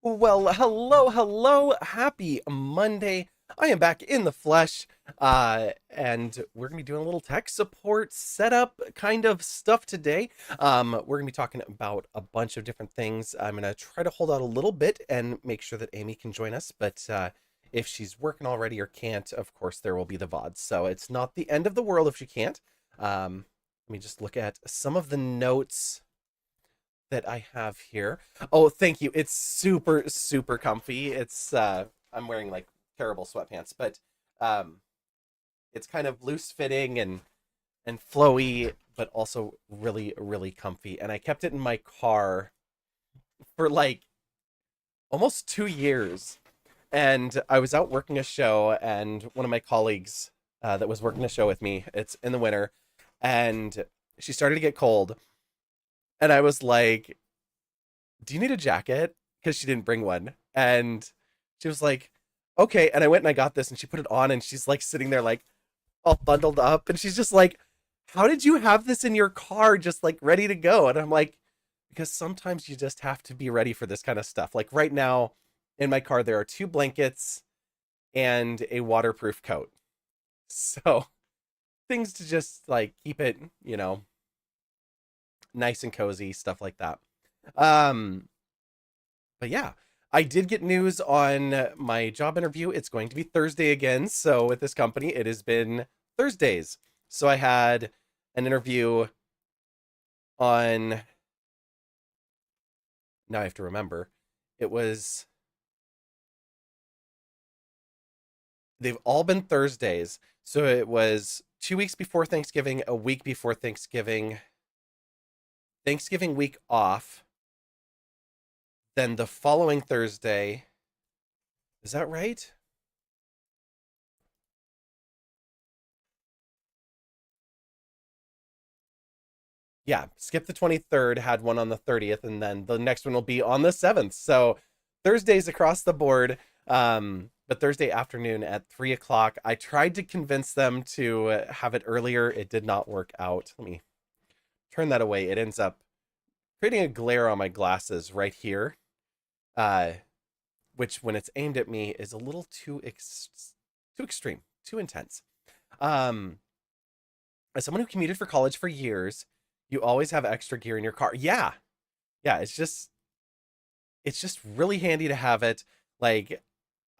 Well, hello, hello. Happy Monday. I am back in the flesh. And we're gonna be doing a little tech support setup kind of stuff today. We're gonna be talking about a bunch of different things. I'm gonna try to hold out a little bit and make sure that Amy can join us, but if she's working already or can't, of course there will be the VODs. So it's not the end of the world if she can't. Let me just look at some of the notes that I have here. Oh, thank you. It's super, super comfy. I'm wearing like terrible sweatpants, but um it's kind of loose fitting and flowy, but also really, really comfy. And I kept it in my car for like almost 2 years. And I was out working a show, and one of my colleagues that was working a show with me, it's in the winter, and she started to get cold. And I was like, do you need a jacket? Because she didn't bring one. And she was like, okay. And I went and I got this, and she put it on, and she's like sitting there like all bundled up. And she's just like, how did you have this in your car just like ready to go? And I'm like, because sometimes you just have to be ready for this kind of stuff. Like right now in my car, there are two blankets and a waterproof coat. So things to just like keep it, nice and cozy, stuff like that. Um, But yeah, I did get news on my job interview. It's going to be Thursday again. So with this company, it has been Thursdays. So I had an interview on, now I have to remember. It was, they've all been Thursdays. So it was 2 weeks before Thanksgiving, a week before Thanksgiving, Thanksgiving week off. Then the following Thursday, is that right? Yeah, skip the 23rd, had one on the 30th, and then the next one will be on the 7th. So Thursdays across the board. But Thursday afternoon at 3 o'clock. I tried to convince them to have it earlier. It did not work out. Let me turn that away. It ends up creating a glare on my glasses right here, uh, which when it's aimed at me is a little too extreme, too intense. Um, as someone who commuted for college for years, you always have extra gear in your car. Yeah, yeah. It's just really handy to have it. Like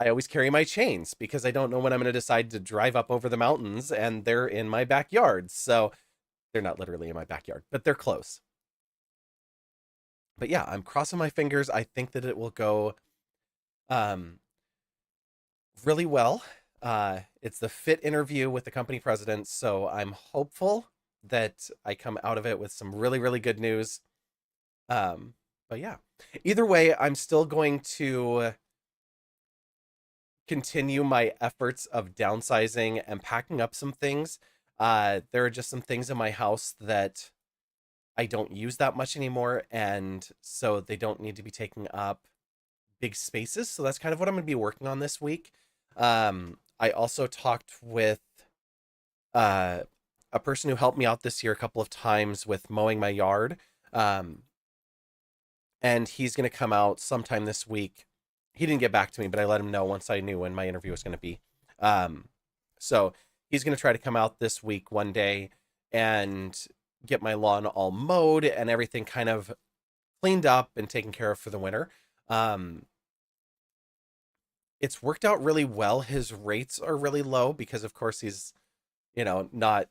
I always carry my chains because I don't know when I'm going to decide to drive up over the mountains, and they're in my backyard. So they're not literally in my backyard, but they're close. But yeah, I'm crossing my fingers. I think that it will go um, really well. It's the fit interview with the company president, so I'm hopeful that I come out of it with some really, really good news. But yeah, either way, I'm still going to continue my efforts of downsizing and packing up some things. There are just some things in my house that I don't use that much anymore, and so they don't need to be taking up big spaces. So that's kind of what I'm going to be working on this week. I also talked with uh, a person who helped me out this year a couple of times with mowing my yard. Um, and he's going to come out sometime this week. He didn't get back to me, but I let him know once I knew when my interview was going to be. Um, so he's going to try to come out this week one day and get my lawn all mowed and everything kind of cleaned up and taken care of for the winter. Um, it's worked out really well. His rates are really low because, of course, he's, not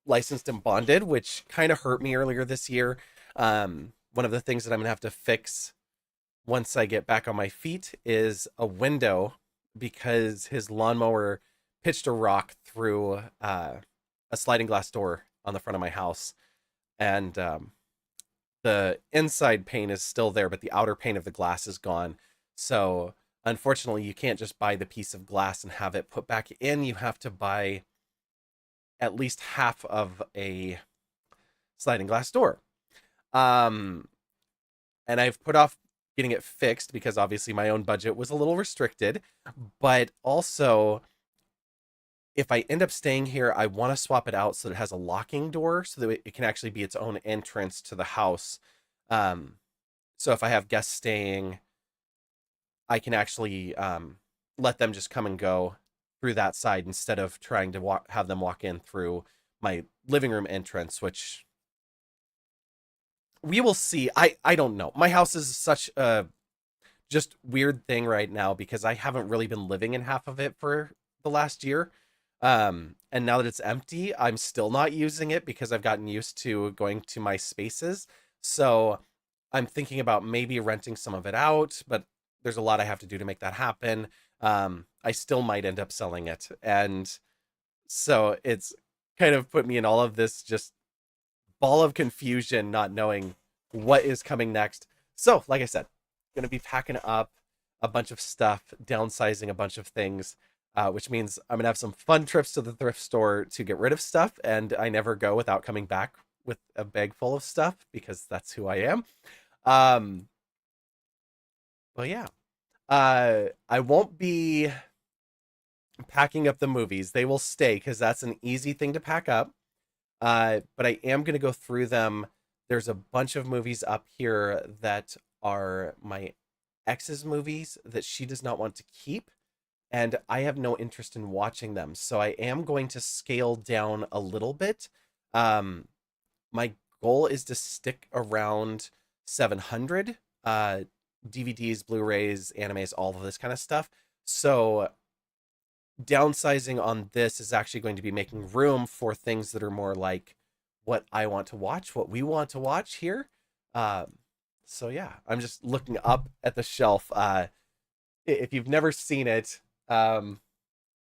licensed and bonded, which kind of hurt me earlier this year. One of the things that I'm going to have to fix once I get back on my feet is a window because his lawnmower pitched a rock through a sliding glass door on the front of my house. And the inside pane is still there, but the outer pane of the glass is gone. So unfortunately, you can't just buy the piece of glass and have it put back in. You have to buy at least half of a sliding glass door. Um, and I've put off getting it fixed because obviously my own budget was a little restricted. But also, if I end up staying here, I want to swap it out so that it has a locking door so that it can actually be its own entrance to the house. Um, so if I have guests staying, I can actually let them just come and go through that side instead of trying to have them walk in through my living room entrance, which we will see. I don't know. My house is such a just weird thing right now because I haven't really been living in half of it for the last year. And now that it's empty, I'm still not using it because I've gotten used to going to my spaces. So I'm thinking about maybe renting some of it out, but there's a lot I have to do to make that happen. I still might end up selling it. And so it's kind of put me in all of this just ball of confusion, not knowing what is coming next. So, like I said, going to be packing up a bunch of stuff, downsizing a bunch of things, which means I'm going to have some fun trips to the thrift store to get rid of stuff. And I never go without coming back with a bag full of stuff because that's who I am. Um, but yeah, I won't be packing up the movies. They will stay because that's an easy thing to pack up. But I am going to go through them. There's a bunch of movies up here that are my ex's movies that she does not want to keep, and I have no interest in watching them. So I am going to scale down a little bit. Um, my goal is to stick around 700 DVDs, Blu-rays, animes, all of this kind of stuff. So downsizing on this is actually going to be making room for things that are more like what I want to watch, what we want to watch here. So yeah, I'm just looking up at the shelf. If you've never seen it, I'm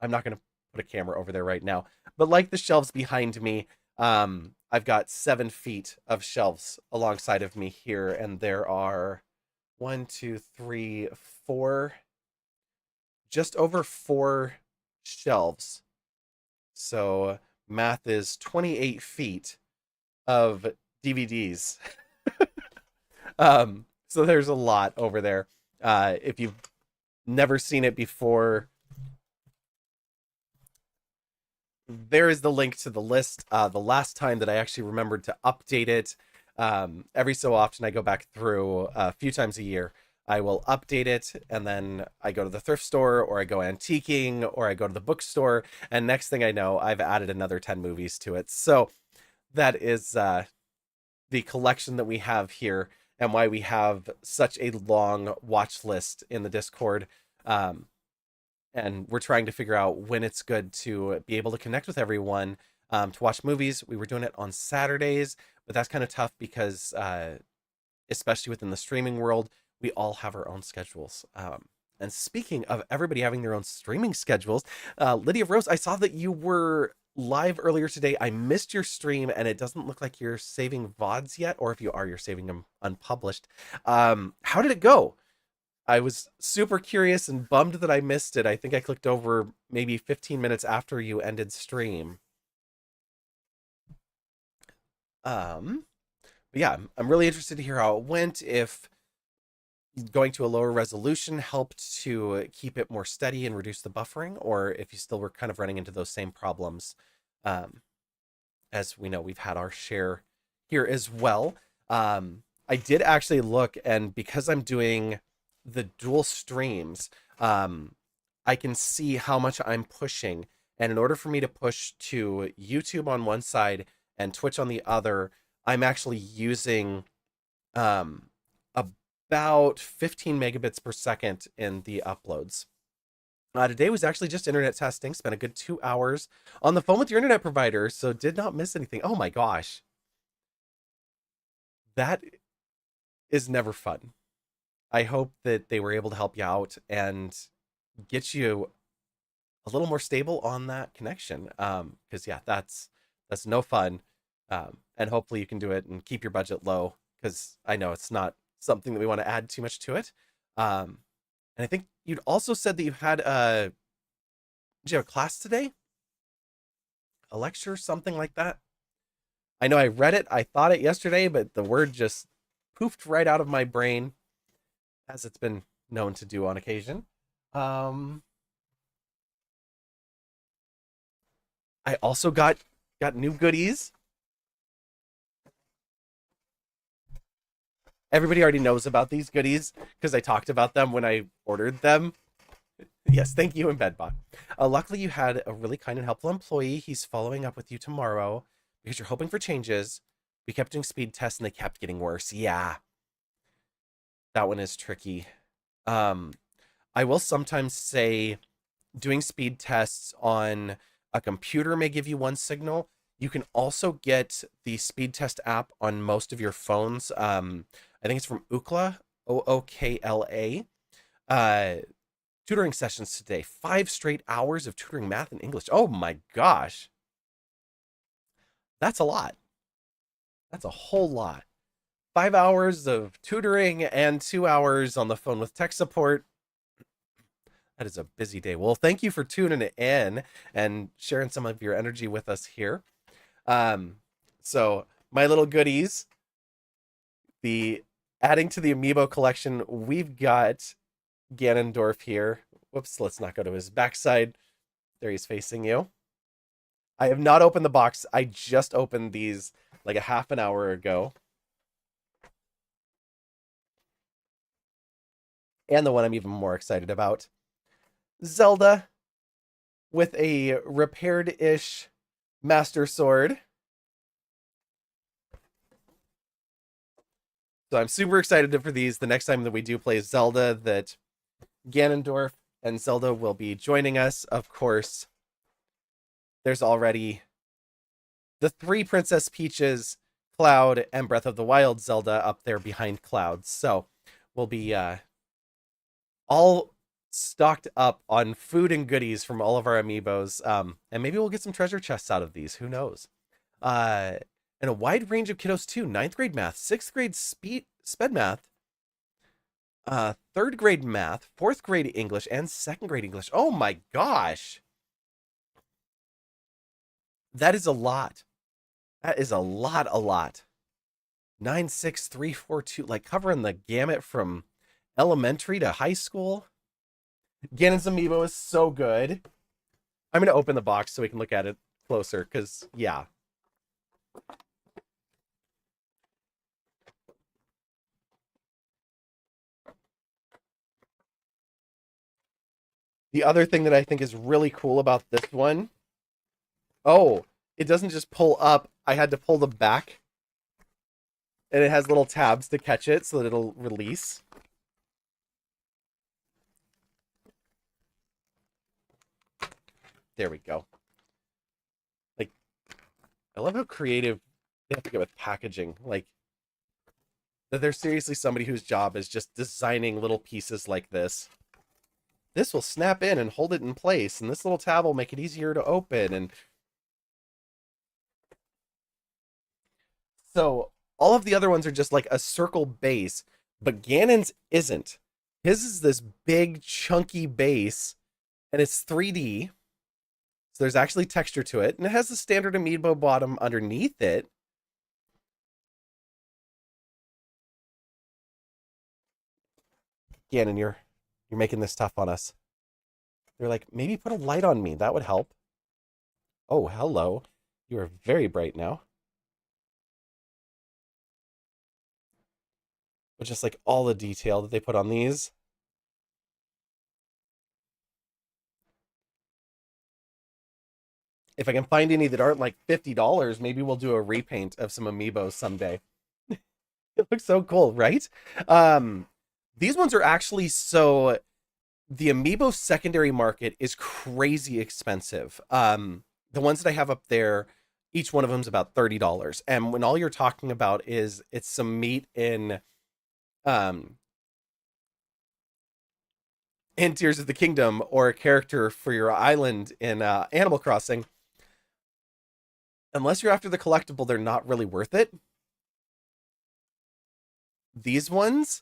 not going to put a camera over there right now, but like the shelves behind me, I've got 7 feet of shelves alongside of me here, and there are 1, 2, 3, 4, just over 4 shelves. So math is 28 feet of DVDs. So there's a lot over there. If you've never seen it before, there is the link to the list. The last time that I actually remembered to update it, every so often I go back through a few times a year. I will update it, and then I go to the thrift store, or I go antiquing, or I go to the bookstore, and next thing I know, I've added another 10 movies to it. So that is the collection that we have here, and why we have such a long watch list in the Discord. And we're trying to figure out when it's good to be able to connect with everyone to watch movies. We were doing it on Saturdays, but that's kind of tough because, especially within the streaming world, we all have our own schedules. And speaking of everybody having their own streaming schedules, Lydia Rose, I saw that you were live earlier today. I missed your stream, and it doesn't look like you're saving VODs yet, or if you are, you're saving them unpublished. How did it go? I was super curious and bummed that I missed it. I think I clicked over maybe 15 minutes after you ended stream. Um, but yeah, I'm really interested to hear how it went. If going to a lower resolution helped to keep it more steady and reduce the buffering, or if you still were kind of running into those same problems. Um, as we know, we've had our share here as well. I did actually look, and because I'm doing the dual streams, I can see how much I'm pushing. And in order for me to push to YouTube on one side and Twitch on the other, I'm actually using um, about 15 megabits per second in the uploads. Today was actually just internet testing. Spent a good 2 hours on the phone with your internet provider, so did not miss anything. Oh my gosh. That is never fun. I hope that they were able to help you out and get you a little more stable on that connection. Because yeah, that's no fun. And hopefully you can do it and keep your budget low, because I know it's not something that we want to add too much to it. And I think you'd also said that you had did you have a class today? A lecture, something like that? I know I read it, I thought it yesterday, but the word just poofed right out of my brain, as it's been known to do on occasion. Um, I also got new goodies. Everybody already knows about these goodies because I talked about them when I ordered them. Yes, thank you, Embedbot. Luckily, you had a really kind and helpful employee. He's following up with you tomorrow because you're hoping for changes. We kept doing speed tests and they kept getting worse. Yeah, that one is tricky. Um, I will sometimes say doing speed tests on a computer may give you one signal. You can also get the speed test app on most of your phones. I think it's from Ookla, OOKLA. Uh, Tutoring sessions today. 5 straight hours of tutoring math and English. Oh my gosh. That's a lot. That's a whole lot. 5 hours of tutoring and 2 hours on the phone with tech support. That is a busy day. Well, thank you for tuning in and sharing some of your energy with us here. Um, so my little goodies, the adding to the amiibo collection, we've got Ganondorf here. Whoops, let's not go to his backside. There he's facing you. I have not opened the box. I just opened these like a half an hour ago. And the one I'm even more excited about, Zelda with a repaired-ish Master Sword. So I'm super excited for these. The next time that we do play Zelda, that Ganondorf and Zelda will be joining us. Of course, there's already the three Princess Peaches, Cloud, and Breath of the Wild Zelda up there behind Cloud. So we'll be all stocked up on food and goodies from all of our amiibos. And maybe we'll get some treasure chests out of these. Who knows? Uh, and a wide range of kiddos too. Ninth grade math, sixth grade sped math, third grade math, fourth grade English, and second grade English. Oh my gosh. That is a lot. That is a lot. 96342, like covering the gamut from elementary to high school. Ganon's amiibo is so good. I'm gonna open the box so we can look at it closer, because yeah. The other thing that I think is really cool about this one, oh, it doesn't just pull up. I had to pull the back, and it has little tabs to catch it so that it'll release. There we go. Like, I love how creative they have to get with packaging. Like, that there's seriously somebody whose job is just designing little pieces like this. This will snap in and hold it in place, and this little tab will make it easier to open. And so all of the other ones are just like a circle base, but Ganon's isn't. His is this big, chunky base, and it's 3D. So there's actually texture to it, and it has the standard amiibo bottom underneath it. Ganon, you're making this tough on us. They're like, maybe put a light on me. That would help. Oh, hello. You are very bright now. But just like all the detail that they put on these. If I can find any that aren't like $50, maybe we'll do a repaint of some amiibos someday. It looks so cool, right? Um, these ones are actually so the amiibo secondary market is crazy expensive. The ones that I have up there, each one of them is about $30. And when all you're talking about is it's some meat um in Tears of the Kingdom or a character for your island in Animal Crossing, unless you're after the collectible, they're not really worth it. These ones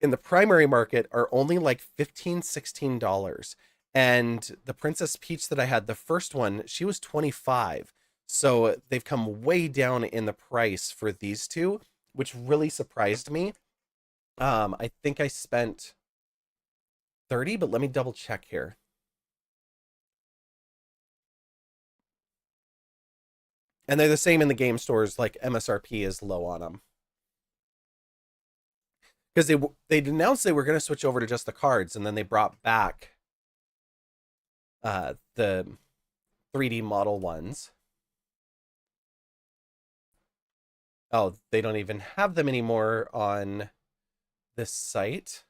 in the primary market are only like $15-16. And the Princess Peach that I had, the first one, she was 25. So they've come way down in the price for these two, which really surprised me. I think I spent 30, but let me double check here. And they're the same in the game stores, like MSRP is low on them. because they announced they were going to switch over to just the cards, and then they brought back the 3D model ones. Oh, they don't even have them anymore on this site.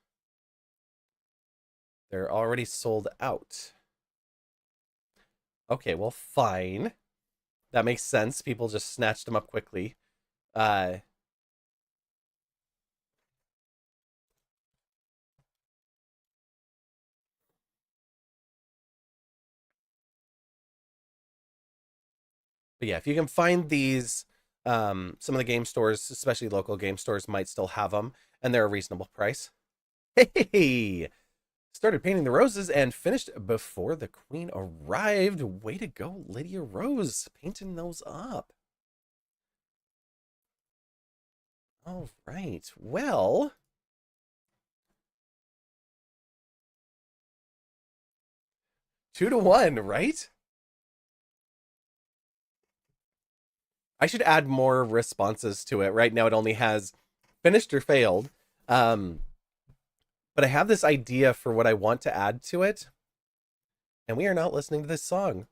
They're already sold out. Okay, well, fine. That makes sense. People just snatched them up quickly. Uh, but yeah, if you can find these, some of the game stores, especially local game stores, might still have them, and they're a reasonable price. Hey, started painting the roses and finished before the queen arrived. Way to go, Lydia Rose, painting those up. All right. Well, 2 to 1, right? I should add more responses to it. Right now, it only has finished or failed. Um, but I have this idea for what I want to add to it, and we are not listening to this song.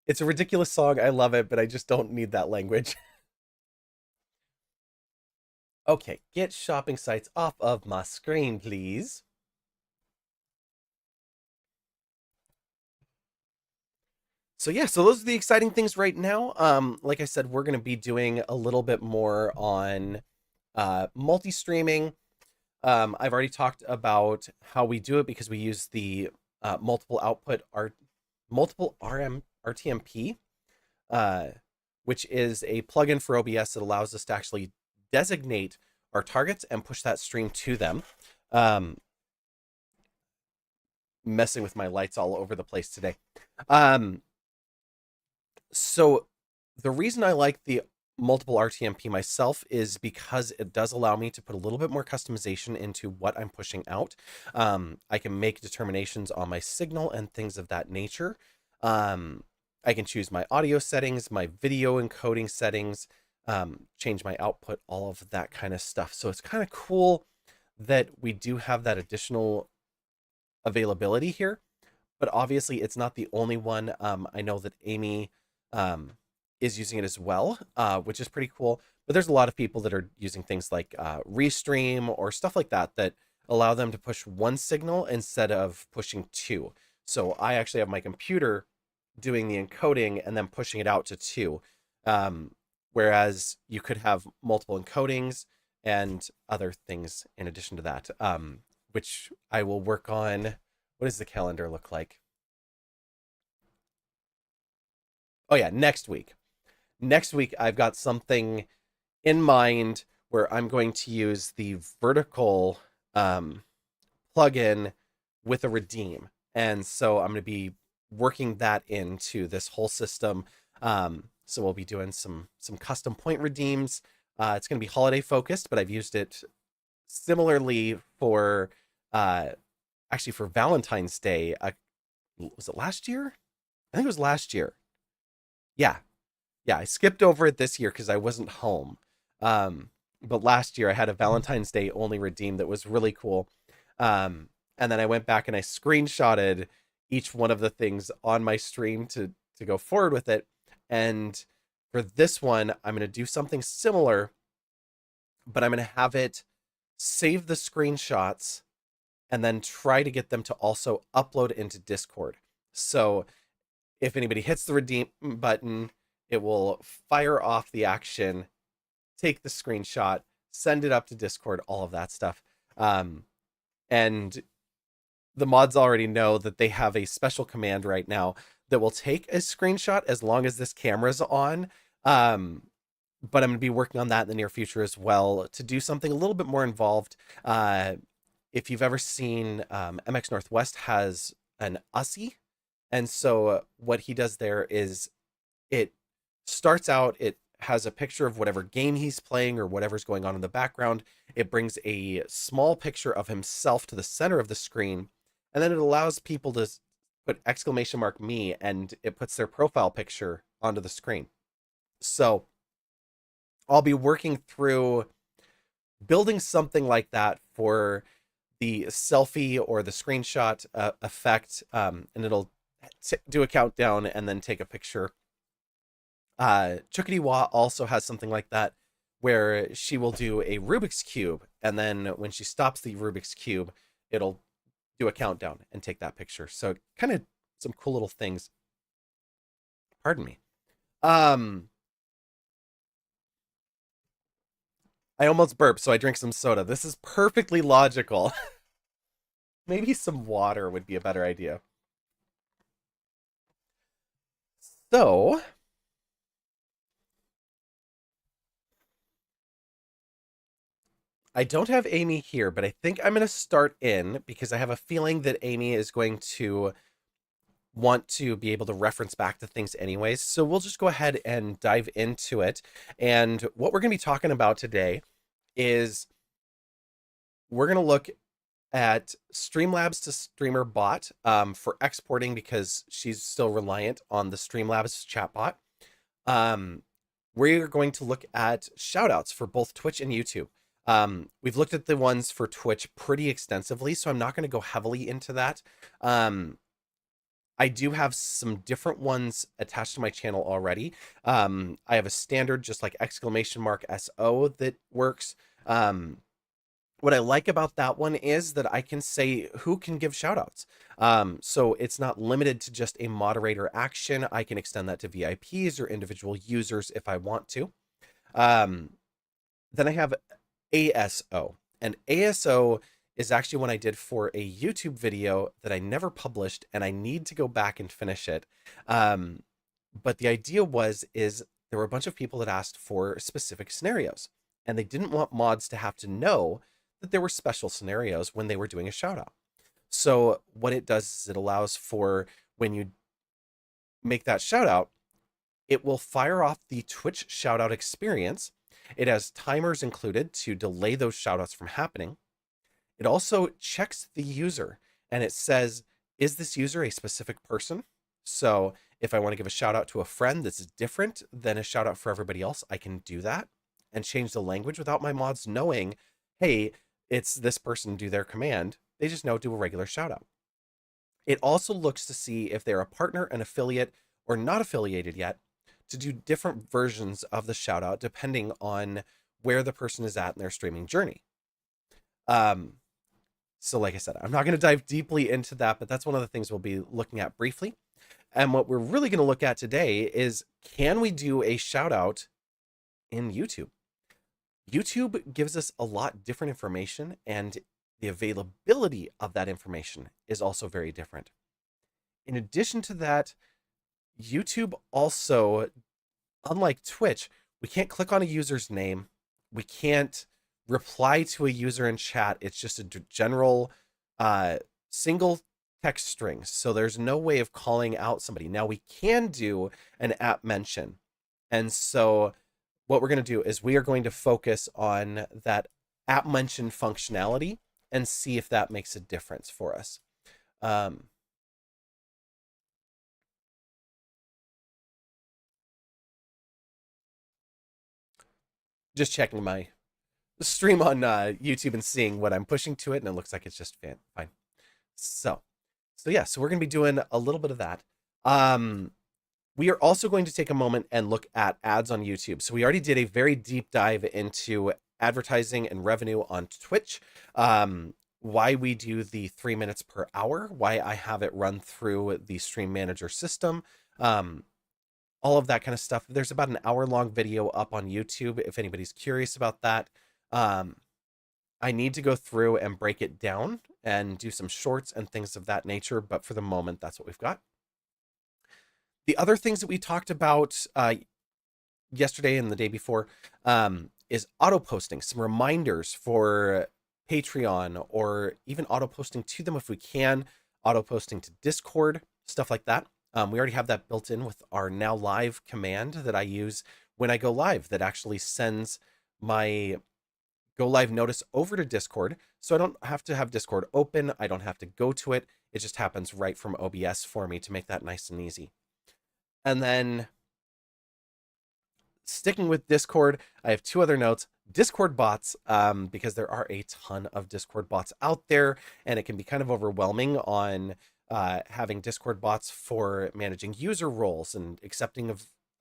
It's a ridiculous song. I love it, but I just don't need that language. Okay, get shopping sites off of my screen, please. So yeah, so those are the exciting things right now. Like I said, we're going to be doing a little bit more on multi-streaming. I've already talked about how we do it because we use the multiple RTMP, uh, which is a plugin for OBS that allows us to actually designate our targets and push that stream to them. Messing with my lights all over the place today. So the reason I like the multiple RTMP myself is because it does allow me to put a little bit more customization into what I'm pushing out. I can make determinations on my signal and things of that nature. I can choose my audio settings, my video encoding settings, change my output, all of that kind of stuff. So it's kind of cool that we do have that additional availability here, but obviously it's not the only one. I know that Amy is using it as well, which is pretty cool. But there's a lot of people that are using things like Restream or stuff like that that allow them to push one signal instead of pushing two. So I actually have my computer doing the encoding and then pushing it out to two. Whereas you could have multiple encodings and other things in addition to that, which I will work on. What does the calendar look like? Oh yeah, next week. Next week I've got something in mind where I'm going to use the vertical um, plugin with a redeem, and so I'm going to be working that into this whole system. So we'll be doing some custom point redeems. It's going to be holiday focused, but I've used it similarly for uh, actually for Valentine's Day. Was it last year? I think it was last year. Yeah, yeah, I skipped over it this year because I wasn't home. But last year I had a Valentine's Day only redeem that was really cool. And then I went back and I screenshotted each one of the things on my stream to go forward with it. And for this one, I'm going to do something similar, but I'm going to have it save the screenshots and then try to get them to also upload into Discord. So if anybody hits the redeem button, it will fire off the action, take the screenshot, send it up to Discord, all of that stuff. And the mods already know that they have a special command right now that will take a screenshot as long as this camera's on. But I'm going to be working on that in the near future as well to do something a little bit more involved. If you've ever seen MX Northwest has an USSI. And so what he does there is it starts out, it has a picture of whatever game he's playing or whatever's going on in the background. It brings a small picture of himself to the center of the screen, and then it allows people to put exclamation mark me, and it puts their profile picture onto the screen. So I'll be working through building something like that for the selfie or the screenshot effect, and it'll do a countdown and then take a picture. Chukadiwa also has something like that where she will do a Rubik's Cube, and then when she stops the Rubik's Cube, it'll do a countdown and take that picture. So kind of some cool little things. Pardon me. I almost burped, so I drink some soda. This is perfectly logical. Maybe some water would be a better idea. So, I don't have Amy here, but I think I'm going to start in because I have a feeling that Amy is going to want to be able to reference back to things anyways. So we'll just go ahead and dive into it. And what we're going to be talking about today is we're going to look at Streamlabs to Streamer bot for exporting because she's still reliant on the Streamlabs chatbot. We're going to look at shoutouts for both Twitch and YouTube. We've looked at the ones for Twitch pretty extensively, so I'm not going to go heavily into that. I do have some different ones attached to my channel already. I have a standard, just like !SO that works. What I like about that one is that I can say who can give shoutouts. So it's not limited to just a moderator action. I can extend that to VIPs or individual users if I want to. Then I have ASO. And ASO is actually one I did for a YouTube video that I never published, and I need to go back and finish it. But the idea is there were a bunch of people that asked for specific scenarios, and they didn't want mods to have to know that there were special scenarios when they were doing a shout out. So what it does is it allows for when you make that shout out, it will fire off the Twitch shout out experience. It has timers included to delay those shout outs from happening. It also checks the user and it says, is this user a specific person? So if I want to give a shout out to a friend that's different than a shout out for everybody else, I can do that and change the language without my mods knowing, hey, it's this person, do their command. They just know, do a regular shout out. It also looks to see if they're a partner, an affiliate, or not affiliated yet to do different versions of the shout out depending on where the person is at in their streaming journey. So like I said, I'm not going to dive deeply into that, but that's one of the things we'll be looking at briefly. And what we're really going to look at today is, can we do a shout out in YouTube? YouTube gives us a lot different information, and the availability of that information is also very different. In addition to that, YouTube also, unlike Twitch, we can't click on a user's name. We can't reply to a user in chat. It's just a general single text string. So there's no way of calling out somebody. Now we can do an app mention. And so what we're going to do is we are going to focus on that app mention functionality and see if that makes a difference for us. Just checking my stream on YouTube and seeing what I'm pushing to it, and it looks like it's just fine. So yeah, so we're going to be doing a little bit of that. We are also going to take a moment and look at ads on YouTube. So we already did a very deep dive into advertising and revenue on Twitch, why we do the 3 minutes per hour, why I have it run through the stream manager system, all of that kind of stuff. There's about an hour-long video up on YouTube if anybody's curious about that. I need to go through and break it down and do some shorts and things of that nature, but for the moment, that's what we've got. The other things that we talked about yesterday and the day before is auto posting, some reminders for Patreon, or even auto posting to them if we can, auto posting to Discord, stuff like that. We already have that built in with our now live command that I use when I go live, that actually sends my go live notice over to Discord. So I don't have to have Discord open. I don't have to go to it. It just happens right from OBS for me to make that nice and easy. And then sticking with Discord, I have two other notes. Discord bots, because there are a ton of Discord bots out there, and it can be kind of overwhelming on having Discord bots for managing user roles and accepting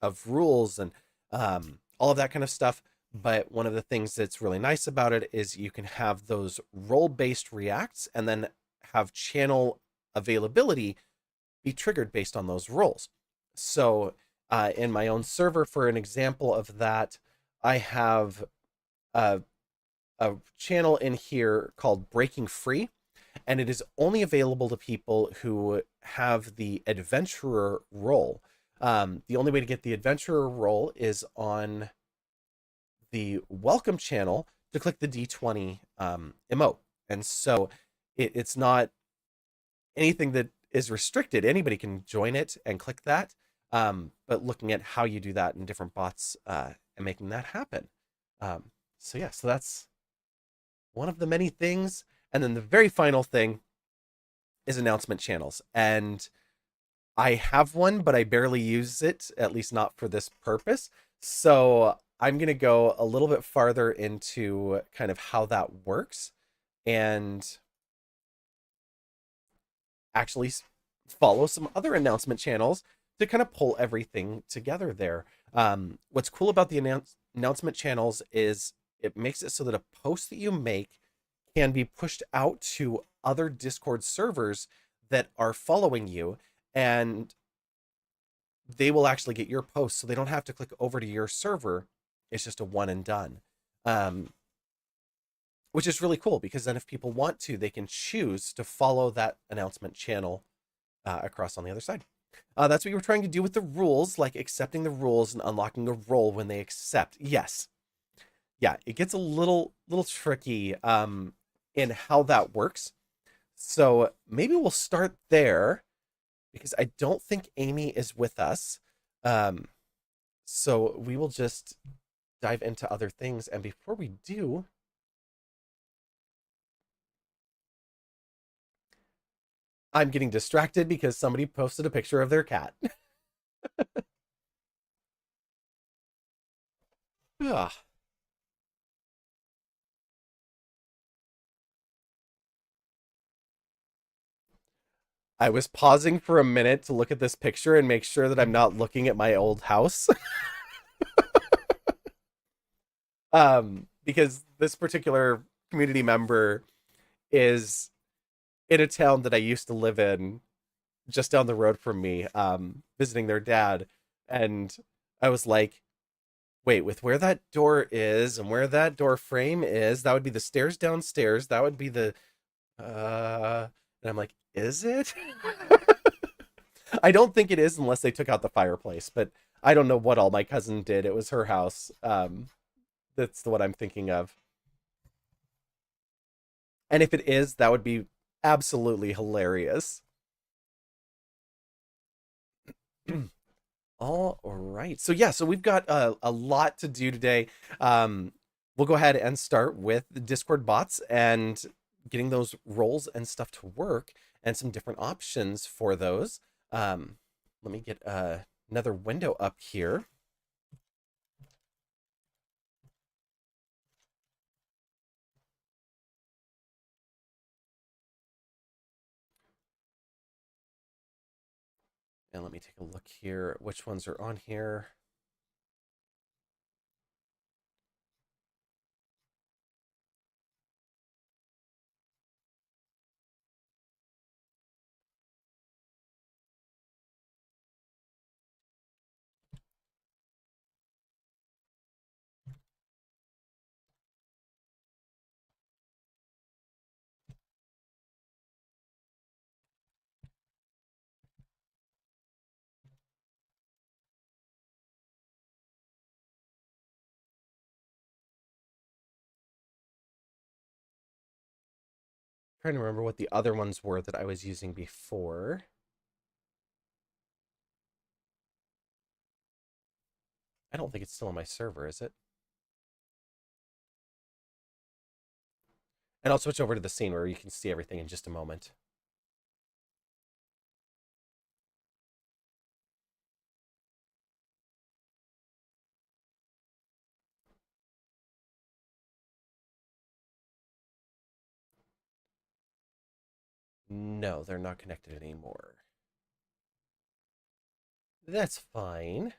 of rules and all of that kind of stuff. But one of the things that's really nice about it is you can have those role based reacts and then have channel availability be triggered based on those roles. So, in my own server, for an example of that, I have a, a channel in here called Breaking Free, and it is only available to people who have the adventurer role. The only way to get the adventurer role is on the welcome channel to click the D20 emote. And so it's not anything that is restricted. Anybody can join it and click that. But looking at how you do that in different bots and making that happen. So yeah, so that's one of the many things. And then the very final thing is announcement channels. And I have one, but I barely use it, at least not for this purpose. So I'm going to go a little bit farther into kind of how that works and actually follow some other announcement channels to kind of pull everything together there. What's cool about the announcement channels is it makes it so that a post that you make can be pushed out to other Discord servers that are following you, and they will actually get your post, so they don't have to click over to your server. It's just a one and done, um, which is really cool because then if people want to, they can choose to follow that announcement channel across on the other side. That's what you were trying to do with the rules, like accepting the rules and unlocking a role when they accept. Yes, yeah, it gets a little tricky in how that works. So maybe we'll start there because I don't think Amy is with us. Um, so we will just dive into other things. And before we do, I'm getting distracted because somebody posted a picture of their cat. Ugh. I was pausing for a minute to look at this picture and make sure that I'm not looking at my old house. Because this particular community member is in a town that I used to live in just down the road from me, visiting their dad. And I was like, wait, with where that door is and where that door frame is, that would be the stairs downstairs. That would be the, and I'm like, is it? I don't think it is unless they took out the fireplace, but I don't know what all my cousin did. It was her house. That's the what I'm thinking of. And if it is, that would be absolutely hilarious. All right. So yeah, so we've got a lot to do today. We'll go ahead and start with the Discord bots and getting those roles and stuff to work and some different options for those. Um, Let me get another window up here. And let me take a look here. Which ones are on here? Trying to remember what the other ones were that I was using before. I don't think it's still on my server, is it? And I'll switch over to the scene where you can see everything in just a moment. No, they're not connected anymore. That's fine.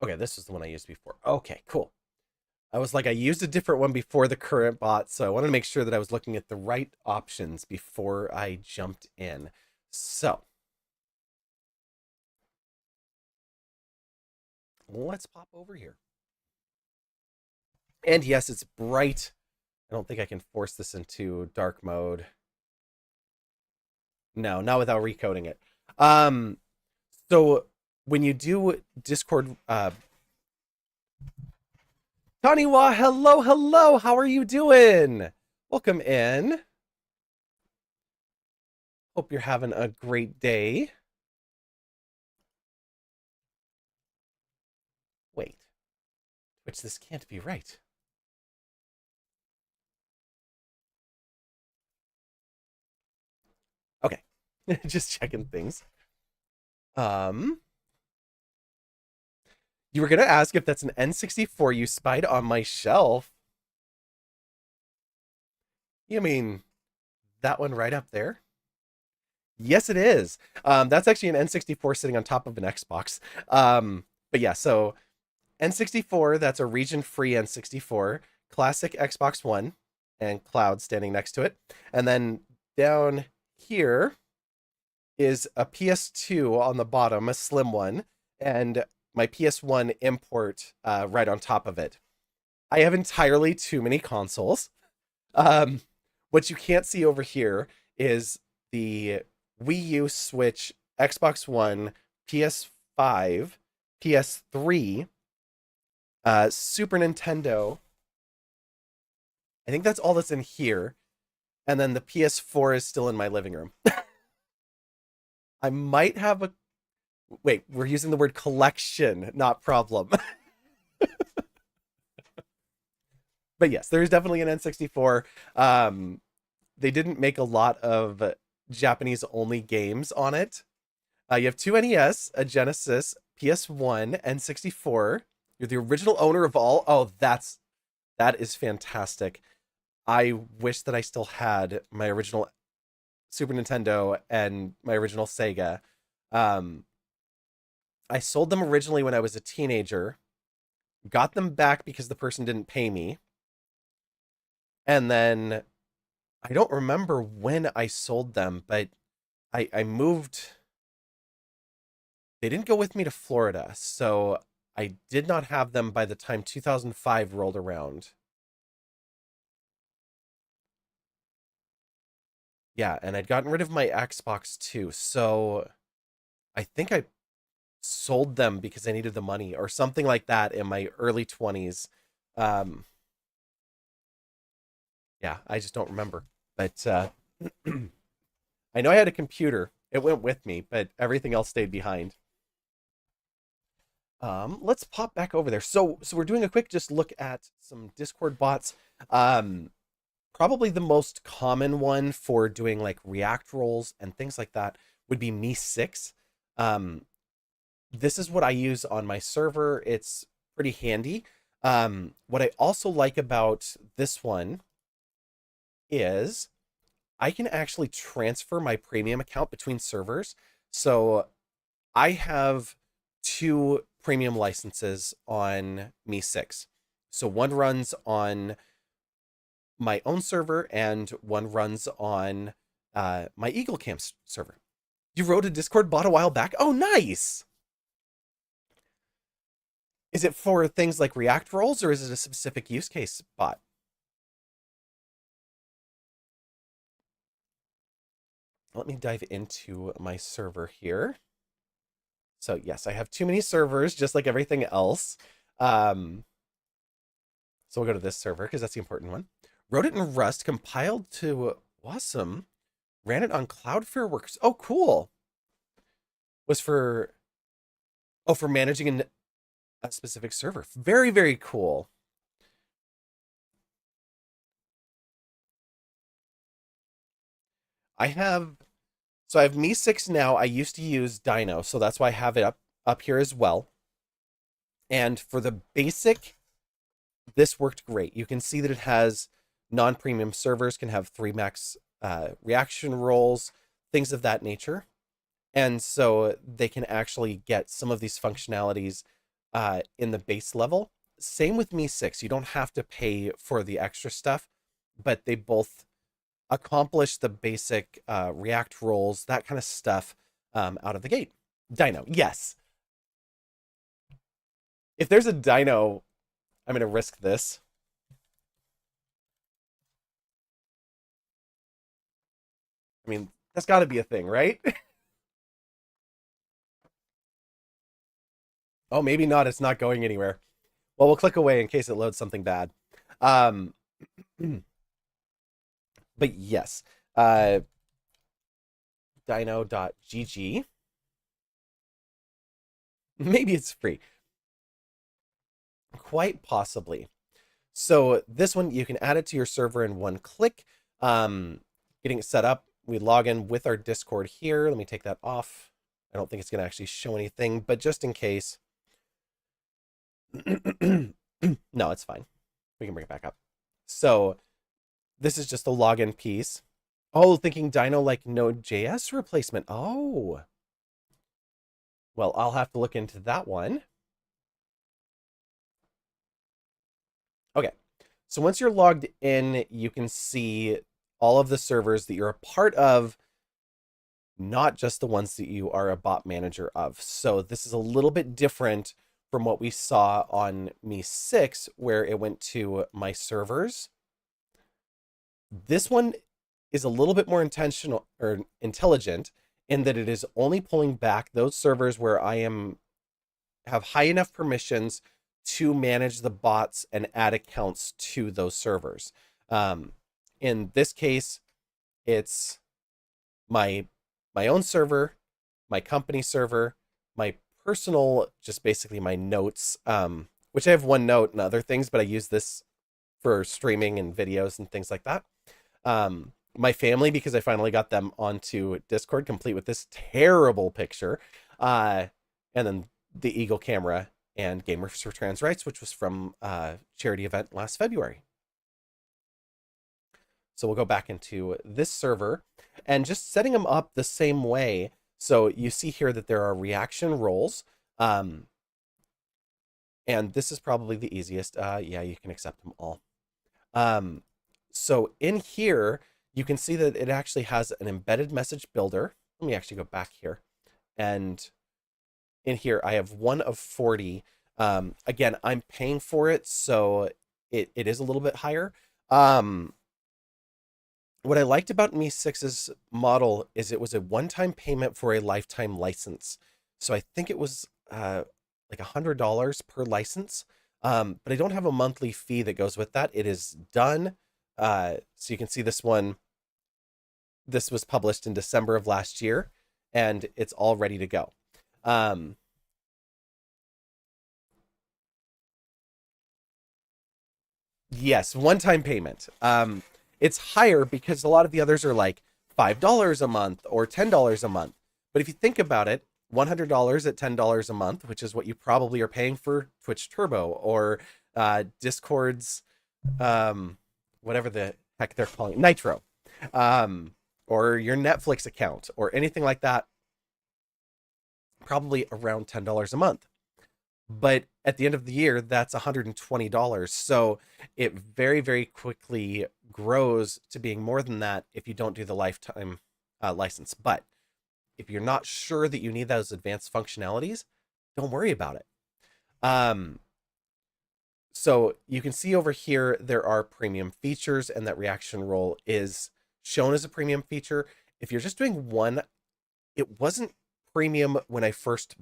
Okay, this is the one I used before. Okay, cool. I was like, I used a different one before the current bot, so I wanted to make sure that I was looking at the right options before I jumped in. So let's pop over here. And yes, it's bright. I don't think I can force this into dark mode. No, not without recoding it. Um, so when you do Discord, Taniwa, hello, hello. How are you doing? Welcome in. Hope you're having a great day. Wait, which this can't be right. Okay, just checking things. Um, you were gonna ask if that's an N64 you spied on my shelf. You mean that one right up there? Yes, it is. That's actually an N64 sitting on top of an Xbox. But yeah, so N64, that's a region-free N64, classic Xbox One, and Cloud standing next to it. And then down here is a PS2 on the bottom, a slim one, and my PS1 import right on top of it. I have entirely too many consoles. Um, what you can't see over here is the Wii U, Switch, Xbox One, PS5, PS3, Super Nintendo. I think that's all that's in here. And then the PS4 is still in my living room. I might have a. Wait, we're using the word collection, not problem. But yes, there's definitely an N64. They didn't make a lot of Japanese only games on it. You have two NES, a Genesis, PS1, N64. You're the original owner of all. Oh, that is fantastic. I wish that I still had my original Super Nintendo and my original Sega. Um, I sold them originally when I was a teenager, got them back because the person didn't pay me, and then I don't remember when I sold them, but I moved. They didn't go with me to Florida, so I did not have them by the time 2005 rolled around. Yeah, and I'd gotten rid of my Xbox too, so I think I sold them because I needed the money or something like that in my early 20s. Um, yeah, I just don't remember. But I know I had a computer. It went with me, but everything else stayed behind. Let's pop back over there. So we're doing a quick just look at some Discord bots. Um, Probably the most common one for doing like React roles and things like that would be Me6. Um, this is what I use on my server. It's pretty handy. What I also like about this one is I can actually transfer my premium account between servers. So I have two premium licenses on Me6. So one runs on my own server and one runs on my Eagle Camp server. You wrote a Discord bot a while back? Oh, nice. Is it for things like React roles or is it a specific use case bot? Let me dive into my server here. So yes, I have too many servers, just like everything else. Um, so we'll go to this server because that's the important one. Wrote it in Rust, compiled to Awesome, ran it on Cloudflare Works. Oh, cool. Was for for managing a specific server. Very, very cool. I have so I have Me 6 now. I used to use Dino, so that's why I have it up here as well. And for the basic, this worked great. You can see that it has non-premium servers can have 3 max reaction roles, things of that nature. And so they can actually get some of these functionalities in the base level. Same with Me 6. You don't have to pay for the extra stuff, but they both accomplish the basic React roles, that kind of stuff out of the gate. Dino, yes. If there's a Dino, I'm going to risk this. I mean, that's got to be a thing, right? Oh, maybe not. It's not going anywhere. Well, we'll click away in case it loads something bad. Um, but yes, uh, dino.gg. Maybe it's free. Quite possibly. So this one, you can add it to your server in one click. Getting it set up, we log in with our Discord here. Let me take that off. I don't think it's going to actually show anything, but just in case. No, it's fine. We can bring it back up. So this is just a login piece. Oh, thinking Dino like Node.js replacement. Oh. Well, I'll have to look into that one. Okay. So once you're logged in, you can see all of the servers that you're a part of, not just the ones that you are a bot manager of. So this is a little bit different from what we saw on Me 6, where it went to my servers. This one is a little bit more intentional or intelligent in that it is only pulling back those servers where I have high enough permissions to manage the bots and add accounts to those servers. In this case, it's my own server, my company server, my personal, just basically my notes, which I have OneNote and other things, but I use this for streaming and videos and things like that. My family, because I finally got them onto Discord, complete with this terrible picture. And then the Eagle camera and Gamers for Trans Rights, which was from a charity event last February. So we'll go back into this server and just setting them up the same way. So you see here that there are reaction roles. And this is probably the easiest. Yeah, you can accept them all. So in here, you can see that it actually has an embedded message builder. Let me actually go back here. And in here, I have one of 40. Again, I'm paying for it, so it is a little bit higher. What I liked about Me 6's model is it was a one-time payment for a lifetime license. So I think it was like $100 per license. But I don't have a monthly fee that goes with that. It is done. So you can see this one. This was published in December of last year, and it's all ready to go. Yes, one-time payment. It's higher because a lot of the others are like $5 a month or $10 a month. But if you think about it, $100 at $10 a month, which is what you probably are paying for Twitch Turbo or Discord's whatever the heck they're calling it, Nitro, or your Netflix account or anything like that, probably around $10 a month. But at the end of the year, that's $120. So it very, very quickly grows to being more than that if you don't do the lifetime license. But if you're not sure that you need those advanced functionalities, don't worry about it. So you can see over here, there are premium features, and that reaction role is shown as a premium feature. If you're just doing one, it wasn't premium when I first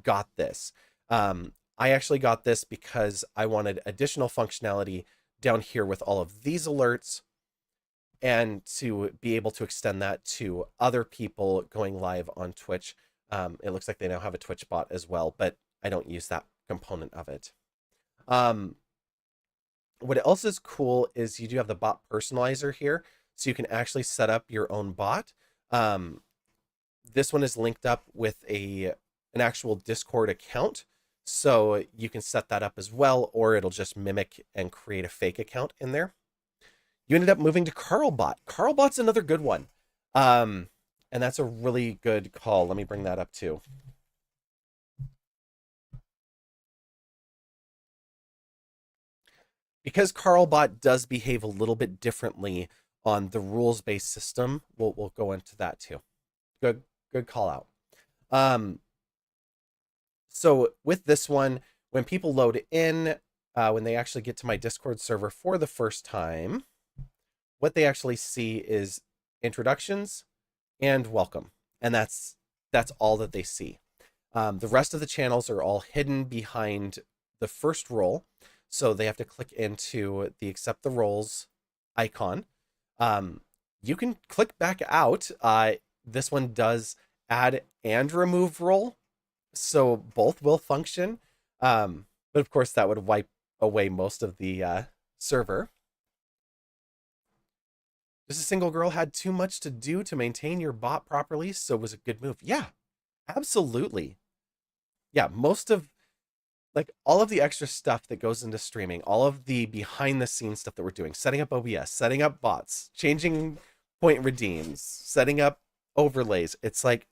got this. I actually got this because I wanted additional functionality down here with all of these alerts and to be able to extend that to other people going live on Twitch. It looks like they now have a Twitch bot as well, but I don't use that component of it. What else is cool is you do have the bot personalizer here. so you can actually set up your own bot. Um, this one is linked up with an actual Discord account, so you can set that up as well, or it'll just mimic and create a fake account in there. You ended up moving to Carlbot. Carlbot's another good one. And that's a really good call. Let me bring that up too. Because Carlbot does behave a little bit differently on the rules-based system, we'll go into that too. Good call out. So with this one, when people load in, when they actually get to my Discord server for the first time, what they actually see is introductions and welcome, and that's all that they see. The rest of the channels are all hidden behind the first role, so they have to click into the accept the roles icon. You can click back out. This one does add and remove role, so both will function. But of course, that would wipe away most of the server. Just a single girl had too much to do to maintain your bot properly, so it was a good move. Yeah, absolutely. Yeah, most of like all of the extra stuff that goes into streaming, all of the behind the scenes stuff that we're doing, setting up OBS, setting up bots, changing point redeems, setting up overlays. It's like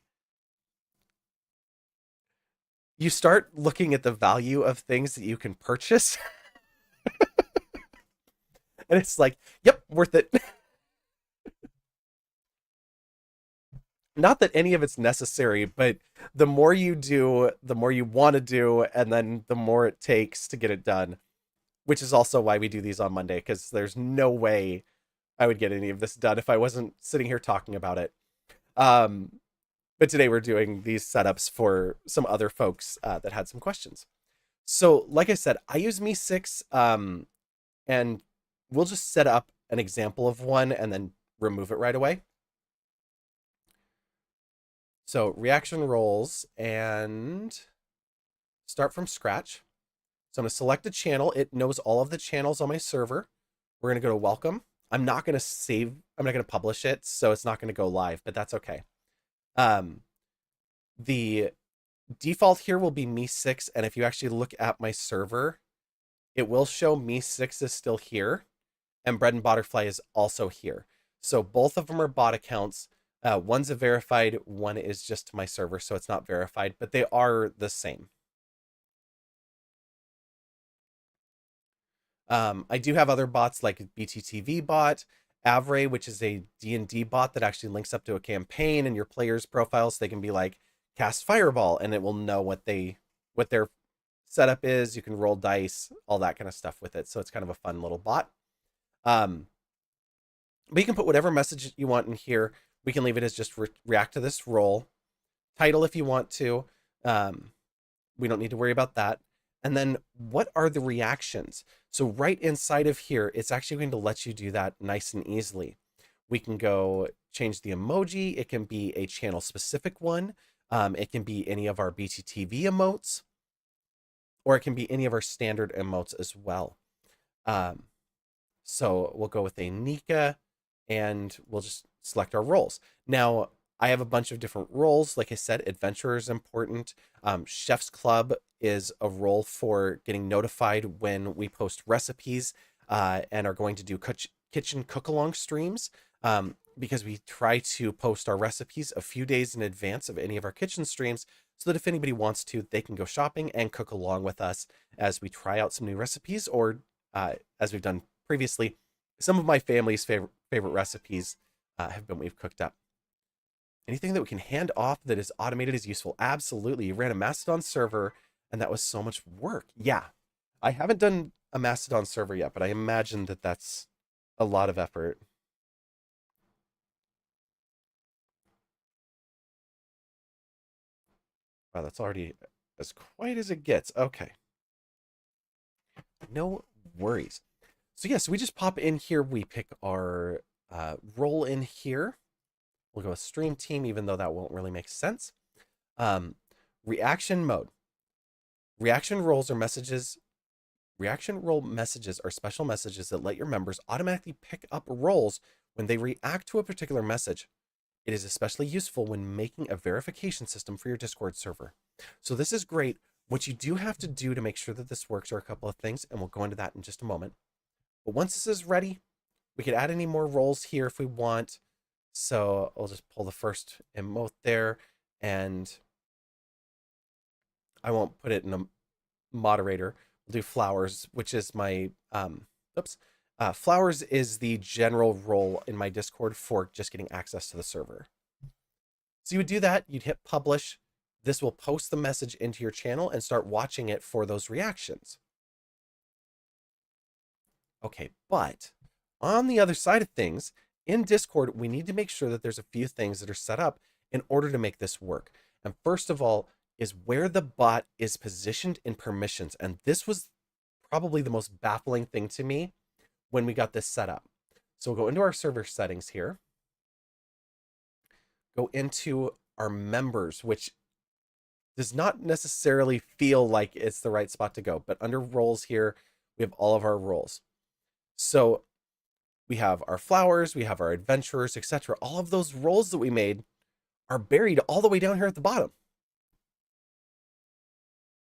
you start looking at the value of things that you can purchase. And it's like, yep, worth it. Not that any of it's necessary, but the more you do, the more you want to do, and then the more it takes to get it done, which is also why we do these on Monday, because there's no way I would get any of this done if I wasn't sitting here talking about it. But today we're doing these setups for some other folks that had some questions. So like I said, I use Me6, and we'll just set up an example of one and then remove it right away. So reaction roles and start from scratch. So I'm going to select a channel. It knows all of the channels on my server. We're going to go to welcome. I'm not going to save. I'm not going to publish it, so it's not going to go live, but that's okay. The default here will be Me6, and if you actually look at my server, it will show Me6 is still here, and Bread and Butterfly is also here. So both of them are bot accounts. One's a verified, one is just my server, so it's not verified, but they are the same. I do have other bots like BTTV bot, Avray, which is a D&D bot that actually links up to a campaign and your players' profiles. So they can be like, cast Fireball, and it will know what their setup is. You can roll dice, all that kind of stuff with it. So it's kind of a fun little bot. But you can put whatever message you want in here. We can leave it as just react to this role. Title if you want to. We don't need to worry about that. And then what are the reactions? So right inside of here, it's actually going to let you do that nice and easily. We can go change the emoji. It can be a channel specific one. It can be any of our BTTV emotes, or it can be any of our standard emotes as well. So we'll go with a Nika, and we'll just select our roles. Now, I have a bunch of different roles. Like I said, Adventurer is important. Chef's Club is a role for getting notified when we post recipes and are going to do kitchen cook-along streams, because we try to post our recipes a few days in advance of any of our kitchen streams, so that if anybody wants to, they can go shopping and cook along with us as we try out some new recipes, or as we've done previously, some of my family's favorite recipes have been we've cooked up. Anything that we can hand off that is automated is useful. Absolutely. You ran a Mastodon server, and that was so much work. Yeah. I haven't done a Mastodon server yet, but I imagine that that's a lot of effort. Wow, that's already as quiet as it gets. Okay. No worries. So yeah, so we just pop in here. We pick our role in here. We'll go with stream team, even though that won't really make sense. Reaction mode. Reaction roles are messages. Reaction role messages are special messages that let your members automatically pick up roles When they react to a particular message, it is especially useful when making a verification system for your Discord server. So this is great. What you do have to do to make sure that this works are a couple of things, and we'll go into that in just a moment. But once this is ready, we could add any more roles here if we want. So I'll just pull the first emote there, and I won't put it in a moderator. We'll do flowers, which is my, flowers is the general role in my Discord for just getting access to the server. So you would do that, you'd hit publish. This will post the message into your channel and start watching it for those reactions. Okay, but on the other side of things, in Discord, we need to make sure that there's a few things that are set up in order to make this work. And first of all, is where the bot is positioned in permissions. And this was probably the most baffling thing to me when we got this set up. So we'll go into our server settings here, go into our members, which does not necessarily feel like it's the right spot to go, but under roles here, we have all of our roles. So we have our flowers, we have our adventurers, etc. All of those roles that we made are buried all the way down here at the bottom.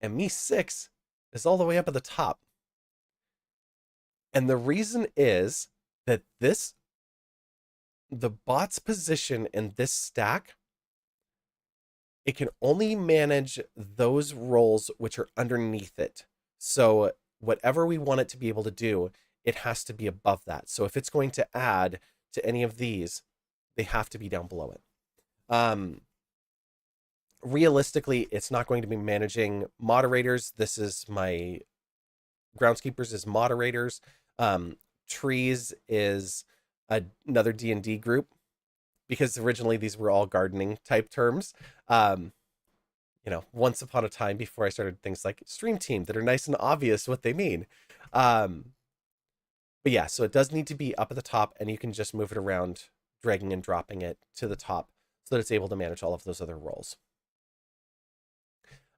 And Me6 is all the way up at the top. And the reason is that the bot's position in this stack, it can only manage those roles which are underneath it. So whatever we want it to be able to do, it has to be above that. So if it's going to add to any of these, they have to be down below it. Realistically, it's not going to be managing moderators. This is my groundskeepers is moderators. Trees is another D&D group, because originally these were all gardening type terms. Once upon a time before I started things like stream team that are nice and obvious what they mean. But yeah, so it does need to be up at the top, and you can just move it around, dragging and dropping it to the top so that it's able to manage all of those other roles.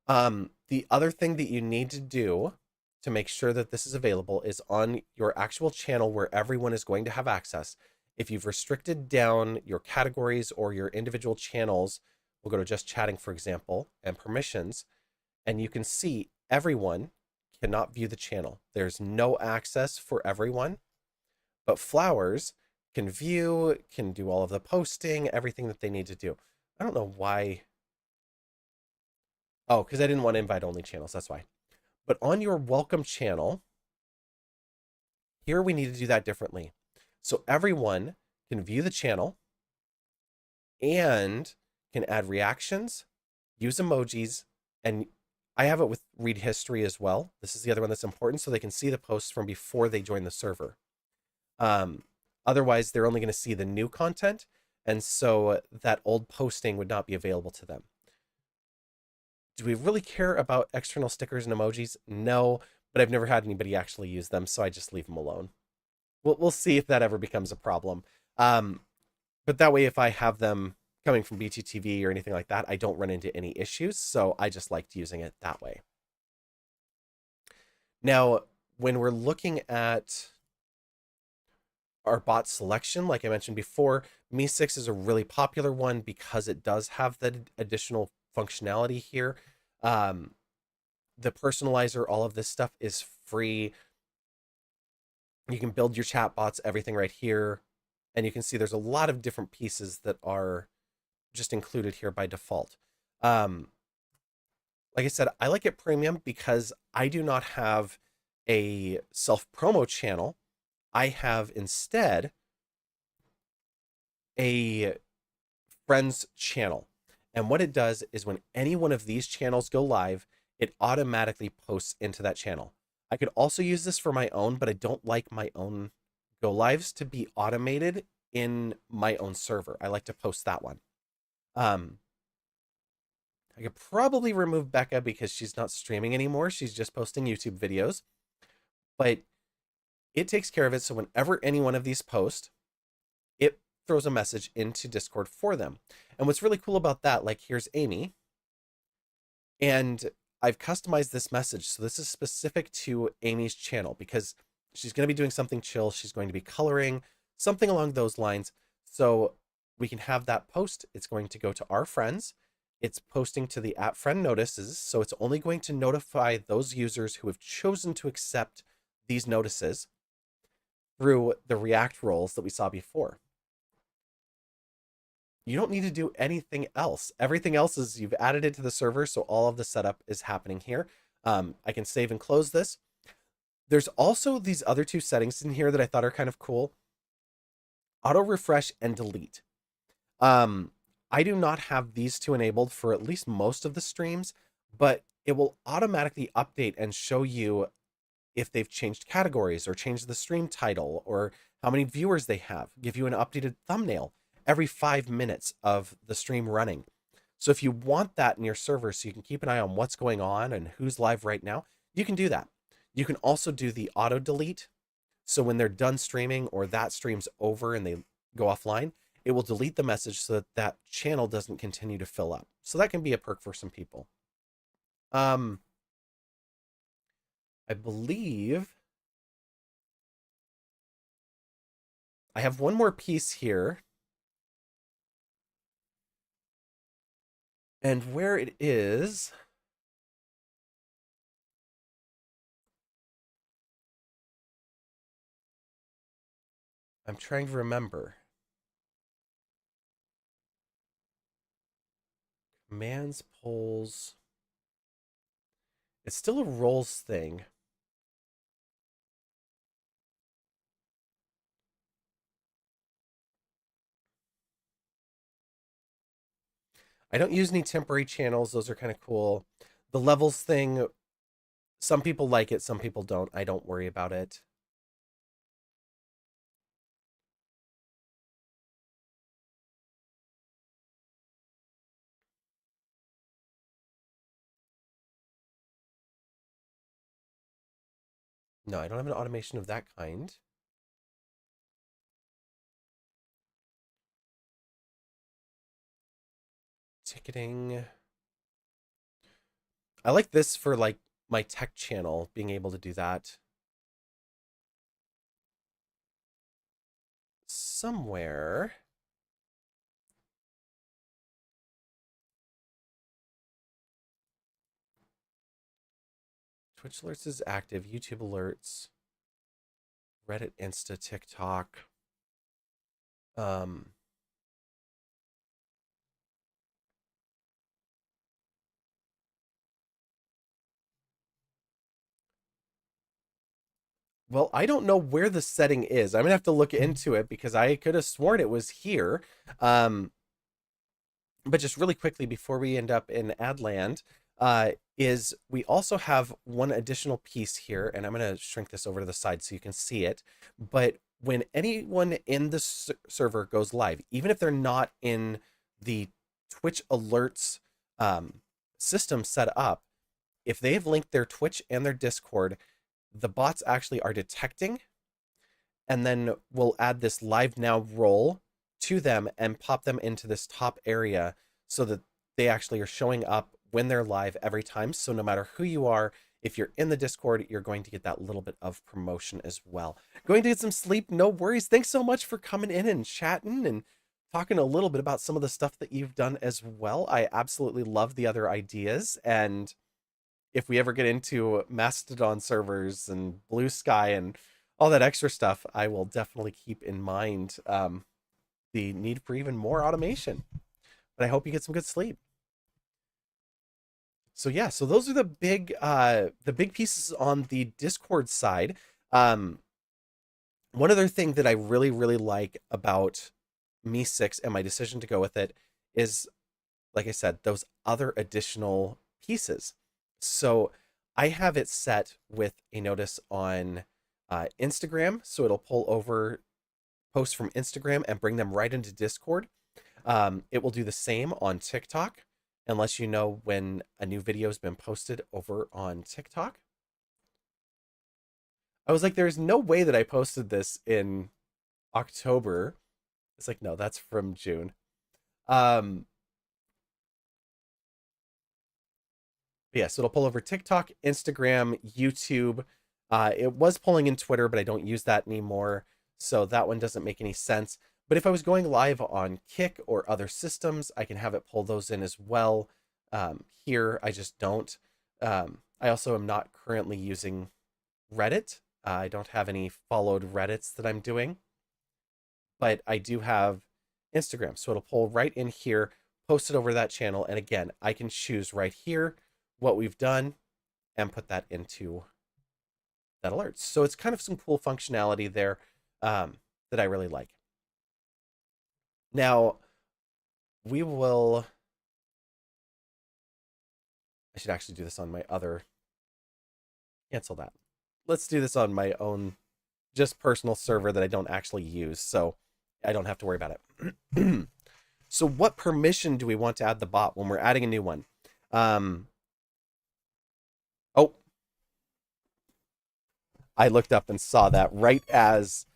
The other thing that you need to do to make sure that this is available is on your actual channel where everyone is going to have access. If you've restricted down your categories or your individual channels, we'll go to just chatting, for example, and permissions, and you can see everyone cannot view the channel. There's no access for everyone, but flowers can view, can do all of the posting, everything that they need to do. I don't know why. Oh, because I didn't want to invite only channels, that's why. But on your welcome channel, here we need to do that differently. So everyone can view the channel and can add reactions, use emojis, and I have it with read history as well. This is the other one that's important, so they can see the posts from before they join the server. Otherwise, they're only going to see the new content, and so that old posting would not be available to them. Do we really care about external stickers and emojis? No, but I've never had anybody actually use them, so I just leave them alone. We'll see if that ever becomes a problem. But that way, if I have them coming from BTTV or anything like that, I don't run into any issues, so I just liked using it that way. Now, when we're looking at our bot selection, like I mentioned before, Me6 is a really popular one because it does have the additional functionality here. The personalizer, all of this stuff is free. You can build your chat bots, everything right here. And you can see there's a lot of different pieces that are just included here by default. Like I said, I like it premium because I do not have a self-promo channel. I have instead a friends channel. And what it does is when any one of these channels go live, it automatically posts into that channel. I could also use this for my own, but I don't like my own go lives to be automated in my own server. I like to post that one. I could probably remove Becca because she's not streaming anymore. She's just posting YouTube videos. But it takes care of it. So whenever any one of these post, it throws a message into Discord for them. And what's really cool about that, like here's Amy, and I've customized this message. So this is specific to Amy's channel because she's going to be doing something chill. She's going to be coloring. something along those lines. So we can have that post. It's going to go to our friends. It's posting to the app friend notices. So it's only going to notify those users who have chosen to accept these notices through the React roles that we saw before. You don't need to do anything else. Everything else is you've added it to the server, so all of the setup is happening here. I can save and close this. There's also these other two settings in here that I thought are kind of cool. Auto refresh and delete. I do not have these two enabled for at least most of the streams, but it will automatically update and show you if they've changed categories or changed the stream title or how many viewers they have, give you an updated thumbnail every 5 minutes of the stream running. So if you want that in your server so you can keep an eye on what's going on and who's live right now, you can do that. You can also do the auto delete. So when they're done streaming or that stream's over and they go offline, it will delete the message so that that channel doesn't continue to fill up. So that can be a perk for some people. I believe I have one more piece here. And where it is, I'm trying to remember. Commands, polls. It's still a roles thing. I don't use any temporary channels. Those are kind of cool. The levels thing, some people like it, some people don't. I don't worry about it. No, I don't have an automation of that kind. Ticketing. I like this for like my tech channel, being able to do that. Somewhere. Twitch alerts is active. YouTube alerts. Reddit, Insta, TikTok. Um, well, I don't know where the setting is. I'm gonna have to look into it because I could have sworn it was here. Um, but just really quickly before we end up in Adland, is we also have one additional piece here, and I'm gonna shrink this over to the side so you can see it. But when anyone in the server goes live, even if they're not in the Twitch alerts system set up, if they've linked their Twitch and their Discord, the bots actually are detecting, and then we'll add this live now role to them and pop them into this top area so that they actually are showing up when they're live every time. So no matter who you are, if you're in the Discord, you're going to get that little bit of promotion as well. Going to get some sleep, no worries. Thanks so much for coming in and chatting and talking a little bit about some of the stuff that you've done as well. I absolutely love the other ideas, and if we ever get into Mastodon servers and Blue Sky and all that extra stuff, I will definitely keep in mind the need for even more automation. But I hope you get some good sleep. So yeah, so those are the big pieces on the Discord side. Um, One other thing that I really really like about Me 6 and my decision to go with it is, like I said, those other additional pieces. So I have it set with a notice on Instagram, so it'll pull over posts from Instagram and bring them right into Discord. It will do the same on TikTok, unless you know when a new video has been posted over on TikTok. I was like, there's no way that I posted this in October. It's like, no, that's from June. Um, yeah, so it'll pull over TikTok, Instagram, YouTube. It was pulling in Twitter, but I don't use that anymore. So that one doesn't make any sense. But if I was going live on Kick or other systems, I can have it pull those in as well. Here, I just don't. I also am not currently using Reddit. I don't have any followed Reddits that I'm doing, but I do have Instagram. So it'll pull right in here, post it over that channel. And again, I can choose right here what we've done and put that into that alert. So it's kind of some cool functionality there that I really like. Now, we will. I should actually do this on my other. Cancel that. Let's do this on my own, just personal server that I don't actually use. So I don't have to worry about it. So what permission do we want to add the bot when we're adding a new one? Oh, I looked up and saw that right as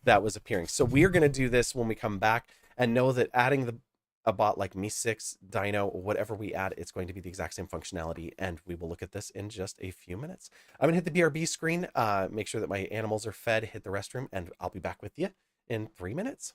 that was appearing. So we're going to do this when we come back, and know that adding a bot like Me6, Dino, whatever we add, it's going to be the exact same functionality, and we will look at this in just a few minutes. I'm going to hit the BRB screen, make sure that my animals are fed, hit the restroom, and I'll be back with you in 3 minutes.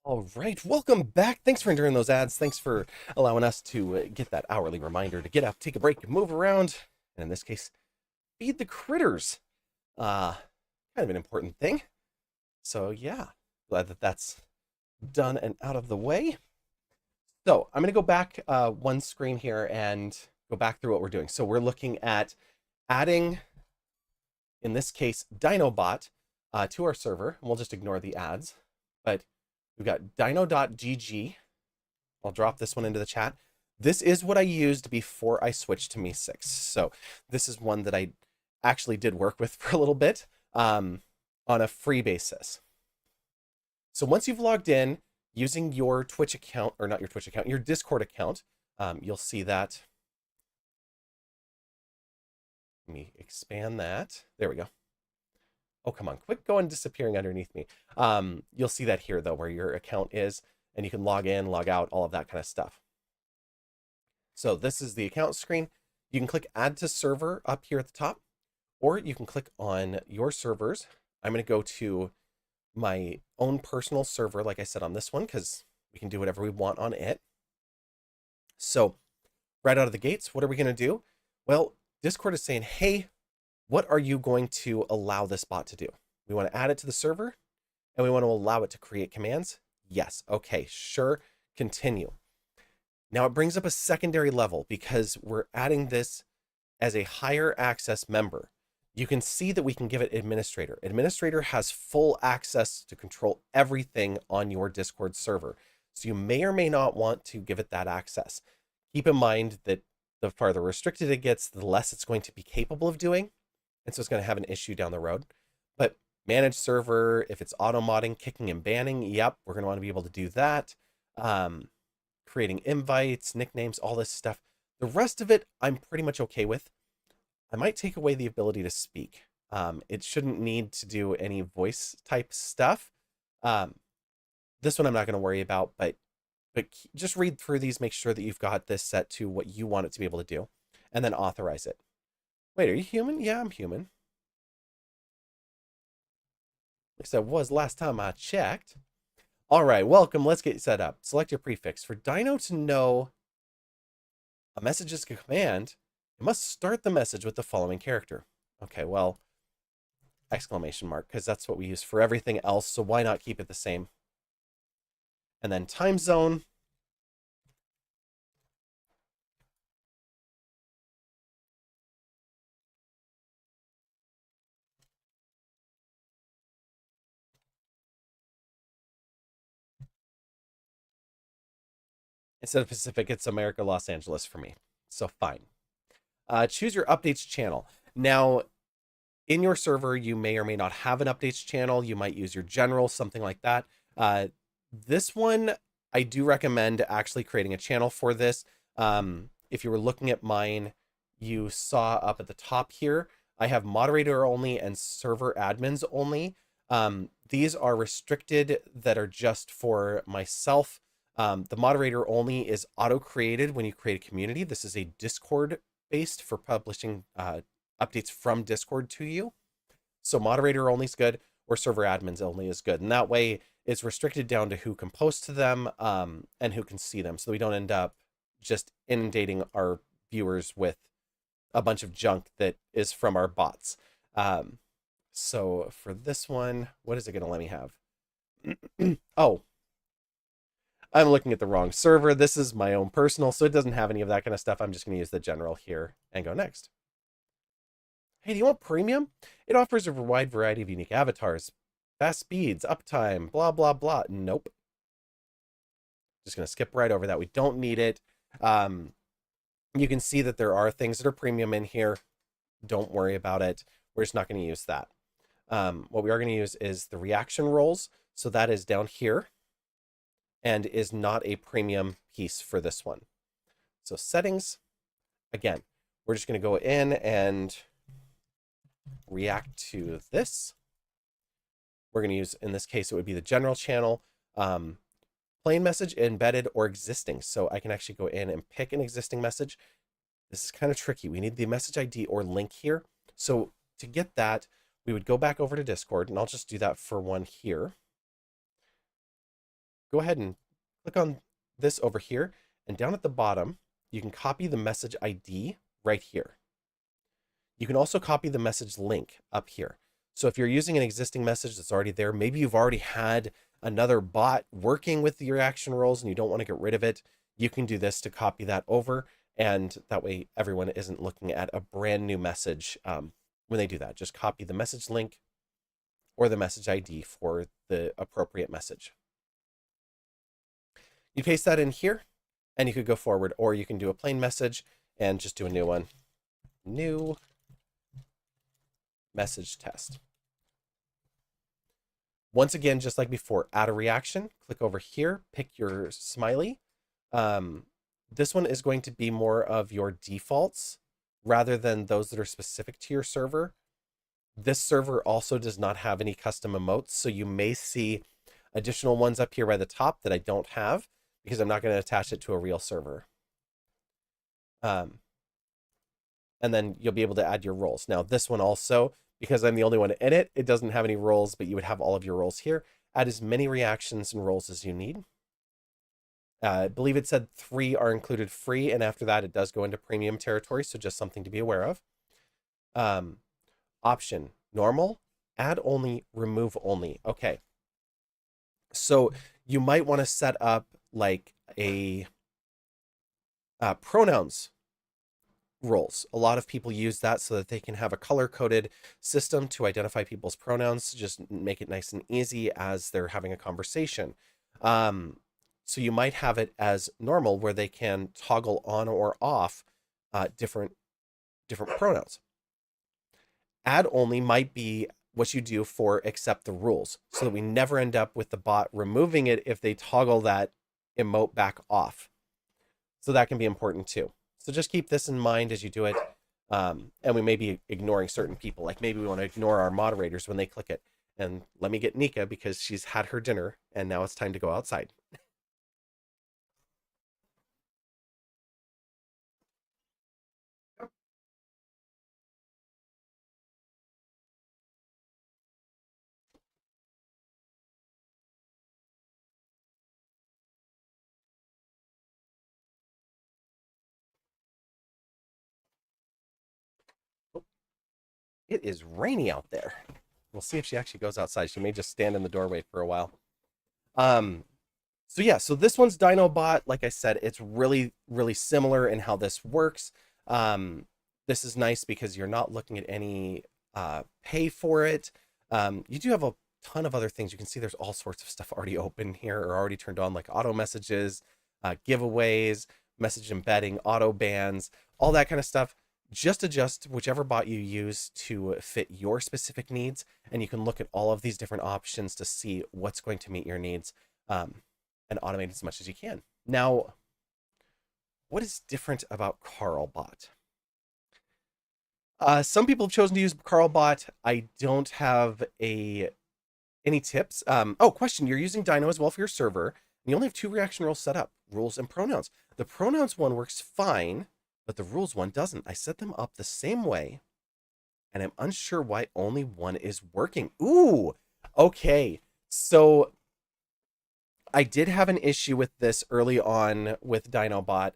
All right, welcome back. Thanks for enduring those ads. Thanks for allowing us to get that hourly reminder to get up, take a break, and move around. And in this case, feed the critters. Uh, Kind of an important thing. So yeah, glad that that's done and out of the way. So I'm going to go back one screen here and go back through what we're doing. So we're looking at adding, in this case, Dinobot to our server. And we'll just ignore the ads. But we've got dino.gg. I'll drop this one into the chat. This is what I used before I switched to Me 6. So this is one that I actually did work with for a little bit on a free basis. So once you've logged in using your Twitch account, or not your Twitch account, your Discord account, you'll see that. Let me expand that. There we go. Oh, come on, quit going disappearing underneath me. You'll see that here, though, where your account is, and you can log in, log out, all of that kind of stuff. So this is the account screen. You can click Add to Server up here at the top, or you can click on your servers. I'm going to go to my own personal server, like I said, on this one, because we can do whatever we want on it. So right out of the gates, what are we going to do? Well, Discord is saying, hey, what are you going to allow this bot to do? We want to add it to the server, and we want to allow it to create commands. Yes. Okay, sure. Continue. Now it brings up a secondary level because we're adding this as a higher access member. You can see that we can give it administrator. Administrator has full access to control everything on your Discord server. So you may or may not want to give it that access. Keep in mind that the farther restricted it gets, the less it's going to be capable of doing. And so it's going to have an issue down the road. But manage server, if it's auto modding, kicking and banning, yep, we're going to want to be able to do that. Creating invites, nicknames, all this stuff. The rest of it, I'm pretty much okay with. I might take away the ability to speak. It shouldn't need to do any voice type stuff. This one I'm not going to worry about, but just read through these, make sure that you've got this set to what you want it to be able to do, and then authorize it. Wait, are you human? Yeah, I'm human. At least I was last time I checked. All right, welcome. Let's get set up. Select your prefix. For Dino to know a message is a command, it must start the message with the following character. Okay, well, exclamation mark, because that's what we use for everything else, so why not keep it the same? And then time zone. Instead of Pacific, it's America, Los Angeles for me. So fine. Choose your updates channel. Now, in your server, you may or may not have an updates channel. You might use your general, something like that. This one, I do recommend actually creating a channel for this. If you were looking at mine, you saw up at the top here, I have moderator only and server admins only. These are restricted that are just for myself. The moderator only is auto-created when you create a community. This is a Discord based for publishing updates from Discord to you. So moderator only is good, or server admins only is good. And that way it's restricted down to who can post to them and who can see them. So we don't end up just inundating our viewers with a bunch of junk that is from our bots. So for this one, what is it going to let me have? Oh, I'm looking at the wrong server. This is my own personal, so it doesn't have any of that kind of stuff. I'm just going to use the general here and go next. Hey, do you want premium? It offers a wide variety of unique avatars, fast speeds, uptime, blah, blah, blah. Nope. Just going to skip right over that. We don't need it. You can see that there are things that are premium in here. Don't worry about it. We're just not going to use that. What we are going to use is the reaction roles. So that is down here and is not a premium piece for this one. So settings, again, we're just going to go in and react to this. We're going to use, in this case, it would be the general channel, plain message, embedded, or existing. So I can actually go in and pick an existing message. This is kind of tricky. We need the message ID or link here. So to get that, we would go back over to Discord, and I'll just do that for one here. go ahead and click on this over here, and down at the bottom, you can copy the message ID right here. You can also copy the message link up here. So if you're using an existing message that's already there, maybe you've already had another bot working with your action roles and you don't want to get rid of it, you can do this to copy that over. And that way everyone isn't looking at a brand new message when they do that. Just copy the message link or the message ID for the appropriate message. You paste that in here and you could go forward, or you can do a plain message and just do a new one. New message test. Once again, just like before, add a reaction, click over here, pick your smiley. This one is going to be more of your defaults rather than those that are specific to your server. This server also does not have any custom emotes, so you may see additional ones up here by the top that I don't have because I'm not going to attach it to a real server. And then you'll be able to add your roles. Now, this one also, because I'm the only one in it, it doesn't have any roles, but you would have all of your roles here. Add as many reactions and roles as you need. I believe it said 3 are included free, and after that, it does go into premium territory, so just something to be aware of. Option, normal, add only, remove only. Okay. So you might want to set up like a pronouns roles. A lot of people use that so that they can have a color-coded system to identify people's pronouns, just make it nice and easy as they're having a conversation. So you might have it as normal where they can toggle on or off different pronouns. Add only might be what you do for accept the rules, so that we never end up with the bot removing it if they toggle that emote back off. So that can be important too. So just keep this in mind as you do it. And we may be ignoring certain people. Like maybe we want to ignore our moderators when they click it. And let me get Nika because she's had her dinner and now it's time to go outside. It is rainy out there. We'll see if she actually goes outside. She may just stand in the doorway for a while. So yeah, so this one's Dinobot. Like I said, it's really, really similar in how this works. This is nice because you're not looking at any pay for it. You do have a ton of other things. You can see there's all sorts of stuff already open here or already turned on, like auto messages, giveaways, message embedding, auto bans, all that kind of stuff. Just adjust whichever bot you use to fit your specific needs, and you can look at all of these different options to see what's going to meet your needs. And automate as much as you can. Now, what is different about Carlbot? Some people have chosen to use Carlbot. I don't have any tips. Question, you're using Dino as well for your server, and you only have 2 reaction roles set up, rules and pronouns. The pronouns one works fine, but the rules one doesn't. I set them up the same way, and I'm unsure why only one is working. Ooh, okay. So I did have an issue with this early on with Dinobot.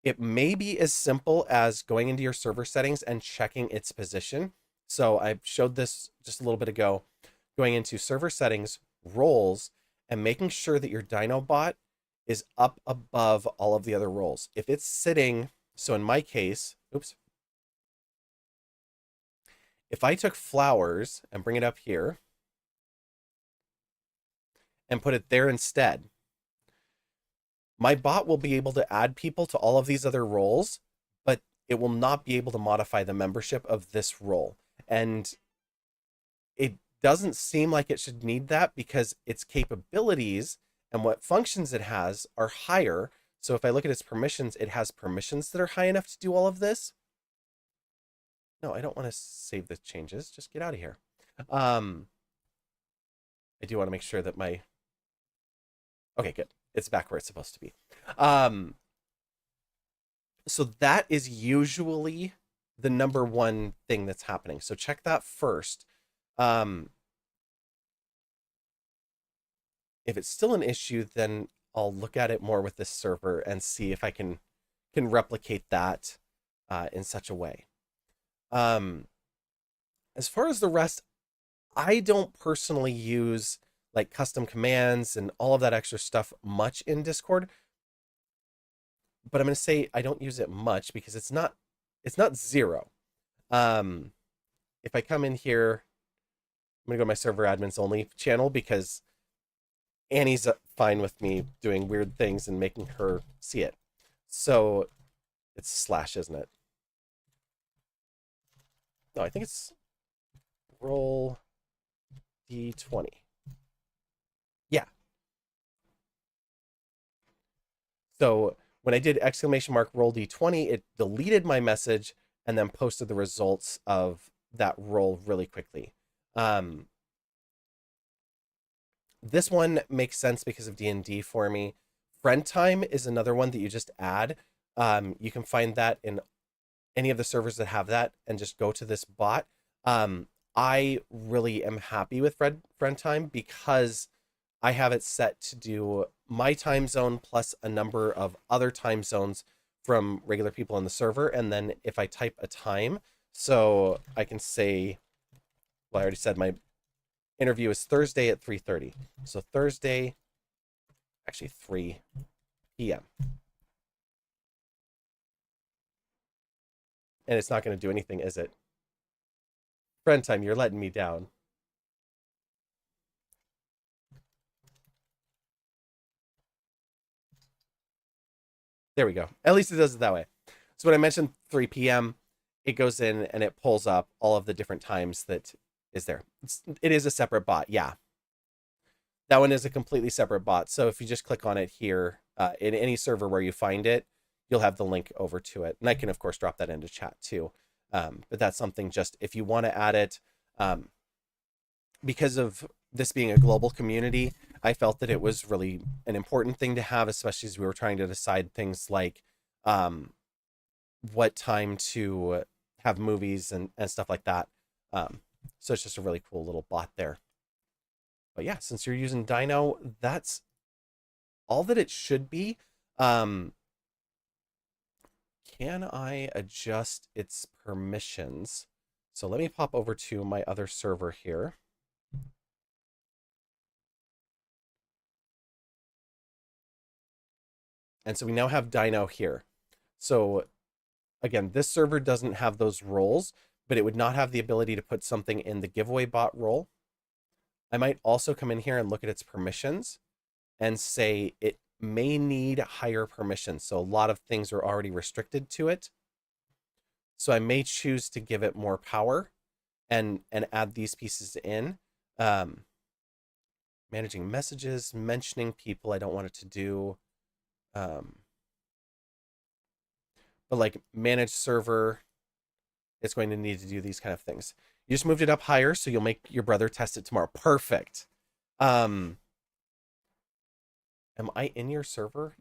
It may be as simple as going into your server settings and checking its position. So I showed this just a little bit ago, going into server settings, roles, and making sure that your Dinobot is up above all of the other roles. If it's sitting, so in my case, if I took flowers and bring it up here, and put it there instead, my bot will be able to add people to all of these other roles, but it will not be able to modify the membership of this role. And it doesn't seem like it should need that because its capabilities and what functions it has are higher. So if I look at its permissions, it has permissions that are high enough to do all of this. No, I don't want to save the changes. Just get out of here. I do want to make sure that my... Okay, good. It's back where it's supposed to be. So that is usually the number one thing that's happening. So check that first. If it's still an issue, then I'll look at it more with this server and see if I can replicate that in such a way. Um, as far as the rest, I don't personally use like custom commands and all of that extra stuff much in Discord, but I'm going to say I don't use it much because it's not zero. Um, if I come in here, I'm going to go to my server admins only channel because Annie's fine with me doing weird things and making her see it. So it's slash, isn't it? No, I think it's roll d20. Yeah. So when I did exclamation mark roll d20, it deleted my message and then posted the results of that roll really quickly. This one makes sense because of D&D for me. Friend time is another one that you just add. You can find that in any of the servers that have that and just go to this bot. I really am happy with friend time because I have it set to do my time zone plus a number of other time zones from regular people on the server. And then if I type a time, so I can say, well, I already said my interview is Thursday at 3:30. So Thursday, actually 3 p.m. And it's not going to do anything, is it? Friend time, you're letting me down. There we go. At least it does it that way. So when I mentioned 3 p.m., it goes in and it pulls up all of the different times that is there. It is a separate bot. Yeah. That one is a completely separate bot. So if you just click on it here in any server where you find it, you'll have the link over to it. And I can, of course, drop that into chat too. But that's something just if you want to add it, because of this being a global community, I felt that it was really an important thing to have, especially as we were trying to decide things like what time to have movies and stuff like that. So it's just a really cool little bot there. But yeah, since you're using Dino, that's all that it should be. Can I adjust its permissions? So let me pop over to my other server here. And so we now have Dino here. So again, this server doesn't have those roles, but it would not have the ability to put something in the giveaway bot role. I might also come in here and look at its permissions and say it may need higher permissions. So a lot of things are already restricted to it. So I may choose to give it more power and add these pieces in. Managing messages, mentioning people I don't want it to do. But like manage server, it's going to need to do these kind of things. You just moved it up higher, so you'll make your brother test it tomorrow. Perfect. Am I in your server?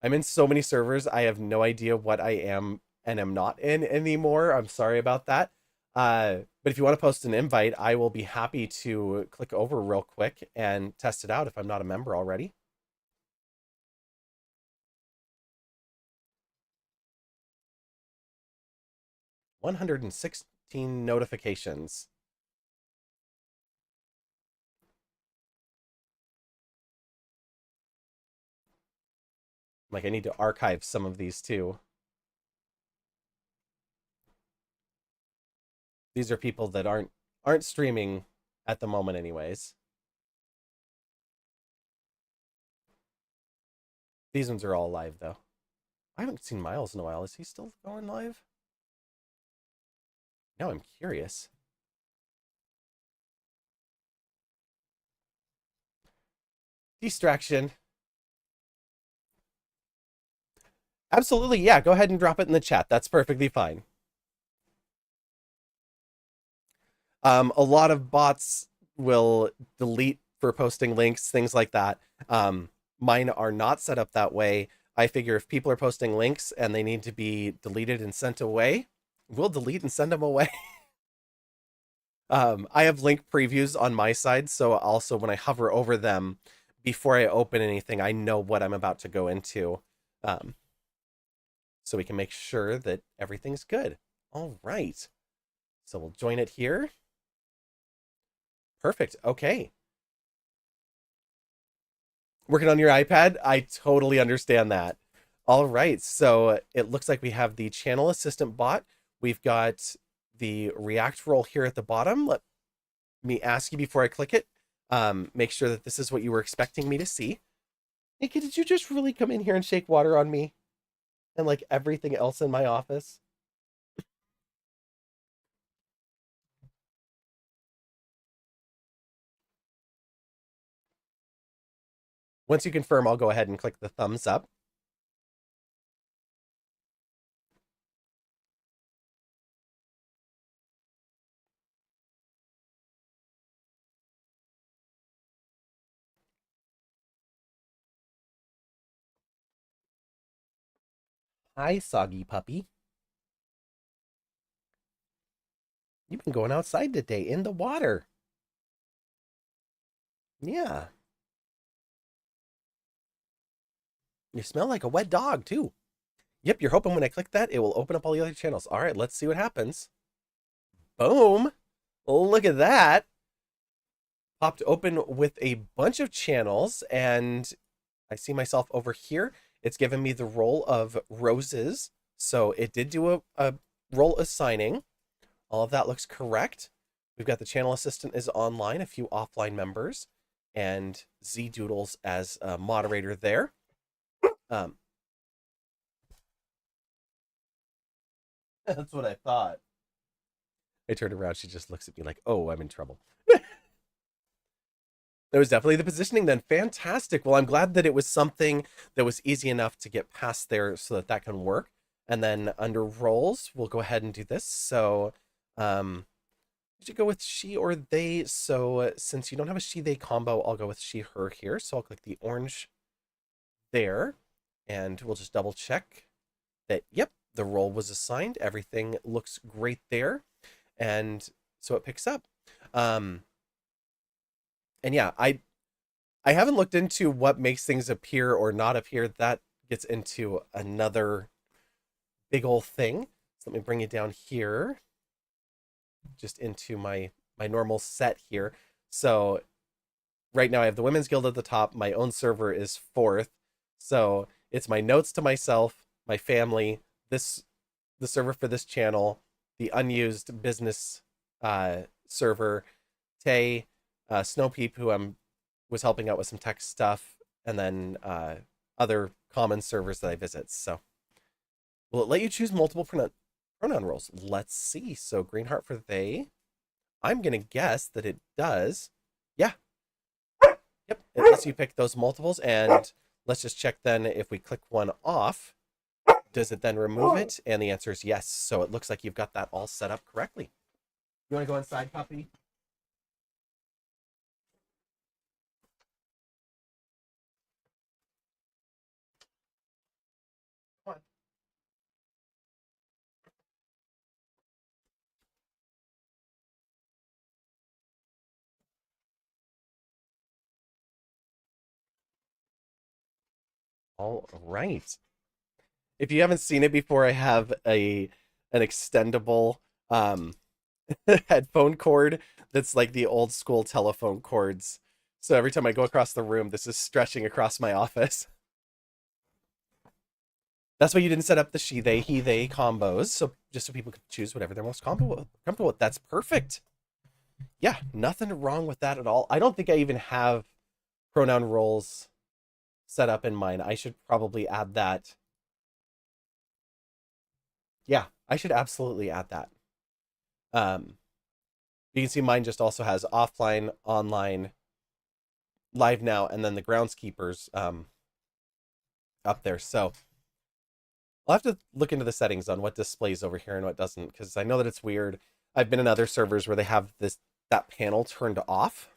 I'm in so many servers, I have no idea what I am and am not in anymore. I'm sorry about that. But if you want to post an invite, I will be happy to click over real quick and test it out if I'm not a member already. $116 notifications. Like I need to archive some of these too. These are people that aren't streaming at the moment anyways. These ones are all live though. I haven't seen Miles in a while. Is he still going live? Now I'm curious. Distraction. Absolutely, yeah. Go ahead and drop it in the chat. That's perfectly fine. A lot of bots will delete for posting links, things like that. Mine are not set up that way. I figure if people are posting links and they need to be deleted and sent away, we'll delete and send them away. I have link previews on my side, so also when I hover over them before I open anything, I know what I'm about to go into. Um, so we can make sure that everything's good. All right. So we'll join it here. Perfect. Okay. Working on your iPad? I totally understand that. All right. So it looks like we have the channel assistant bot. We've got the React role here at the bottom. Let me ask you before I click it. Make sure that this is what you were expecting me to see. Nikki, did you just really come in here and shake water on me and like everything else in my office? Once you confirm, I'll go ahead and click the thumbs up. Hi, soggy puppy. You've been going outside today in the water. Yeah. You smell like a wet dog, too. Yep, you're hoping when I click that, it will open up all the other channels. All right, let's see what happens. Boom. Look at that. Popped open with a bunch of channels, and I see myself over here. It's given me the role of roses. So it did do a role assigning. All of that looks correct. We've got the channel assistant is online, a few offline members, and Z Doodles as a moderator there. Um, that's what I thought. I turned around. She just looks at me like, oh, I'm in trouble. It was definitely the positioning then. Fantastic. Well, I'm glad that it was something that was easy enough to get past there so that that can work. And then under roles, we'll go ahead and do this. So, did you go with she or they? So since you don't have a she, they combo, I'll go with she, her here. So I'll click the orange there and we'll just double check that, yep, the role was assigned. Everything looks great there. And so it picks up. And yeah, I haven't looked into what makes things appear or not appear. That gets into another big old thing. So let me bring it down here, just into my normal set here. So right now I have the Women's Guild at the top. My own server is fourth. So it's my notes to myself, my family, the server for this channel, the unused business server, Tay, Snowpeep, who was helping out with some tech stuff, and then other common servers that I visit. So will it let you choose multiple pronoun roles? Let's see. So green heart for they. I'm gonna guess that it does. Yeah. Yep. It lets you pick those multiples, and let's just check then if we click one off, does it then remove it? And the answer is yes. So it looks like you've got that all set up correctly. You want to go inside, puppy? Come on. All right. If you haven't seen it before, I have an extendable um headphone cord that's like the old school telephone cords. So every time I go across the room, this is stretching across my office. That's why you didn't set up the she, they, he, they combos. So just so people could choose whatever they're most comfortable with. That's perfect. Yeah, nothing wrong with that at all. I don't think I even have pronoun roles set up in mine. I should probably add that. Yeah, I should absolutely add that. Um, you can see mine just also has offline, online, live now, and then the groundskeepers up there. So I'll have to look into the settings on what displays over here and what doesn't, because I know that it's weird. I've been in other servers where they have that panel turned off,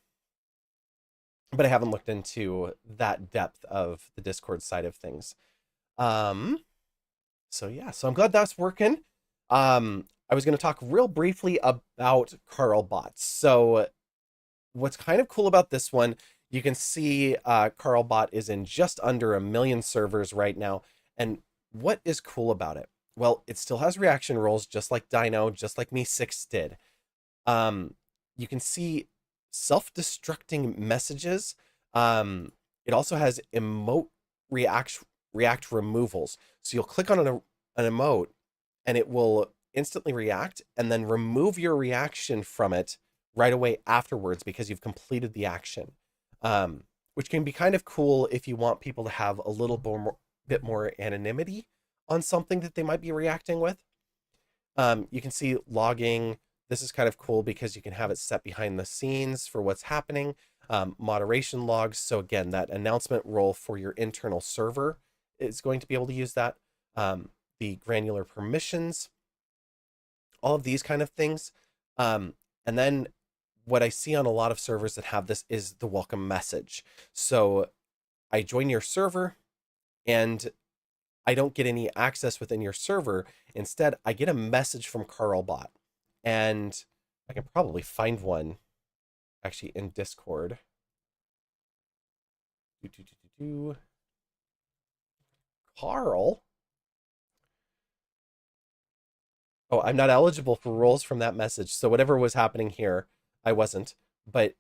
but I haven't looked into that depth of the Discord side of things. So yeah, so I'm glad that's working. I was going to talk real briefly about Carl bots. So what's kind of cool about this one, you can see Carlbot is in just under 1 million servers right now. And what is cool about it? Well, it still has reaction roles, just like Dino, just like Me6 did. Um, you can see self-destructing messages. It also has emote react removals. So you'll click on an emote and it will instantly react and then remove your reaction from it right away afterwards because you've completed the action. Which can be kind of cool if you want people to have a little bit more anonymity on something that they might be reacting with. You can see logging. This is kind of cool because you can have it set behind the scenes for what's happening. Moderation logs. So again, that announcement role for your internal server is going to be able to use that. The granular permissions, all of these kind of things. And then what I see on a lot of servers that have this is the welcome message. So I join your server and I don't get any access within your server. Instead, I get a message from Carlbot, and I can probably find one actually in Discord. Carl. Oh, I'm not eligible for roles from that message. So whatever was happening here, I wasn't. But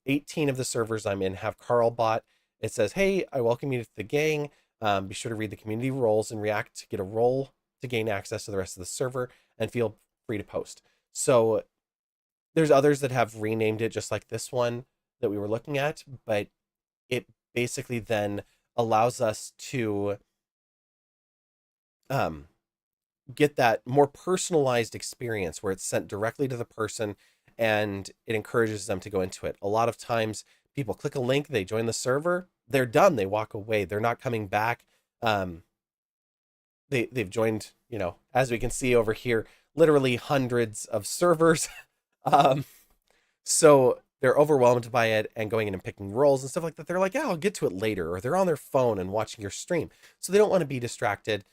18 of the servers I'm in have Carlbot. It says, hey, I welcome you to the gang. Be sure to read the community roles and react to get a role to gain access to the rest of the server, and feel free to post. So there's others that have renamed it just like this one that we were looking at, but it basically then allows us to get that more personalized experience where it's sent directly to the person and it encourages them to go into it. A lot of times people click a link, they join the server, they're done, they walk away, they're not coming back. They've joined, as we can see over here, literally hundreds of servers. So they're overwhelmed by it and going in and picking roles and stuff like that. They're like, yeah, I'll get to it later. Or they're on their phone and watching your stream. So they don't want to be distracted.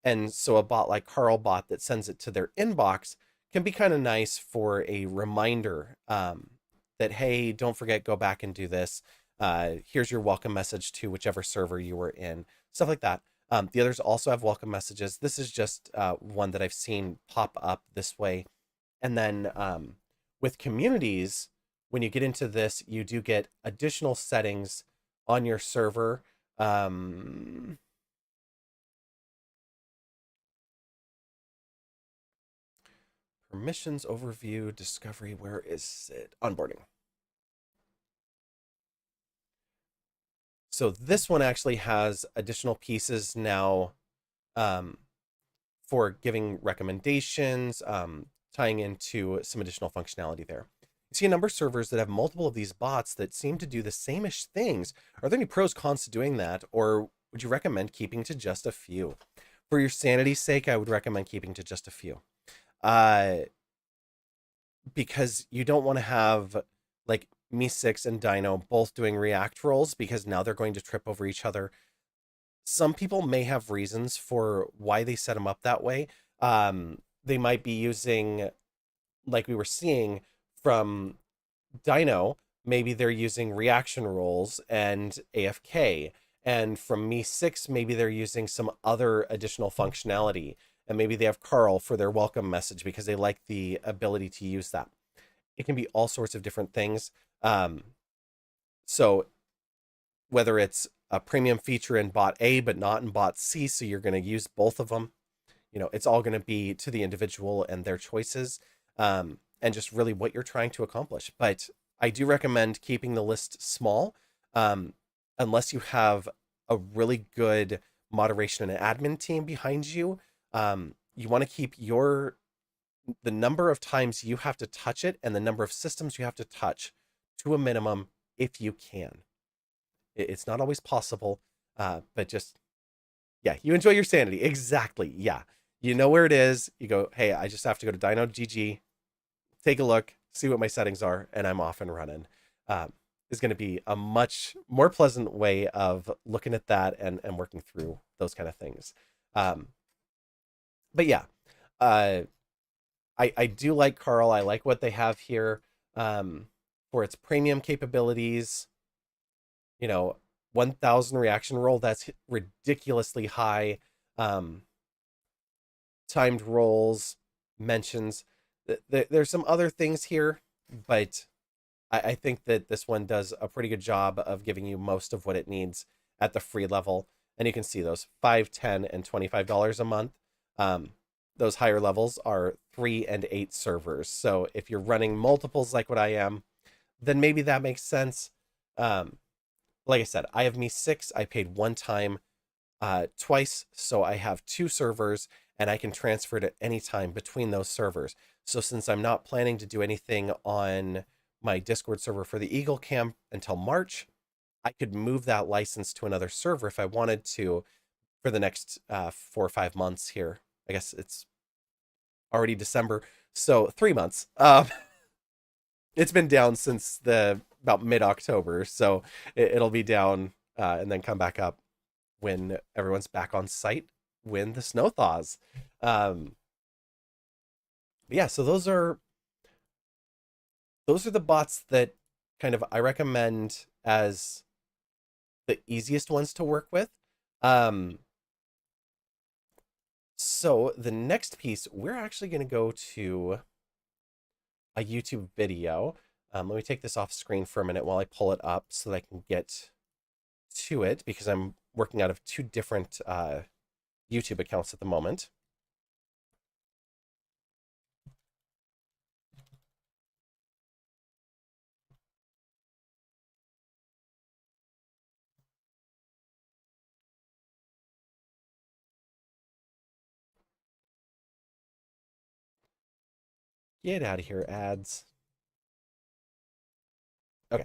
And so a bot like Carlbot that sends it to their inbox can be kind of nice for a reminder that, hey, don't forget, go back and do this. Here's your welcome message to whichever server you were in, stuff like that. The others also have welcome messages. This is just one that I've seen pop up this way. And then with communities, when you get into this, you do get additional settings on your server. Permissions, overview, discovery, where is it? Onboarding. So this one actually has additional pieces now for giving recommendations, tying into some additional functionality there. You see a number of servers that have multiple of these bots that seem to do the same-ish things. Are there any pros, cons to doing that, or would you recommend keeping to just a few? For your sanity's sake, I would recommend keeping to just a few. Because you don't want to have like Me6 and Dino both doing react roles, because now they're going to trip over each other. Some people may have reasons for why they set them up that way. They might be using, like we were seeing from Dino, maybe they're using reaction roles and AFK. And from Me6, maybe they're using some other additional functionality. And maybe they have Carl for their welcome message because they like the ability to use that. It can be all sorts of different things. So whether it's a premium feature in bot A, but not in bot C, so you're going to use both of them, it's all going to be to the individual and their choices, and just really what you're trying to accomplish. But I do recommend keeping the list small, unless you have a really good moderation and admin team behind you. You want to keep the number of times you have to touch it and the number of systems you have to touch to a minimum if you can. It's not always possible, but just, yeah, you enjoy your sanity. Exactly. Yeah. You know where it is. You go, hey, I just have to go to Dino GG, take a look, see what my settings are, and I'm off and running. Is going to be a much more pleasant way of looking at that and working through those kind of things. But yeah, I do like Carl. I like what they have here for its premium capabilities. 1,000 reaction roll. That's ridiculously high. Um, Timed rolls, mentions. There's some other things here, but I think that this one does a pretty good job of giving you most of what it needs at the free level. And you can see those 5, 10, and $25 a month. Um, those higher levels are 3 and 8 servers. So if you're running multiples like what I am, then maybe that makes sense. Um, like I said, I have me 6. I paid one time twice, so I have 2 servers, and I can transfer it at any time between those servers. So since I'm not planning to do anything on my Discord server for the Eagle Camp until March, I could move that license to another server if I wanted to for the next 4 or 5 months here. I guess it's already December, so 3 months. It's been down since the about mid-October, so it'll be down and then come back up when everyone's back on site when the snow thaws. Um, yeah, so those are the bots that kind of I recommend as the easiest ones to work with. Um, so the next piece, we're actually going to go to a YouTube video. Let me take this off screen for a minute while I pull it up so that I can get to it because I'm working out of 2 different YouTube accounts at the moment. Get out of here, ads. Okay.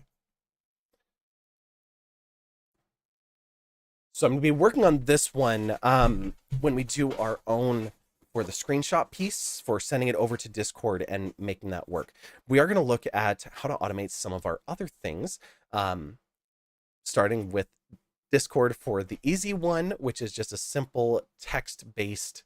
So I'm going to be working on this one when we do our own for the screenshot piece for sending it over to Discord and making that work. We are going to look at how to automate some of our other things, starting with Discord for the easy one, which is just a simple text-based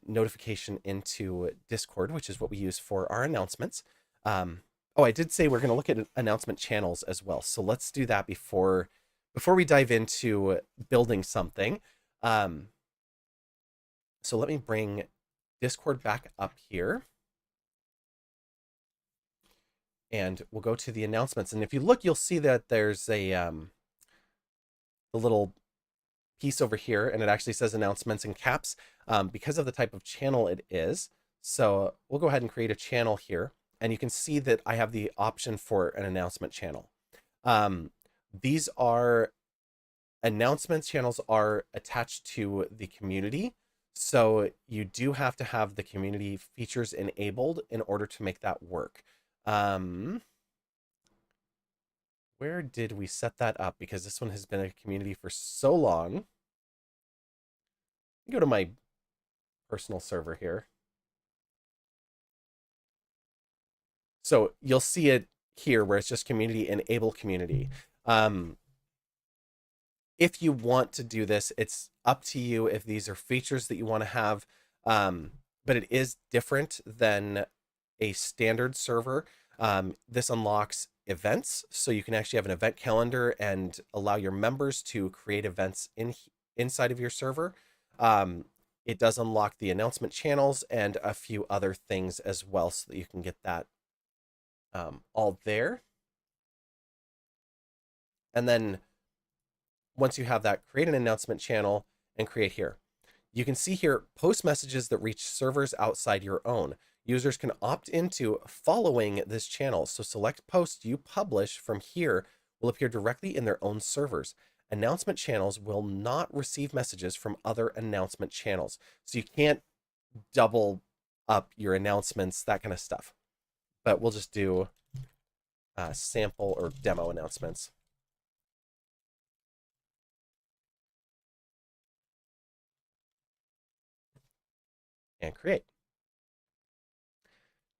notification into Discord, which is what we use for our announcements. Oh, I did say we're going to look at announcement channels as well. So let's do that before we dive into building something. So let me bring Discord back up here. And we'll go to the announcements. And if you look, you'll see that there's a little piece over here, and it actually says announcements in caps because of the type of channel it is. So we'll go ahead and create a channel here. And you can see that I have the option for an announcement channel. These are announcements channels are attached to the community. So you do have to have the community features enabled in order to make that work. Where did we set that up? Because this one has been a community for so long. Go to my personal server here. So you'll see it here where it's just community, enable community. If you want to do this, it's up to you if these are features that you want to have. But it is different than a standard server. This unlocks events, so you can actually have an event calendar and allow your members to create events inside of your server. It does unlock the announcement channels and a few other things as well, so that you can get that all there. And then once you have that, create an announcement channel and create here. You can see here, post messages that reach servers outside your own. Users can opt into following this channel. So select posts you publish from here will appear directly in their own servers. Announcement channels will not receive messages from other announcement channels. So you can't double up your announcements, that kind of stuff. But we'll just do sample or demo announcements. And create.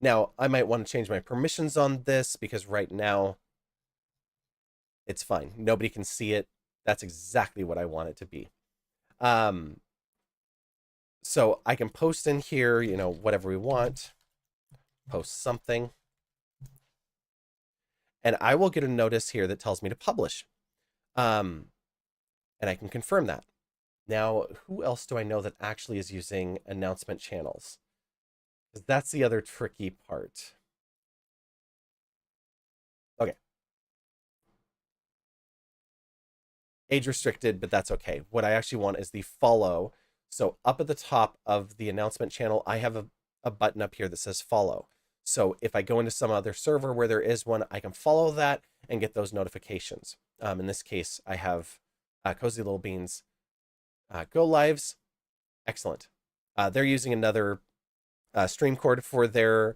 Now, I might want to change my permissions on this because right now it's fine. Nobody can see it. That's exactly what I want it to be. So I can post in here, whatever we want. post something, and I will get a notice here that tells me to publish. And I can confirm that. Now, who else do I know that actually is using announcement channels? Because that's the other tricky part. Okay. Age restricted, but that's okay. What I actually want is the follow. So up at the top of the announcement channel, I have a button up here that says follow. So if I go into some other server where there is one, I can follow that and get those notifications. In this case, I have Cozy Little Beans go lives. Excellent. They're using another stream cord for their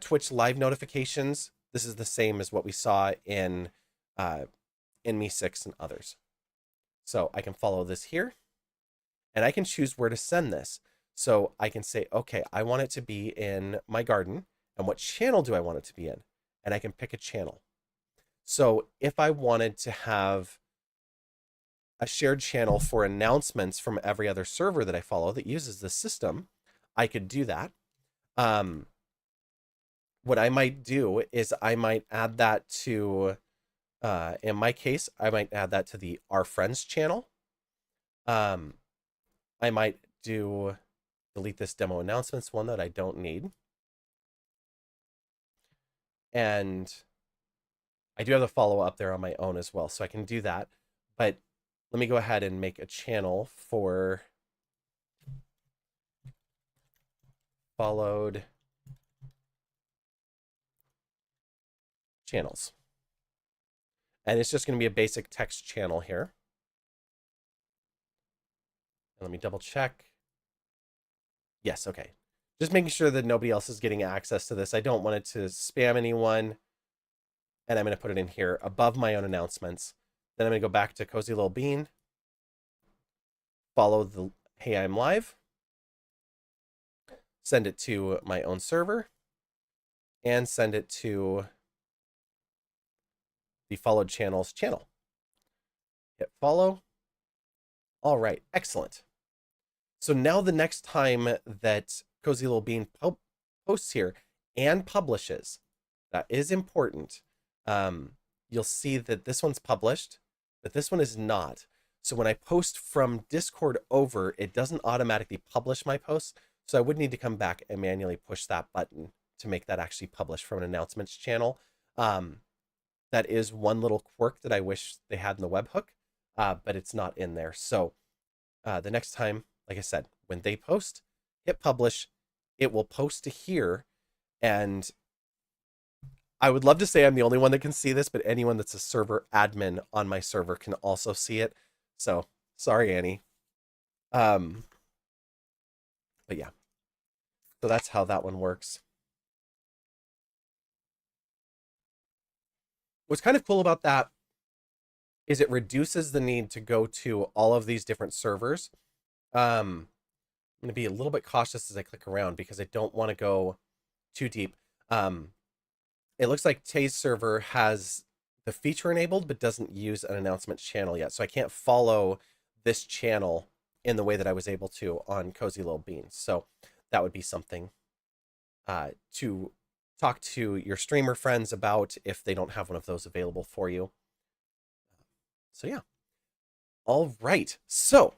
Twitch live notifications. This is the same as what we saw in Me 6 and others. So I can follow this here, and I can choose where to send this. So I can say, okay, I want it to be in my garden, and what channel do I want it to be in? And I can pick a channel. So if I wanted to have a shared channel for announcements from every other server that I follow that uses the system, I could do that. What I might do is I might add that to, in my case, I might add that to the Our Friends channel. I might delete this demo announcements one that I don't need. And I do have the follow up there on my own as well, so I can do that. But let me go ahead and make a channel for followed channels. And it's just going to be a basic text channel here. And let me double check. Yes, okay. Just making sure that nobody else is getting access to this. I don't want it to spam anyone. And I'm going to put it in here above my own announcements. Then I'm going to go back to Cozy Little Bean. Follow the Hey, I'm live. Send it to my own server. And send it to the followed channels channel. Hit follow. All right, excellent. So now the next time that Cozy Little Bean posts here and publishes, that is important. You'll see that this one's published, but this one is not. So when I post from Discord over, it doesn't automatically publish my posts. So I would need to come back and manually push that button to make that actually publish from an announcements channel. That is one little quirk that I wish they had in the webhook, but it's not in there. So the next time, like I said, when they post, hit publish, it will post to here. And I would love to say I'm the only one that can see this, but anyone that's a server admin on my server can also see it. So sorry, Annie. But yeah, so that's how that one works. What's kind of cool about that is it reduces the need to go to all of these different servers. I'm going to be a little bit cautious as I click around because I don't want to go too deep. It looks like Tay's server has the feature enabled, but doesn't use an announcements channel yet. So I can't follow this channel in the way that I was able to on Cozy Little Beans. So that would be something to talk to your streamer friends about if they don't have one of those available for you. So yeah. All right. So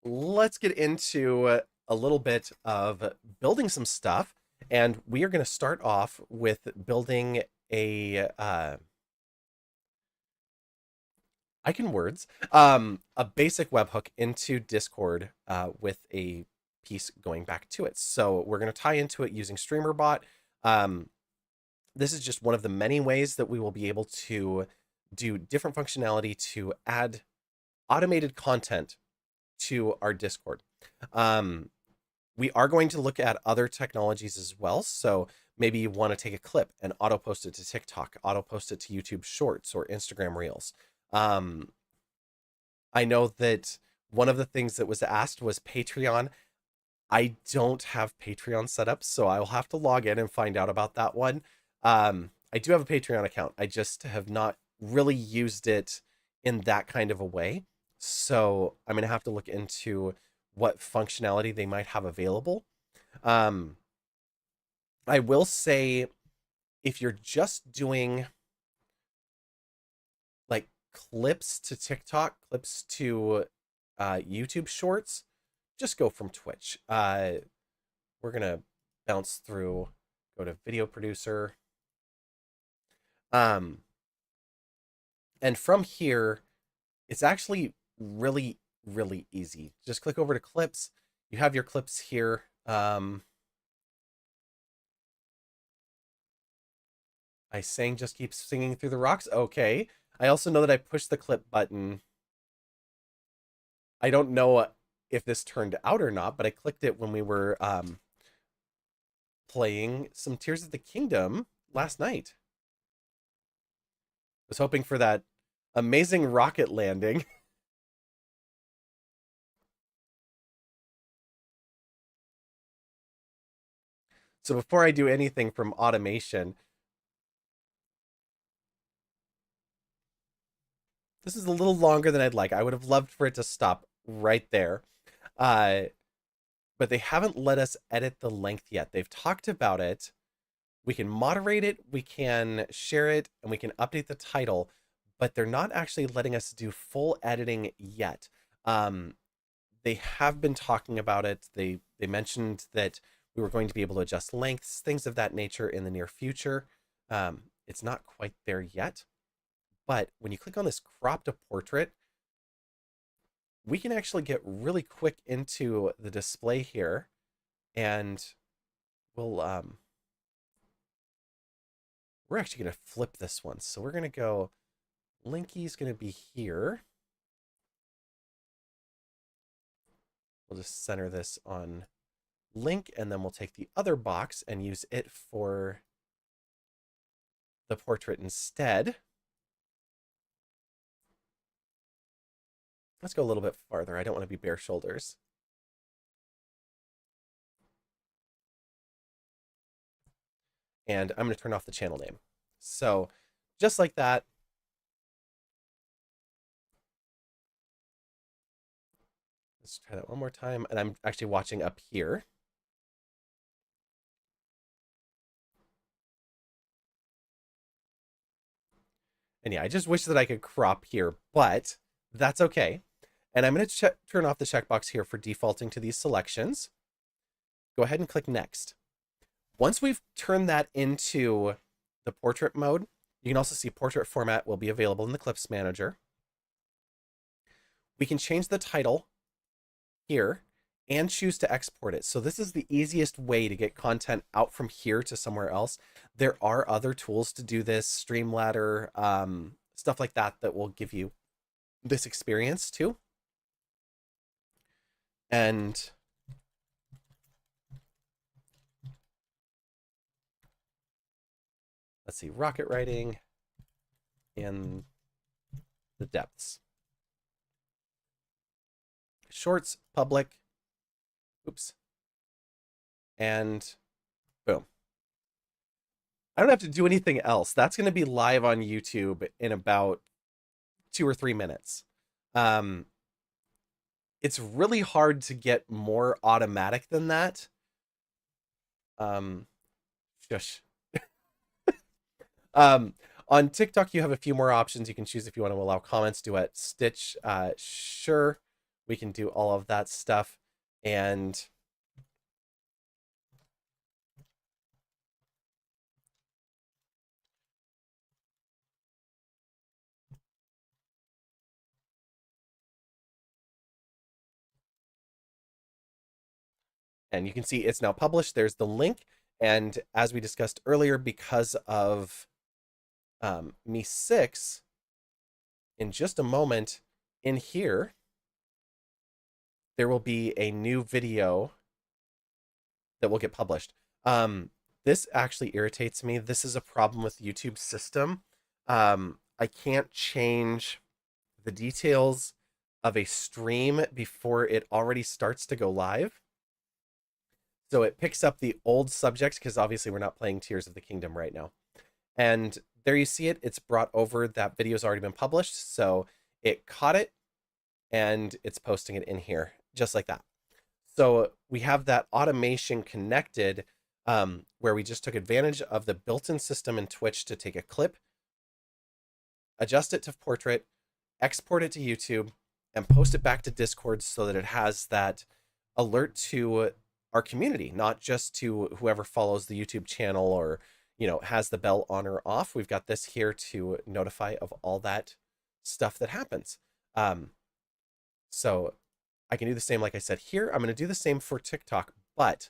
let's get into a little bit of building some stuff. And we are going to start off with building a a basic webhook into Discord with a piece going back to it. So we're going to tie into it using StreamerBot. This is just one of the many ways that we will be able to do different functionality to add automated content to our Discord. We are going to look at other technologies as well. So maybe you want to take a clip and auto post it to TikTok, auto post it to YouTube Shorts or Instagram Reels. I know that one of the things that was asked was Patreon. I don't have Patreon set up, so I'll have to log in and find out about that one. I do have a Patreon account. I just have not really used it in that kind of a way. So I'm going to have to look into what functionality they might have available. Um, I will say if you're just doing like clips to TikTok, clips to YouTube shorts, just go from Twitch. We're gonna bounce through, go to video producer. Um, and from here, it's actually really, really easy. Just click over to clips. You have your clips here. I sang just keeps singing through the rocks. Okay. I also know that I pushed the clip button. I don't know if this turned out or not, but I clicked it when we were playing some Tears of the Kingdom last night. I was hoping for that amazing rocket landing. So before I do anything from automation, this is a little longer than I'd like. I would have loved for it to stop right there. Uh, but they haven't let us edit the length yet. They've talked about it. We can moderate it, we can share it, and we can update the title, but they're not actually letting us do full editing yet. They have been talking about it. They mentioned that we were going to be able to adjust lengths, things of that nature in the near future. It's not quite there yet, but when you click on this crop to portrait, we can actually get really quick into the display here, and we'll we're actually going to flip this one. So we're going to go, Linky's going to be here. We'll just center this on Link, and then we'll take the other box and use it for the portrait instead. Let's go a little bit farther. I don't want to be bare shoulders. And I'm going to turn off the channel name. So just like that. Let's try that one more time. And I'm actually watching up here. And yeah, I just wish that I could crop here, but that's okay. And I'm going to turn off the checkbox here for defaulting to these selections. Go ahead and click next. Once we've turned that into the portrait mode, you can also see portrait format will be available in the Clips Manager. We can change the title here and choose to export it. So this is the easiest way to get content out from here to somewhere else. There are other tools to do this, Streamladder, stuff like that, that will give you this experience too. And let's see, rocket writing and the depths. Shorts, public, oops, and boom. I don't have to do anything else. That's going to be live on YouTube in about 2 or 3 minutes. It's really hard to get more automatic than that. Shush. On TikTok, you have a few more options. You can choose if you want to allow comments, duet, stitch. Sure, we can do all of that stuff. And you can see it's now published. There's the link. And as we discussed earlier, because of Me 6, in just a moment in here, there will be a new video that will get published. This actually irritates me. This is a problem with YouTube's system. I can't change the details of a stream before it already starts to go live. So it picks up the old subject, because obviously we're not playing Tears of the Kingdom right now. And there you see it. It's brought over. That video's already been published. So it caught it and it's posting it in here just like that. So we have that automation connected, where we just took advantage of the built-in system in Twitch to take a clip, adjust it to portrait, export it to YouTube, and post it back to Discord so that it has that alert to our community, not just to whoever follows the YouTube channel or, has the bell on or off. We've got this here to notify of all that stuff that happens. So I can do the same, like I said here. I'm going to do the same for TikTok, but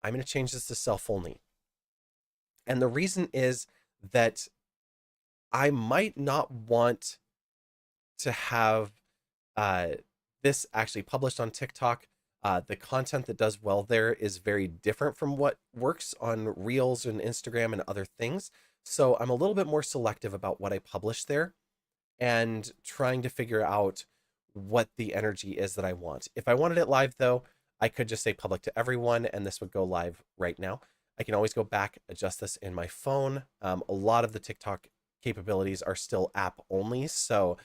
I'm going to change this to self only. And the reason is that I might not want to have this actually published on TikTok. The content that does well there is very different from what works on Reels and Instagram and other things. So I'm a little bit more selective about what I publish there and trying to figure out what the energy is that I want. If I wanted it live, though, I could just say public to everyone, and this would go live right now. I can always go back, adjust this in my phone. A lot of the TikTok capabilities are still app only, so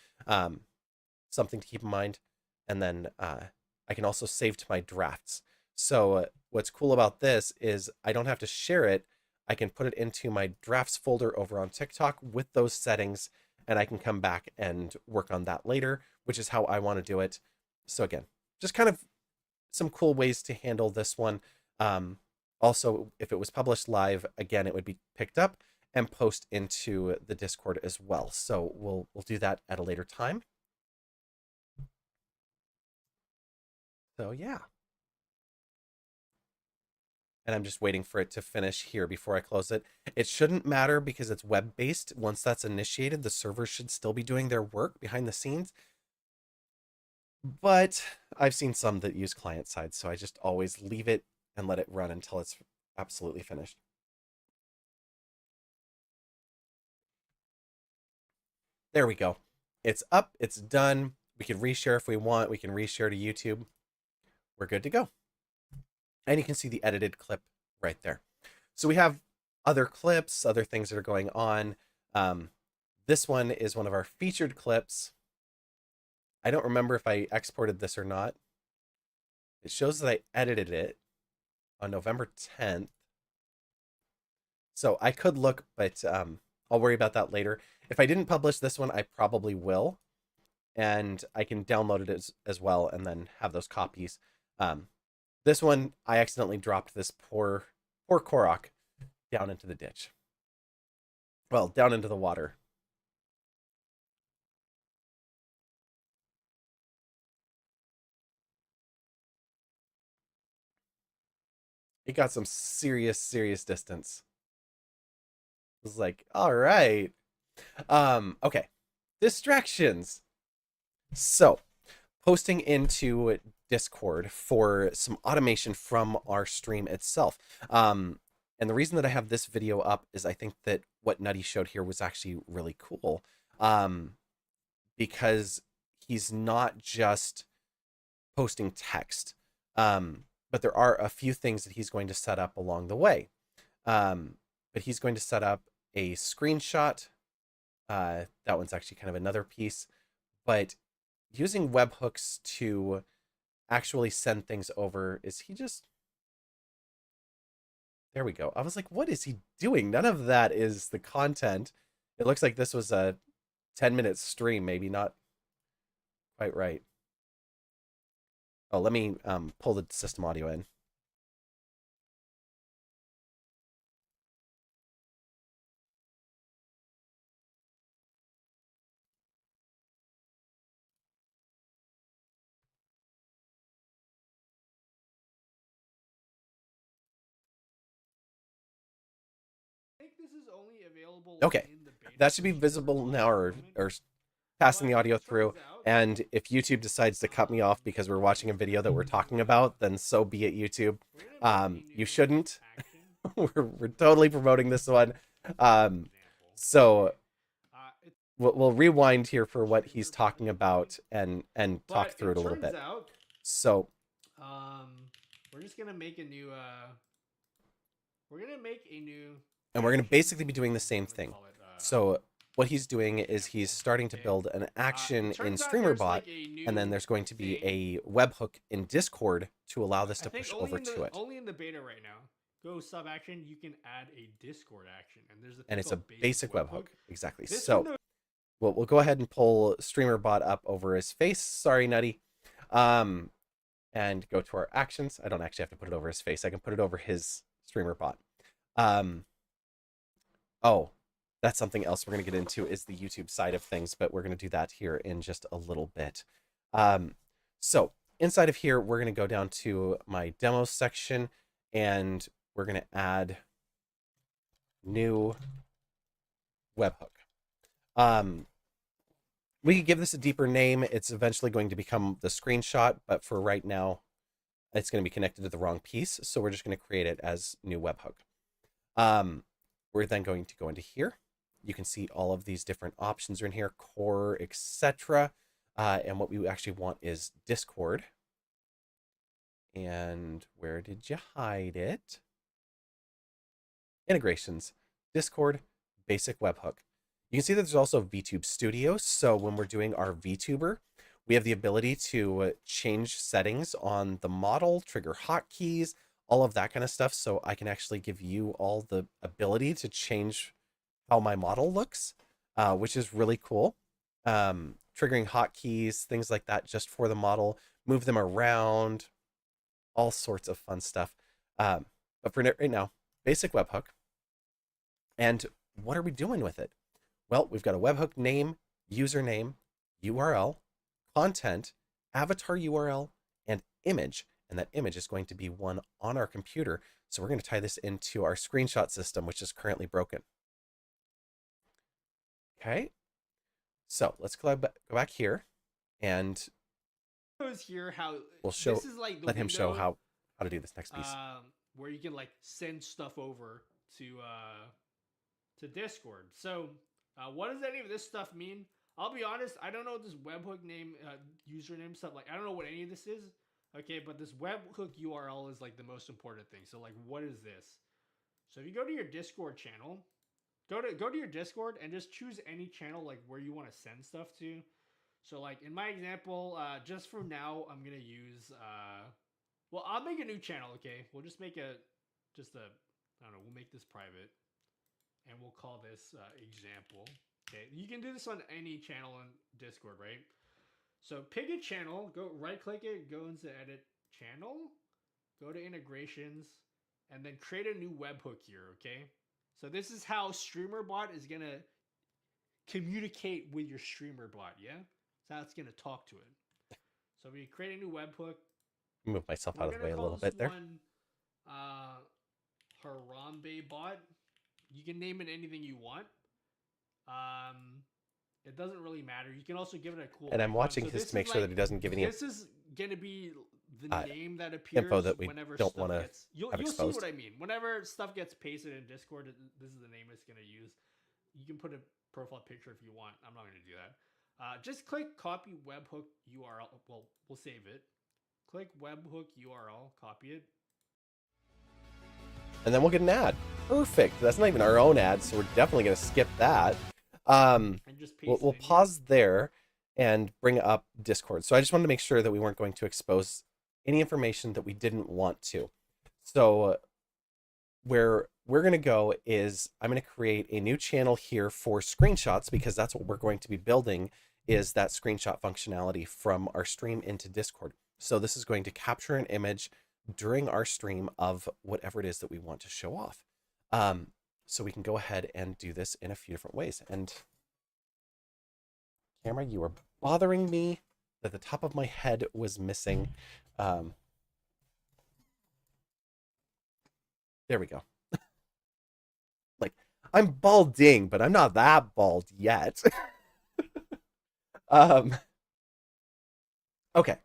something to keep in mind. And then I can also save to my drafts. So what's cool about this is I don't have to share it. I can put it into my drafts folder over on TikTok with those settings, and I can come back and work on that later, which is how I want to do it. So again, just kind of some cool ways to handle this one. Also, if it was published live, again, it would be picked up and post into the Discord as well. So we'll do that at a later time. So yeah. And I'm just waiting for it to finish here before I close it. It shouldn't matter because it's web-based. Once that's initiated, the servers should still be doing their work behind the scenes. But I've seen some that use client side, so I just always leave it and let it run until it's absolutely finished. There we go. It's up, it's done. We can reshare if we want. We can reshare to YouTube. We're good to go. And you can see the edited clip right there. So we have other clips, other things that are going on. This one is one of our featured clips. I don't remember if I exported this or not. It shows that I edited it on November 10th. So I could look, but I'll worry about that later. If I didn't publish this one, I probably will. And I can download it as well and then have those copies. This one, I accidentally dropped this poor Korok down into the ditch. Well, down into the water. It got some serious distance. It was like, all right. Okay. Distractions. So, posting into Discord for some automation from our stream itself. And the reason that I have this video up is I think that what Nutty showed here was actually really cool. Because he's not just posting text, but there are a few things that he's going to set up along the way. But he's going to set up a screenshot. That one's actually kind of another piece, but using webhooks to actually send things over. Is he just... There we go. I was like, what is he doing? None of that is the content. It looks like this was a 10-minute stream, maybe not quite right. Oh, let me pull the system audio in. This is only available. Okay, that should be visible now, or passing the audio through. And if YouTube decides to cut me off because we're watching a video that we're talking about, then so be it, YouTube. You shouldn't. we're totally promoting this one. So we'll rewind here for what he's talking about and talk through it a little bit. So we're just gonna make a new we're gonna make a new, and we're gonna basically be doing the same thing. So what he's doing is he's starting to Okay. build an It action in turns out there's StreamerBot, like a and then new there's going to be thing. a webhook in Discord to allow this I to think push over to it. only in the beta right now. Go sub action. You can add a Discord action, and there's a And thing it's a called basic basic webhook. webhook. Exactly. This one So we'll go ahead and pull StreamerBot up over his face. Sorry, Nutty. Um, and go to our actions. I don't actually have to put it over his face. I can put it over his StreamerBot. Um, oh, that's something else we're going to get into is the YouTube side of things, but we're going to do that here in just a little bit. So inside of here, we're going to go down to my demo section, and we're going to add new webhook. We could give this a deeper name. It's eventually going to become the screenshot, but for right now, it's going to be connected to the wrong piece. So we're just going to create it as new webhook. We're then going to go into here. You can see all of these different options are in here, core, etc. And what we actually want is Discord. And where did you hide it? Integrations, Discord, basic webhook. You can see that there's also VTube Studio. So when we're doing our VTuber, we have the ability to change settings on the model, trigger hotkeys, all of that kind of stuff. So I can actually give you all the ability to change how my model looks, which is really cool. Triggering hotkeys, things like that, just for the model, move them around, all sorts of fun stuff. But for right now, basic webhook. And what are we doing with it? Well, we've got a webhook name, username, URL, content, avatar URL, and image. And that image is going to be one on our computer. So we're going to tie this into our screenshot system, which is currently broken. Okay. So let's go back here, and shows here how we'll show, this is like the let him show window how to do this next piece. where you can like send stuff over to Discord. So what does any of this stuff mean? I'll be honest, I don't know this webhook name, username stuff. Like I don't know what any of this is. Okay, but this webhook URL is like the most important thing. So like, what is this? So if you go to your Discord channel, go to your Discord and just choose any channel like where you want to send stuff to. So like in my example, just for now, I'm gonna use. Well, I'll make a new channel. Okay, we'll just make just a. I don't know. We'll make this private, and we'll call this example. Okay, you can do this on any channel on Discord, right? So pick a channel, go right click it, go into edit channel, go to integrations, and then create a new webhook here. Okay, so this is how StreamerBot is gonna communicate with your StreamerBot. Yeah, so how it's gonna talk to it. So we create a new webhook. Move myself out We're of the gonna way a call little this bit there. one Harambe Bot. You can name it anything you want. Um, it doesn't really matter. You can also give it a cool And I'm icon. watching So his this to make is sure like that he doesn't give any this is gonna be the name that info appears that we whenever don't stuff want to gets. have You'll see exposed. what I mean. Whenever stuff gets pasted in Discord, this is the name it's gonna use. You can put a profile picture if you want. I'm not gonna do that. Just click copy webhook URL. Well, we'll save it. Click webhook URL, copy it. And then we'll get an ad. Perfect. That's not even our own ad, so we're definitely going to skip that. And just paste We'll it in pause here. there and bring up Discord. So I just wanted to make sure that we weren't going to expose any information that we didn't want to. So where we're going to go is I'm going to create a new channel here for screenshots, because that's what we're going to be building, is that screenshot functionality from our stream into Discord. So this is going to capture an image during our stream of whatever it is that we want to show off. So we can go ahead and do this in a few different ways. And camera, you are bothering me that the top of my head was missing. There we go. Like, I'm balding, but I'm not that bald yet. Okay.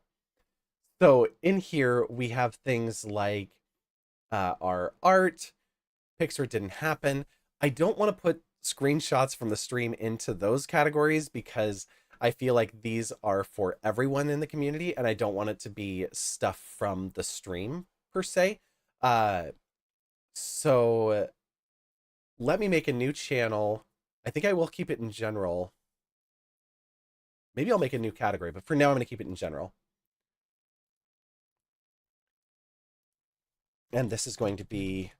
So in here, we have things like our art, Pixar didn't happen. I don't want to put screenshots from the stream into those categories, because I feel like these are for everyone in the community, and I don't want it to be stuff from the stream per se. So let me make a new channel I think I will keep it in general. Maybe I'll make a new category, but for now I'm going to keep it in general. And this is going to be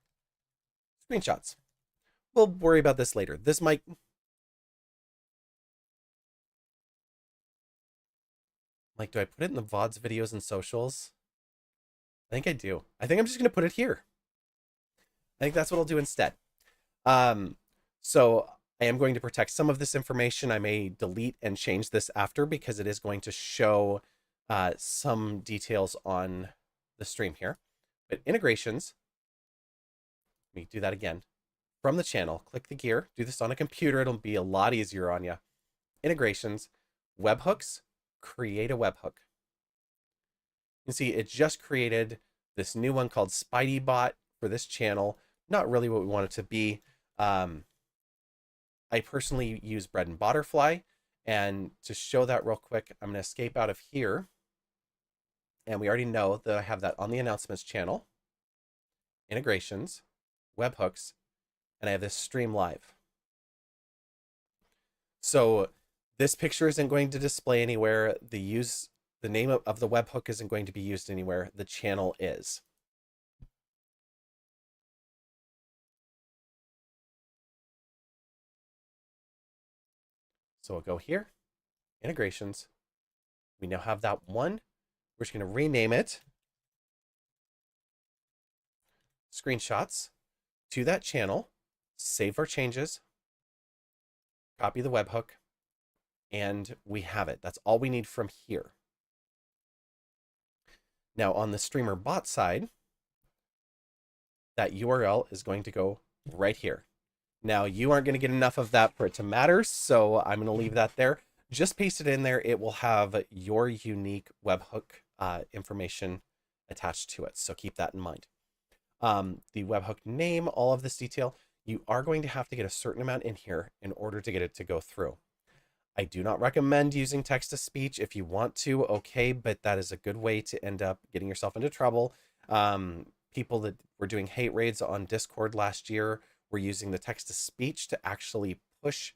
screenshots. We'll worry about this later. This might... Like, do I put it in the VODs, videos, and socials? I think I do. I think I'm just going to put it here. I think that's what I'll do instead. Um, so I am going to protect some of this information. I may delete and change this after because it is going to show some details on the stream here. But integrations, let me do that again. From the channel, click the gear. Do this on a computer. It'll be a lot easier on you. Integrations, webhooks, create a webhook. You can see it just created this new one called Spidey Bot for this channel. Not really what we want it to be. I personally use Bread and Butterfly. And to show that real quick, I'm going to escape out of here. And we already know that I have that on the announcements channel. Integrations, webhooks, and I have this stream live. So this picture isn't going to display anywhere. The name of the webhook isn't going to be used anywhere. The channel is. So we'll go here, integrations. We now have that one. We're just going to rename it screenshots to that channel, save our changes, copy the webhook, and we have it. That's all we need from here. Now on the streamer bot side, that URL is going to go right here. Now you aren't going to get enough of that for it to matter, so I'm going to leave that there. Just paste it in there. It will have your unique webhook information attached to it, so keep that in mind. The webhook name, all of this detail, you are going to have to get a certain amount in here in order to get it to go through. I do not recommend using text-to-speech. If you want to, okay, but that is a good way to end up getting yourself into trouble. People that were doing hate raids on Discord last year were using the text-to-speech to actually push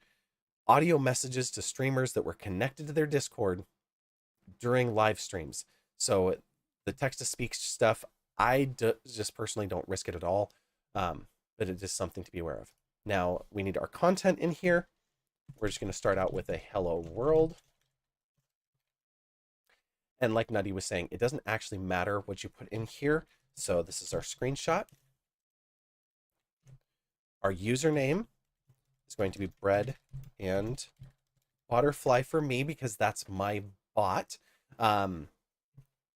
audio messages to streamers that were connected to their Discord during live streams. So the text-to-speech stuff, just personally don't risk it at all, but it is something to be aware of. Now, we need our content in here. We're just going to start out with a hello world. And like Nutty was saying, it doesn't actually matter what you put in here. So this is our screenshot. Our username is going to be Bread and Butterfly for me because that's my bot.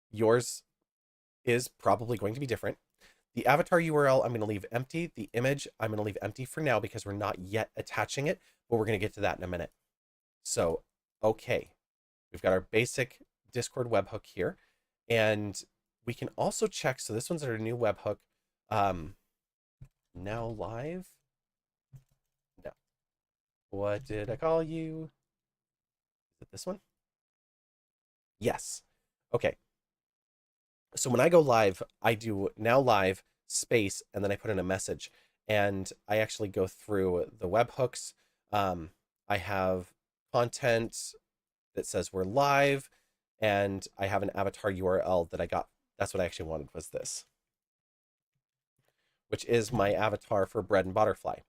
Yours is probably going to be different. The avatar URL, I'm going to leave empty. The image, I'm going to leave empty for now because we're not yet attaching it, but we're going to get to that in a minute. So, okay. We've got our basic Discord webhook here. And we can also check, so this one's our new webhook. Now live? No. What did I call you? Is it this one? Yes. Okay. So when I go live, I do now live space, and then I put in a message, and I actually go through the webhooks. I have content that says we're live, and I have an avatar URL that I got. That's what I actually wanted, was this, which is my avatar for Bread and Butterfly.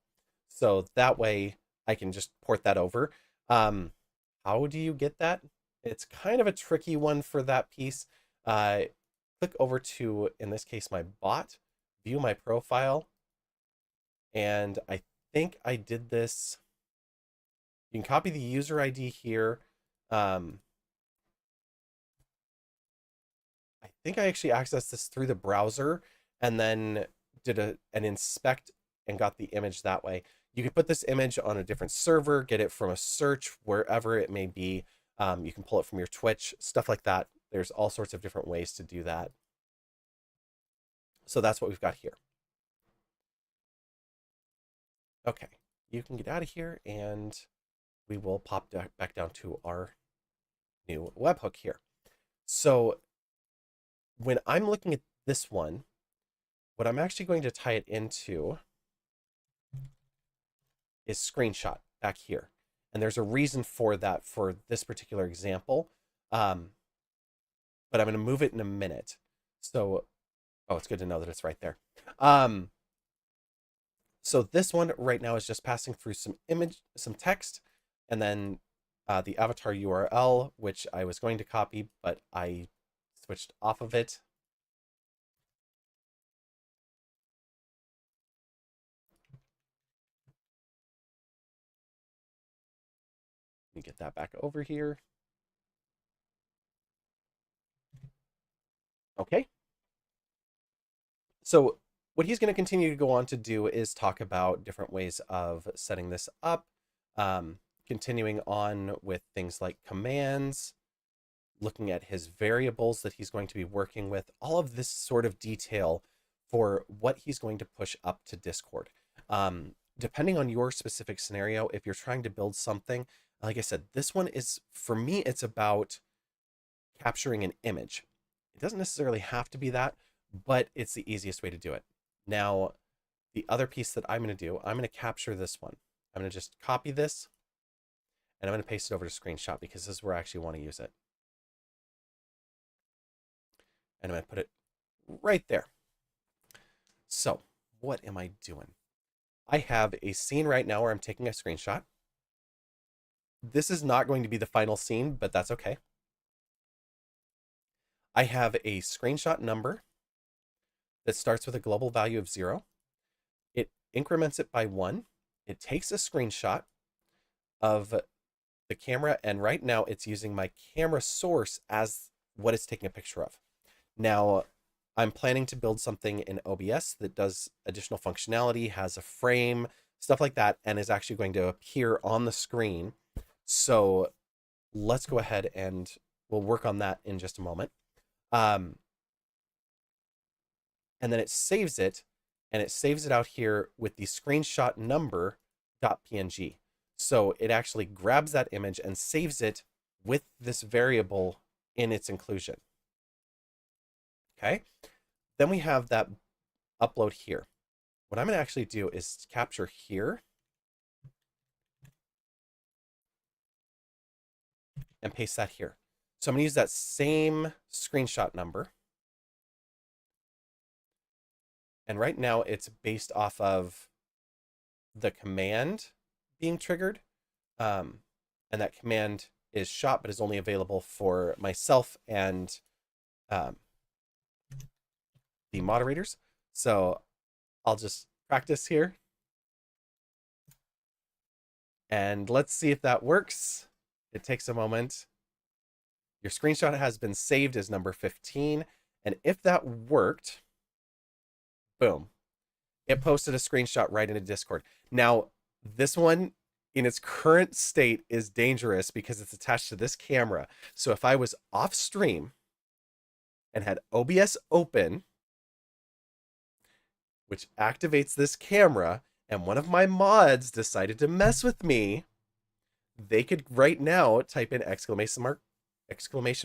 So that way I can just port that over. How do you get that? It's kind of a tricky one for that piece. Click over to, in this case, my bot, view my profile, and I think I did this. You can copy the user ID here. I think I actually accessed this through the browser and then did an inspect and got the image that way. You can put this image on a different server, get it from a search, wherever it may be. You can pull it from your Twitch, stuff like that. There's all sorts of different ways to do that. So that's what we've got here. Okay, you can get out of here and we will pop back down to our new webhook here. So when I'm looking at this one, what I'm actually going to tie it into is screenshot. back here. And there's a reason for that for this particular example. Um, but I'm going to move it in a minute. So, oh, it's good to know that it's right there. Um, so this one right now is just passing through some text, and then the avatar URL, which I was going to copy, but I switched off of it. Let me get that back over here. Okay. So what he's going to continue to go on to do is talk about different ways of setting this up, continuing on with things like commands, looking at his variables that he's going to be working with, all of this sort of detail for what he's going to push up to Discord. Depending on your specific scenario, if you're trying to build something, like I said, this one is, for me, it's about capturing an image. It doesn't necessarily have to be that, but it's the easiest way to do it. Now, the other piece that I'm going to do, I'm going to capture this one. I'm going to just copy this, and I'm going to paste it over to screenshot because this is where I actually want to use it. And I'm going to put it right there. So what am I doing? I have a scene right now where I'm taking a screenshot. This is not going to be the final scene, but that's okay. I have a screenshot number that starts with a global value of 0. It increments it by 1. It takes a screenshot of the camera, and right now it's using my camera source as what it's taking a picture of. Now, I'm planning to build something in OBS that does additional functionality, has a frame, stuff like that, and is actually going to appear on the screen. So let's go ahead and we'll work on that in just a moment. And then it saves it, and it saves it out here with the screenshot number.png. So it actually grabs that image and saves it with this variable in its inclusion. Okay, then we have that upload here. What I'm going to actually do is capture here and paste that here. So I'm going to use that same screenshot number. And right now it's based off of the command being triggered. And that command is shot, but is only available for myself and the moderators. So I'll just practice here. And let's see if that works. It takes a moment. Your screenshot has been saved as number 15. And if that worked, boom, it posted a screenshot right into Discord. Now, this one in its current state is dangerous because it's attached to this camera. So if I was off stream and had OBS open, which activates this camera, and one of my mods decided to mess with me, they could right now type in exclamation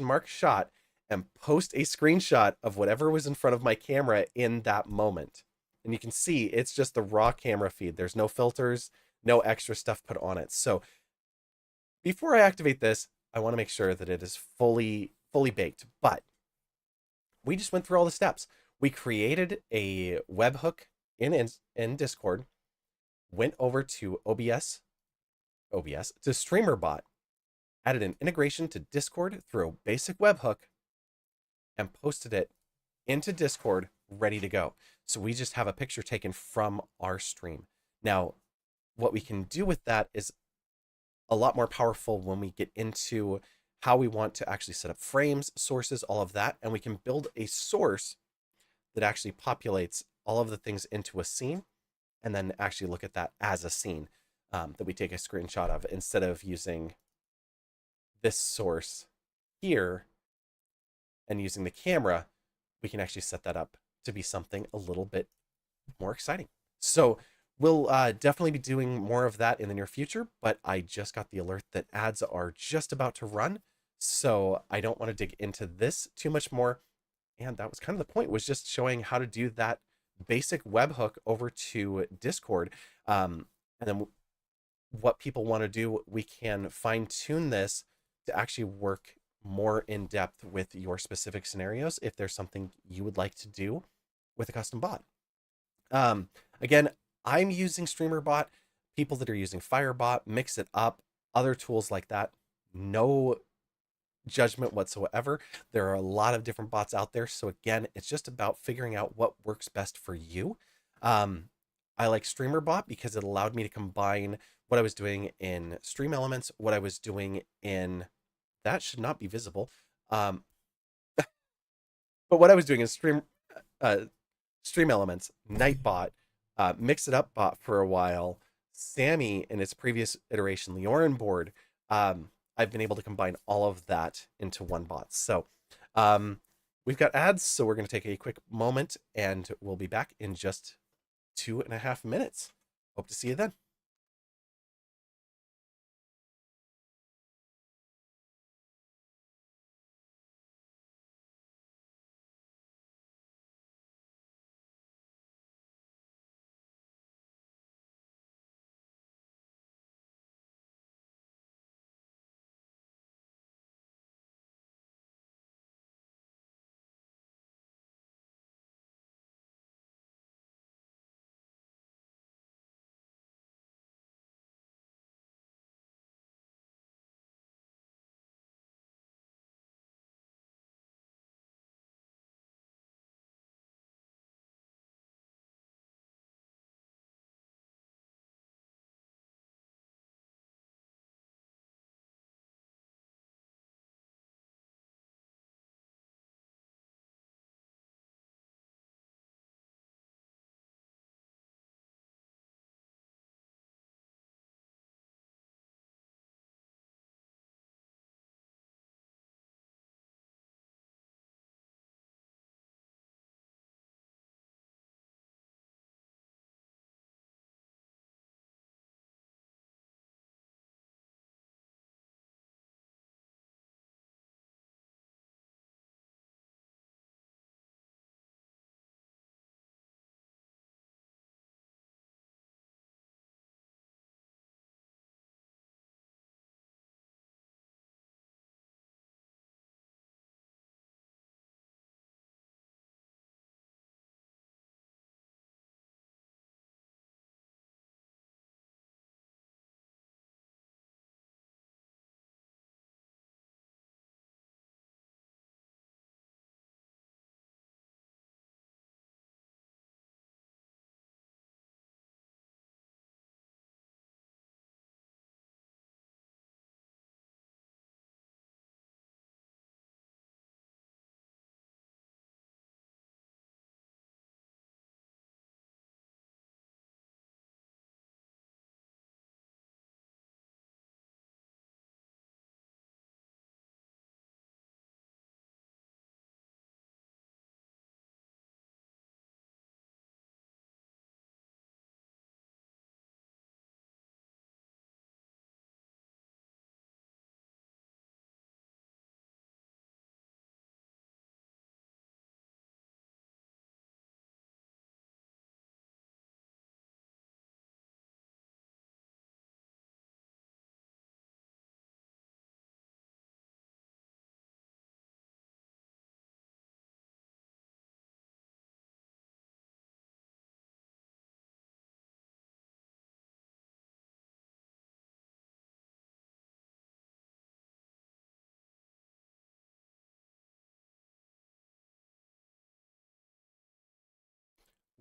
mark shot and post a screenshot of whatever was in front of my camera in that moment. And you can see it's just the raw camera feed. There's no filters, no extra stuff put on it. So before I activate this, I want to make sure that it is fully baked. But we just went through all the steps. We created a webhook in Discord, went over to OBS to StreamerBot, added an integration to Discord through a basic webhook, and posted it into Discord ready to go. So we just have a picture taken from our stream. Now, what we can do with that is a lot more powerful when we get into how we want to actually set up frames, sources, all of that, and we can build a source that actually populates all of the things into a scene, and then actually look at that as a scene that we take a screenshot of, instead of using this source here and using the camera. We can actually set that up to be something a little bit more exciting. So we'll definitely be doing more of that in the near future, but I just got the alert that ads are just about to run, so I don't want to dig into this too much more. And that was kind of the point, was just showing how to do that basic webhook over to Discord. And then what people want to do, we can fine tune this to actually work more in depth with your specific scenarios if there's something you would like to do with a custom bot. Um, Again, I'm using StreamerBot. People that are using Firebot, Mix It Up, other tools like that, no judgment whatsoever. There are a lot of different bots out there. So again, it's just about figuring out what works best for you. Um, I like StreamerBot because it allowed me to combine what I was doing in Stream Elements, what I was doing in that should not be visible. Um, but what I was doing in uh, Stream Elements, Nightbot, Mix It Up bot for a while, Sammy in its previous iteration, the Orin board. I've been able to combine all of that into one bot. So um, we've got ads, so we're going to take a quick moment and we'll be back in just 2.5 minutes. Hope to see you then.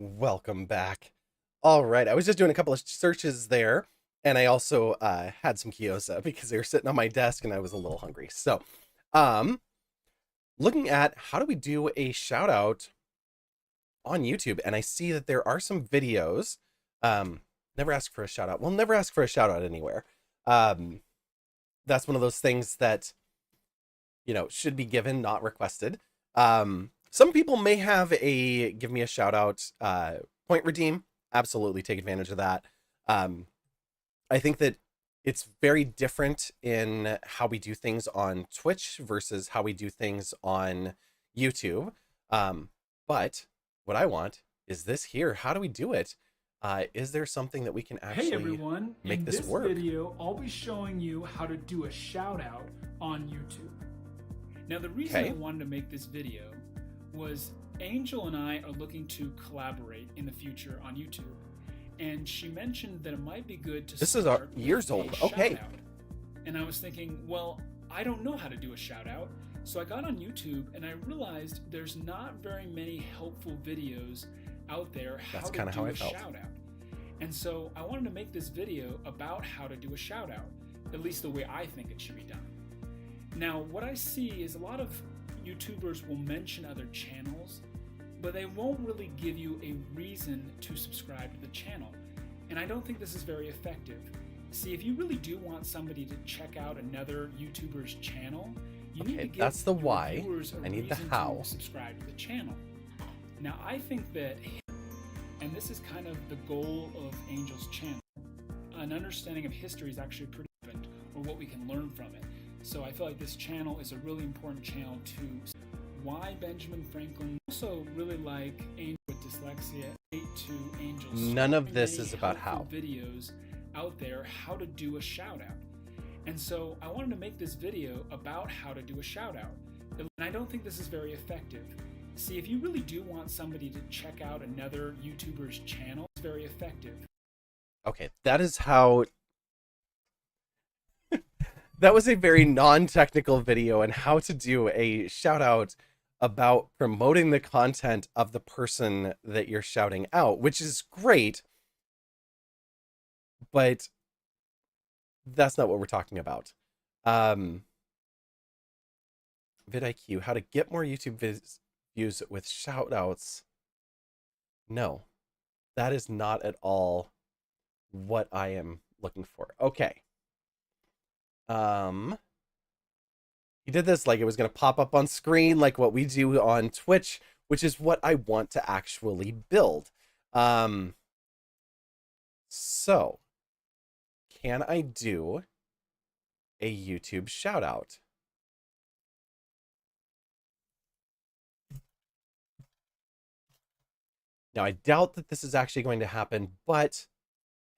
Welcome back. All right, I was just doing a couple of searches there, and I also had some kiosa because they were sitting on my desk, and I was a little hungry. So, um, looking at how do we do a shout out on YouTube, and I see that there are some videos. Never ask for a shout out. Well, never ask for a shout out anywhere. Um, that's one of those things that should be given, not requested. Some people may have a give me a shout out point redeem. Absolutely take advantage of that. Um, I think that it's very different in how we do things on Twitch versus how we do things on YouTube. But what I want is this here. How do we do it? Is there something that we can Hey actually everyone, make in this this work? video, I'll be showing you how to do a shout out on YouTube. Now the reason I Okay. wanted to make this video was Angel and I are looking to collaborate in the future on YouTube. And she mentioned that it might be good to This is our start years with old. a shout Okay. out. And I was thinking, well, I don't know how to do a shout out. So I got on YouTube and I realized there's not very many helpful videos out there how That's to kind of how do I a felt. shout out. And so I wanted to make this video about how to do a shout out, at least the way I think it should be done. Now, what I see is a lot of YouTubers will mention other channels, but they won't really give you a reason to subscribe to the channel. And I don't think this is very effective. See, if you really do want somebody to check out another YouTuber's channel, you need to give That's the your why. viewers a I need the reason how. to subscribe to the channel. Now, I think that, and this is kind of the goal of Angel's channel, an understanding of history is actually pretty important, or what we can learn from it. So I feel like this channel is a really important channel to why Benjamin Franklin. Also really like Angel with dyslexia, to Angel's None of this is about how. videos out there how to do a shout out. And so I wanted to make this video about how to do a shout out. And I don't think this is very effective. See, if you really do want somebody to check out another YouTuber's channel, it's very effective. Okay, that is how. That was a very non-technical video on how to do a shout out about promoting the content of the person that you're shouting out, which is great, but that's not what we're talking about. vidIQ, how to get more YouTube views with shout outs. No, that is not at all what I am looking for. Okay. He did this like it was going to pop up on screen, like what we do on Twitch, which is what I want to actually build. So can I do a YouTube shout out? Now, I doubt that this is actually going to happen, but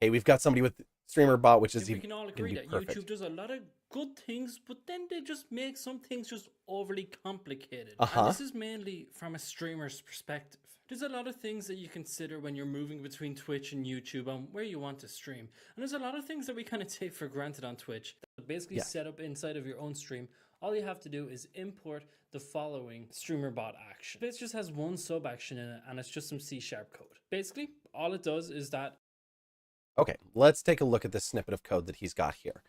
hey, we've got somebody with Streamer Bot, which is we can all agree that perfect. YouTube does a lot of good things, but then they just make some things just overly complicated. Uh-huh. And this is mainly from a streamer's perspective. There's a lot of things that you consider when you're moving between Twitch and YouTube on where you want to stream. And there's a lot of things that we kind of take for granted on Twitch that basically set up inside of your own stream. All you have to do is import the following streamer bot action. This just has one sub action in it, and it's just some C# code. Basically, all it does is that. Okay, let's take a look at this snippet of code that he's got here.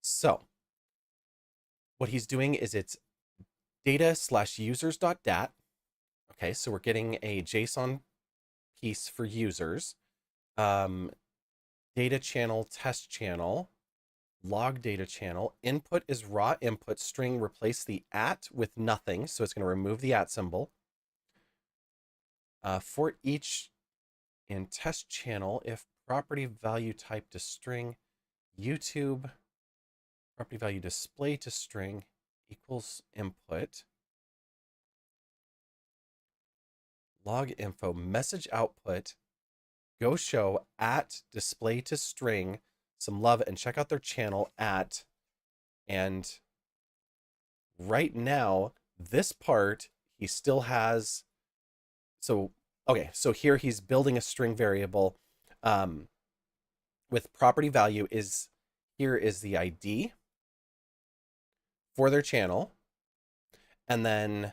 So what he's doing is it's data/users.dat. Okay, so we're getting a JSON piece for users. Data channel, test channel, log data channel. Input is raw input string. Replace the at with nothing. So it's going to remove the at symbol. For each in test channel, if property value type to string, YouTube property value display to string equals input. Log info message output, go show at display to string some love and check out their channel at. And right now, this part, he still has. So, okay, so here he's building a string variable with property value is, here is the ID for their channel. And then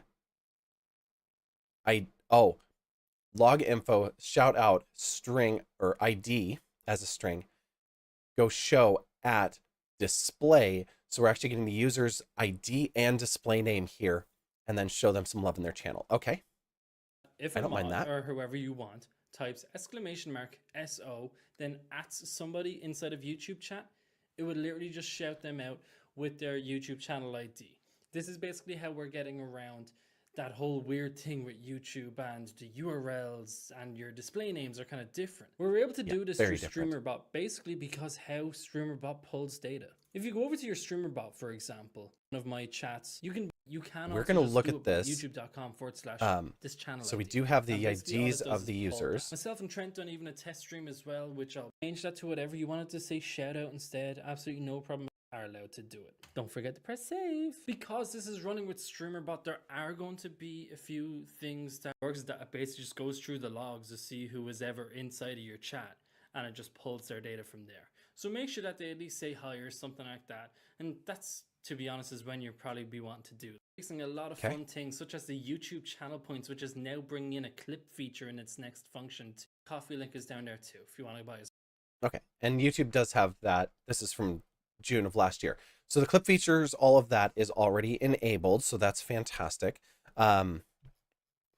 log info, shout out string or ID as a string, go show at display. So we're actually getting the user's ID and display name here, and then show them some love in their channel. Okay. If I don't mind that. Or whoever you want types !SO, then ats somebody inside of YouTube chat, it would literally just shout them out with their YouTube channel ID. This is basically how we're getting around that whole weird thing with YouTube and the URLs and your display names are kind of different. We're able to do this through StreamerBot basically because how StreamerBot pulls data. If you go over to your streamer bot, for example, one of my chats, you can We're also going to just look do at it by this. youtube.com/, this channel So we ID. do have And the basically all IDs it does of the is pull that. users. Myself and Trent done even a test stream as well, which I'll change that to whatever you wanted to say shout out instead. Absolutely no problem. Are allowed to do it. Don't forget to press save. Because this is running with StreamerBot, there are going to be a few things that works that basically just goes through the logs to see who was ever inside of your chat, and it just pulls their data from there. So make sure that they at least say hi or something like that. And that's, to be honest, is when you'll probably be wanting to do. Fixing a lot of fun things, such as the YouTube channel points, which is now bringing in a clip feature in its next function. Coffee link is down there too, if you want to buy it. Okay, and YouTube does have that. This is from June of last year. So the clip features, all of that is already enabled, so that's fantastic.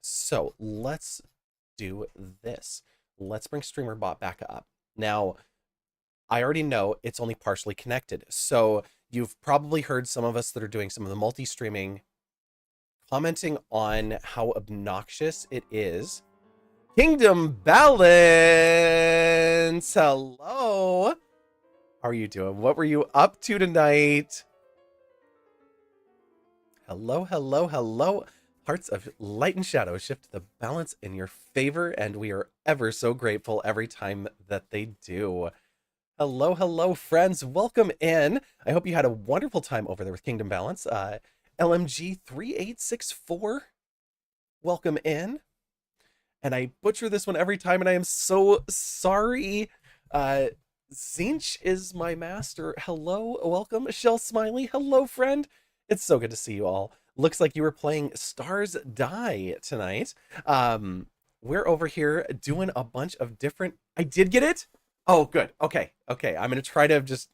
So let's do this. Let's bring StreamerBot back up. Now, I already know it's only partially connected. So you've probably heard some of us that are doing some of the multi-streaming commenting on how obnoxious it is. Kingdom Balance! Hello! How are you doing? What were you up to tonight? Hello, hello, hello. Hearts of light and shadow shift the balance in your favor, and we are ever so grateful every time that they do. Hello, hello, friends. Welcome in. I hope you had a wonderful time over there with Kingdom Balance. LMG3864, welcome in. And I butcher this one every time, and I am so sorry. Zinch is my master. Hello, welcome. Shell Smiley, hello, friend. It's so good to see you all. Looks like you were playing Stars Die tonight. We're over here doing a bunch of different... I did get it? Oh, good. Okay. I'm going to try to just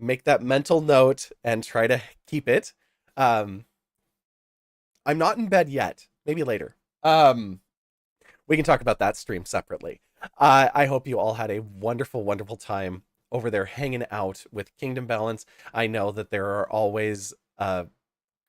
make that mental note and try to keep it. I'm not in bed yet. Maybe later. We can talk about that stream separately. I hope you all had a wonderful, wonderful time over there hanging out with Kingdom Balance. I know that there are always a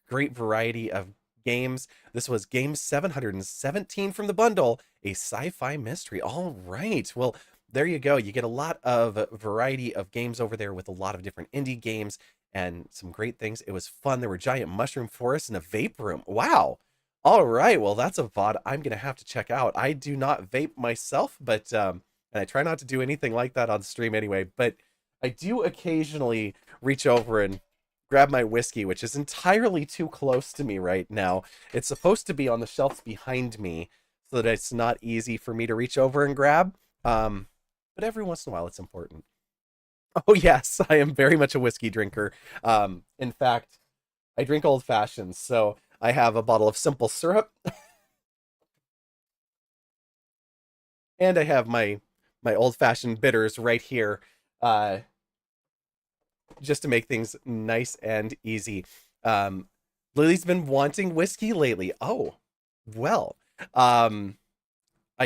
great variety of games. This was game 717 from the bundle, a sci-fi mystery. All right. Well, there you go. You get a lot of variety of games over there with a lot of different indie games and some great things. It was fun. There were giant mushroom forests and a vape room. Wow. All right. Well, that's a VOD I'm going to have to check out. I do not vape myself, but and I try not to do anything like that on stream anyway, but I do occasionally reach over and grab my whiskey, which is entirely too close to me right now. It's supposed to be on the shelves behind me so that it's not easy for me to reach over and grab. But every once in a while, it's important. Oh, yes, I am very much a whiskey drinker. In fact, I drink old fashions, so I have a bottle of simple syrup. And I have my old fashioned bitters right here. Just to make things nice and easy. Lily's been wanting whiskey lately. Oh, well. I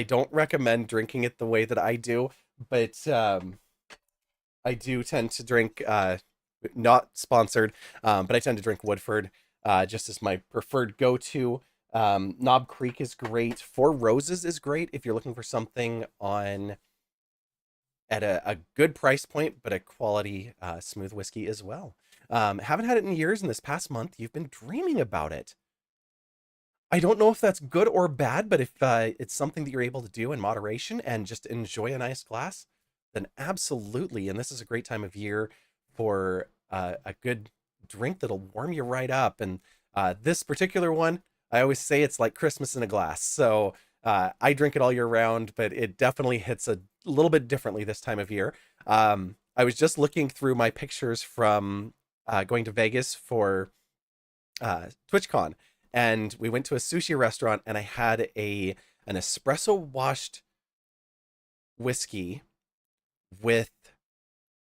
don't recommend drinking it the way that I do, but I do tend to drink, not sponsored, but I tend to drink Woodford just as my preferred go-to. Knob Creek is great. Four Roses is great if you're looking for something on at a good price point, but a quality smooth whiskey as well. Haven't had it in years, and this past month you've been dreaming about it. I don't know if that's good or bad, but if it's something that you're able to do in moderation and just enjoy a nice glass, then absolutely. And this is a great time of year for a good drink that'll warm you right up. And this particular one, I always say it's like Christmas in a glass. So I drink it all year round, but it definitely hits a little bit differently this time of year. I was just looking through my pictures from going to Vegas for TwitchCon. And we went to a sushi restaurant, and I had an espresso washed whiskey with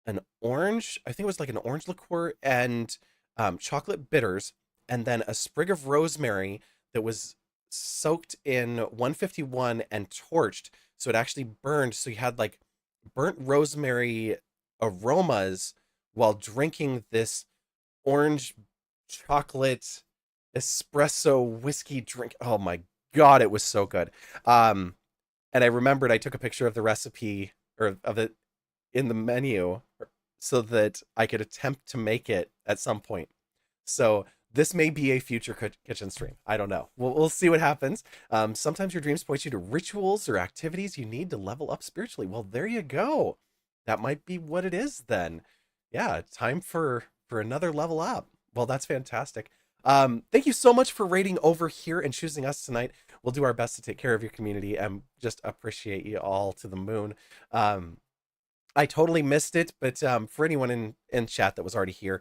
an orange, I think it was like an orange liqueur and chocolate bitters, and then a sprig of rosemary that was soaked in 151 and torched. So it actually burned. So you had like burnt rosemary aromas while drinking this orange chocolate espresso whiskey drink. Oh my God, it was so good. And I remembered I took a picture of the recipe or of it in the menu. so that I could attempt to make it at some point. So this may be a future kitchen stream. I don't know. We'll see what happens. Sometimes your dreams point you to rituals or activities you need to level up spiritually. Well, there you go. That might be what it is then. Yeah, time for another level up. Well, that's fantastic. Thank you so much for raiding over here and choosing us tonight. We'll do our best to take care of your community and just appreciate you all to the moon. I totally missed it, but for anyone in chat that was already here,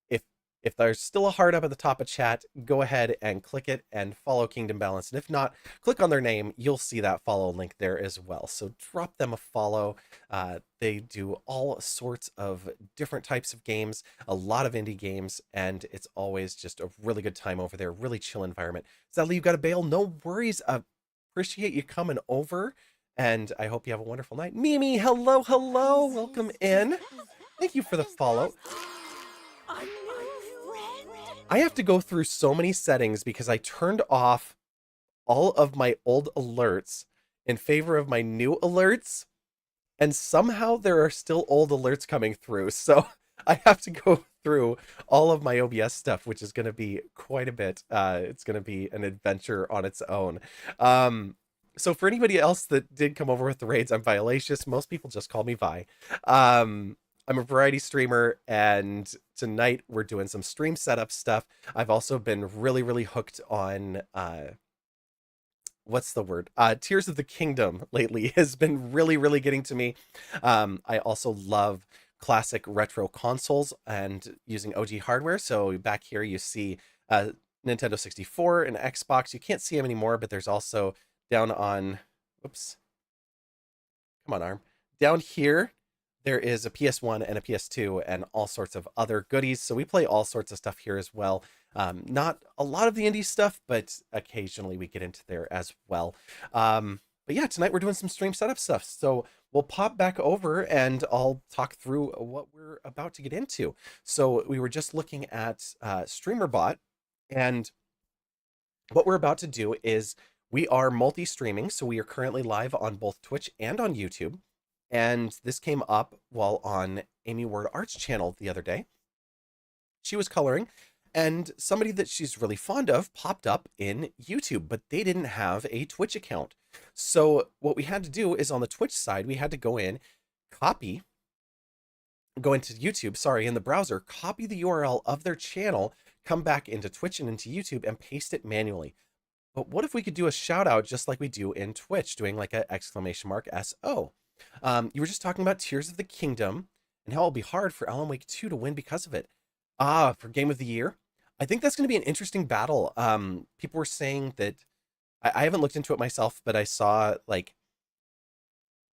if if there's still a heart up at the top of chat, go ahead and click it and follow Kingdom Balance. And if not, click on their name. You'll see that follow link there as well. So drop them a follow. They do all sorts of different types of games, a lot of indie games, and it's always just a really good time over there. Really chill environment. Sadly, you've got to bail. No worries. Appreciate you coming over. And I hope you have a wonderful night. Mimi, hello, hello. Welcome in. Thank you for the follow. I have to go through so many settings because I turned off all of my old alerts in favor of my new alerts. And somehow there are still old alerts coming through. So I have to go through all of my OBS stuff, which is going to be quite a bit. It's going to be an adventure on its own. So for anybody else that did come over with the raids, I'm Violacious. Most people just call me Vi. I'm a variety streamer, and tonight we're doing some stream setup stuff. I've also been really, really hooked on what's the word? Tears of the Kingdom lately has been really, really getting to me. I also love classic retro consoles and using OG hardware. So back here you see Nintendo 64 and Xbox. You can't see them anymore, but there's also down on, oops, come on, ARM. Down here, there is a PS1 and a PS2 and all sorts of other goodies. So we play all sorts of stuff here as well. Not a lot of the indie stuff, but occasionally we get into there as well. But yeah, tonight we're doing some stream setup stuff. So we'll pop back over and I'll talk through what we're about to get into. So we were just looking at StreamerBot, and what we're about to do is we are multi-streaming. So we are currently live on both Twitch and on YouTube. And this came up while on Amy Ward Art's channel the other day. She was coloring, and somebody that she's really fond of popped up in YouTube, but they didn't have a Twitch account. So what we had to do is on the Twitch side, we had to go in, go into YouTube, in the browser, copy the URL of their channel, come back into Twitch and into YouTube and paste it manually. But what if we could do a shout out just like we do in Twitch, doing like a !SO? You were just talking about Tears of the Kingdom and how it'll be hard for Alan Wake 2 to win because of it. For Game of the Year, I think that's going to be an interesting battle. People were saying that, I haven't looked into it myself, but I saw like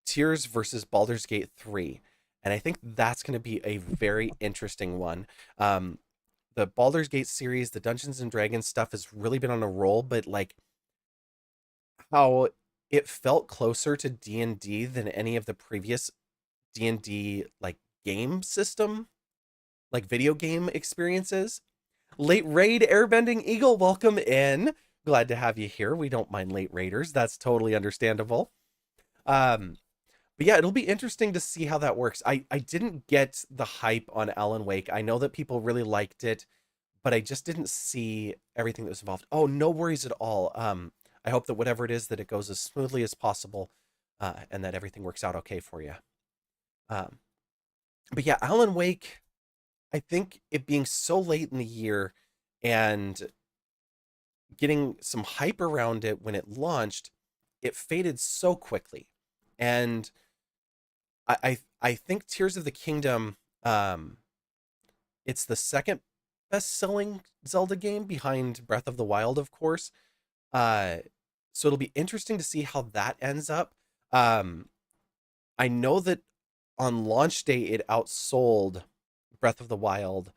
Tears versus Baldur's Gate 3. And I think that's going to be a very interesting one. The Baldur's Gate series, the Dungeons and Dragons stuff has really been on a roll, but like how it felt closer to D&D than any of the previous D&D like game system, like video game experiences. Late raid Airbending Eagle, welcome in. Glad to have you here. We don't mind late raiders. That's totally understandable. But yeah, it'll be interesting to see how that works. I didn't get the hype on Alan Wake. I know that people really liked it, but I just didn't see everything that was involved. Oh, no worries at all. I hope that whatever it is, that it goes as smoothly as possible, and that everything works out okay for you. But yeah, Alan Wake, I think it being so late in the year and getting some hype around it when it launched, it faded so quickly. And I think Tears of the Kingdom, it's the second best-selling Zelda game behind Breath of the Wild, of course. So it'll be interesting to see how that ends up. I know that on launch day it outsold Breath of the Wild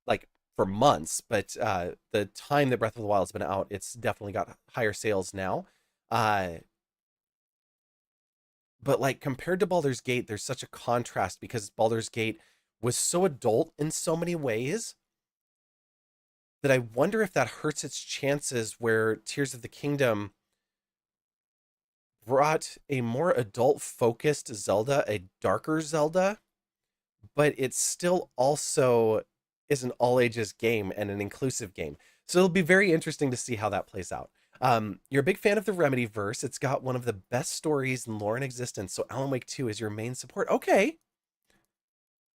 like for months, but the time that Breath of the Wild's been out, it's definitely got higher sales now. But like compared to Baldur's Gate, there's such a contrast because Baldur's Gate was so adult in so many ways that I wonder if that hurts its chances, where Tears of the Kingdom brought a more adult focused Zelda, a darker Zelda, but it still also is an all ages game and an inclusive game. So it'll be very interesting to see how that plays out. You're a big fan of the Remedy verse. It's got one of the best stories and lore in existence. So Alan Wake 2 is your main support. Okay.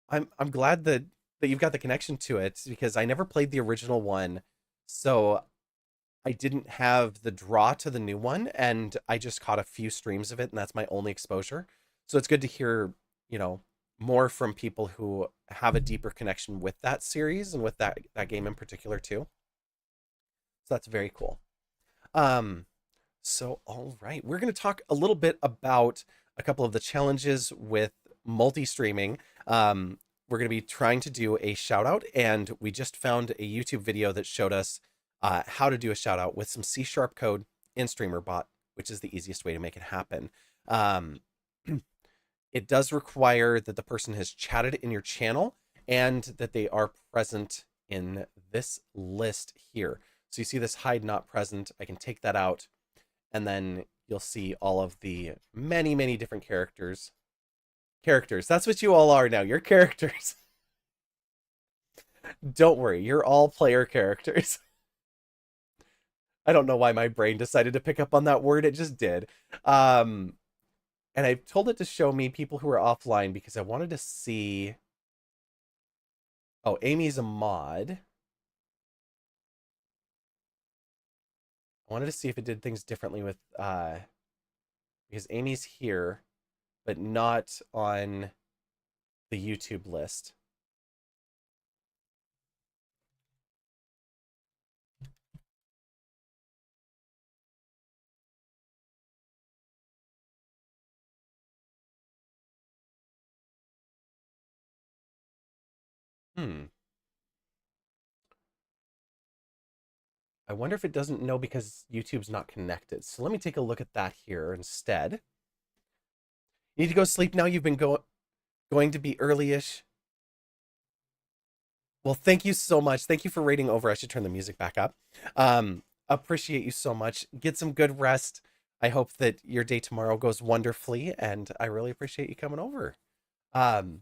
I'm glad that you've got the connection to it because I never played the original one. So I didn't have the draw to the new one, and I just caught a few streams of it, and that's my only exposure. So it's good to hear, you know, more from people who have a deeper connection with that series and with that game in particular too. So that's very cool. Um, so all right, we're going to talk a little bit about a couple of the challenges with multi-streaming. We're going to be trying to do a shout out, and we just found a YouTube video that showed us how to do a shout out with some C# code in StreamerBot, which is the easiest way to make it happen. Um, it does require that the person has chatted in your channel and that they are present in this list here. So you see this hide not present. I can take that out, and then you'll see all of the many, many different characters. Characters. That's what you all are now. You're characters. Don't worry. You're all player characters. I don't know why my brain decided to pick up on that word. It just did. And I told it to show me people who are offline because I wanted to see. Oh, Amy's a mod. I wanted to see if it did things differently with because Amy's here, but not on the YouTube list. I wonder if it doesn't know because YouTube's not connected. So let me take a look at that here instead. You need to go sleep now. You've been going to be early-ish. Well, thank you so much. Thank you for rating over. I should turn the music back up. Appreciate you so much. Get some good rest. I hope that your day tomorrow goes wonderfully, and I really appreciate you coming over. Um,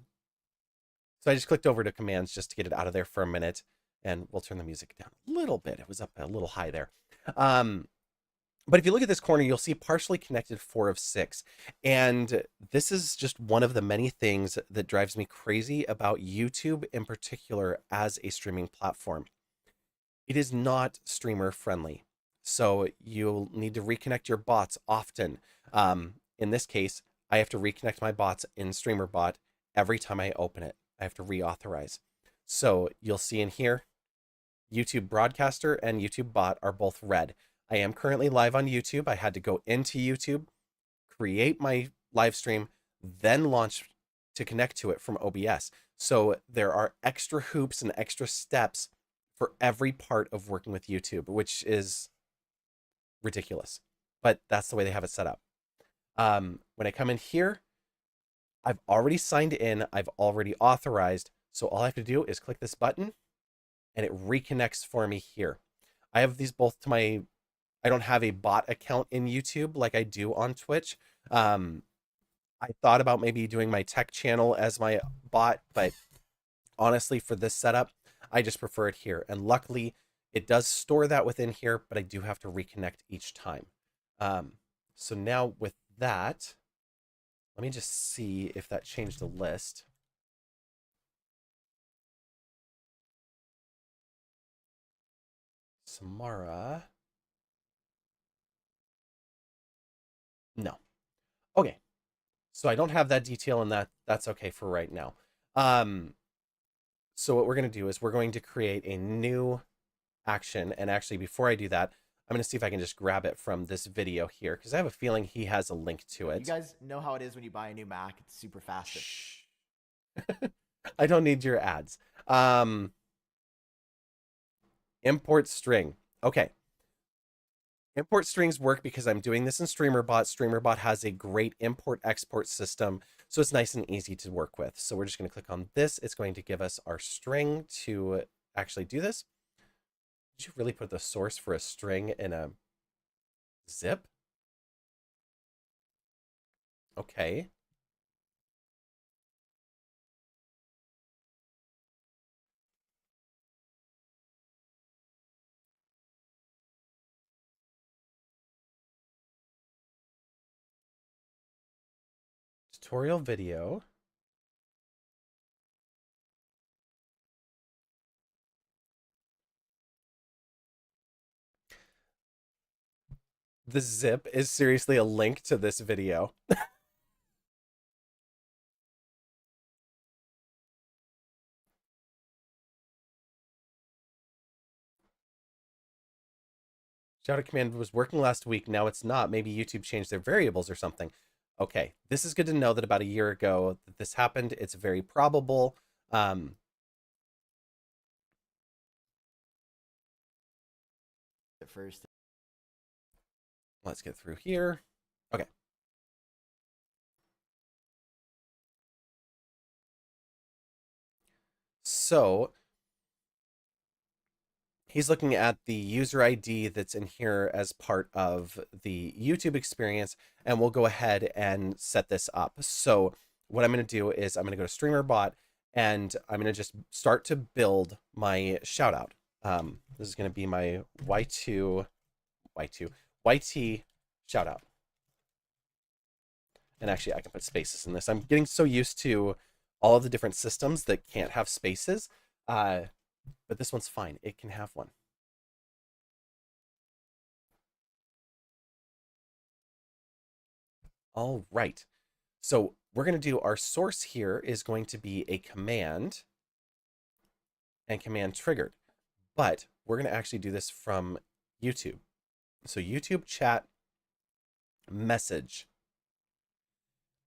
so I just clicked over to commands just to get it out of there for a minute, and we'll turn the music down a little bit. It was up a little high there. But if you look at this corner, you'll see partially connected 4 of 6. And this is just one of the many things that drives me crazy about YouTube in particular as a streaming platform. It is not streamer friendly. So you'll need to reconnect your bots often. In this case, I have to reconnect my bots in StreamerBot every time I open it. I have to reauthorize. So you'll see in here, YouTube Broadcaster and YouTube Bot are both red. I am currently live on YouTube. I had to go into YouTube, create my live stream, then launch to connect to it from OBS. So there are extra hoops and extra steps for every part of working with YouTube, which is ridiculous. But that's the way they have it set up. When I come in here, I've already signed in. I've already authorized. So all I have to do is click this button and it reconnects for me here. I have these both to my, I don't have a bot account in YouTube like I do on Twitch. I thought about maybe doing my tech channel as my bot, but honestly, for this setup, I just prefer it here. And luckily, it does store that within here, but I do have to reconnect each time. So now with that, let me just see if that changed the list. Samara. No. Okay. So I don't have that detail, and that's okay for right now. So what we're going to do is we're going to create a new action. And actually, before I do that, I'm going to see if I can just grab it from this video here, because I have a feeling he has a link to it. You guys know how it is when you buy a new Mac. It's super fast. Shh. I don't need your ads. Import string. Okay. Import strings work because I'm doing this in StreamerBot. StreamerBot has a great import-export system, so it's nice and easy to work with. So we're just going to click on this. It's going to give us our string to actually do this. Did you really put the source for a string in a zip? Okay. Tutorial video. The zip is seriously a link to this video. Shout out command was working last week. Now it's not. Maybe YouTube changed their variables or something. Okay, this is good to know that about a year ago that this happened. It's very probable. Let's At first, get through here. Okay. So he's looking at the user ID that's in here as part of the YouTube experience, and we'll go ahead and set this up. So what I'm going to do is I'm going to go to StreamerBot, and I'm going to just start to build my shout out. This is going to be my YT shout out. And actually, I can put spaces in this. I'm getting so used to all of the different systems that can't have spaces. But this one's fine. It can have one. All right. So we're going to do our source here is going to be a command and command triggered. But we're going to actually do this from YouTube. So YouTube chat message.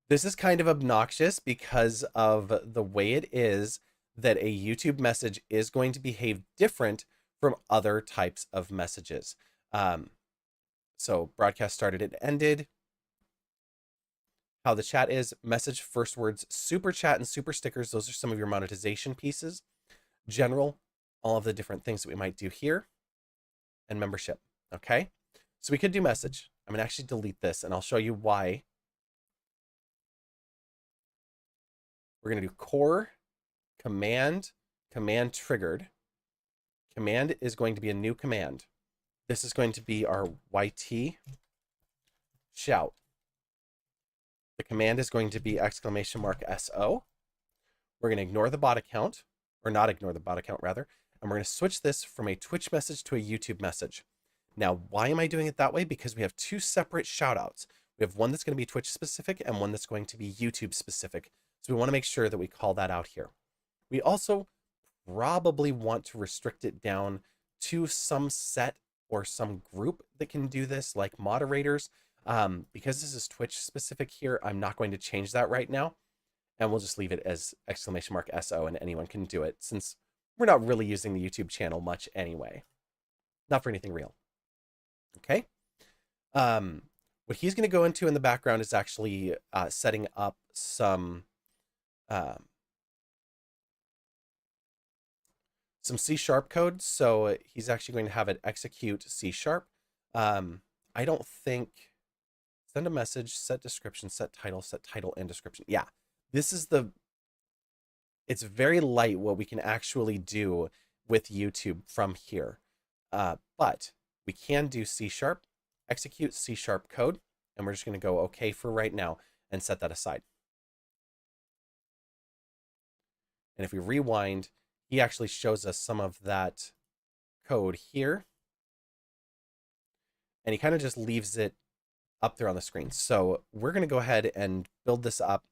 This is kind of obnoxious because of the way it is that a YouTube message is going to behave different from other types of messages. So broadcast started and ended. How the chat is, message, first words, super chat and super stickers. Those are some of your monetization pieces. General, all of the different things that we might do here. And membership, okay? So we could do message. I'm gonna actually delete this and I'll show you why. We're gonna do core, command, command triggered. Command is going to be a new command. This is going to be our YT shout. The command is going to be !SO. We're going to ignore the bot account, or not ignore the bot account rather, and we're going to switch this from a Twitch message to a YouTube message. Now, why am I doing it that way? Because we have two separate shoutouts. We have one that's going to be Twitch specific and one that's going to be YouTube specific. So we want to make sure that we call that out here. We also probably want to restrict it down to some set or some group that can do this, like moderators. Because this is Twitch specific here, I'm not going to change that right now. And we'll just leave it as !SO and anyone can do it since we're not really using the YouTube channel much anyway. Not for anything real. Okay. What he's going to go into in the background is actually setting up some C# code. So he's actually going to have it execute C#. I don't think send a message, set description, set title and description. Yeah, this is it's very light what we can actually do with YouTube from here. But we can do C#, execute C# code, and we're just going to go okay for right now and set that aside. And if we rewind, he actually shows us some of that code here. And he kind of just leaves it up there on the screen. So we're going to go ahead and build this up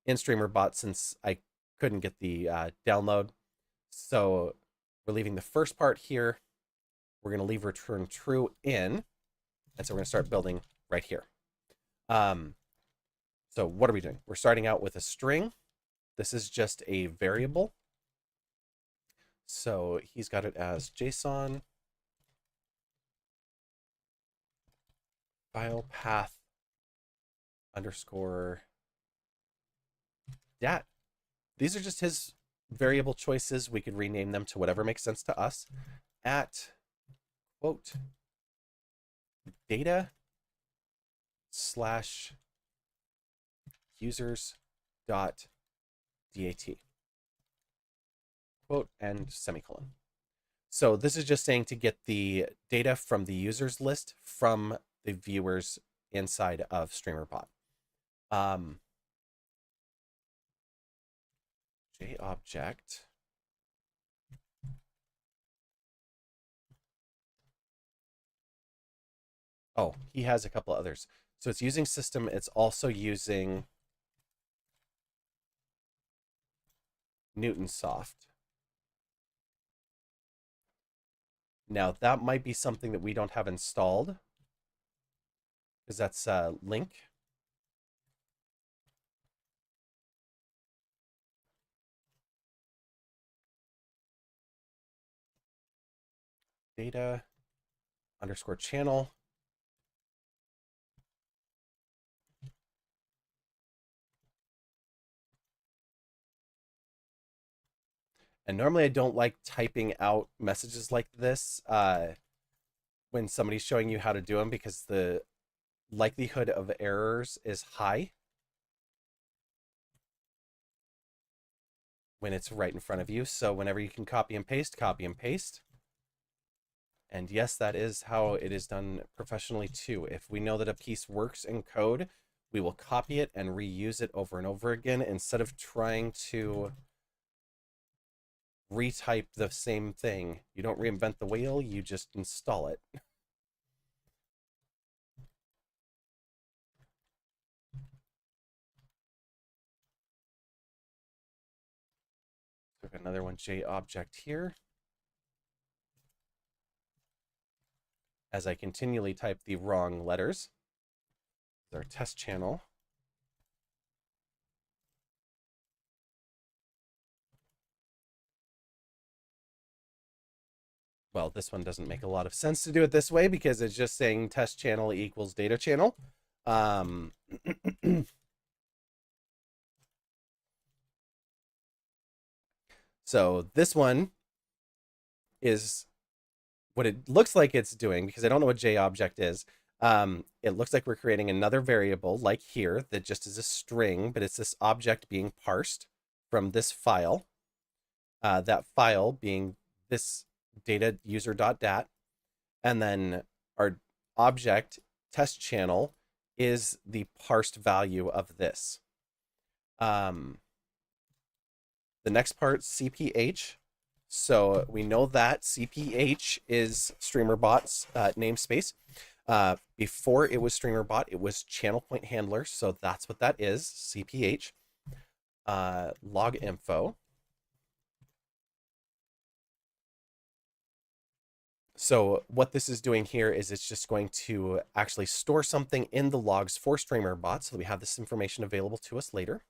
in StreamerBot since I couldn't get the download. So we're leaving the first part here. We're going to leave return true in. And so we're going to start building right here. So what are we doing? We're starting out with a string. This is just a variable. So he's got it as JSON file path underscore dat. These are just his variable choices. We could rename them to whatever makes sense to us. At quote data slash users dot dat quote and semicolon. So this is just saying to get the data from the users list from the viewers inside of StreamerBot. JObject. Oh, he has a couple others. So it's using system. It's also using Newtonsoft. Now that might be something that we don't have installed, because that's link. Data underscore channel. And normally I don't like typing out messages like this when somebody's showing you how to do them, because the likelihood of errors is high when it's right in front of you. So whenever you can copy and paste, copy and paste. And yes, that is how it is done professionally too. If we know that a piece works in code, we will copy it and reuse it over and over again instead of trying to retype the same thing. You don't reinvent the wheel, you just install it. Took another one, JObject here. As I continually type the wrong letters. Our test channel. Well, this one doesn't make a lot of sense to do it this way because it's just saying test channel equals data channel. So this one is what it looks like it's doing, because I don't know what JObject is. It looks like we're creating another variable like here that just is a string, but it's this object being parsed from this file. That file being this data user.dat, and then our object test channel is the parsed value of this. The next part, CPH. So we know that CPH is StreamerBot's namespace. Before it was StreamerBot, it was channel point handler. So that's what that is, CPH. Log info. So what this is doing here is it's just going to actually store something in the logs for StreamerBot so that we have this information available to us later.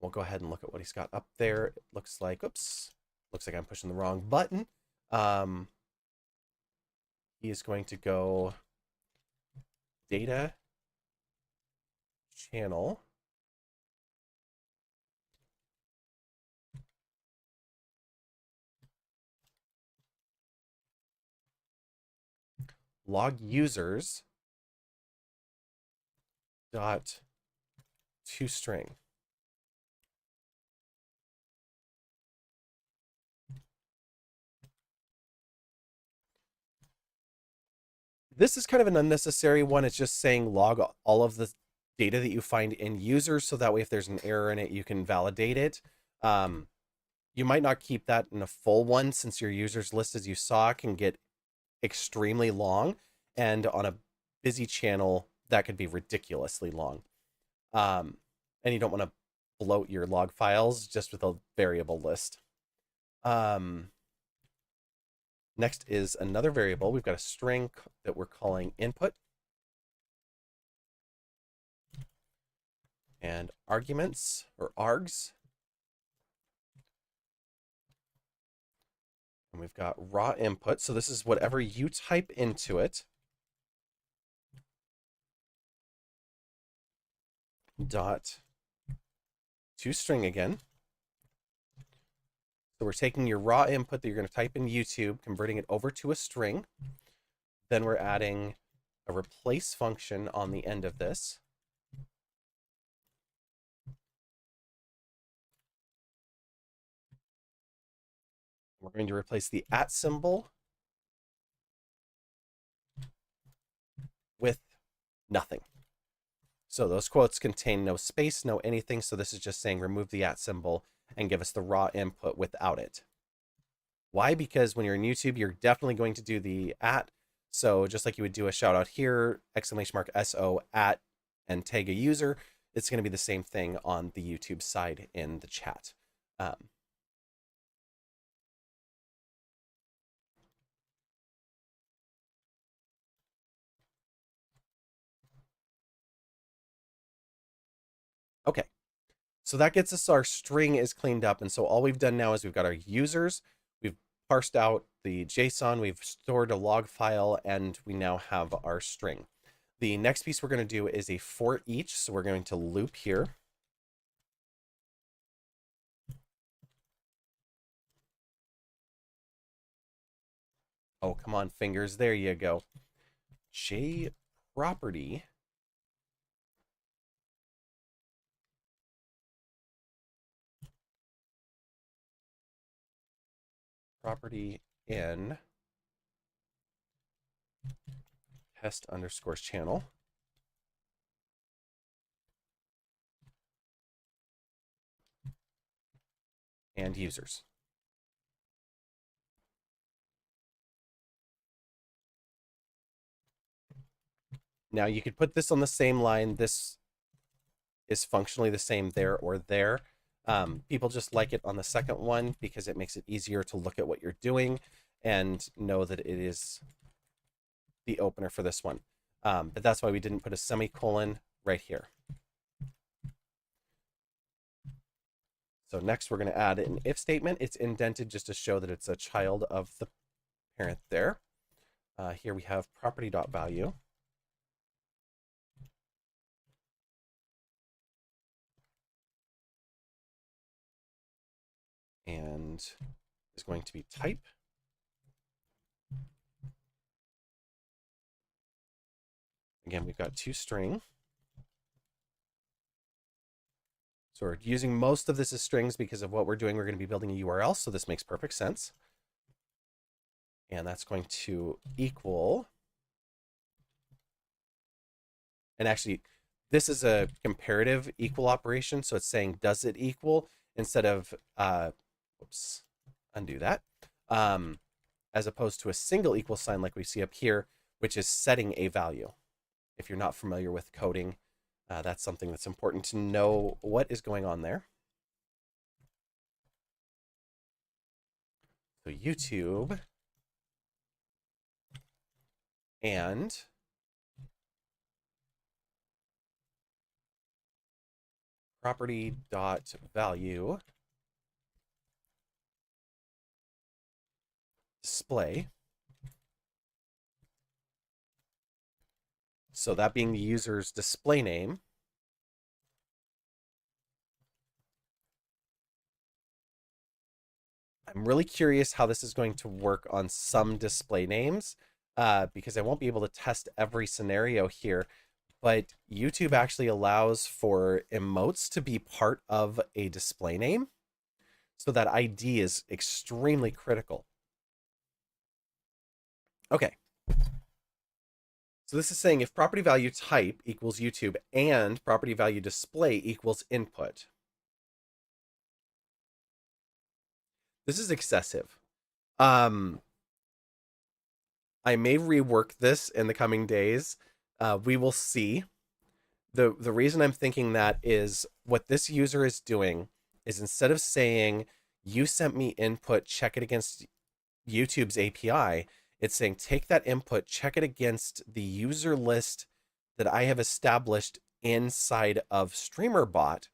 We'll go ahead and look at what he's got up there. It looks like, oops, looks like I'm pushing the wrong button. He is going to go data channel. Log users dot toString. This is kind of an unnecessary one. It's just saying log all of the data that you find in users, so that way if there's an error in it, you can validate it. You might not keep that in a full one, since your users list, as you saw, can get extremely long, and on a busy channel that could be ridiculously long. And you don't want to bloat your log files just with a variable list. Next is another variable. We've got a string that we're calling input, and arguments, or args. And we've got raw input. So this is whatever you type into it. Dot toString again. So we're taking your raw input that you're going to type in YouTube, converting it over to a string. Then we're adding a replace function on the end of this. We're going to replace the @ symbol with nothing. So those quotes contain no space, no anything. So this is just saying remove the at symbol and give us the raw input without it. Why? Because when you're in YouTube, you're definitely going to do the at. So just like you would do a shout out here, exclamation mark SO at and tag a user, it's going to be the same thing on the YouTube side in the chat. Okay, so that gets us our string is cleaned up. And so all we've done now is we've got our users, we've parsed out the JSON, we've stored a log file, and we now have our string. The next piece we're going to do is a for each. So we're going to loop here. Oh, come on, fingers. There you go. J property. Property in test underscore channel. And users. Now you could put this on the same line. This is functionally the same there or there. People just like it on the second one because it makes it easier to look at what you're doing and know that it is the opener for this one. But that's why we didn't put a semicolon right here. So next we're going to add an if statement. It's indented just to show that it's a child of the parent there. Here we have property.value. And is going to be type. Again, we've got toString. So we're using most of this as strings because of what we're doing. We're going to be building a URL, so this makes perfect sense. And that's going to equal. And actually, this is a comparative equal operation. So it's saying, does it equal instead of, oops, undo that. As opposed to a single equal sign like we see up here, which is setting a value. If you're not familiar with coding, that's something that's important to know what is going on there. So YouTube and property.value display. So that being the user's display name. I'm really curious how this is going to work on some display names because I won't be able to test every scenario here, but YouTube actually allows for emotes to be part of a display name. So that ID is extremely critical. Okay. So this is saying if property value type equals YouTube and property value display equals input. This is excessive. I may rework this in the coming days. We will see. The reason I'm thinking that is what this user is doing is instead of saying, you sent me input, check it against YouTube's API, it's saying, take that input, check it against the user list that I have established inside of StreamerBot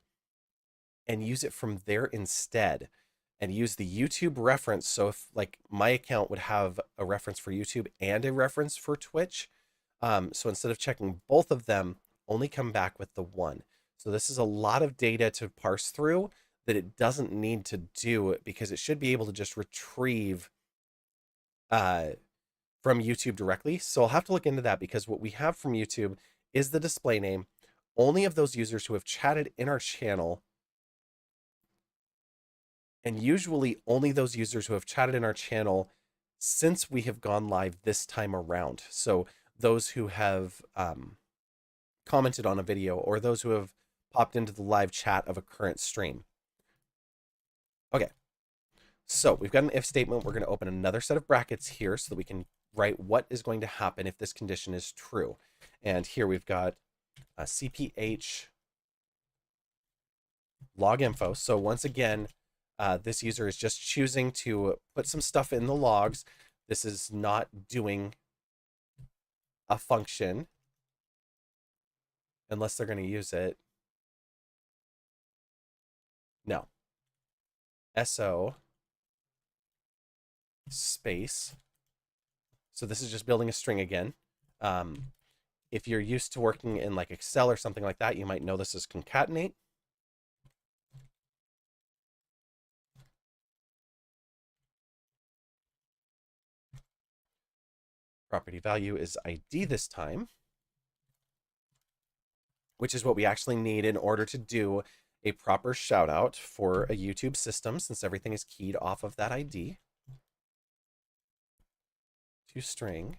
and use it from there instead. And use the YouTube reference. So if like my account would have a reference for YouTube and a reference for Twitch. So instead of checking both of them, only come back with the one. So this is a lot of data to parse through that it doesn't need to do because it should be able to just retrieve from YouTube directly. So I'll have to look into that because what we have from YouTube is the display name only of those users who have chatted in our channel. And usually only those users who have chatted in our channel since we have gone live this time around. So those who have commented on a video or those who have popped into the live chat of a current stream. Okay, so we've got an if statement. We're going to open another set of brackets here so that we can write what is going to happen if this condition is true. And here we've got CPH log info. So once again, this user is just choosing to put some stuff in the logs. This is not doing a function unless they're going to use it. No. SO space. So this is just building a string again. If you're used to working in like Excel or something like that, you might know this as concatenate. Property value is ID this time, which is what we actually need in order to do a proper shout out for a YouTube system, since everything is keyed off of that ID. To string.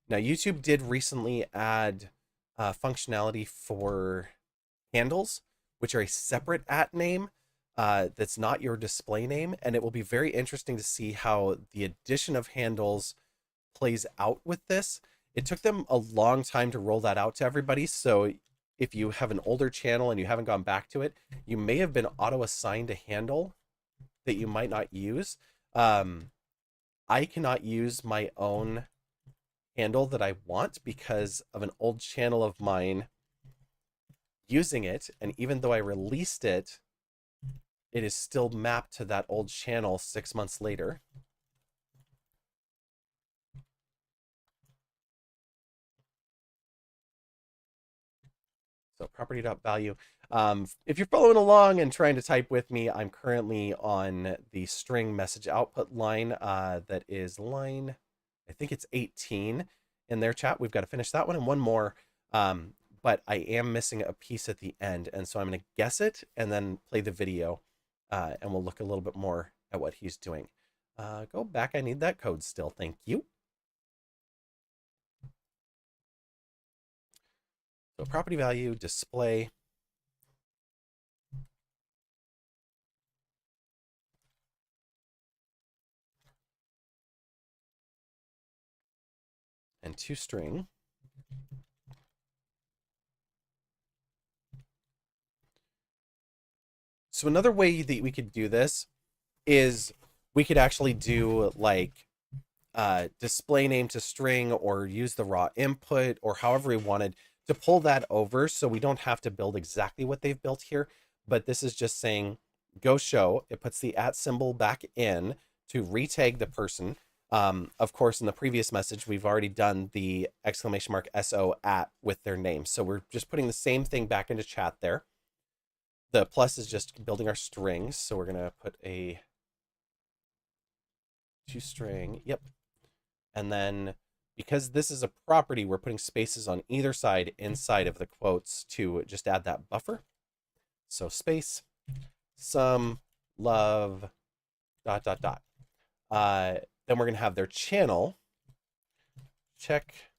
Now, YouTube did recently add functionality for handles, which are a separate @name that's not your display name, and it will be very interesting to see how the addition of handles plays out with this. It took them a long time to roll that out to everybody, so if you have an older channel and you haven't gone back to it, you may have been auto-assigned a handle that you might not use. I cannot use my own handle that I want because of an old channel of mine using it, and even though I released it, it is still mapped to that old channel 6 months later. So property.value. If you're following along and trying to type with me, I'm currently on the string message output line. That is line, I think it's 18 in their chat. We've got to finish that one and one more. But I am missing a piece at the end. And so I'm going to guess it and then play the video. And we'll look a little bit more at what he's doing. Go back. I need that code still. Thank you. So property value, display. And toString. So another way that we could do this is we could actually do like display name to string, or use the raw input, or however we wanted to pull that over, so we don't have to build exactly what they've built here. But this is just saying go show. It puts the @ symbol back in to retag the person. Of course, in the previous message, we've already done the !SO @ with their name. So we're just putting the same thing back into chat there. The plus is just building our strings. So we're going to put a toString. Yep. And then because this is a property, we're putting spaces on either side inside of the quotes to just add that buffer. So space, some love, ... Then we're going to have their channel. Check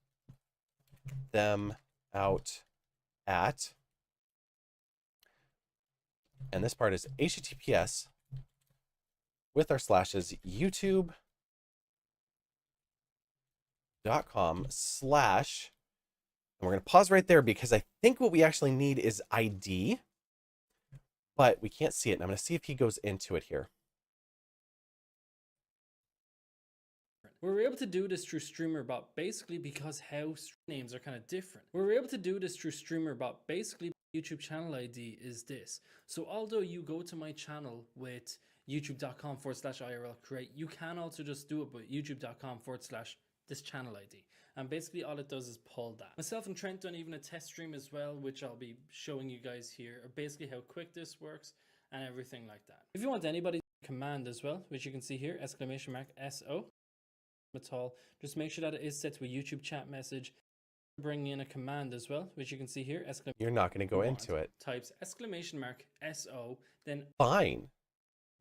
them out at, and this part is HTTPS with our slashes YouTube.com/ and we're going to pause right there because I think what we actually need is ID, but we can't see it. And I'm going to see if he goes into it here. We were able to do this through StreamerBot basically because how names are kind of different. We were able to do this through StreamerBot basically. YouTube channel ID is this. So although you go to my channel with youtube.com/IRL create, you can also just do it with youtube.com/this channel ID. And basically all it does is pull that. Myself and Trent done even a test stream as well, which I'll be showing you guys here, basically how quick this works and everything like that. If you want anybody command as well, which you can see here, !SO at all, just make sure that it is set to a YouTube chat message. Bring in a command as well, which you can see here. You're not going to go into it. Types !SO, then fine.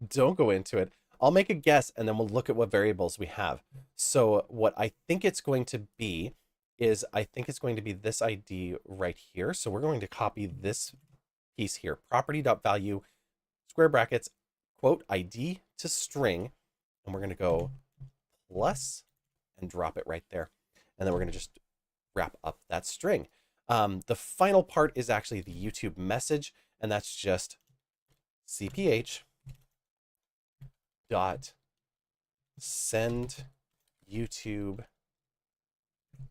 Don't go into it. I'll make a guess and then we'll look at what variables we have. So what I think it's going to be is I think it's going to be this ID right here. So we're going to copy this piece here, property.value, square brackets, quote ID to string, and we're going to go plus and drop it right there. And then we're going to just wrap up that string. The final part is actually the YouTube message, and that's just cph dot send YouTube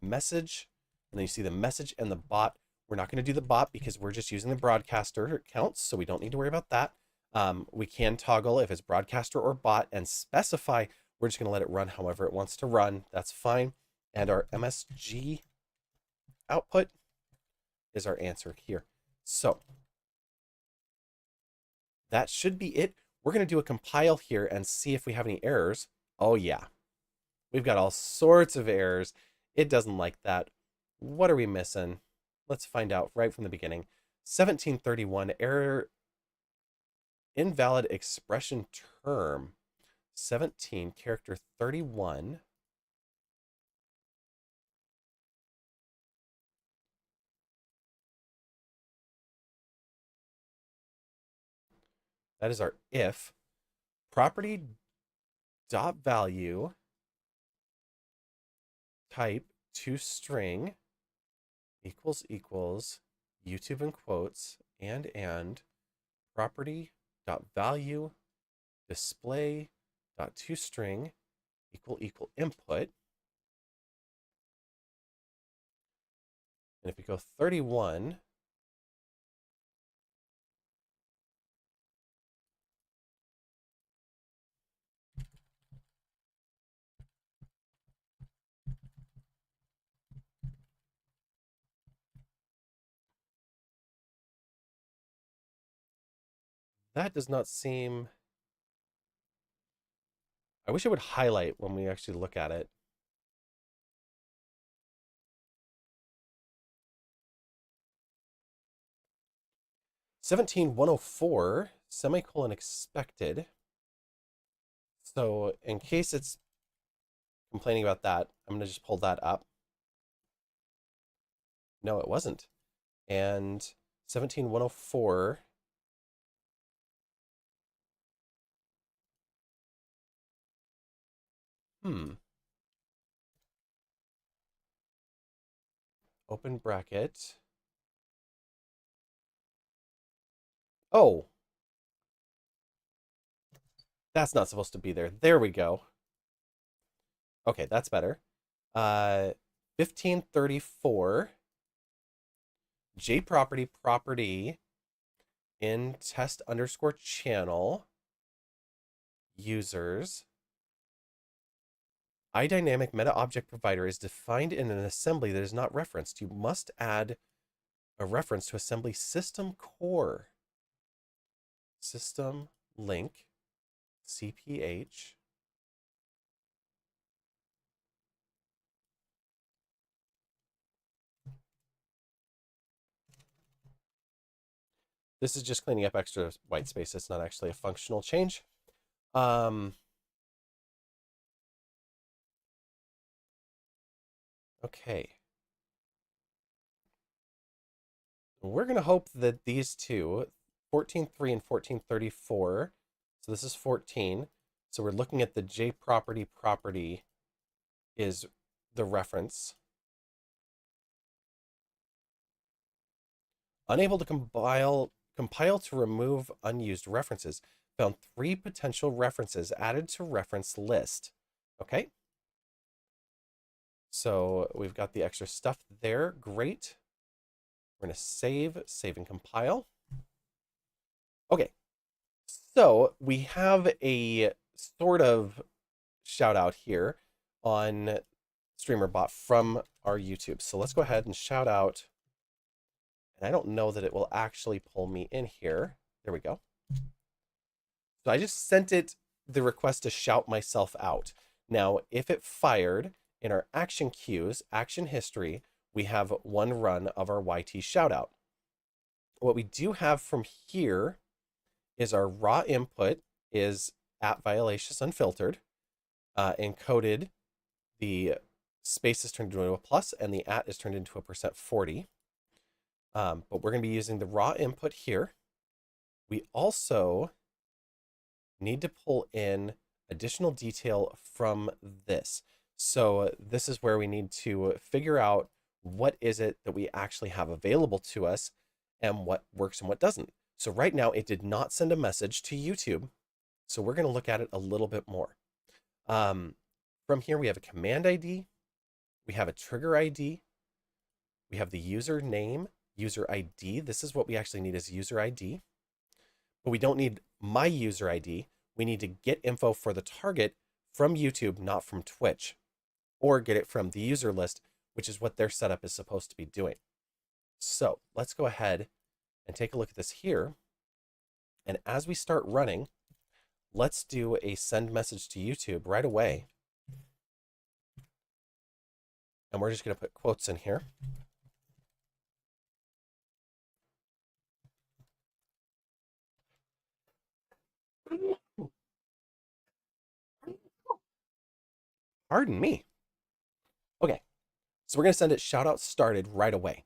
message, and then you see the message and the bot. We're not going to do the bot because we're just using the broadcaster accounts, so we don't need to worry about that. We can toggle if it's broadcaster or bot and specify. We're just going to let it run however it wants to run. That's fine. And our MSG output is our answer here. So that should be it. We're going to do a compile here and see if we have any errors. Oh yeah, we've got all sorts of errors. It doesn't like that. What are we missing? Let's find out right from the beginning. 1731 error, invalid expression term. 17 character 31. That is our if. Property dot value type to string equals YouTube in quotes and property dot value display dot to string equal input. And if we go 31, that does not seem... I wish it would highlight when we actually look at it. (17:104) semicolon expected. So in case it's complaining about that, I'm going to just pull that up. No, it wasn't. And 17:104. Open bracket. Oh. That's not supposed to be there. There we go. Okay, that's better. 1534 property in test underscore channel users iDynamic meta object provider is defined in an assembly that is not referenced. You must add a reference to assembly system core system link cph This is just cleaning up extra white space. It's not actually a functional change. Okay. We're going to hope that these two, 14.3 and 14.34, so this is 14. So we're looking at the JProperty is the reference. Unable to compile to remove unused references. Found 3 potential references added to reference list. Okay. So we've got the extra stuff there. Great. We're going to save and compile. Okay. So we have a sort of shout out here on StreamerBot from our YouTube. So let's go ahead and shout out. And I don't know that it will actually pull me in here. There we go. So I just sent it the request to shout myself out. Now, if it fired in our action queues, action history, we have one run of our YT shoutout. What we do have from here is our raw input is @violacious unfiltered, encoded the space is turned into a plus, and the at is turned into a %40. But we're going to be using the raw input here. We also need to pull in additional detail from this. So this is where we need to figure out what is it that we actually have available to us and what works and what doesn't. So right now it did not send a message to YouTube. So we're going to look at it a little bit more. From here, we have a command ID. We have a trigger ID. We have the user name, user ID. This is what we actually need, is user ID. But we don't need my user ID. We need to get info for the target from YouTube, not from Twitch, or get it from the user list, which is what their setup is supposed to be doing. So let's go ahead and take a look at this here. And as we start running, let's do a send message to YouTube right away. And we're just going to put quotes in here. Pardon me. Okay, so we're going to send it shout out started right away.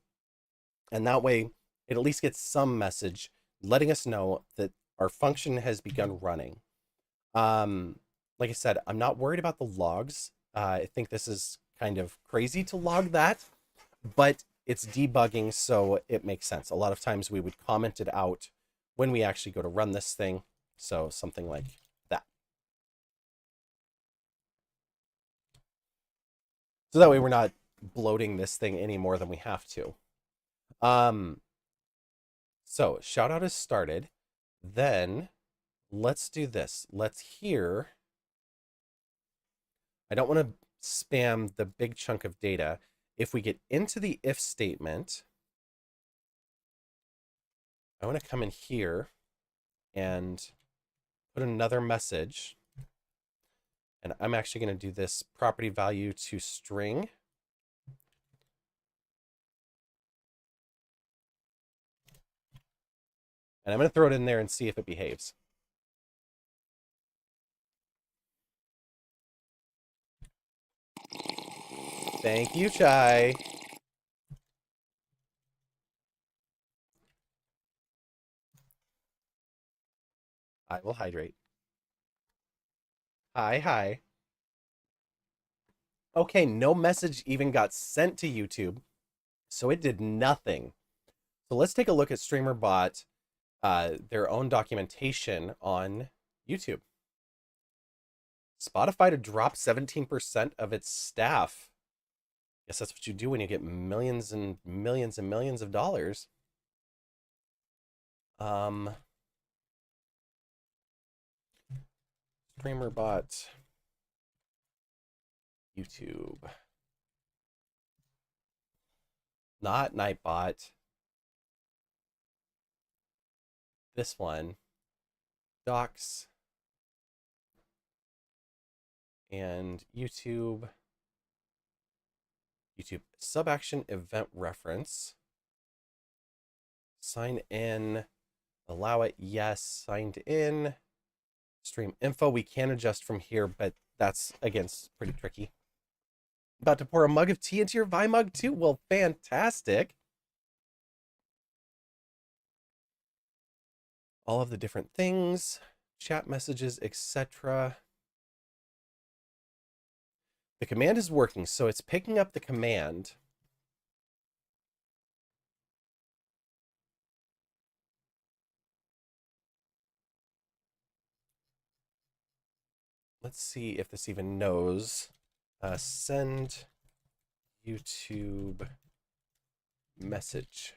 And that way it at least gets some message letting us know that our function has begun running. Like I said, I'm not worried about the logs. I think this is kind of crazy to log that, but it's debugging, so it makes sense. A lot of times we would comment it out when we actually go to run this thing. So something like that. So that way we're not bloating this thing any more than we have to. So shout out is started. Then let's do this. Let's hear. I don't want to spam the big chunk of data. If we get into the if statement, I want to come in here and put another message. And I'm actually going to do this property value to string. And I'm going to throw it in there and see if it behaves. Thank you, Chai. I will hydrate. Hi, hi. Okay, no message even got sent to YouTube, so it did nothing. So let's take a look at StreamerBot, their own documentation on YouTube. Spotify to drop 17% of its staff. Guess that's what you do when you get millions and millions and millions of dollars. StreamerBot YouTube. Not Nightbot. This one. Docs. And YouTube. YouTube sub-action event reference. Sign in. Allow it. Yes. Signed in. Stream info. We can adjust from here, but that's, again, pretty tricky. About to pour a mug of tea into your Vi mug too? Well, fantastic. All of the different things, chat messages, etc. The command is working, so it's picking up the command. Let's see if this even knows. Send YouTube message.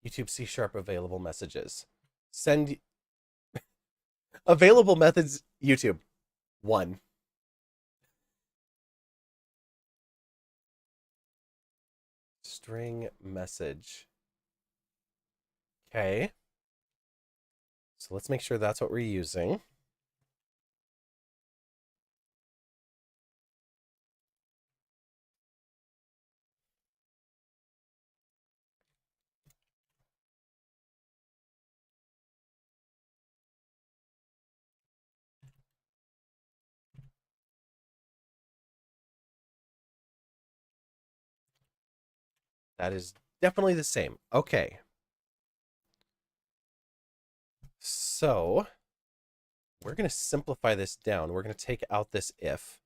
YouTube C# available messages. Send available methods YouTube 1. String message. Okay. So let's make sure that's what we're using. That is definitely the same. Okay. So we're going to simplify this down. We're going to take out this if.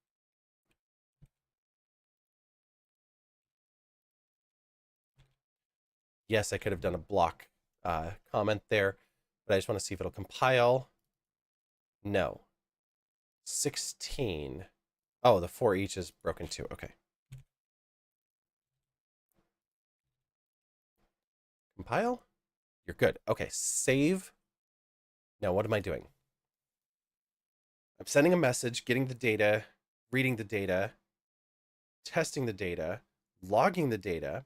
Yes, I could have done a block comment there, but I just want to see if it'll compile. No. 16. Oh, the for each is broken too. Okay. Compile. You're good. Okay, save. Now, what am I doing? I'm sending a message, getting the data, reading the data, testing the data, logging the data,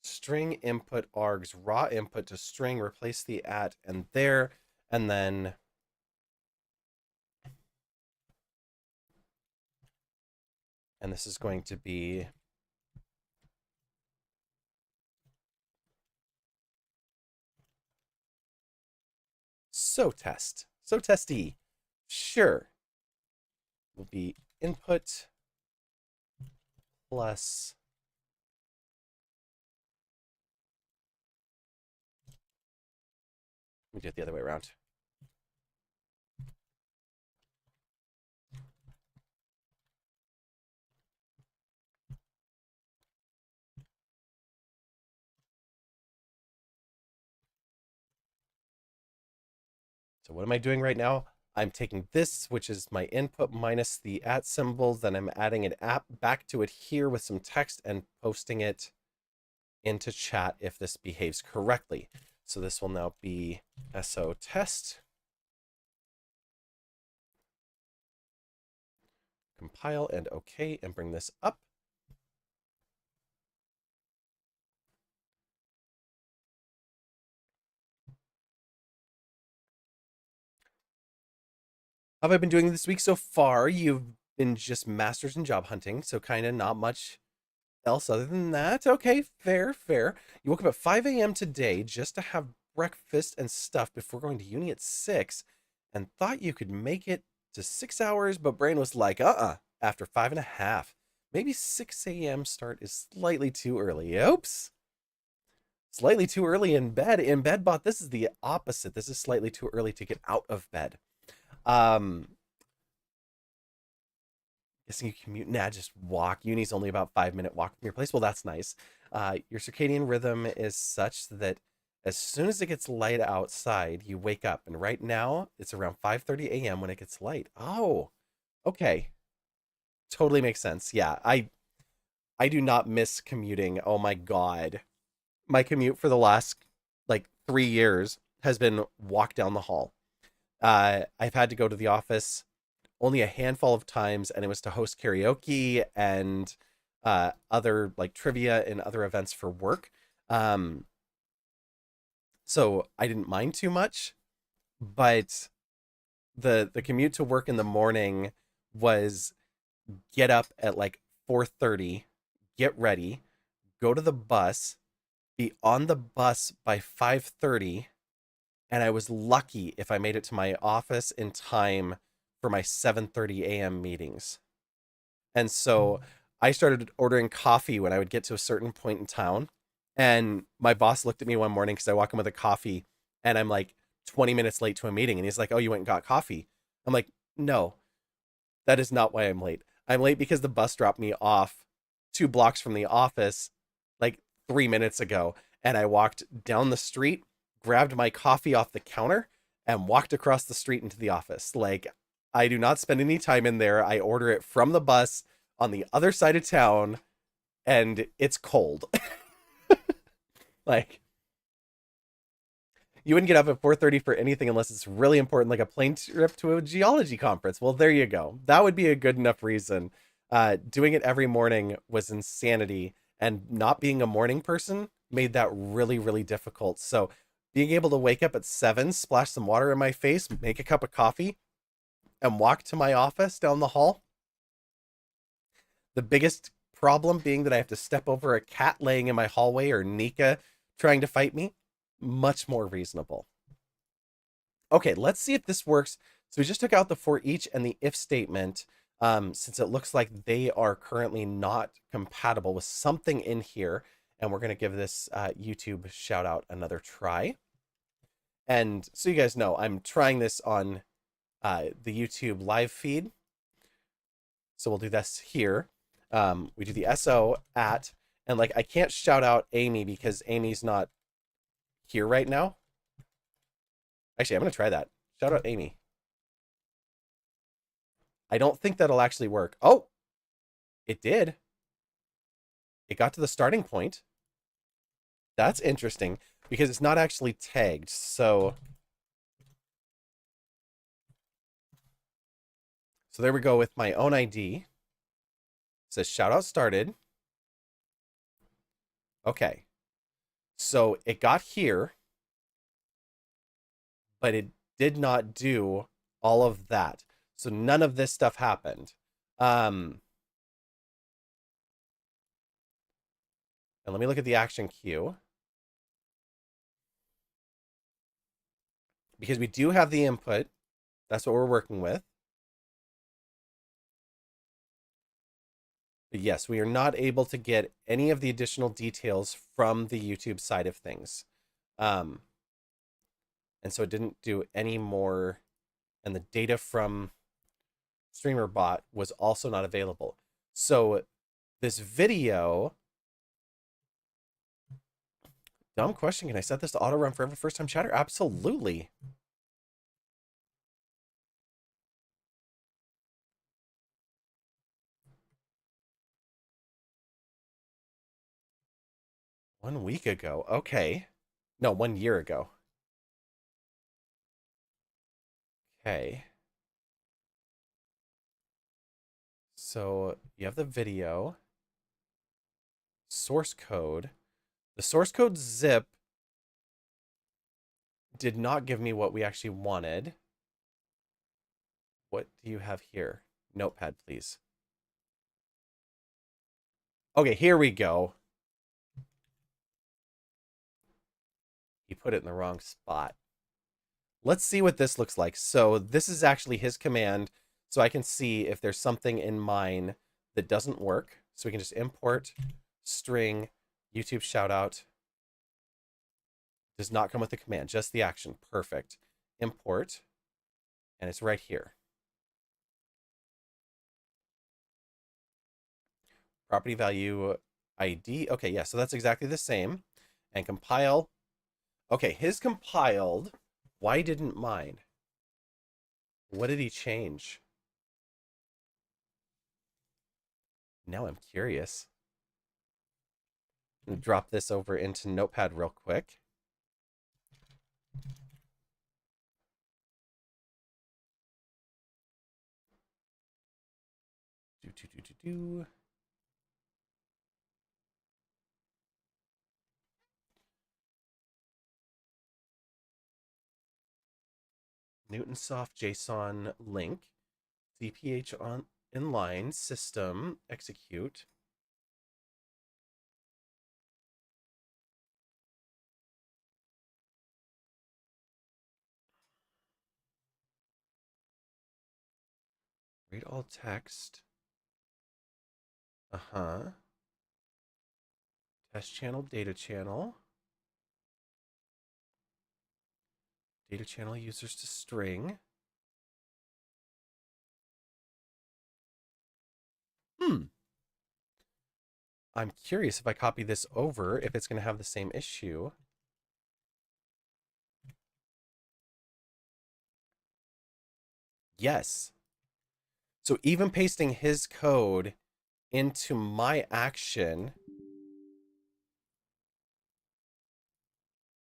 string input args, raw input to string, replace the at and there, and then this is going to be so testy. Sure. Will be input plus let me do it the other way around. So what am I doing right now? I'm taking this, which is my input minus the at symbol, then I'm adding an app back to it here with some text and posting it into chat if this behaves correctly. So this will now be SO test. Compile and OK, and bring this up. How have I been doing this week so far? You've been just masters in job hunting, so kind of not much else other than that. Okay, fair. You woke up at 5 a.m. today just to have breakfast and stuff before going to uni at 6 and thought you could make it to 6 hours, but brain was like, after 5.5. Maybe 6 a.m. start is slightly too early. Oops. Slightly too early in bed. In bed bot, this is the opposite. This is slightly too early to get out of bed. Guessing you commute? Nah, just walk. Uni's only about 5-minute walk from your place. Well, that's nice. Your circadian rhythm is such that as soon as it gets light outside, you wake up. And right now, it's around 5:30 a.m. when it gets light. Oh, okay. Totally makes sense. Yeah, I do not miss commuting. Oh my God. My commute for the last like 3 years has been walk down the hall. I've had to go to the office only a handful of times, and it was to host karaoke and other like trivia and other events for work. So I didn't mind too much, but the commute to work in the morning was get up at like 4:30, get ready, go to the bus, be on the bus by 5:30, and I was lucky if I made it to my office in time for my 7:30 a.m. meetings. And so I started ordering coffee when I would get to a certain point in town. And my boss looked at me one morning because I walk in with a coffee and I'm like 20 minutes late to a meeting. And he's like, "Oh, you went and got coffee?" I'm like, "No, that is not why I'm late. I'm late because the bus dropped me off 2 blocks from the office like 3 minutes ago. And I walked down the street, grabbed my coffee off the counter, and walked across the street into the office. Like, I do not spend any time in there. I order it from the bus on the other side of town, and it's cold. Like, you wouldn't get up at 4:30 for anything unless it's really important, like a plane trip to a geology conference. Well, there you go. That would be a good enough reason. Doing it every morning was insanity, and not being a morning person made that really, really difficult. So being able to wake up at 7, splash some water in my face, make a cup of coffee, and walk to my office down the hall. The biggest problem being that I have to step over a cat laying in my hallway or Nika trying to fight me. Much more reasonable. Okay, let's see if this works. So we just took out the for each and the if statement. since it looks like they are currently not compatible with something in here. And we're going to give this YouTube shout out another try. And so you guys know, I'm trying this on the YouTube live feed. So we'll do this here. We do the SO at, and like I can't shout out Amy because Amy's not here right now. Actually, I'm going to try that. Shout out Amy. I don't think that'll actually work. Oh, it did. It got to the starting point. That's interesting because it's not actually tagged. So there we go with my own ID. It says shout out started. Okay. So it got here, but it did not do all of that. So none of this stuff happened. And let me look at the action queue. Because we do have the input. That's what we're working with. But yes, we are not able to get any of the additional details from the YouTube side of things. And so it didn't do any more. And the data from StreamerBot was also not available. So this video, dumb question, can I set this to auto run for every first time chatter? Absolutely. One week ago. Okay. No, 1 year ago. Okay. So you have the video, source code. The source code zip did not give me what we actually wanted. What do you have here? Notepad, please. Okay, here we go. He put it in the wrong spot. Let's see what this looks like. So this is actually his command. So I can see if there's something in mine that doesn't work. So we can just import string YouTube shoutout. Does not come with the command, just the action. Perfect. Import. And it's right here. Property value ID. Okay, yeah, so that's exactly the same. And compile. Okay, his compiled. Why didn't mine? What did he change? Now I'm curious. Drop this over into Notepad real quick. Do. Newtonsoft JSON link, CPH on inline system execute. Read all text. Test channel, data channel. Data channel users to string. I'm curious if I copy this over, if it's going to have the same issue. Yes. So even pasting his code into my action,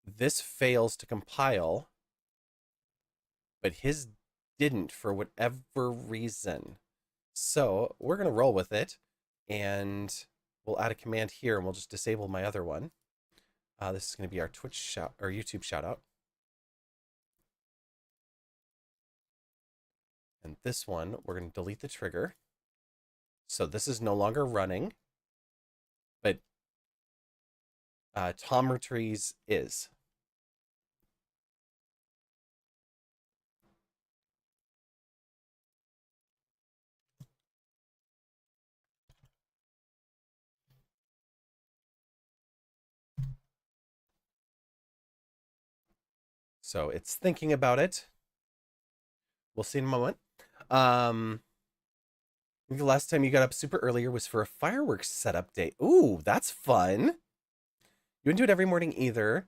this fails to compile, but his didn't for whatever reason. So we're going to roll with it, and we'll add a command here, and we'll just disable my other one. This is going to be our Twitch shout or YouTube shout out. And this one, we're going to delete the trigger. So this is no longer running, but Tom Retrieves is. So it's thinking about it. We'll see in a moment. I think the last time you got up super earlier was for a fireworks setup day. Ooh, that's fun. You wouldn't do it every morning either.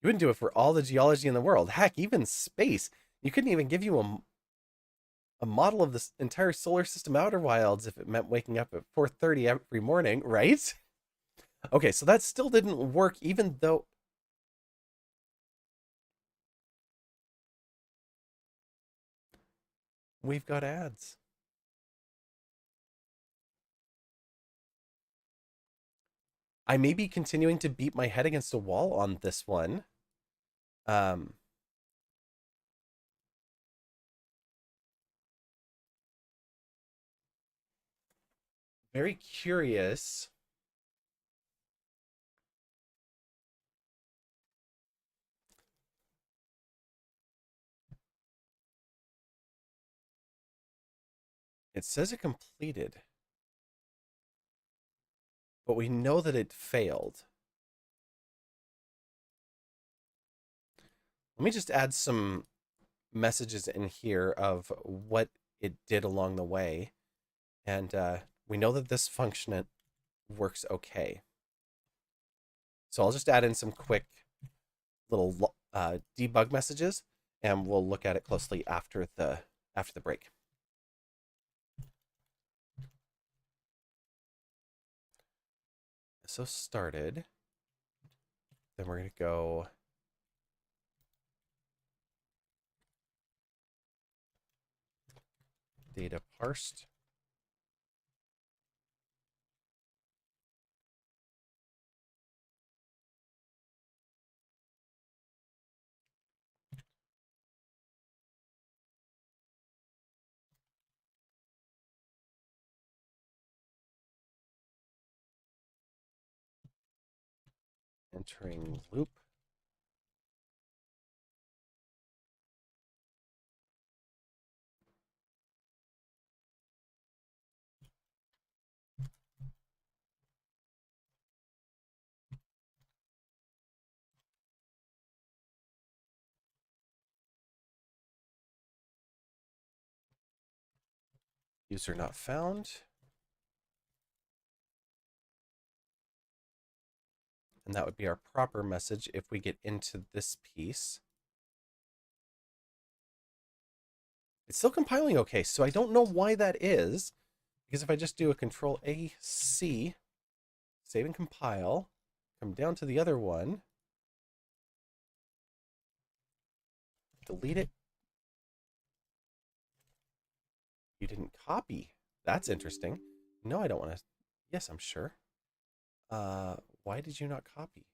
You wouldn't do it for all the geology in the world. Heck, even space. You couldn't even give you a model of this entire solar system outer wilds if it meant waking up at 4:30 every morning, right? Okay, so that still didn't work, even though we've got ads. I may be continuing to beat my head against a wall on this one. Um, Very curious. It says it completed, but we know that it failed. Let me just add some messages in here of what it did along the way. And we know that this function works okay. So I'll just add in some quick little debug messages, and we'll look at it closely after the break. So started. Then we're going to go data parsed. Entering loop. User not found. And that would be our proper message if we get into this piece. It's still compiling okay, so I don't know why that is. Because if I just do a Control A, C, save and compile, come down to the other one, delete it. You didn't copy. That's interesting. No, I don't want to. Yes, I'm sure. Why did you not copy?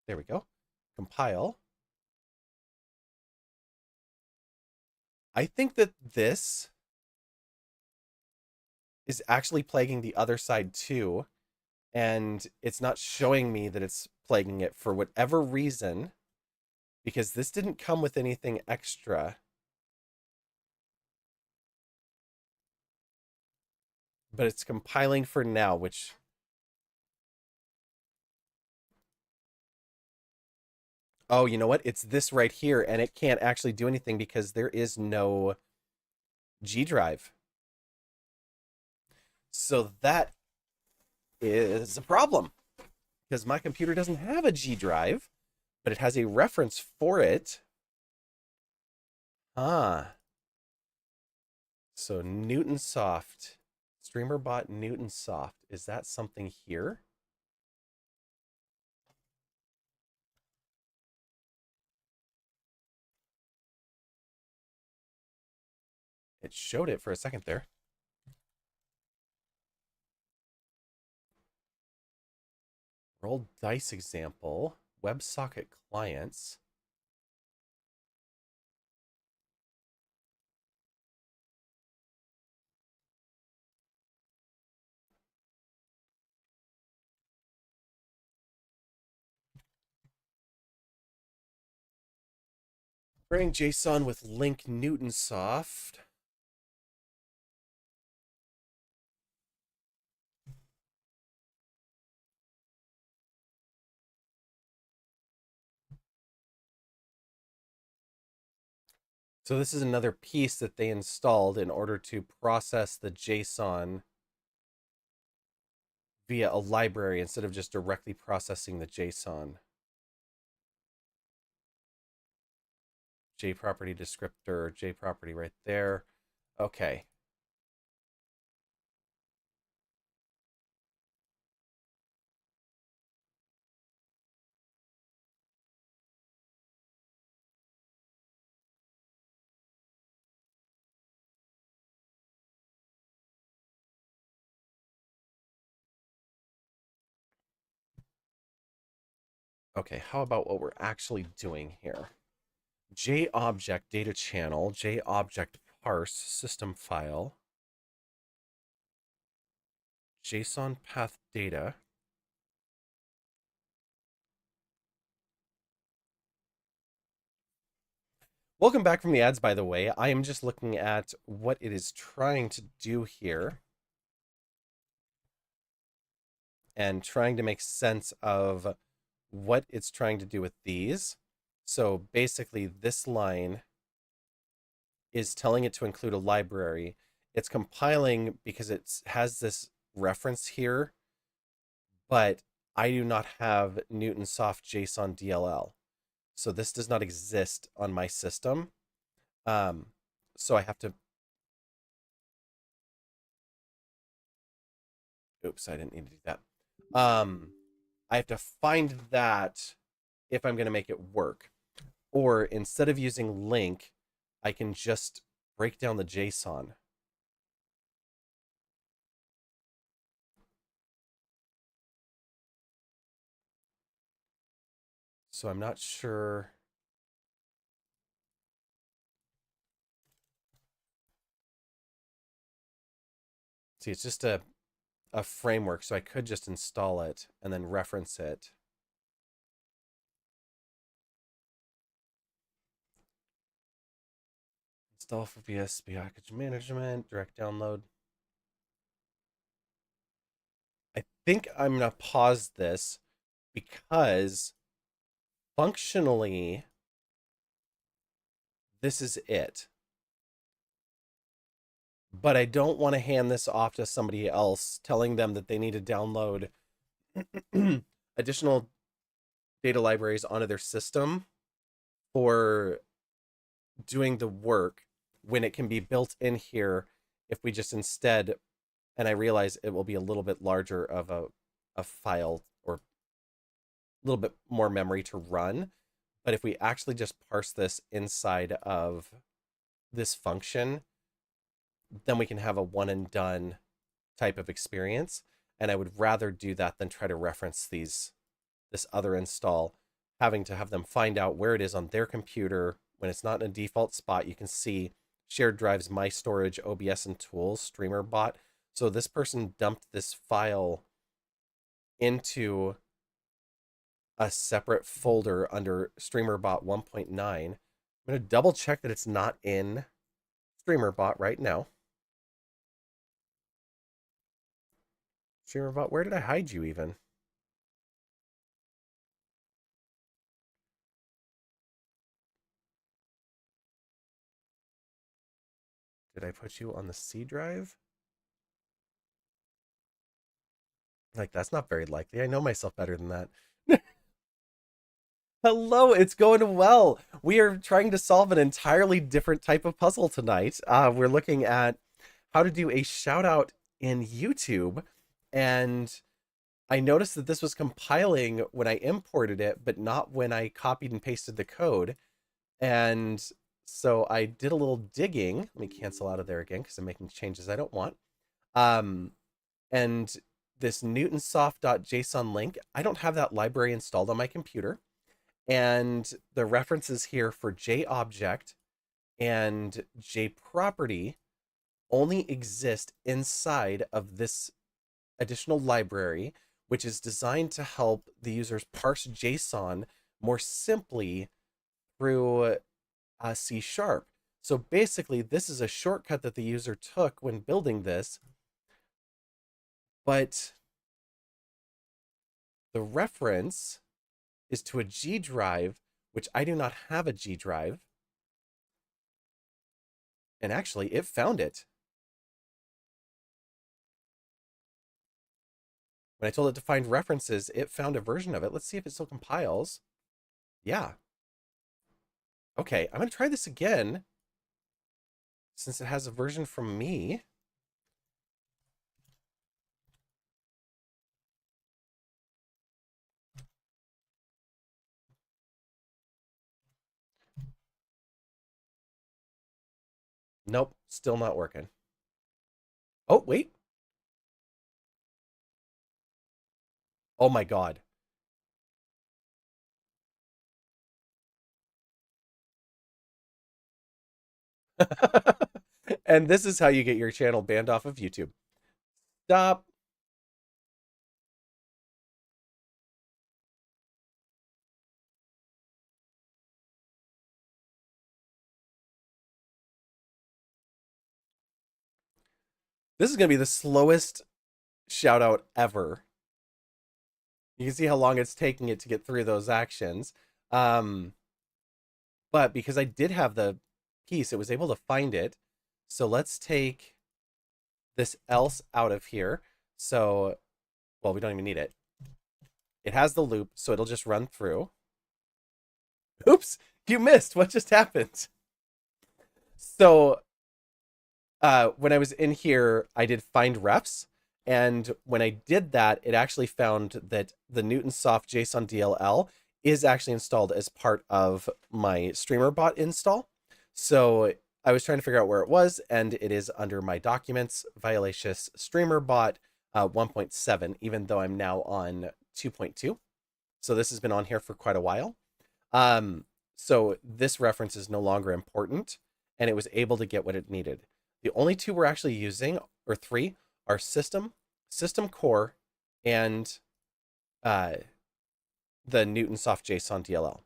There we go. Compile. I think that this is actually plaguing the other side too, and it's not showing me that it's plaguing it for whatever reason, because this didn't come with anything extra. But it's compiling for now, which... Oh, you know what? It's this right here, and it can't actually do anything because there is no G drive. So that is a problem, because my computer doesn't have a G drive, but it has a reference for it. Ah. So Newton Soft. Streamer bought Newton Soft. Is that something here? It showed it for a second there. Roll dice example. WebSocket clients. Creating JSON with link Newtonsoft. So this is another piece that they installed in order to process the JSON via a library instead of just directly processing the JSON. JProperty descriptor, JProperty right there. Okay. Okay, how about what we're actually doing here? JObject data channel, JObject parse system file, JSON path data. Welcome back from the ads, by the way. I am just looking at what it is trying to do here and trying to make sense of what it's trying to do with these. So basically, this line is telling it to include a library. It's compiling because it has this reference here, but I do not have Newtonsoft JSON DLL. So this does not exist on my system. So I have to, oops, I didn't need to do that. I have to find that if I'm going to make it work. Or instead of using link, I can just break down the JSON. So I'm not sure. See, it's just a framework, so I could just install it and then reference it. Install for BSB package management, direct download. I think I'm going to pause this because functionally, this is it. But I don't want to hand this off to somebody else, telling them that they need to download additional data libraries onto their system for doing the work when it can be built in here if we just instead, and I realize it will be a little bit larger of a file or a little bit more memory to run, but if we actually just parse this inside of this function, then we can have a one and done type of experience. And I would rather do that than try to reference this other install, having to have them find out where it is on their computer when it's not in a default spot. You can see shared drives, my storage, OBS and tools, streamer bot. So this person dumped this file into a separate folder under streamerbot 1.9. I'm going to double check that it's not in streamerbot right now. Streamerbot, where did I hide you even? Did I put you on the C drive? Like, that's not very likely. I know myself better than that. Hello, it's going well. We are trying to solve an entirely different type of puzzle tonight. We're looking at how to do a shout out in YouTube. And I noticed that this was compiling when I imported it, but not when I copied and pasted the code. And so I did a little digging. Let me cancel out of there again because I'm making changes I don't want. And this newtonsoft.json link, I don't have that library installed on my computer. And the references here for JObject and JProperty only exist inside of this additional library, which is designed to help the users parse JSON more simply through C sharp. So basically, this is a shortcut that the user took when building this, but the reference is to a G drive, which I do not have a G drive. And actually, it found it. When I told it to find references, it found a version of it. Let's see if it still compiles. Yeah. Okay, I'm going to try this again since it has a version from me. Nope, still not working. Oh, wait. Oh my God. And this is how you get your channel banned off of YouTube. Stop. This is going to be the slowest shout out ever. You can see how long it's taking it to get through those actions. But because I did have the piece, it was able to find it. So let's take this else out of here. So, well, we don't even need it. It has the loop, so it'll just run through. Oops, you missed. What just happened? So, when I was in here, I did find refs. And when I did that, it actually found that the Newtonsoft JSON DLL is actually installed as part of my streamer bot install. So I was trying to figure out where it was, and it is under my documents, Violacious Streamer Bot 1.7, even though I'm now on 2.2. So this has been on here for quite a while. So this reference is no longer important, and it was able to get what it needed. The only two we're actually using, or three, are system core, and the Newtonsoft JSON DLL.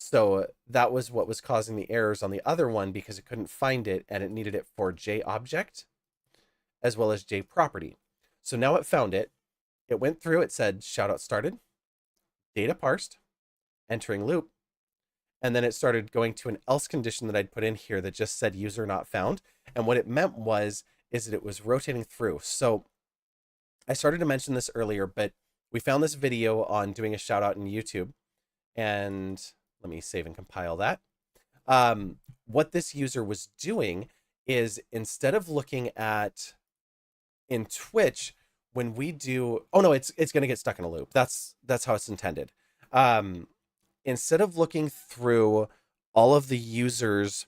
So that was what was causing the errors on the other one, because it couldn't find it and it needed it for JObject as well as JProperty. So now it found it. It went through, it said shoutout started, data parsed, entering loop, and then it started going to an else condition that I'd put in here that just said user not found. And what it meant is that it was rotating through. So I started to mention this earlier, but we found this video on doing a shout out in YouTube, and let me save and compile that. What this user was doing is, instead of looking at in Twitch, when we do, oh no, it's going to get stuck in a loop. That's how it's intended. Instead of looking through all of the users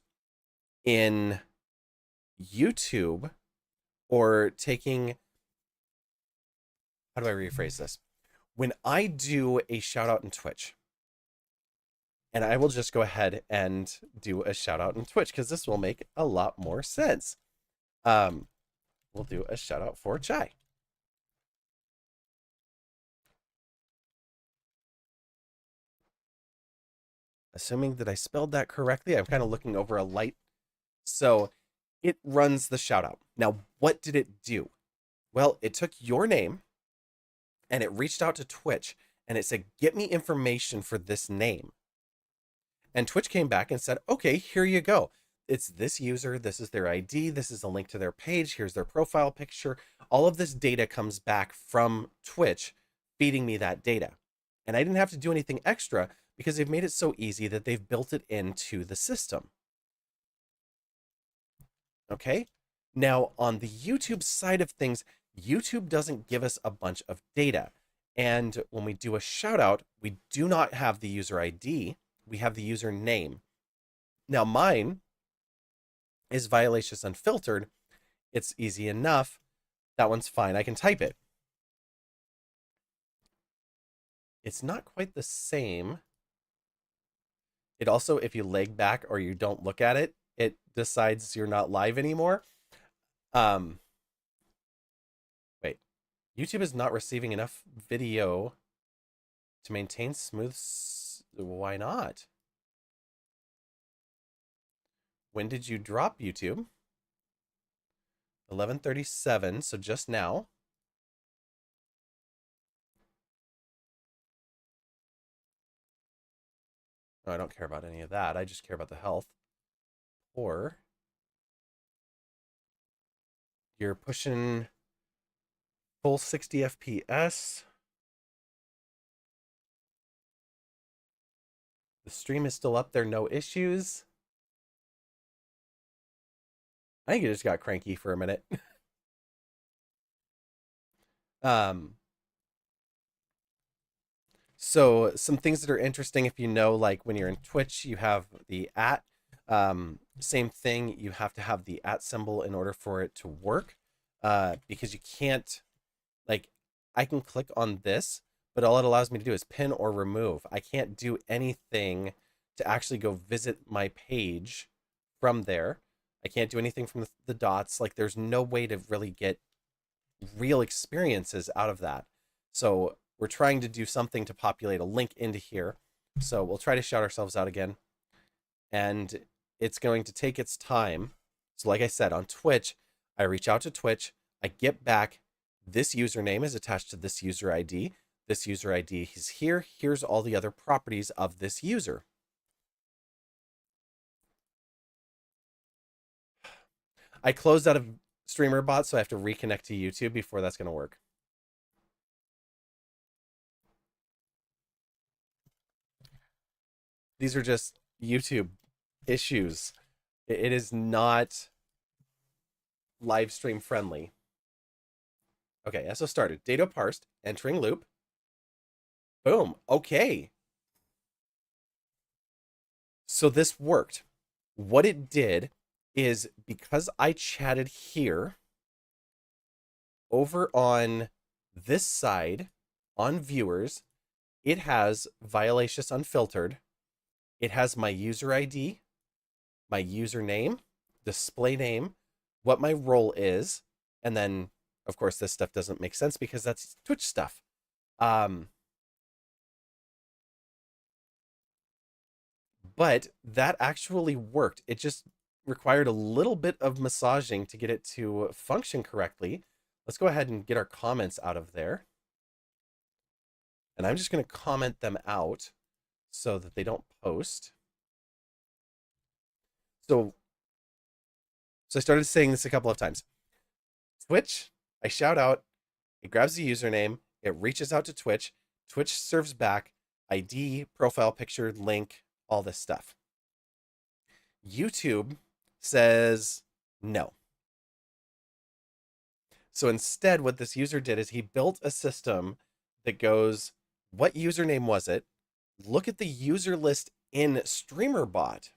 in YouTube, or taking, how do I rephrase this? When I do a shout out in Twitch, and I will just go ahead and do a shout out in Twitch because this will make a lot more sense. We'll do a shout out for Chai. Assuming that I spelled that correctly, I'm kind of looking over a light. So it runs the shout out. Now, what did it do? Well, it took your name and it reached out to Twitch and it said, get me information for this name. And Twitch came back and said, okay, here you go. It's this user. This is their ID. This is a link to their page. Here's their profile picture. All of this data comes back from Twitch, feeding me that data. And I didn't have to do anything extra because they've made it so easy that they've built it into the system. Okay. Now, on the YouTube side of things, YouTube doesn't give us a bunch of data. And when we do a shout out, we do not have the user ID. We have the user name. Now, mine is Violacious Unfiltered. It's easy enough. That one's fine. I can type it. It's not quite the same. It also, if you lag back or you don't look at it, it decides you're not live anymore. Wait, YouTube is not receiving enough video to maintain smooth. Why not? When did you drop YouTube? 11:37, so just now. No, I don't care about any of that. I just care about the health. Or you're pushing full 60 FPS. The stream is still up there, no issues. I think it just got cranky for a minute. um, so some things that are interesting, if you know, like when you're in Twitch, you have the @ same thing, you have to have the @ symbol in order for it to work, because you can't, like, I can click on this, but all it allows me to do is pin or remove. I can't do anything to actually go visit my page from there. I can't do anything from the dots. Like, there's no way to really get real experiences out of that. So we're trying to do something to populate a link into here. So we'll try to shout ourselves out again. And it's going to take its time. So like I said, on Twitch, I reach out to Twitch, I get back, this username is attached to this user ID. This user ID is here. Here's all the other properties of this user. I closed out of StreamerBot, so I have to reconnect to YouTube before that's going to work. These are just YouTube issues. It is not live stream friendly. Okay, so started. Data parsed, entering loop. Boom. Okay. So this worked. What it did is, because I chatted here, over on this side, on viewers, it has Violacious Unfiltered. It has my user ID, my username, display name, what my role is, and then, of course, this stuff doesn't make sense because that's Twitch stuff. But that actually worked. It just required a little bit of massaging to get it to function correctly. Let's go ahead and get our comments out of there. And I'm just going to comment them out so that they don't post. So I started saying this a couple of times. Twitch, I shout out, it grabs the username, it reaches out to Twitch, Twitch serves back ID, profile picture, link, all this stuff. YouTube says no. So instead, what this user did is he built a system that goes, what username was it? Look at the user list in StreamerBot.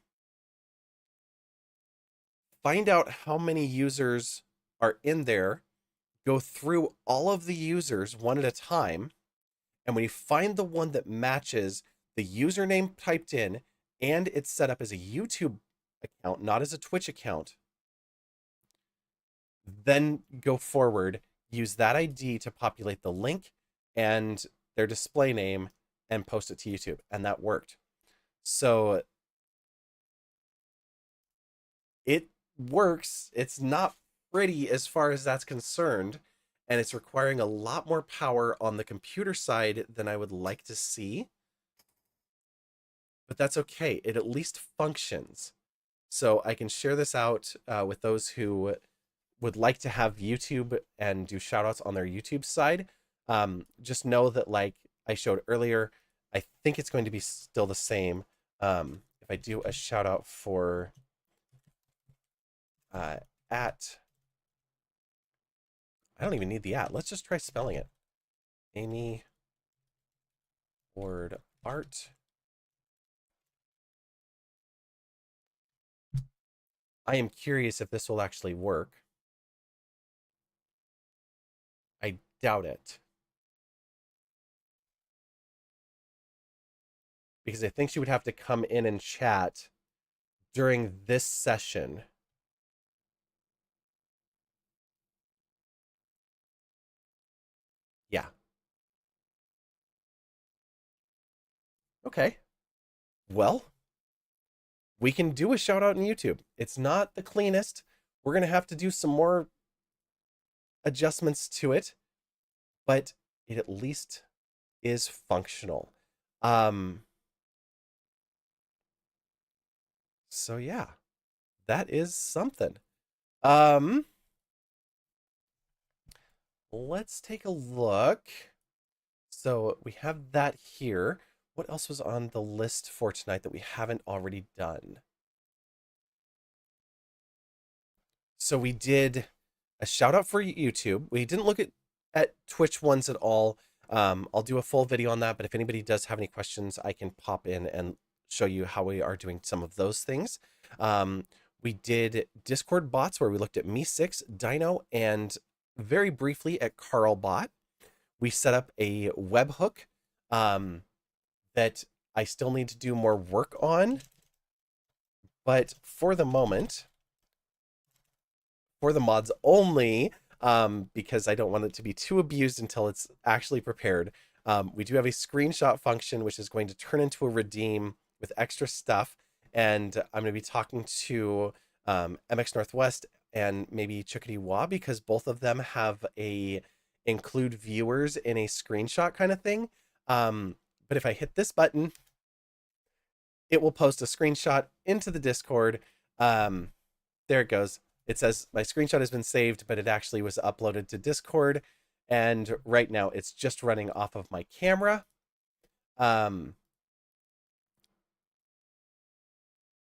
Find out how many users are in there. Go through all of the users one at a time. And when you find the one that matches the username typed in and it's set up as a YouTube account, not as a Twitch account, then go forward, use that ID to populate the link and their display name and post it to YouTube. And that worked. So it works. It's not pretty as far as that's concerned. And it's requiring a lot more power on the computer side than I would like to see. But that's okay. It at least functions. So I can share this out with those who would like to have YouTube and do shoutouts on their YouTube side. Just know that, like I showed earlier, I think it's going to be still the same. If I do a shout out for at, I don't even need the at. Let's just try spelling it. Amy Ward Art. I am curious if this will actually work. I doubt it. Because I think she would have to come in and chat during this session. Yeah. Okay. Well, we can do a shout out on YouTube. It's not the cleanest. We're going to have to do some more adjustments to it, but it at least is functional. So yeah, that is something. Let's take a look. So we have that here. What else was on the list for tonight that we haven't already done? So we did a shout out for YouTube. We didn't look at Twitch ones at all. I'll do a full video on that, but if anybody does have any questions, I can pop in and show you how we are doing some of those things. We did Discord bots where we looked at Me6, Dino, and very briefly at CarlBot. We set up a webhook that I still need to do more work on. But for the moment, for the mods only, because I don't want it to be too abused until it's actually prepared, we do have a screenshot function, which is going to turn into a redeem with extra stuff. And I'm going to be talking to MX Northwest and maybe Chickadee Wah, because both of them have a include viewers in a screenshot kind of thing. But if I hit this button, it will post a screenshot into the Discord. There it goes. It says my screenshot has been saved, but it actually was uploaded to Discord. And right now it's just running off of my camera.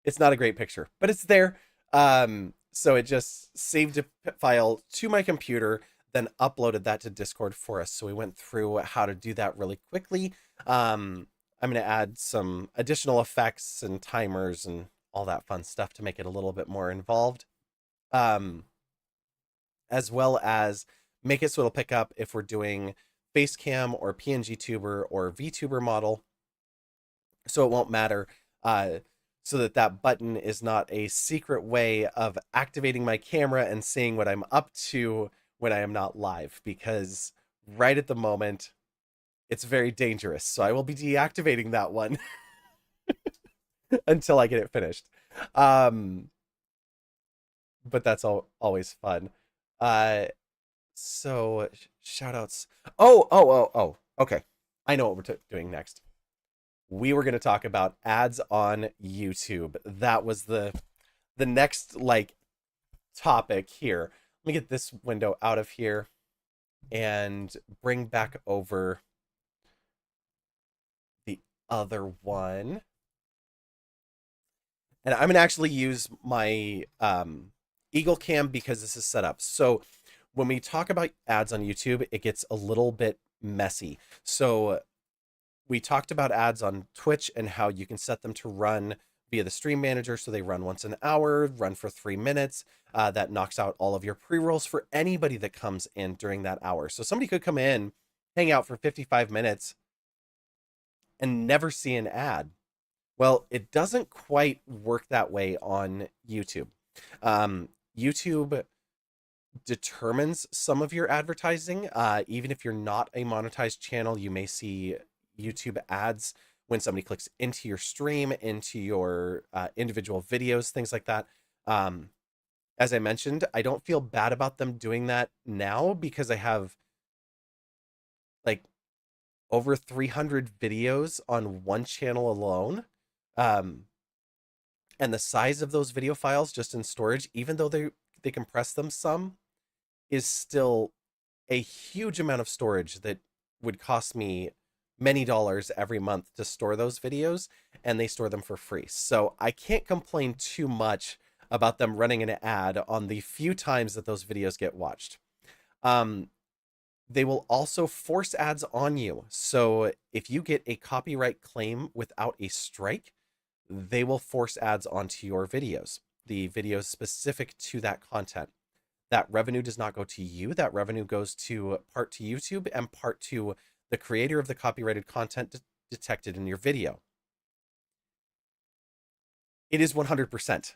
It's not a great picture, but it's there. So it just saved a file to my computer, then uploaded that to Discord for us. So we went through how to do that really quickly. I'm going to add some additional effects and timers and all that fun stuff to make it a little bit more involved. As well as make it so it'll pick up if we're doing Facecam or PNG Tuber or VTuber model. So it won't matter. So that button is not a secret way of activating my camera and seeing what I'm up to when I am not live, because right at the moment it's very dangerous. So I will be deactivating that one until I get it finished. But that's always fun. So shout outs. Oh. Okay. I know what we're doing next. We were going to talk about ads on YouTube. That was the next topic here. Let me get this window out of here and bring back over the other one. And I'm going to actually use my Eagle Cam because this is set up. So when we talk about ads on YouTube, it gets a little bit messy. So we talked about ads on Twitch and how you can set them to run via the stream manager. So they run once an hour, run for 3 minutes. That knocks out all of your pre-rolls for anybody that comes in during that hour. So somebody could come in, hang out for 55 minutes and never see an ad. Well, it doesn't quite work that way on YouTube. YouTube determines some of your advertising. Even if you're not a monetized channel, you may see YouTube ads when somebody clicks into your stream, into your individual videos, things like that. As I mentioned, I don't feel bad about them doing that now because I have like over 300 videos on one channel alone. And the size of those video files just in storage, even though they compress them some, is still a huge amount of storage that would cost me many dollars every month to store those videos, and they store them for free. So I can't complain too much about them running an ad on the few times that those videos get watched. They will also force ads on you. So if you get a copyright claim without a strike, they will force ads onto your videos, the videos specific to that content. That revenue does not go to you. That revenue goes to part to YouTube and part to the creator of the copyrighted content detected in your video. It is 100%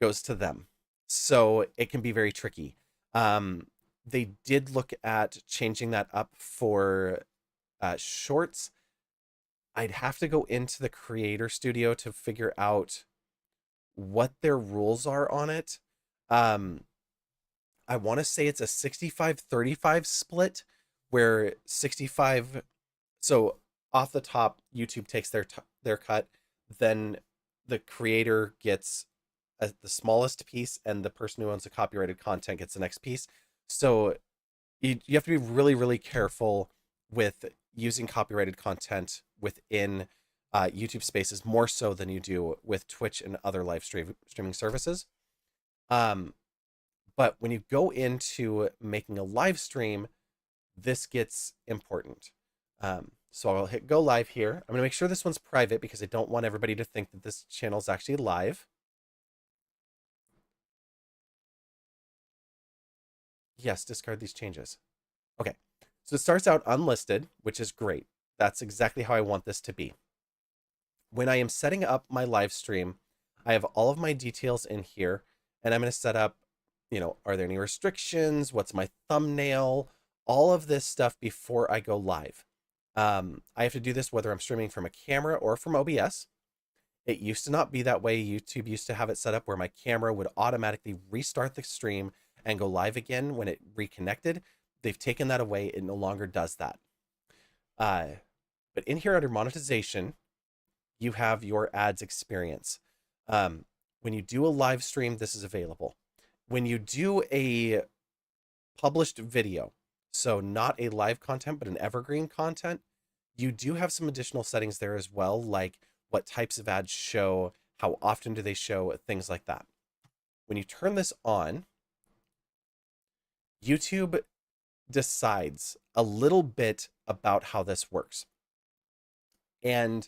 goes to them. So it can be very tricky. They did look at changing that up for shorts. I'd have to go into the creator studio to figure out what their rules are on it. Um, I want to say it's a 65-35 split where 65, so off the top YouTube takes their cut, then the creator gets the smallest piece and the person who owns the copyrighted content gets the next piece. So you have to be really, really careful with using copyrighted content within YouTube spaces more so than you do with Twitch and other streaming services. But when you go into making a live stream, this gets important. So I'll hit go live here. I'm going to make sure this one's private because I don't want everybody to think that this channel is actually live. Yes, discard these changes. Okay, so it starts out unlisted, which is great. That's exactly how I want this to be. When I am setting up my live stream, I have all of my details in here, and I'm going to set up, are there any restrictions? What's my thumbnail? All of this stuff before I go live. I have to do this whether I'm streaming from a camera or from OBS. It used to not be that way. YouTube used to have it set up where my camera would automatically restart the stream and go live again when it reconnected. They've taken that away. It no longer does that. But in here under monetization, you have your ads experience. When you do a live stream, this is available. When you do a published video, so not a live content, but an evergreen content, you do have some additional settings there as well, like what types of ads show, how often do they show, things like that. When you turn this on, YouTube decides a little bit about how this works. And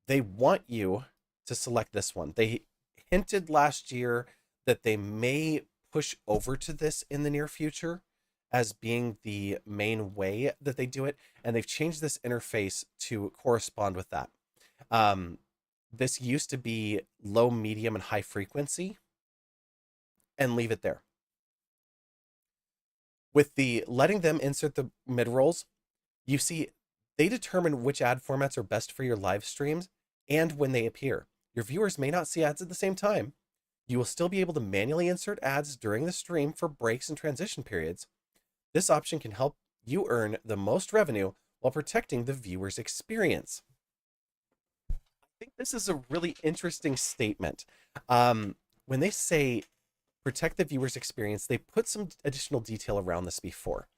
they want you to select this one. They hinted last year that they may push over to this in the near future as being the main way that they do it. And they've changed this interface to correspond with that. This used to be low, medium, and high frequency, and leave it there. With the letting them insert the mid-rolls, you see they determine which ad formats are best for your live streams and when they appear. Your viewers may not see ads at the same time. You will still be able to manually insert ads during the stream for breaks and transition periods. This option can help you earn the most revenue while protecting the viewer's experience. I think this is a really interesting statement. When they say protect the viewer's experience, they put some additional detail around this before.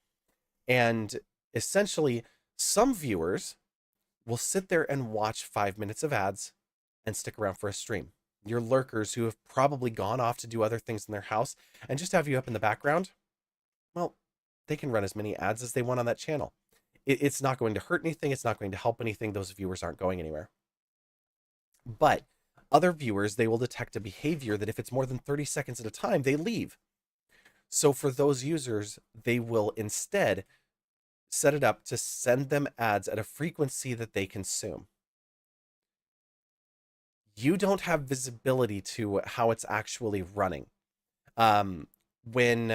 And essentially, some viewers will sit there and watch 5 minutes of ads and stick around for a stream. Your lurkers who have probably gone off to do other things in their house and just have you up in the background, well, they can run as many ads as they want on that channel. It's not going to hurt anything. It's not going to help anything. Those viewers aren't going anywhere. But other viewers, they will detect a behavior that if it's more than 30 seconds at a time, they leave. So for those users, they will instead set it up to send them ads at a frequency that they consume. You don't have visibility to how it's actually running. When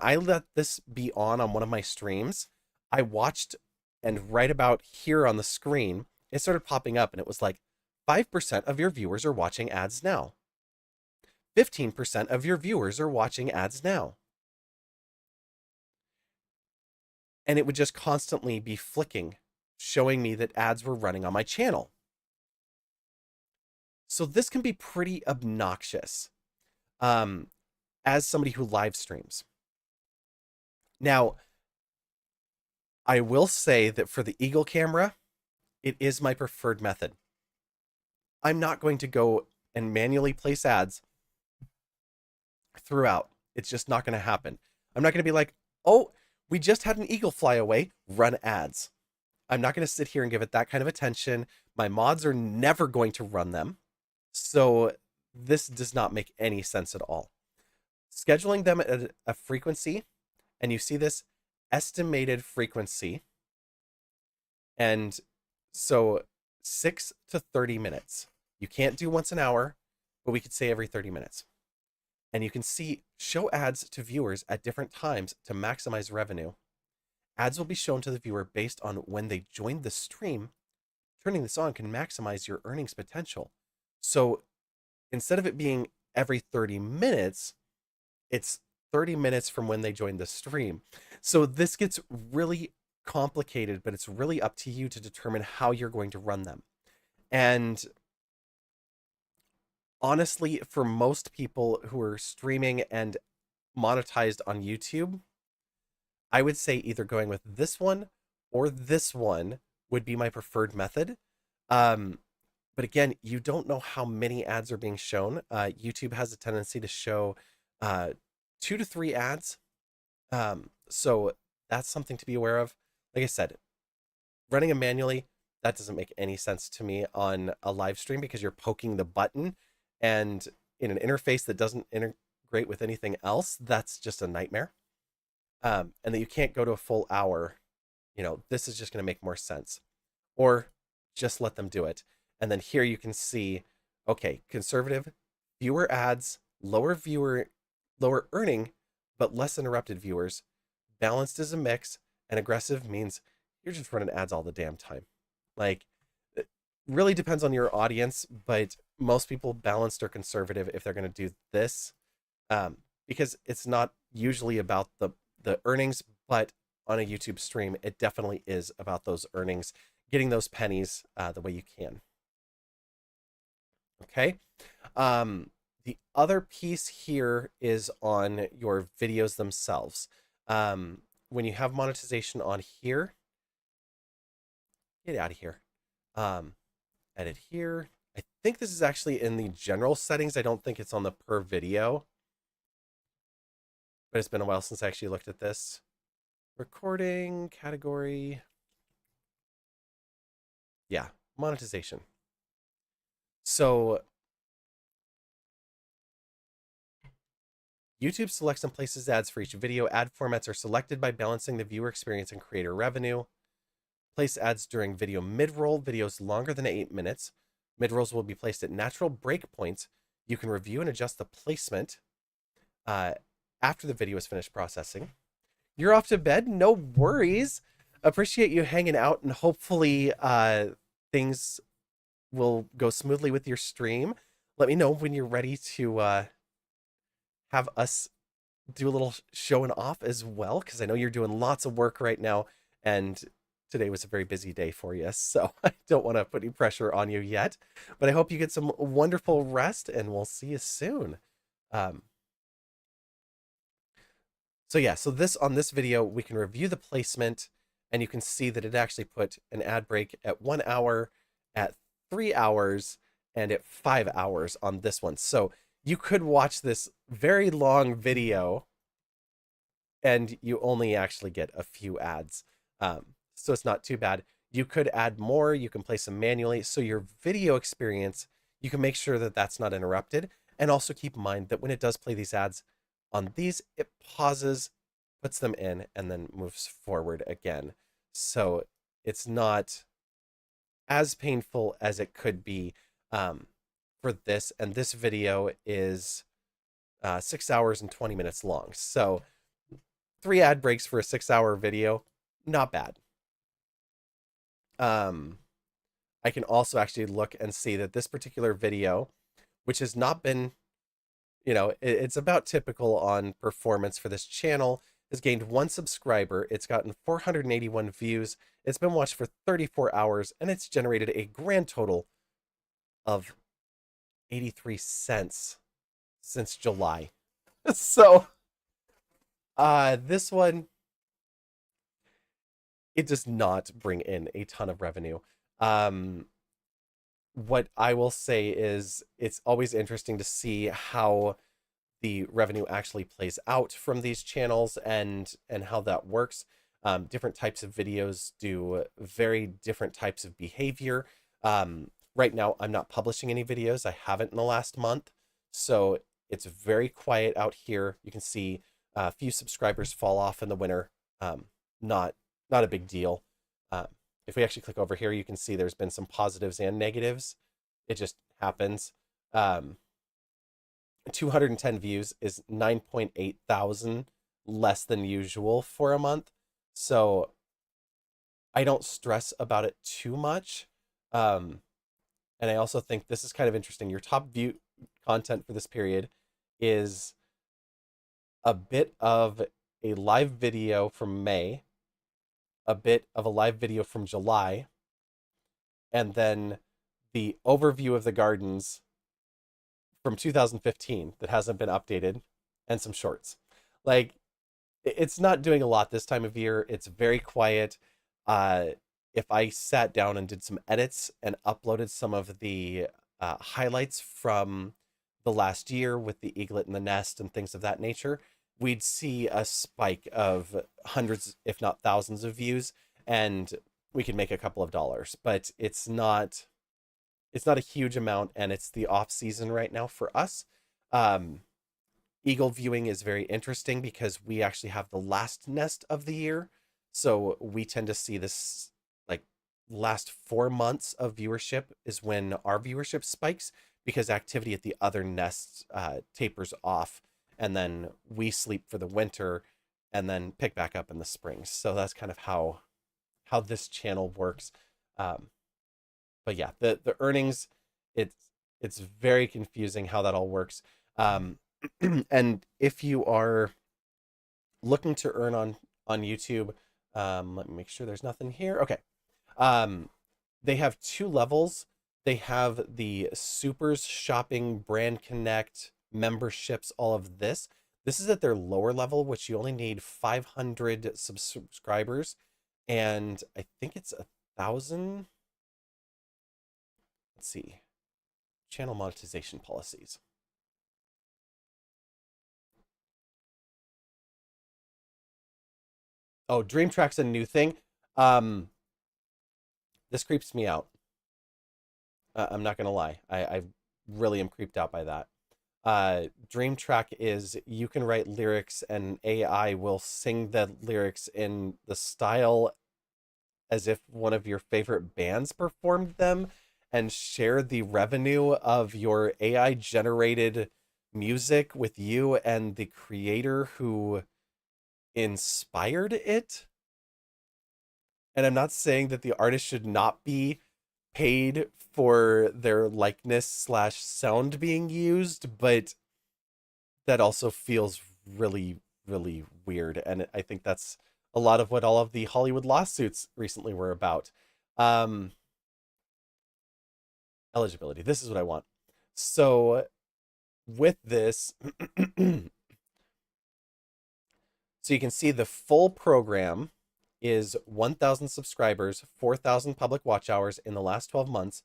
I let this be on one of my streams, I watched, and right about here on the screen, it started popping up and it was like, 5% of your viewers are watching ads now. 15% of your viewers are watching ads now. And it would just constantly be flicking, showing me that ads were running on my channel. So this can be pretty obnoxious as somebody who live streams. Now, I will say that for the Eagle camera, it is my preferred method. I'm not going to go and manually place ads throughout. It's just not going to happen. I'm not going to be like, oh, we just had an eagle fly away, run ads. I'm not going to sit here and give it that kind of attention. My mods are never going to run them. So this does not make any sense at all. Scheduling them at a frequency, and you see this estimated frequency. And so 6 to 30 minutes. You can't do once an hour, but we could say every 30 minutes. And you can see show ads to viewers at different times to maximize revenue. Ads will be shown to the viewer based on when they joined the stream. Turning this on can maximize your earnings potential. So instead of it being every 30 minutes, it's 30 minutes from when they join the stream. So this gets really complicated, but it's really up to you to determine how you're going to run them. And honestly, for most people who are streaming and monetized on YouTube, I would say either going with this one or this one would be my preferred method. But again, you don't know how many ads are being shown. YouTube has a tendency to show 2 to 3 ads. So that's something to be aware of. Like I said, running them manually, that doesn't make any sense to me on a live stream because you're poking the button and in an interface that doesn't integrate with anything else, that's just a nightmare. And that you can't go to a full hour, this is just going to make more sense. Or just let them do it. And then here you can see, okay, conservative, fewer ads, lower earning, but less interrupted viewers. Balanced is a mix, and aggressive means you're just running ads all the damn time. Like, it really depends on your audience, but most people balanced or conservative if they're going to do this, because it's not usually about the earnings, but on a YouTube stream, it definitely is about those earnings, getting those pennies the way you can. Okay. The other piece here is on your videos themselves. When you have monetization on here, get out of here. Edit here. I think this is actually in the general settings. I don't think it's on the per video, but it's been a while since I actually looked at this. Recording, category. Yeah, monetization. So YouTube selects and places ads for each video. Ad formats are selected by balancing the viewer experience and creator revenue. Place ads during video mid-roll. Videos longer than 8 minutes. Mid-rolls will be placed at natural breakpoints. You can review and adjust the placement after the video is finished processing. You're off to bed? No worries. Appreciate you hanging out, and hopefully things will go smoothly with your stream. Let me know when you're ready to have us do a little showing off as well, because I know you're doing lots of work right now, and today was a very busy day for you, so I don't want to put any pressure on you yet, but I hope you get some wonderful rest, and we'll see you soon. So on this video, we can review the placement, and you can see that it actually put an ad break at 1 hour, at 3 hours, and at 5 hours on this one. So you could watch this very long video and you only actually get a few ads. So it's not too bad. You could add more, you can place them manually. So your video experience, you can make sure that that's not interrupted. And also keep in mind that when it does play these ads on these, it pauses, puts them in, and then moves forward again. So it's not as painful as it could be for this. And this video is 6 hours and 20 minutes long. So 3 ad breaks for a 6-hour video, not bad. I can also actually look and see that this particular video, which has not been, it's about typical on performance for this channel, has gained 1 subscriber. It's gotten 481 views. It's been watched for 34 hours, and it's generated a grand total of 83 cents since July. So, this one, it does not bring in a ton of revenue. What I will say is it's always interesting to see how the revenue actually plays out from these channels and how that works. Different types of videos do very different types of behavior. Right now, I'm not publishing any videos. I haven't in the last month. So it's very quiet out here. You can see a few subscribers fall off in the winter. Not a big deal. If we actually click over here, you can see there's been some positives and negatives. It just happens. 210 views is 9.8 thousand less than usual for a month. So I don't stress about it too much. And I also think this is kind of interesting. Your top view content for this period is a bit of a live video from May, a bit of a live video from July, and then the overview of the gardens from 2015 that hasn't been updated, and some shorts. Like, it's not doing a lot this time of year. It's very quiet. If I sat down and did some edits and uploaded some of the highlights from the last year with the eaglet in the nest and things of that nature, we'd see a spike of hundreds, if not thousands, of views, and we could make a couple of dollars. But it's not a huge amount, and it's the off season right now for us. Eagle viewing is very interesting because we actually have the last nest of the year. So we tend to see this like last 4 months of viewership is when our viewership spikes, because activity at the other nests tapers off, and then we sleep for the winter and then pick back up in the spring. So that's kind of how this channel works. But yeah, the earnings, it's very confusing how that all works. And if you are looking to earn on YouTube, let me make sure there's nothing here. Okay. They have 2 levels. They have the Supers, Shopping, Brand Connect, memberships, all of this. This is at their lower level, which you only need 500 subscribers, and I think it's 1,000. Let's see. Channel monetization policies. Oh, Dream Track's a new thing. This creeps me out. I'm not gonna lie. I really am creeped out by that. Dream Track is you can write lyrics and AI will sing the lyrics in the style as if one of your favorite bands performed them, and share the revenue of your AI generated music with you and the creator who inspired it. And I'm not saying that the artist should not be paid for their likeness / sound being used, but that also feels really, really weird. And I think that's a lot of what all of the Hollywood lawsuits recently were about. Eligibility. This is what I want. So with this, so you can see the full program is 1,000 subscribers, 4,000 public watch hours in the last 12 months,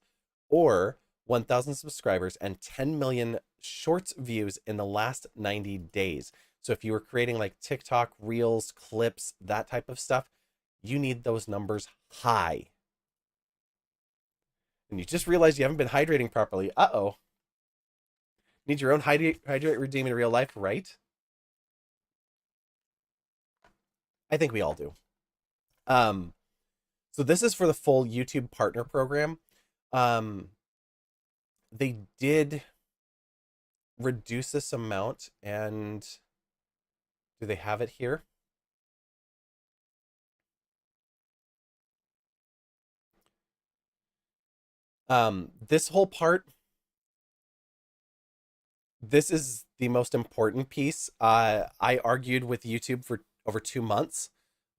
or 1,000 subscribers and 10 million shorts views in the last 90 days. So if you were creating like TikTok, Reels, clips, that type of stuff, you need those numbers high. And you just realized you haven't been hydrating properly. Uh-oh. Need your own hydrate regime in real life, right? I think we all do. So this is for the full YouTube partner program. They did reduce this amount, and do they have it here? This whole part, this is the most important piece. I argued with YouTube for over 2 months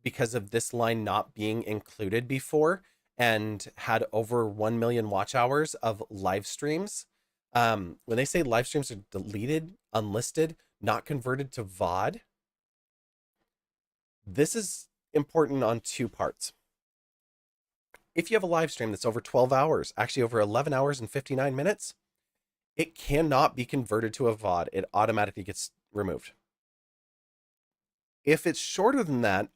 because of this line not being included before, and had over 1 million watch hours of live streams. When they say live streams are deleted, unlisted, not converted to VOD, this is important on 2 parts. If you have a live stream that's over 12 hours, actually over 11 hours and 59 minutes, it cannot be converted to a VOD. It automatically gets removed. If it's shorter than that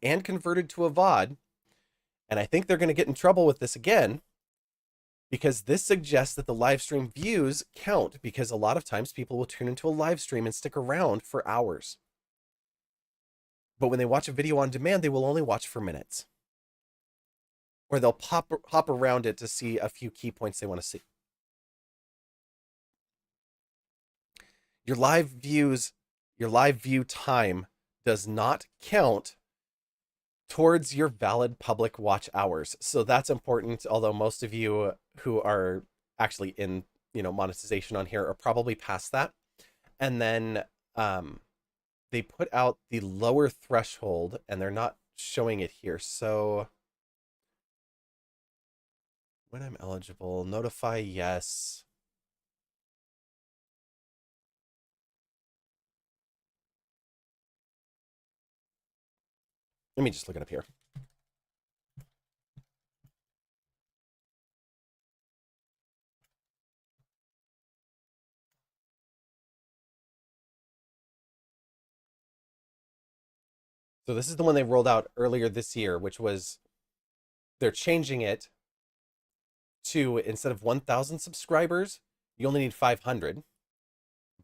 and converted to a VOD, and I think they're going to get in trouble with this again, because this suggests that the live stream views count, because a lot of times people will tune into a live stream and stick around for hours. But when they watch a video on demand, they will only watch for minutes. Or they'll hop around it to see a few key points they want to see. Your live view time does not count towards your valid public watch hours. So that's important, although most of you who are actually in monetization on here are probably past that. And then they put out the lower threshold, and they're not showing it here. So when I'm eligible, notify yes. Let me just look it up here. So this is the one they rolled out earlier this year, which was they're changing it to, instead of 1,000 subscribers, you only need 500,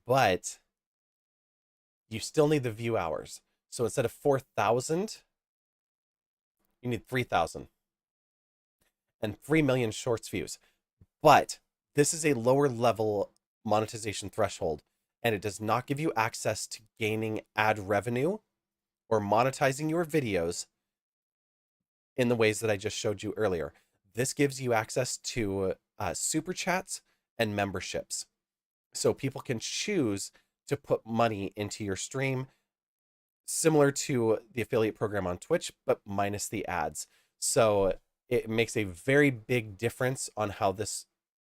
but you still need the view hours. So instead of 4,000, you need 3,000 and 3 million shorts views. But this is a lower level monetization threshold, and it does not give you access to gaining ad revenue or monetizing your videos in the ways that I just showed you earlier. This gives you access to super chats and memberships. So people can choose to put money into your stream, similar to the affiliate program on Twitch, but minus the ads. So it makes a very big difference on how this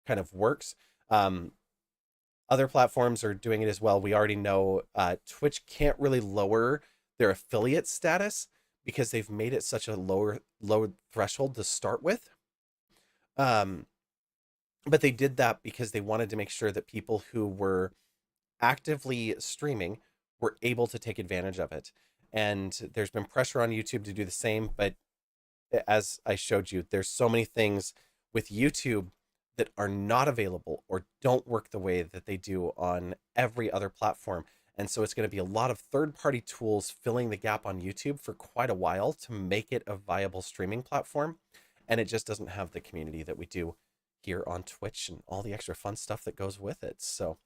kind of works. Other platforms are doing it as well. We already know Twitch can't really lower their affiliate status because they've made it such a low threshold to start with. But they did that because they wanted to make sure that people who were actively streaming were able to take advantage of it. And there's been pressure on YouTube to do the same, but as I showed you, there's so many things with YouTube that are not available or don't work the way that they do on every other platform. And so it's going to be a lot of third-party tools filling the gap on YouTube for quite a while to make it a viable streaming platform. And it just doesn't have the community that we do here on Twitch and all the extra fun stuff that goes with it. So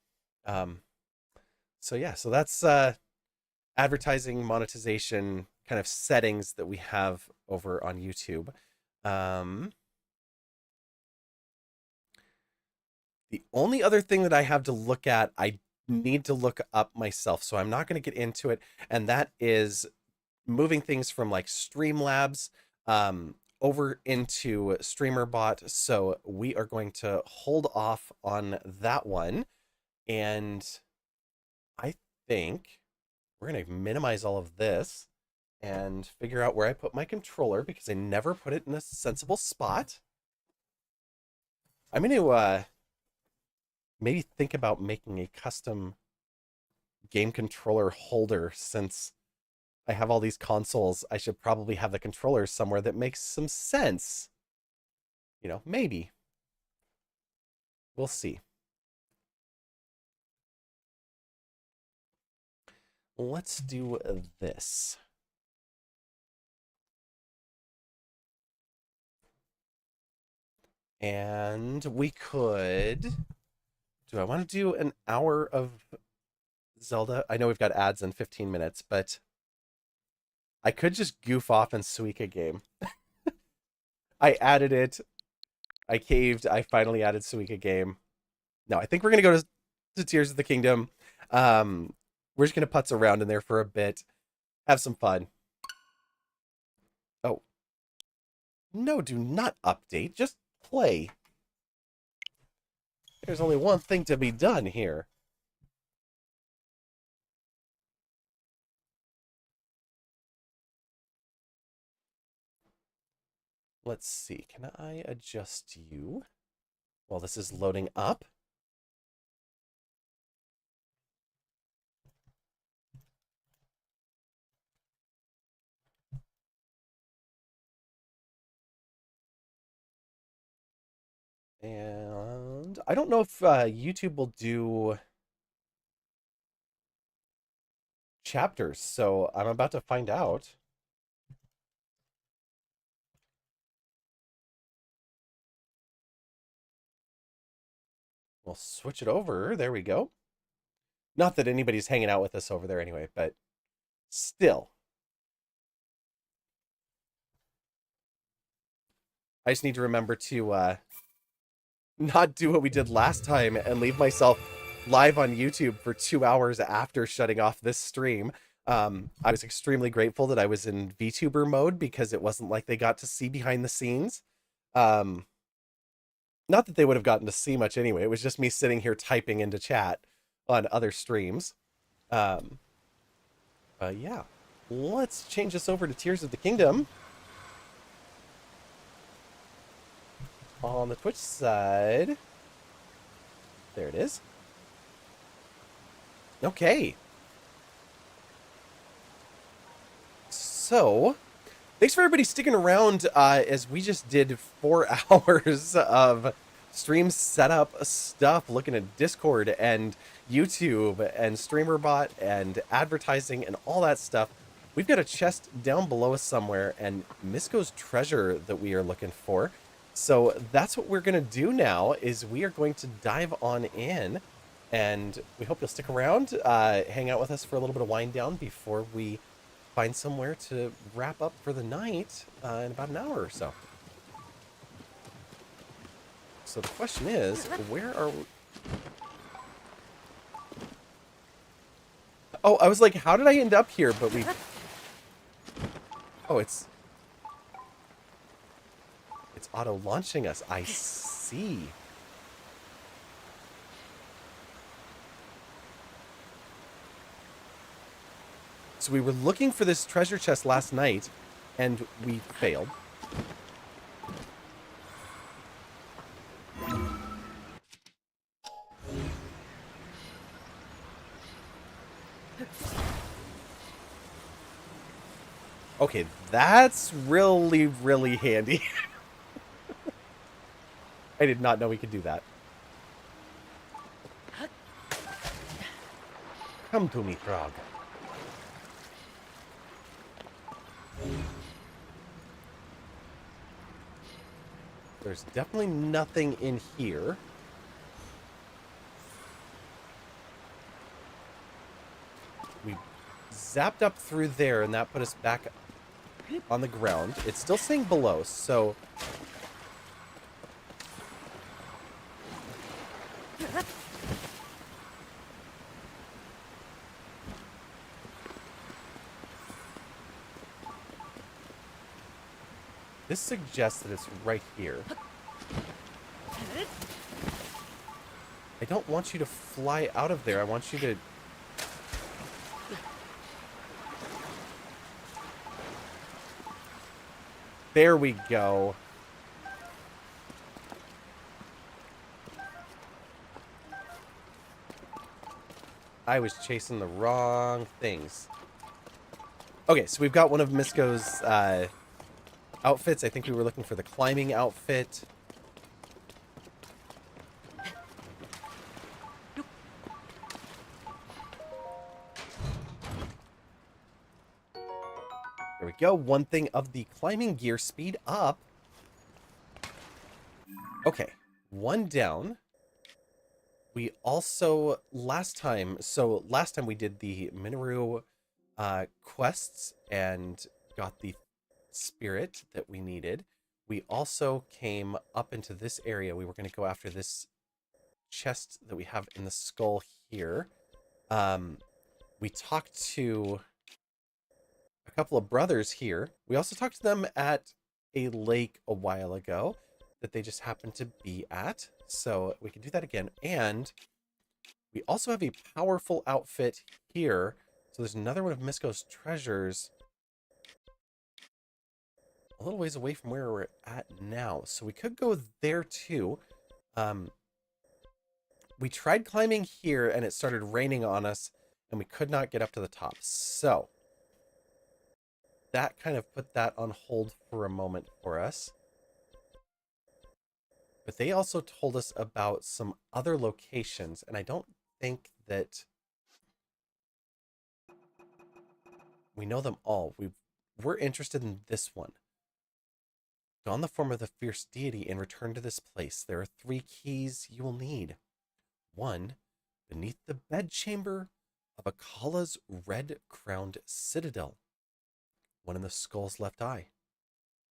yeah, so that's advertising monetization kind of settings that we have over on YouTube. The only other thing that I have to look at, I need to look up myself, so I'm not going to get into it, and that is moving things from like Streamlabs over into StreamerBot. So we are going to hold off on that one, and I think we're going to minimize all of this and figure out where I put my controller because I never put it in a sensible spot. I'm going to maybe think about making a custom game controller holder. Since I have all these consoles, I should probably have the controller somewhere that makes some sense. Maybe. We'll see. Let's do this. And we could... Do I want to do an hour of Zelda? I know we've got ads in 15 minutes, but I could just goof off and Suika game. I added it. I caved. I finally added Suika game. No, I think we're going to go to Tears of the Kingdom. We're just going to putz around in there for a bit. Have some fun. Oh. No, do not update. Just play. There's only one thing to be done here. Let's see. Can I adjust you while this is loading up? And I don't know if YouTube will do chapters, so I'm about to find out. We'll switch it over. There we go. Not that anybody's hanging out with us over there anyway, but still. I just need to remember to not do what we did last time and leave myself live on YouTube for 2 hours after shutting off this stream. I was extremely grateful that I was in VTuber mode because it wasn't like they got to see behind the scenes. Um, Not that they would have gotten to see much anyway. It was just me sitting here typing into chat on other streams. Um, yeah. Let's change this over to Tears of the Kingdom. On the Twitch side. There it is. Okay. So, thanks for everybody sticking around as we just did 4 hours of stream setup stuff, looking at Discord and YouTube and StreamerBot and advertising and all that stuff. We've got a chest down below us somewhere and Misko's treasure that we are looking for. So that's what we're going to do now is we are going to dive on in, and we hope you'll stick around, hang out with us for a little bit of wind down before we find somewhere to wrap up for the night in about an hour or so. So the question is, where are we? Oh, I was like, how did I end up here? But we... Oh, it's auto-launching us. I see. So we were looking for this treasure chest last night, and we failed. Okay, that's really, really handy. I did not know we could do that. Come to me, frog. There's definitely nothing in here. We zapped up through there, and that put us back on the ground. It's still saying below, so... This suggests that it's right here. I don't want you to fly out of there. I want you to... There we go. I was chasing the wrong things. Okay, so we've got one of Misko's outfits. I think we were looking for the climbing outfit. There we go. One thing of the climbing gear, speed up. Okay, one down. We also, last time we did the Minoru quests and got the spirit that we needed. We also came up into this area. We were going to go after this chest that we have in the skull here. We talked to a couple of brothers here. We also talked to them at a lake a while ago that they just happened to be at. So we can do that again. And we also have a powerful outfit here. So there's another one of Misko's treasures a little ways away from where we're at now. So we could go there too. We tried climbing here and it started raining on us and we could not get up to the top. So that kind of put that on hold for a moment for us. But they also told us about some other locations, and I don't think that we know them all. We're interested in this one. Don the form of the fierce deity and return to this place. There are 3 keys you will need. 1, beneath the bedchamber of Akala's red-crowned citadel. 1 in the skull's left eye.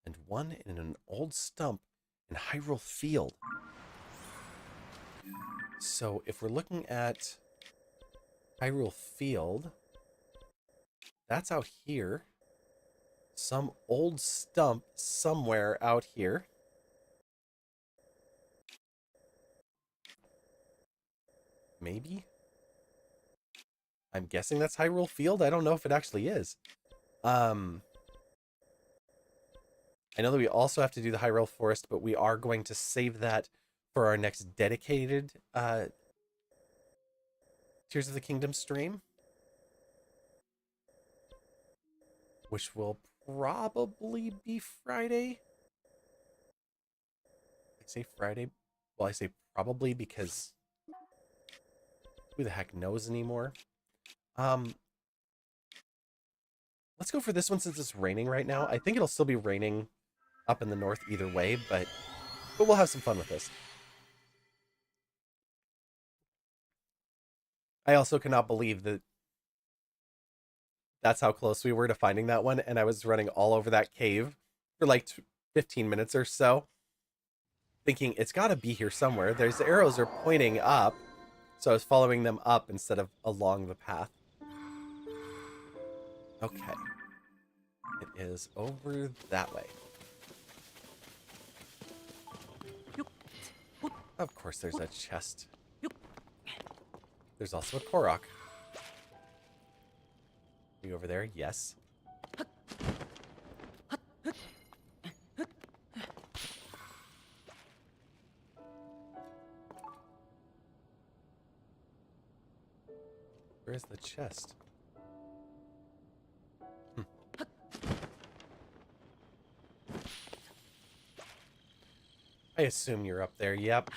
And 1 in an old stump in Hyrule Field. So if we're looking at Hyrule Field, that's out here. Some old stump somewhere out here. Maybe? I'm guessing that's Hyrule Field. I don't know if it actually is. I know that we also have to do the Hyrule Forest, but we are going to save that for our next dedicated Tears of the Kingdom stream, which will probably be Friday. I say Friday. Well, I say probably because who the heck knows anymore? Let's go for this one since it's raining right now. I think it'll still be raining up in the north either way, but we'll have some fun with this. I also cannot believe that that's how close we were to finding that one, and I was running all over that cave for like 15 minutes or so, thinking it's got to be here somewhere. There's the arrows are pointing up, so I was following them up instead of along the path. Okay. It is over that way. Of course there's a chest. There's also a Korok. Are you over there? Yes. Where is the chest? I assume you're up there. Yep.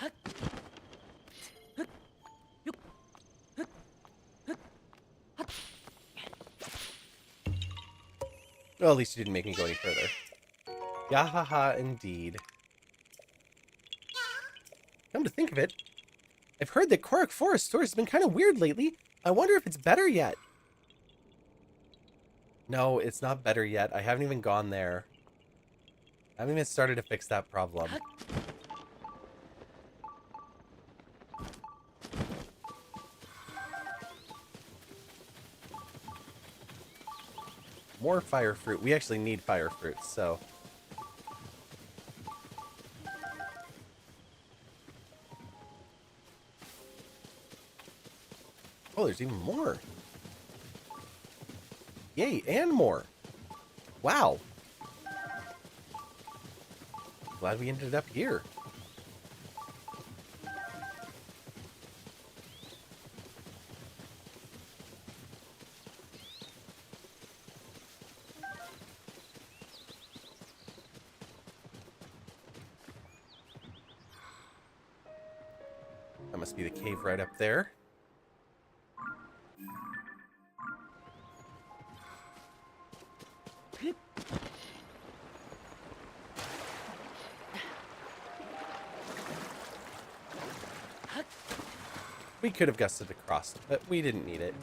Well, at least you didn't make me go any further. Yahaha, indeed. Come to think of it, I've heard that Korok Forest Store has been kind of weird lately. I wonder if it's better yet. No, it's not better yet. I haven't even gone there. I haven't even started to fix that problem. More fire fruit. We actually need fire fruit, so... Oh, there's even more. Yay, and more. Wow. Glad we ended up here. That must be the cave right up there. We could have gusted across, but we didn't need it.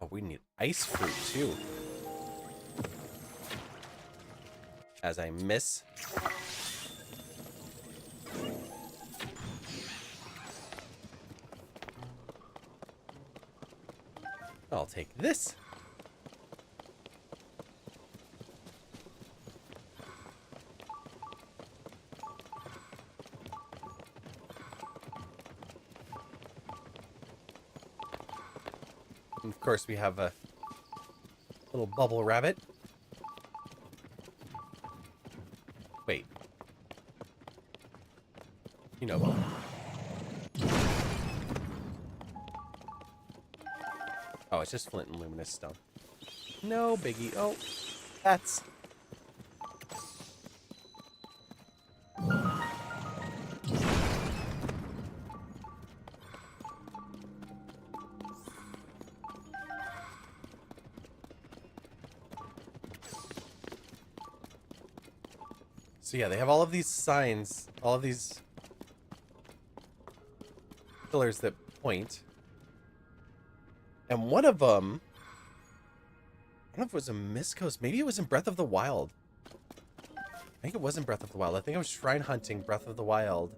Oh, we need ice fruit too. As I miss. I'll take this. And of course, we have a little bubble rabbit. Wait. You know. Oh, it's just flint and luminous stone. No biggie. Oh, that's... So yeah, they have all of these signs, all of these pillars that point. And one of them, I don't know if it was a Mist Coast. Maybe it was in Breath of the Wild. I think it was in Breath of the Wild. I think I was shrine hunting Breath of the Wild.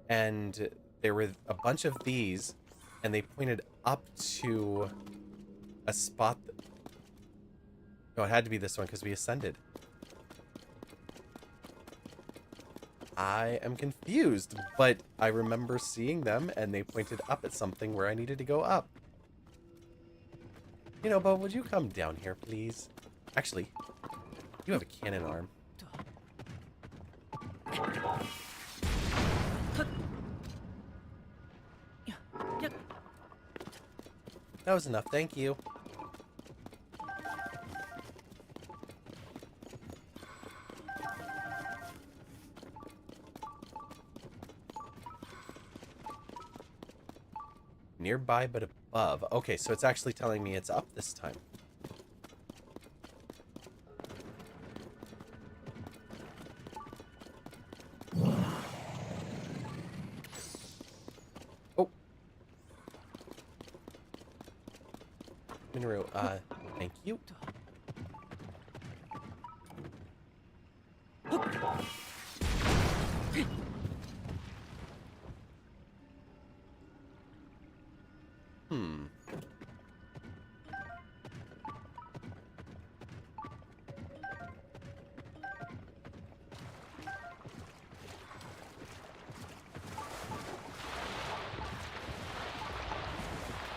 And there were a bunch of these. And they pointed up to a spot. No, it had to be this one because we ascended. I am confused, but I remember seeing them and they pointed up at something where I needed to go up. You know, Bo, would you come down here, please? Actually, you have a cannon arm. That was enough, thank you. Nearby but above. Okay, so it's actually telling me it's up this time. Oh. Minoru, thank you. Hmm.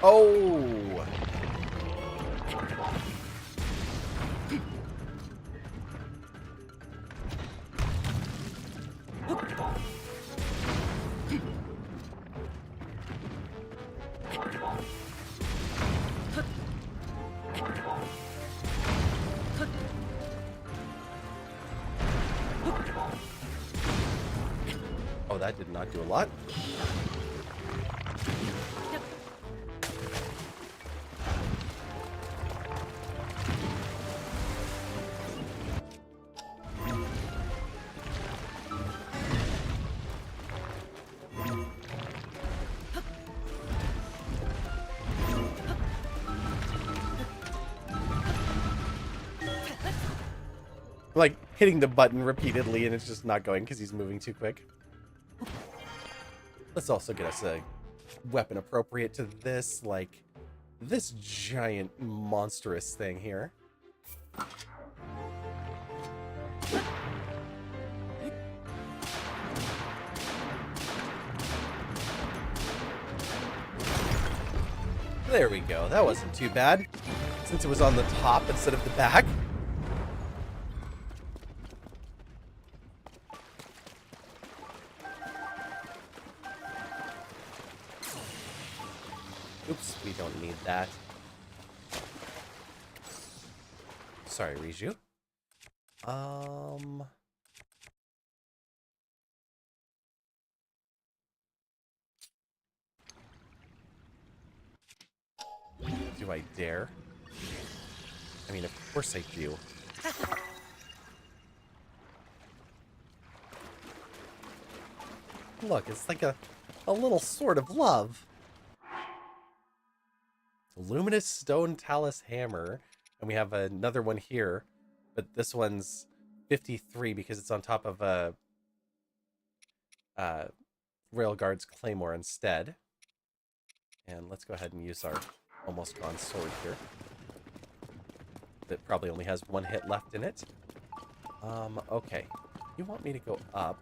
Oh! Oh, that did not do a lot. Like hitting the button repeatedly and it's just not going because he's moving too quick. Let's also get us a weapon appropriate to this, like this giant monstrous thing here. There we go. That wasn't too bad, since it was on the top instead of the back. Oops, we don't need that. Sorry, Riju. Do I dare? I mean, of course I do. Look, it's like a little sword of love. Luminous Stone Talus Hammer. And we have another one here. But this one's 53 because it's on top of a Railguard's Claymore instead. And let's go ahead and use our almost gone sword here. That probably only has one hit left in it. Okay. You want me to go up?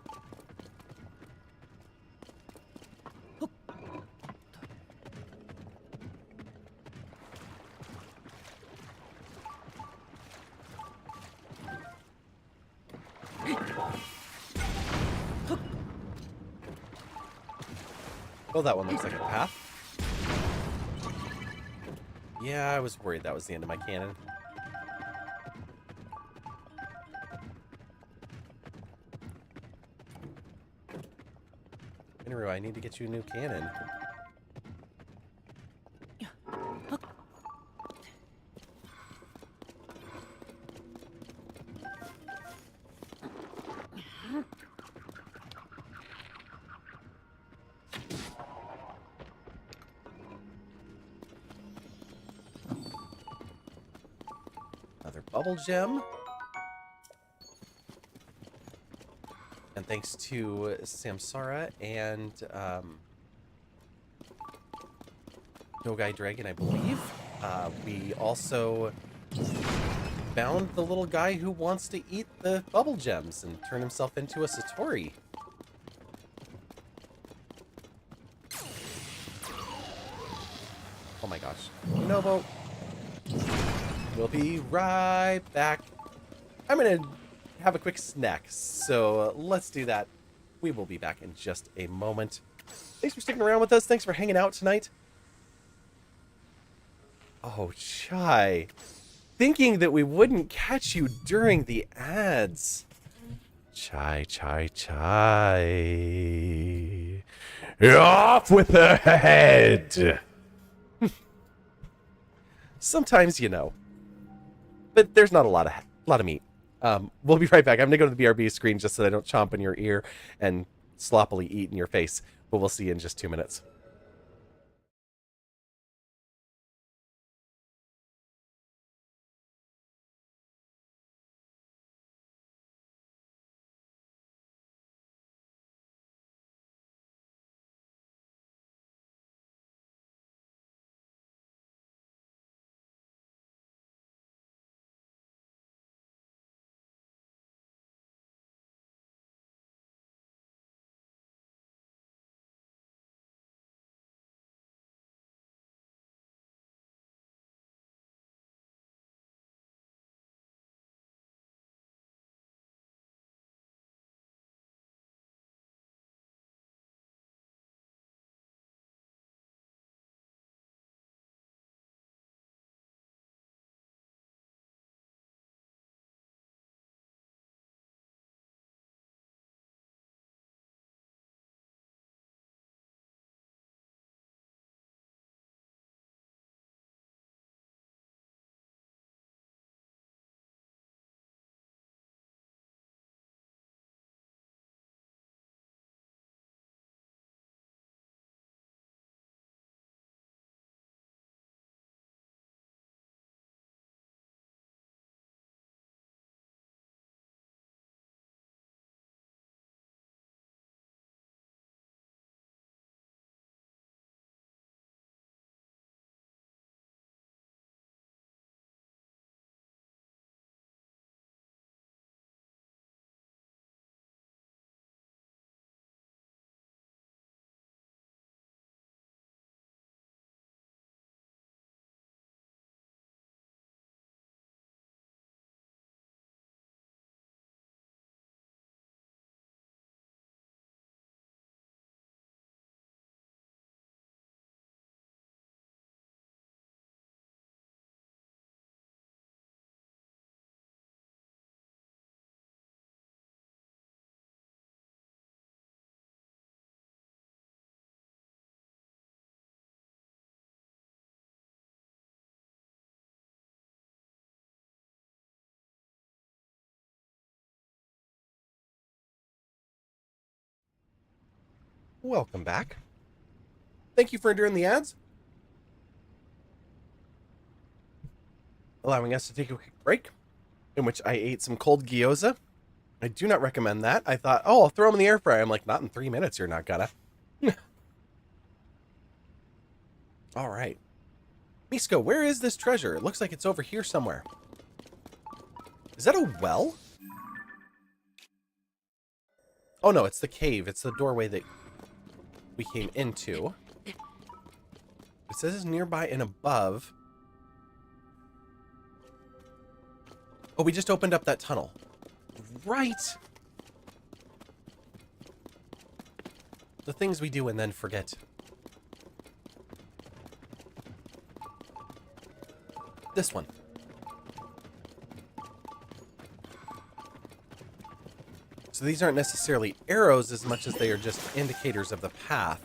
Oh, that one looks like a path. Yeah, I was worried that was the end of my cannon. Minoru, I need to get you a new cannon. bubble gem. And thanks to Samsara and Dogai Dragon, I believe. We also found the little guy who wants to eat the bubble gems and turn himself into a Satori. Oh my gosh. Novo. We'll be right back. I'm gonna have a quick snack, so let's do that. We will be back in just a moment. Thanks for sticking around with us. Thanks for hanging out tonight. Oh, Chai. Thinking that we wouldn't catch you during the ads. Chai, Chai, Chai. Off with her head! Sometimes, you know. But there's not a lot of meat. We'll be right back. I'm gonna go to the BRB screen just so that I don't chomp in your ear and sloppily eat in your face. But we'll see you in just 2 minutes. Welcome back. Thank you for enduring the ads, allowing us to take a quick break, in which I ate some cold gyoza. I do not recommend that. I thought, oh, I'll throw them in the air fryer. I'm like, not in 3 minutes, you're not gonna. All right. Misko, where is this treasure? It looks like it's over here somewhere. Is that a well? Oh no, it's the cave. It's the doorway that we came into. It says it's nearby and above. Oh, we just opened up that tunnel. Right! The things we do and then forget. This one. So these aren't necessarily arrows as much as they are just indicators of the path.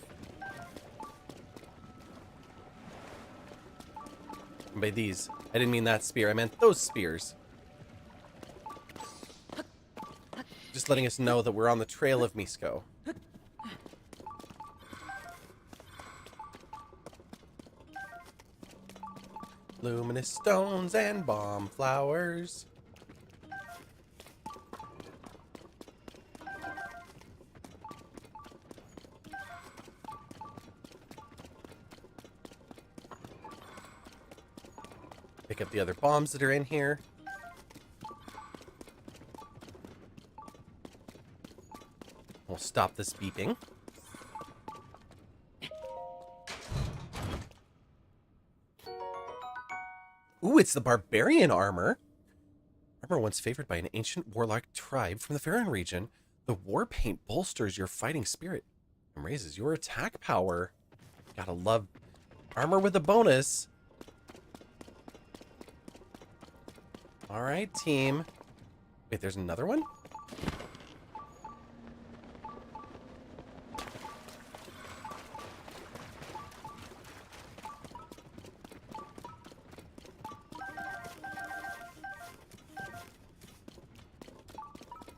And by these, I didn't mean that spear, I meant those spears. Just letting us know that we're on the trail of Misko. Luminous stones and bomb flowers. Pick up the other bombs that are in here. We'll stop this beeping. Ooh, it's the barbarian armor. Armor once favored by an ancient warlock tribe from the Farron region. The war paint bolsters your fighting spirit and raises your attack power. Gotta love armor with a bonus. All right, team. Wait, there's another one?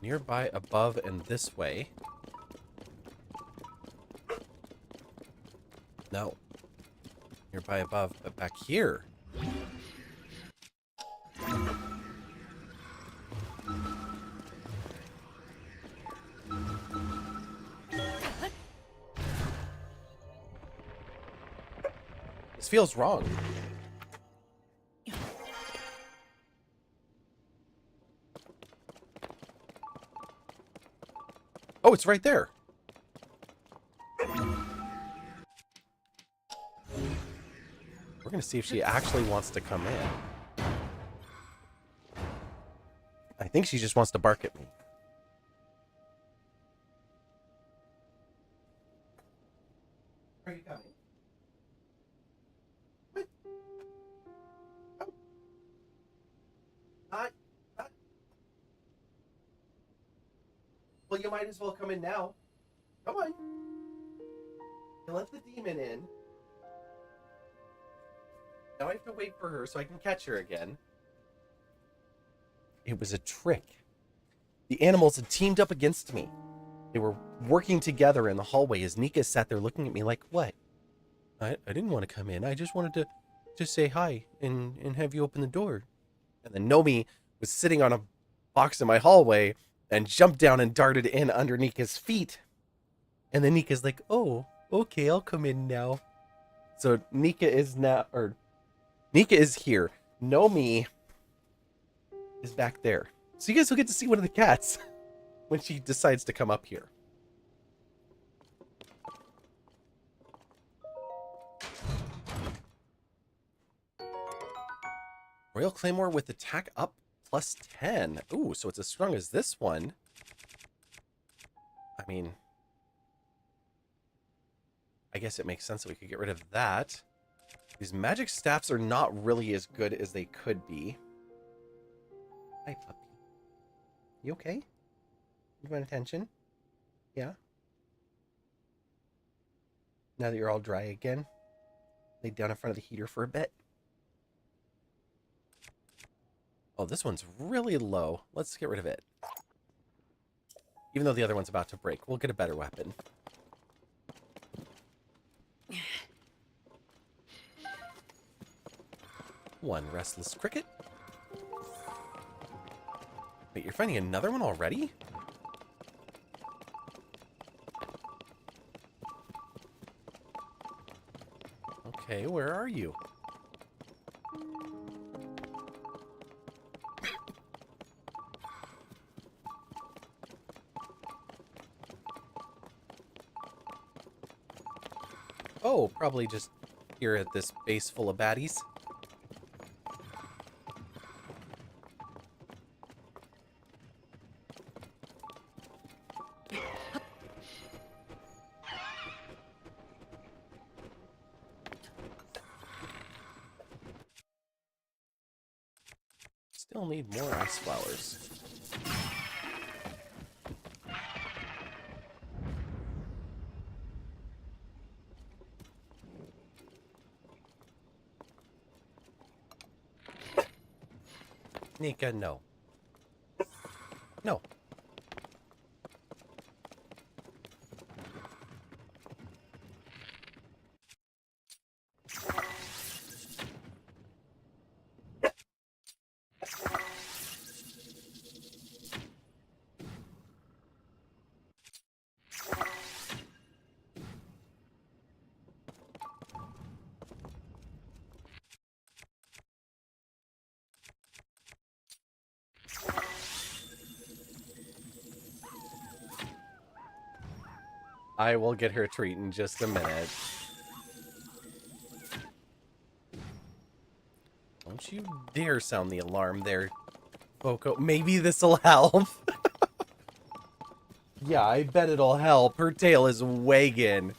Nearby, above, and this way. No. Nearby, above, but back here. This feels wrong. Oh, it's right there. We're gonna see if she actually wants to come in. I think she just wants to bark at me. Are you coming? What? Oh. Not. Well, you might as well come in now. Come on. You let the demon in. Now I have to wait for her so I can catch her again. It was a trick. The animals had teamed up against me. They were working together in the hallway as Nika sat there looking at me like, what? I didn't want to come in. I just wanted to just say hi and have you open the door. And then Nomi was sitting on a box in my hallway and jumped down and darted in under Nika's feet. And then Nika's like, oh, okay, I'll come in now. So Nika is here. Nomi is back there. So you guys will get to see one of the cats when she decides to come up here. Royal Claymore with attack up plus 10. Ooh, so it's as strong as this one. I mean, I guess it makes sense that we could get rid of that. These magic staffs are not really as good as they could be. Hi, puppy. You okay? You want attention? Yeah? Now that you're all dry again, lay down in front of the heater for a bit. Oh, this one's really low. Let's get rid of it. Even though the other one's about to break, we'll get a better weapon. One restless cricket. Wait, you're finding another one already? Okay, where are you? Oh, probably just here at this base full of baddies. Still need more ice flowers. Nika, no. No. I will get her a treat in just a minute. Don't you dare sound the alarm there, Boko. Maybe this'll help. Yeah, I bet it'll help. Her tail is wagging.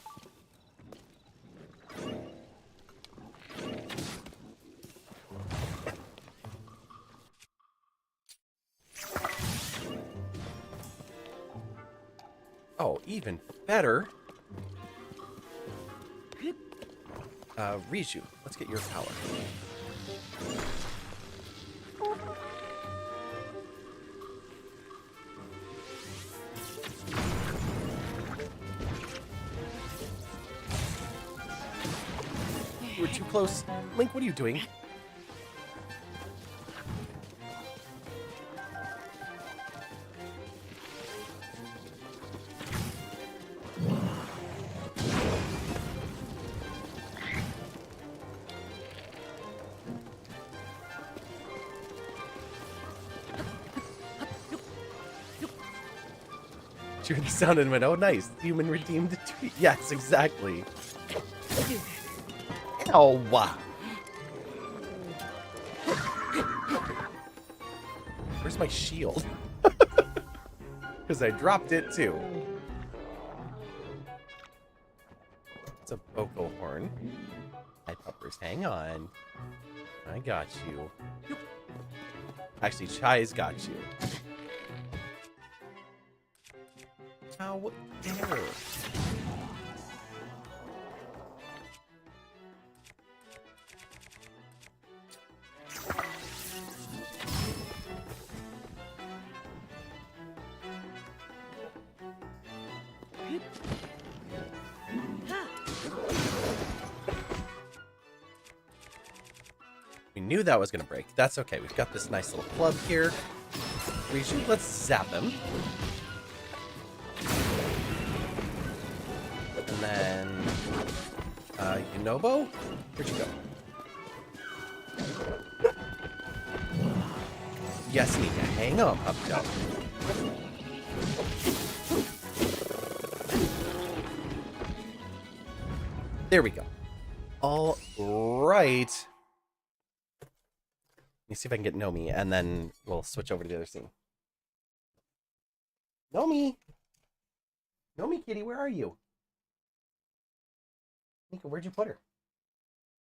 Oh, even better. Riju, let's get your power. We're too close. Link, what are you doing? She heard the sound and went, oh, nice. Human redeemed the tweet. Yes, exactly. Ow. Where's my shield? Because I dropped it, too. It's a Boko horn. Hi, puppers. Hang on. I got you. Actually, Chai's got you. How dare. We knew that was going to break. That's okay. We've got this nice little club here. Riju, let's zap him. And then... Yunobo? Where'd you go? Yes, Nika. Hang on, up jump. There we go. All right. Let me see if I can get Nomi, and then we'll switch over to the other scene. Nomi! Nomi, kitty, where are you? Nika, where'd you put her?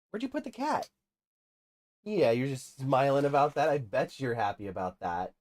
Where'd you put the cat? Yeah, you're just smiling about that. I bet you're happy about that.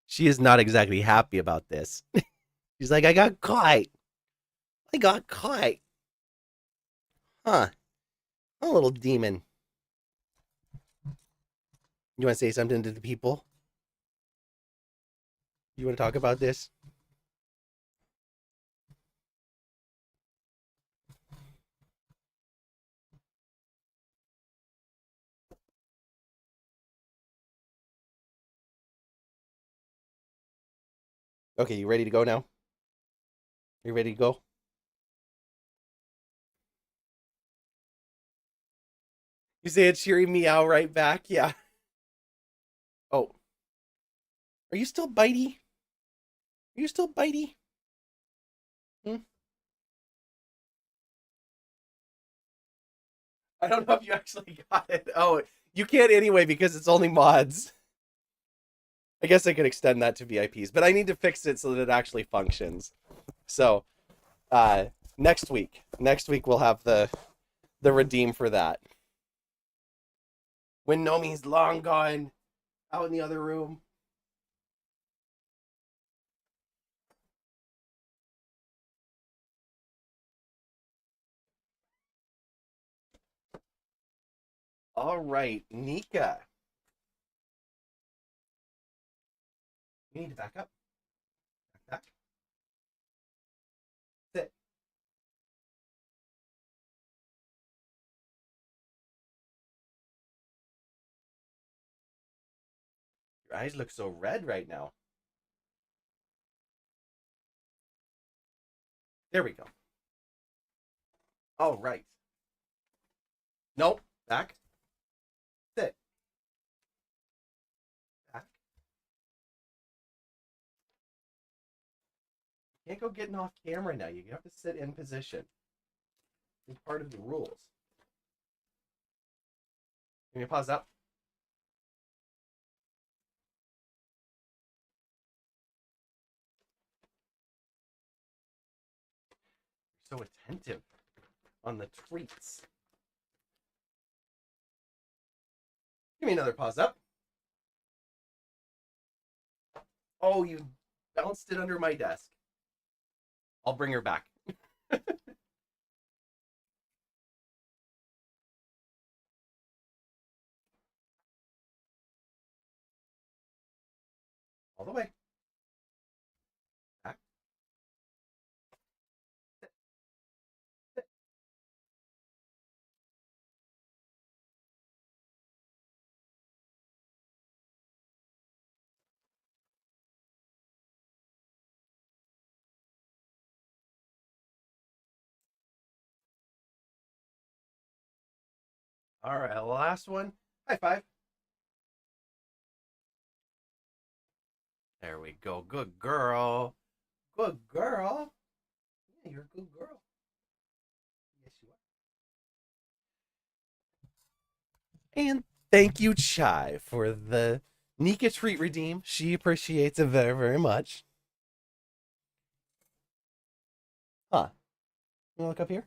She is not exactly happy about this. She's like, I got caught. I got caught. Huh. A little demon. You want to say something to the people? You want to talk about this? Okay, you ready to go now? You ready to go? You say a cheery meow right back? Yeah. Oh. Are you still bitey? Are you still bitey? Hmm? I don't know if you actually got it. Oh, you can't anyway because it's only mods. I guess I could extend that to VIPs, but I need to fix it so that it actually functions. So, next week we'll have the redeem for that. When Nomi's long gone out in the other room. All right, Nika. You need to back up. Back. Sit. Your eyes look so red right now. There we go. All right. Nope. Back. Sit. Back. You can't go getting off camera now. You have to sit in position. It's part of the rules. Can you pause up? You're so attentive on the treats. Give me another pause up. Oh, you bounced it under my desk. I'll bring her back. All the way. Back. Sit. Sit. All right, last one. High five. There we go. Good girl. Good girl. Yeah, you're a good girl. Yes, you are. And thank you, Chai, for the Nika treat redeem. She appreciates it very, very much. Huh. You wanna look up here?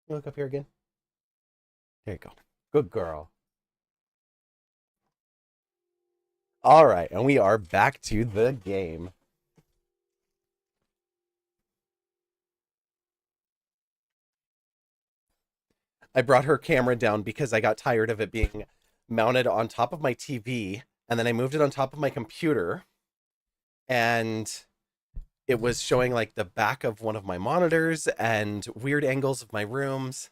You look up here again? There you go. Good girl. All right, and we are back to the game. I brought her camera down because I got tired of it being mounted on top of my TV, and then I moved it on top of my computer, and it was showing like the back of one of my monitors and weird angles of my rooms.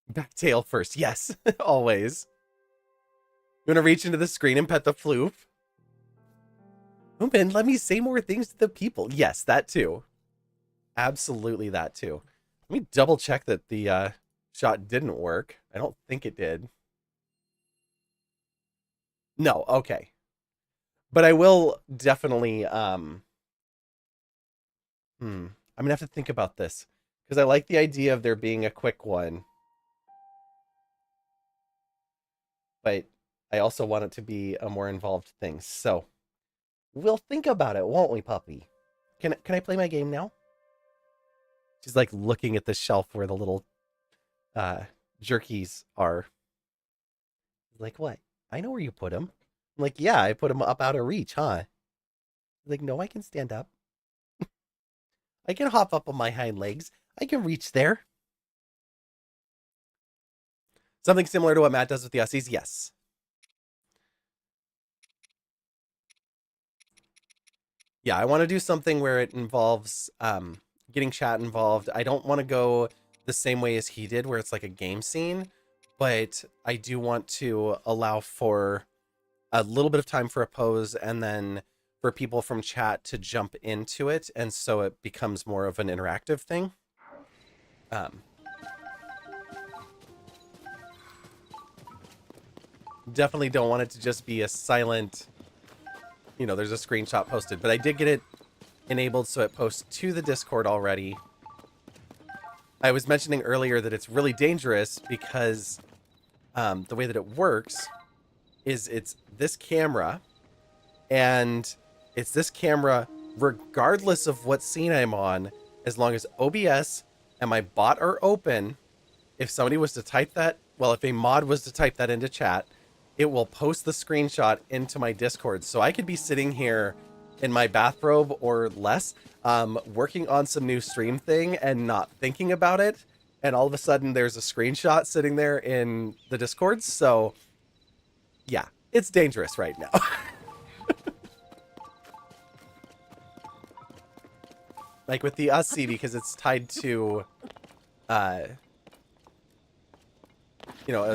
Back tail first, yes, always. You want to reach into the screen and pet the floof? Oh man, let me say more things to the people. Yes, that too. Absolutely that too. Let me double check that the shot didn't work. I don't think it did. No, okay. But I will definitely I'm gonna have to think about this. Because I like the idea of there being a quick one. But I also want it to be a more involved thing. So we'll think about it, won't we, puppy? Can I play my game now? She's like looking at the shelf where the little jerkies are. Like, what? I know where you put them. I'm like, yeah, I put them up out of reach, huh? Like, no, I can stand up. I can hop up on my hind legs. I can reach there. Something similar to what Matt does with the Aussies? Yes. Yeah, I want to do something where it involves getting chat involved. I don't want to go the same way as he did, where it's like a game scene, but I do want to allow for a little bit of time for a pose and then for people from chat to jump into it, and so it becomes more of an interactive thing. Definitely don't want it to just be a silent, there's a screenshot posted, but I did get it enabled so it posts to the Discord already. I was mentioning earlier that it's really dangerous because the way that it works is it's this camera, and it's this camera regardless of what scene I'm on, as long as OBS and my bot are open. If somebody was to type that, well, if a mod was to type that into chat, it will post the screenshot into my Discord. So I could be sitting here in my bathrobe or less, working on some new stream thing and not thinking about it. and all of a sudden there's a screenshot sitting there in the Discord. So yeah, it's dangerous right now. Like with the USC, because it's tied to, a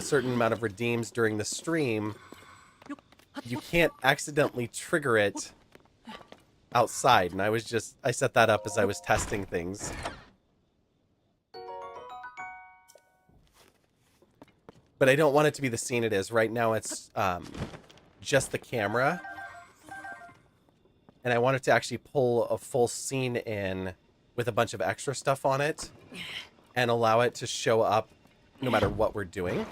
certain amount of redeems during the stream, you can't accidentally trigger it outside. And I set that up as I was testing things. But I don't want it to be the scene it is. Right now it's just the camera. And I want it to actually pull a full scene in with a bunch of extra stuff on it and allow it to show up no matter what we're doing.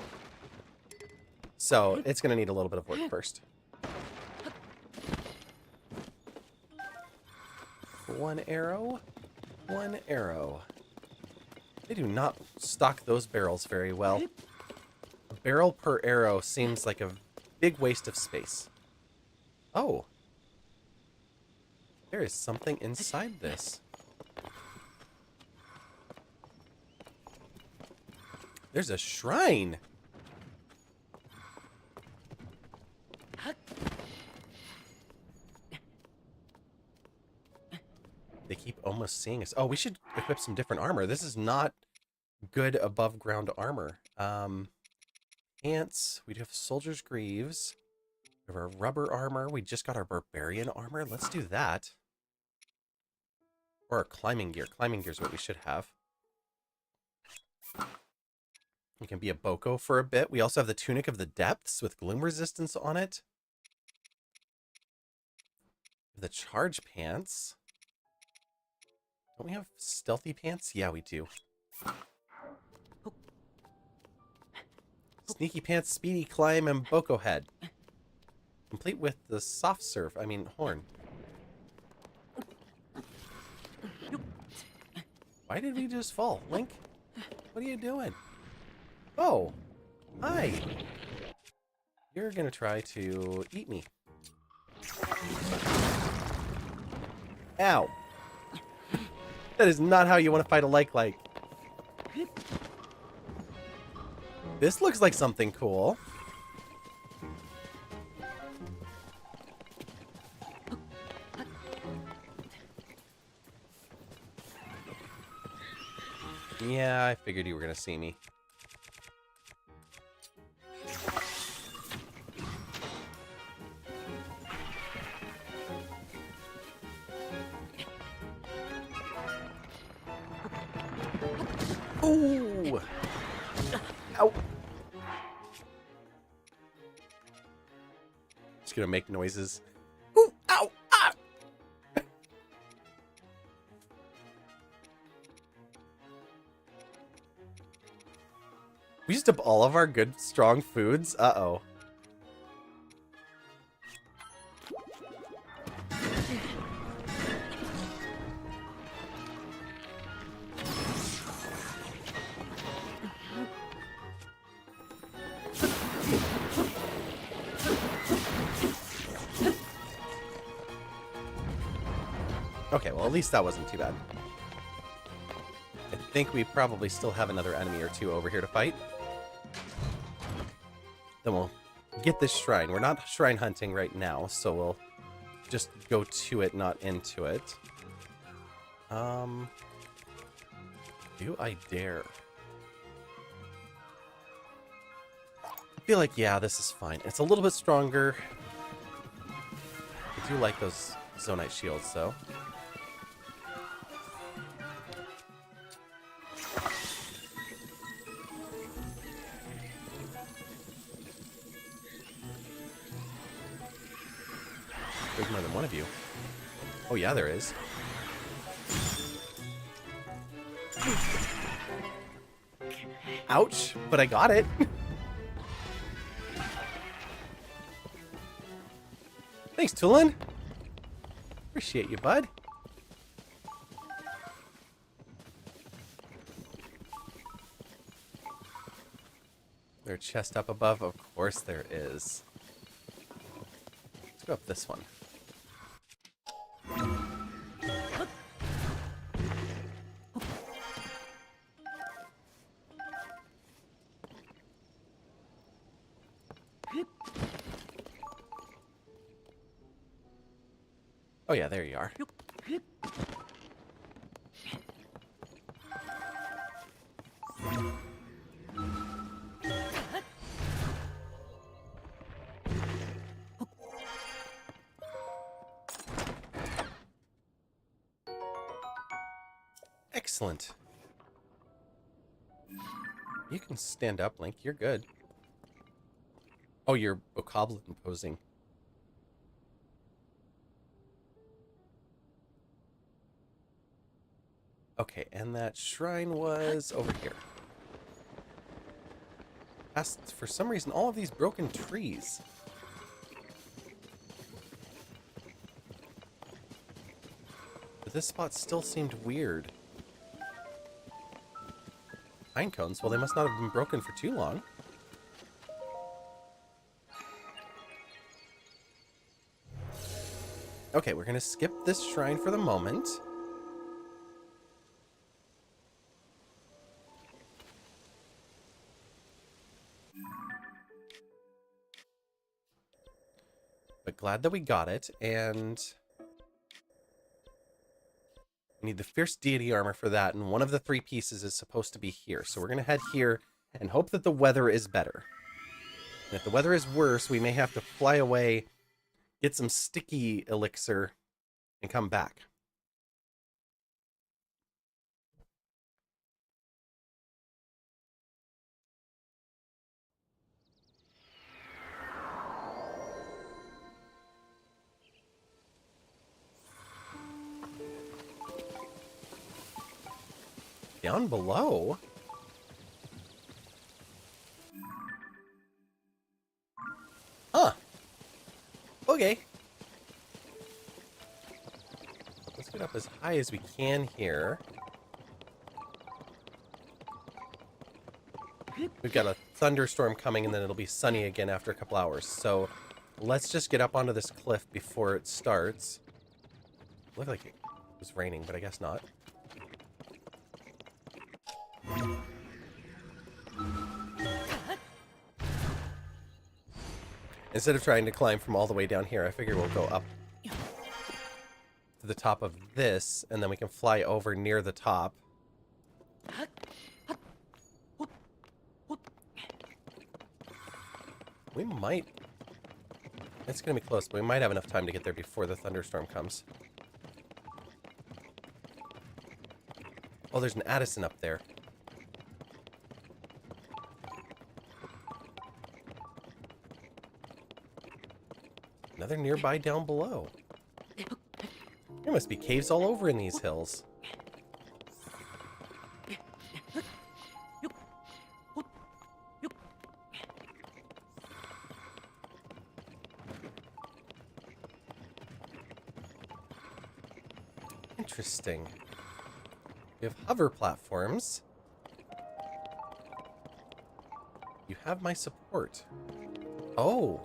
So it's going to need a little bit of work first. One arrow. One arrow. They do not stock those barrels very well. A barrel per arrow seems like a big waste of space. Oh. There is something inside this. There's a shrine. They keep almost seeing us. Oh, we should equip some different armor. This is not good above ground armor. Pants. We do have soldier's greaves. We have our rubber armor. We just got our barbarian armor. Let's do that. Or our climbing gear. Climbing gear is what we should have. We can be a Boko for a bit. We also have the Tunic of the Depths with gloom resistance on it. The charge pants. Don't we have stealthy pants? Yeah, we do. Sneaky pants, speedy climb, and Boko head. Complete with the soft serve. Horn. Why did we just fall? Link? What are you doing? Oh. Hi. You're gonna try to eat me. Ow. That is not how you want to fight a like. This looks like something cool. Yeah, I figured you were going to see me. Ooh! Ow! Just gonna make noises. Ooh! Ow! Ah! We used up all of our good, strong foods? Uh-oh. Okay, well, at least that wasn't too bad. I think we probably still have another enemy or two over here to fight. Then we'll get this shrine. We're not shrine hunting right now, so we'll just go to it, not into it. Do I dare? I feel like, yeah, this is fine. It's a little bit stronger. I do like those Zonite shields, though. There's more than one of you. Oh yeah, there is. Ouch, but I got it. Thanks, Tulin. Appreciate you, bud. There's a chest up above? Of course there is. Let's go up this one. Oh yeah, there you are. Excellent. You can stand up, Link. You're good. Oh, you're bokoblin posing. Okay, and that shrine was over here. Past, for some reason, all of these broken trees. But this spot still seemed weird. Pine cones? Well, they must not have been broken for too long. Okay, we're gonna skip this shrine for the moment. But glad that we got it, and we need the Fierce Deity armor for that, and one of the 3 pieces is supposed to be here. So we're gonna head here and hope that the weather is better. And if the weather is worse, we may have to fly away, get some sticky elixir, and come back. Down below? Huh. Okay. Let's get up as high as we can here. We've got a thunderstorm coming, and then it'll be sunny again after a couple hours. So let's just get up onto this cliff before it starts. It looked like it was raining, but I guess not. Instead of trying to climb from all the way down here, I figure we'll go up to the top of this, and then we can fly over near the top. We might... It's going to be close, but we might have enough time to get there before the thunderstorm comes. Oh, there's an Addison up there. Another nearby down below. There must be caves all over in these hills. Interesting. We have hover platforms. You have my support. Oh.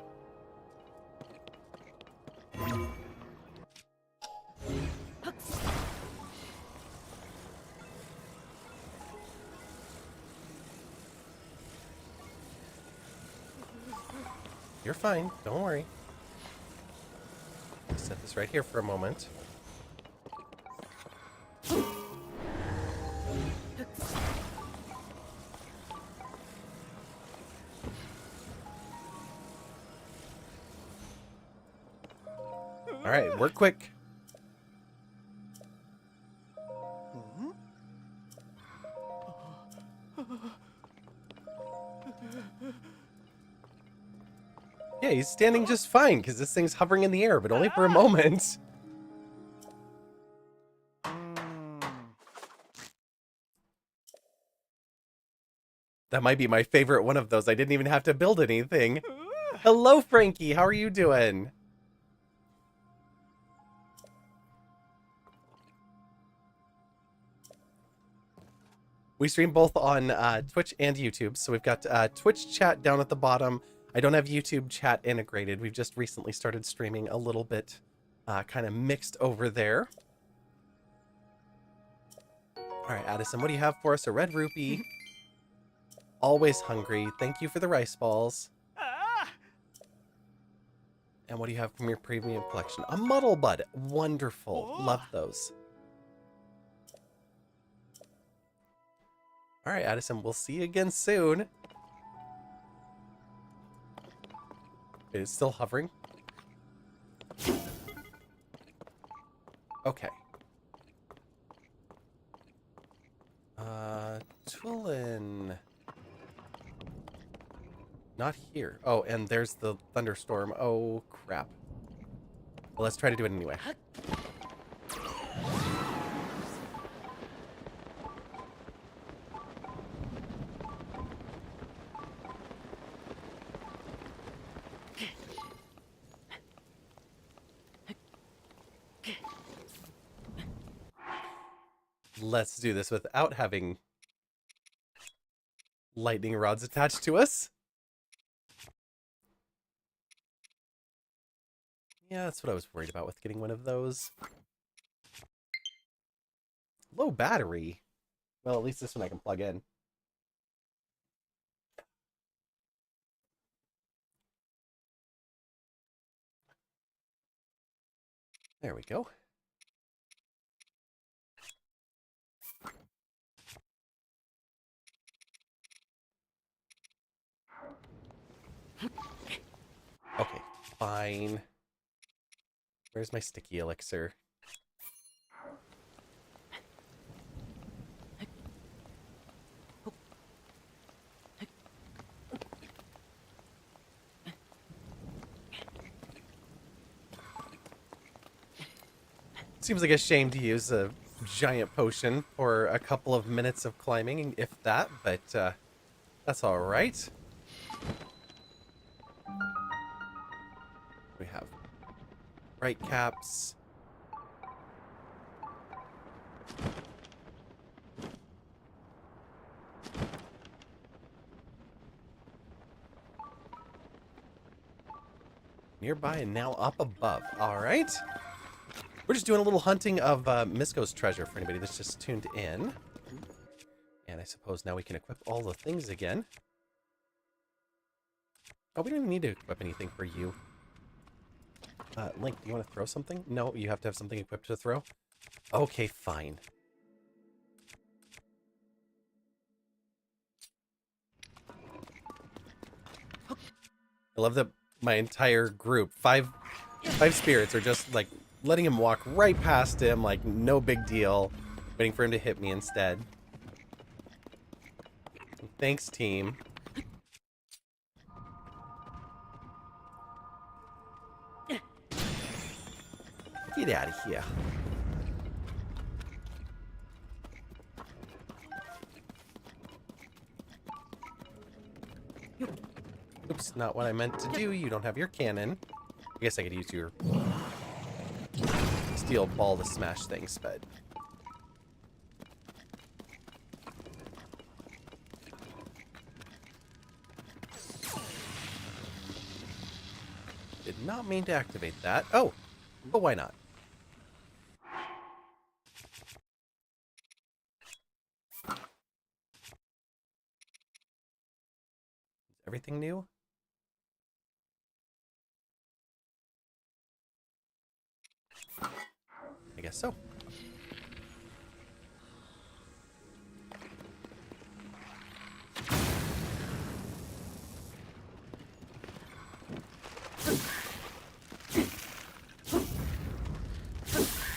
You're fine. Don't worry. Set this right here for a moment. All right, work quick. Yeah, he's standing just fine because this thing's hovering in the air, but only for a moment. That might be my favorite one of those. I didn't even have to build anything. Hello, Frankie. How are you doing? We stream both on Twitch and YouTube. So we've got Twitch chat down at the bottom. I don't have YouTube chat integrated. We've just recently started streaming a little bit kind of mixed over there. All right, Addison, what do you have for us? A red rupee. Always hungry. Thank you for the rice balls. And what do you have from your premium collection? A Muddle Bud. Wonderful. Love those. All right, Addison, we'll see you again soon. It's still hovering. Okay. Tulin. Not here. Oh, and there's the thunderstorm. Oh, crap. Well, let's try to do it anyway. Let's do this without having lightning rods attached to us. Yeah, that's what I was worried about with getting one of those. Low battery. Well, at least this one I can plug in. There we go. Okay, fine. Where's my sticky elixir? Seems like a shame to use a giant potion for a couple of minutes of climbing, if that, but that's all right. We have bright caps. Nearby and now up above. All right. We're just doing a little hunting of Misko's treasure for anybody that's just tuned in. And I suppose now we can equip all the things again. Oh, we don't even need to equip anything for you. Link, do you want to throw something? No, you have to have something equipped to throw? Okay, fine. I love that my entire group, five spirits, are just like letting him walk right past him, like no big deal, waiting for him to hit me instead. Thanks, team. Get out of here. Oops, not what I meant to do. You don't have your cannon. I guess I could use your steel ball to smash things, but... Did not mean to activate that. Oh, but why not? Is everything new? I guess so.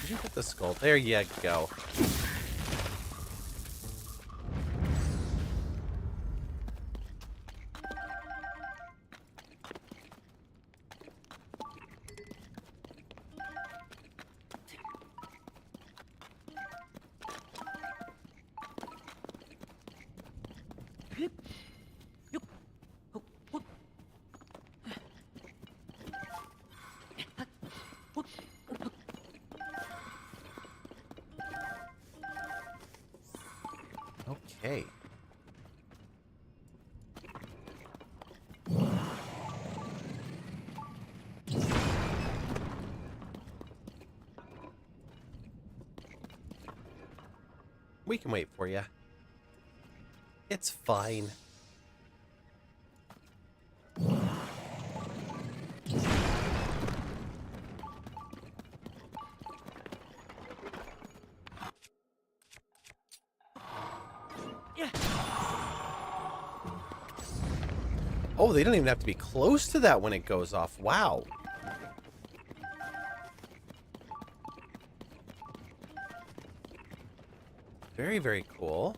Did you hit the skull? There you go. Okay. We can wait for you. It's fine. Oh, they don't even have to be close to that when it goes off. Wow. Very, very cool.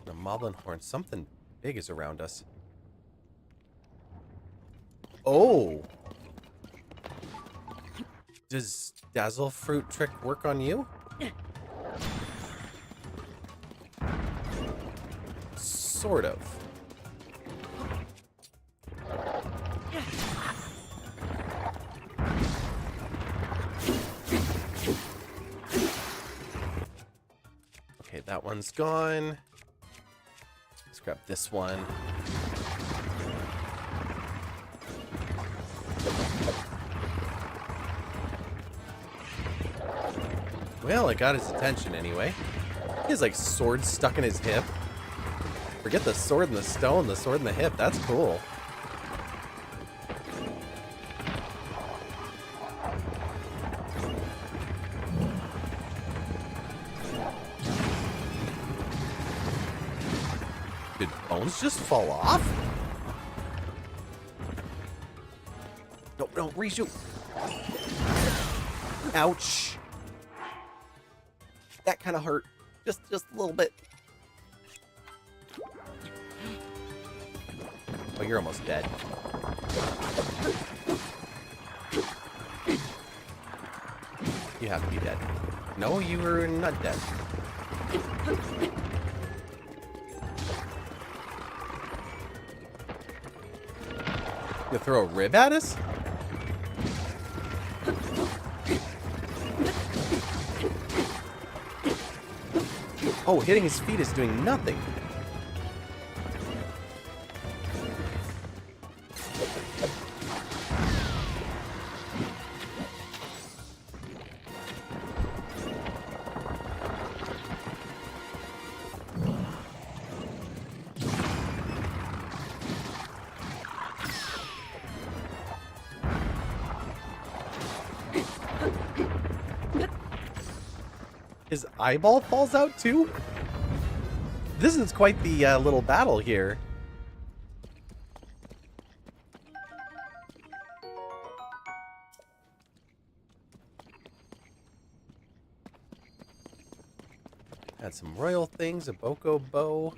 A moblin horn. Something big is around us. Oh! Does Dazzle Fruit Trick work on you? Sort of. Okay, that one's gone. Let's grab this one. Well, it got his attention anyway. He has like swords stuck in his hip. Forget the sword and the stone, the sword and the hip. That's cool. Did bones just fall off? No, no, reshoot. Ouch. That kind of hurt. Just a little bit. Oh, you're almost dead. You have to be dead. No, you are not dead. You throw a rib at us? Oh, hitting his feet is doing nothing. His eyeball falls out too? This is quite the little battle here. Had some royal things, a boko bow.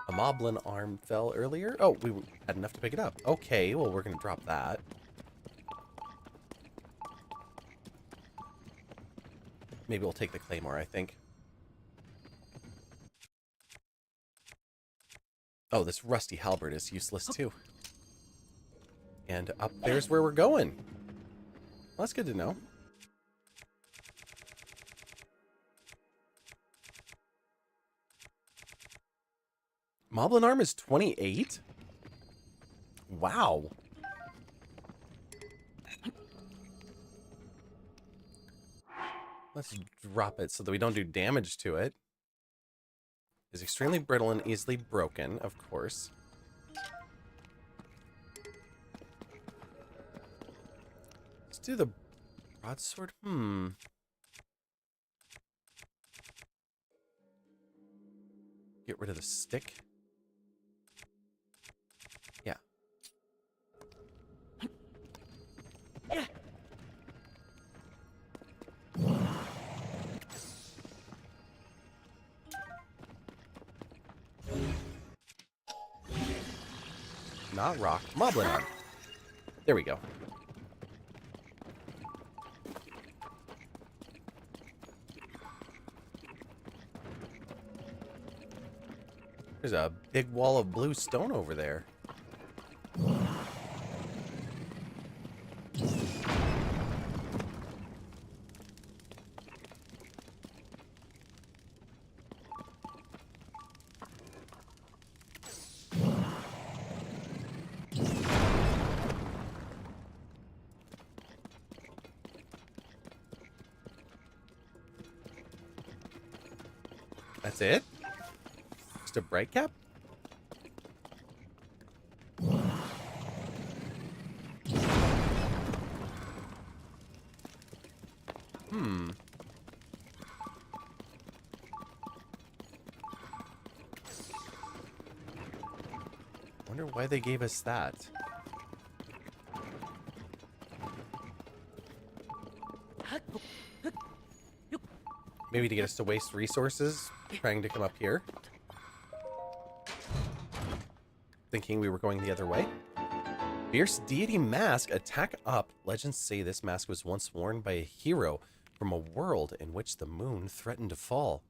A moblin arm fell earlier. Oh, we had enough to pick it up. Okay, well, we're going to drop that. Maybe we'll take the claymore, I think. Oh, this rusty halberd is useless too. And up there's where we're going. Well, that's good to know. Moblin arm is 28? Wow. Let's drop it so that we don't do damage to it. Is extremely brittle and easily broken, of course. Let's do the broadsword. Get rid of the stick. Yeah. Not rock. Moblin arm. There we go. There's a big wall of blue stone over there. That's it? Just a bright cap? Wonder why they gave us that. Maybe to get us to waste resources trying to come up here. Thinking we were going the other way. Fierce deity mask, attack up. Legends say this mask was once worn by a hero from a world in which the moon threatened to fall.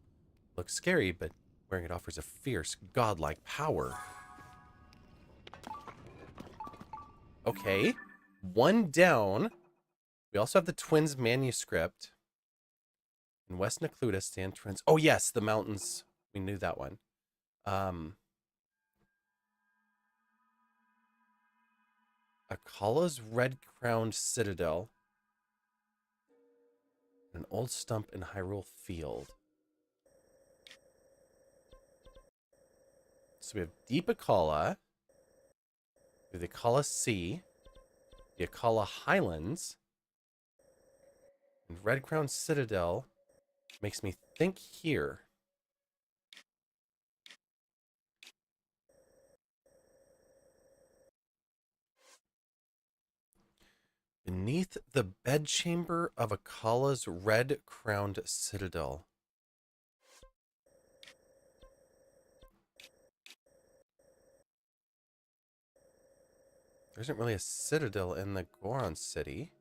Looks scary, but wearing it offers a fierce, godlike power. Okay, one down. We also have the twins manuscript. In West Necluda stand twins. Oh yes, the mountains. We knew that one. Akala's red-crowned citadel. An old stump in Hyrule Field. So we have Deep Akala. We have the Akala Sea. The Akala Highlands. And Red Crown Citadel makes me think here. Beneath the bedchamber of Akala's red-crowned citadel. There isn't really a citadel in the Goron city.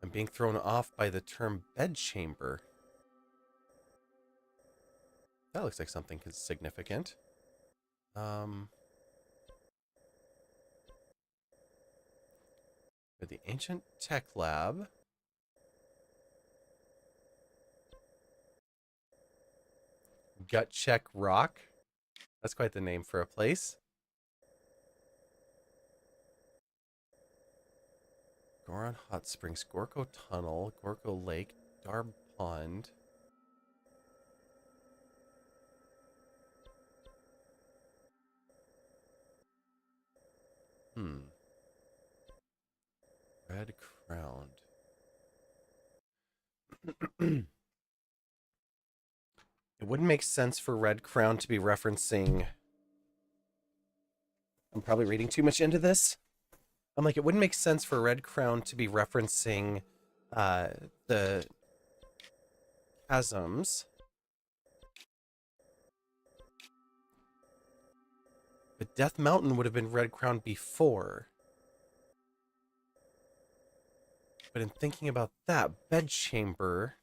I'm being thrown off by the term bedchamber. That looks like something significant. The ancient tech lab. Gut check rock. That's quite the name for a place. Goron Hot Springs, Gorko Tunnel, Gorko Lake, Darb Pond. Red Crowned. It wouldn't make sense for Red Crown to be referencing... I'm probably reading too much into this. I'm like, it wouldn't make sense for Red Crown to be referencing the chasms. But Death Mountain would have been Red Crown before. But in thinking about that, bedchamber...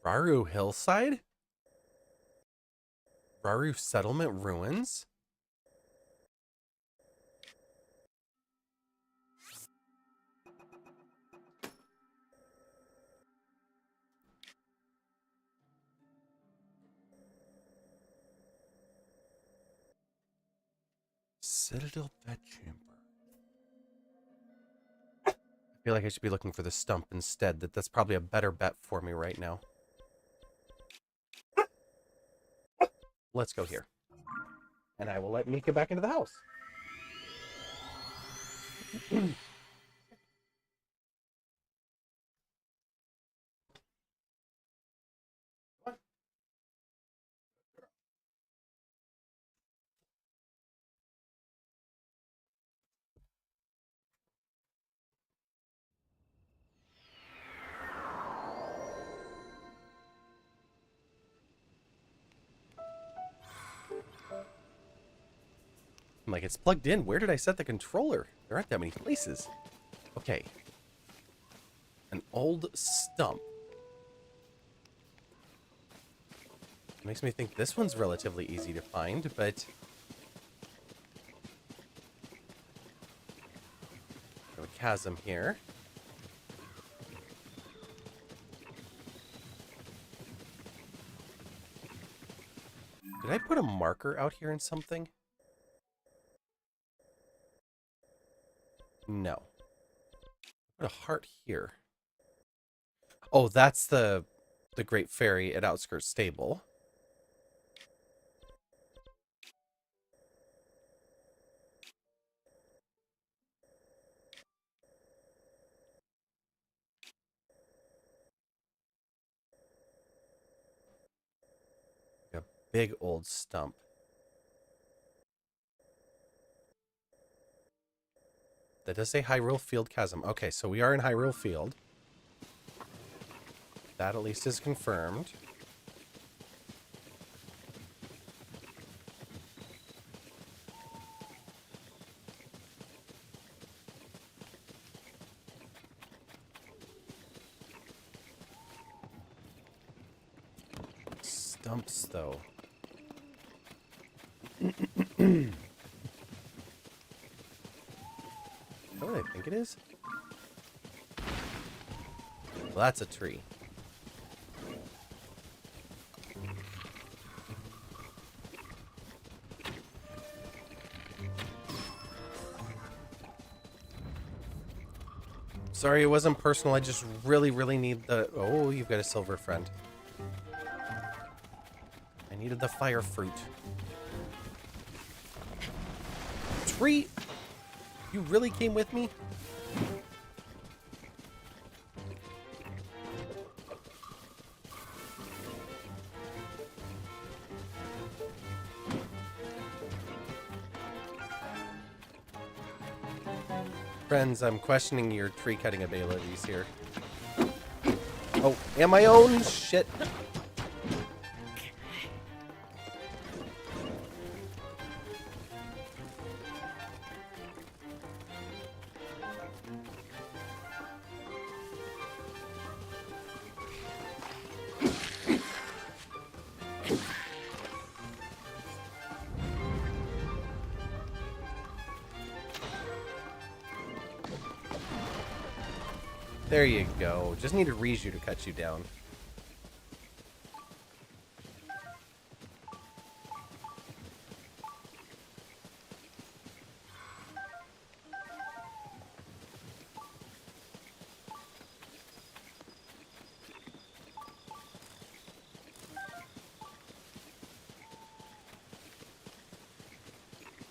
Raru Hillside? Raru Settlement Ruins? Citadel Bedchamber. I feel like I should be looking for the stump instead. That's probably a better bet for me right now. Let's go here. And I will let Mika back into the house. I'm like, it's plugged in. Where did I set the controller? There aren't that many places. Okay. An old stump. Makes me think this one's relatively easy to find, but... a chasm here. Did I put a marker out here in something? No. Put a heart here. Oh, that's the Great Fairy at Outskirts Stable. big old stump. That does say Hyrule Field Chasm. Okay, so we are in Hyrule Field. That at least is confirmed. Stumps, though. What do I think it is? Well, that's a tree. Sorry, it wasn't personal. I just really, really need the... Oh, you've got a silver friend. I needed the fire fruit. Tree! You really came with me? Friends, I'm questioning your tree cutting abilities here. Oh, am I own? Shit. There you go. Just needed Riju to cut you down.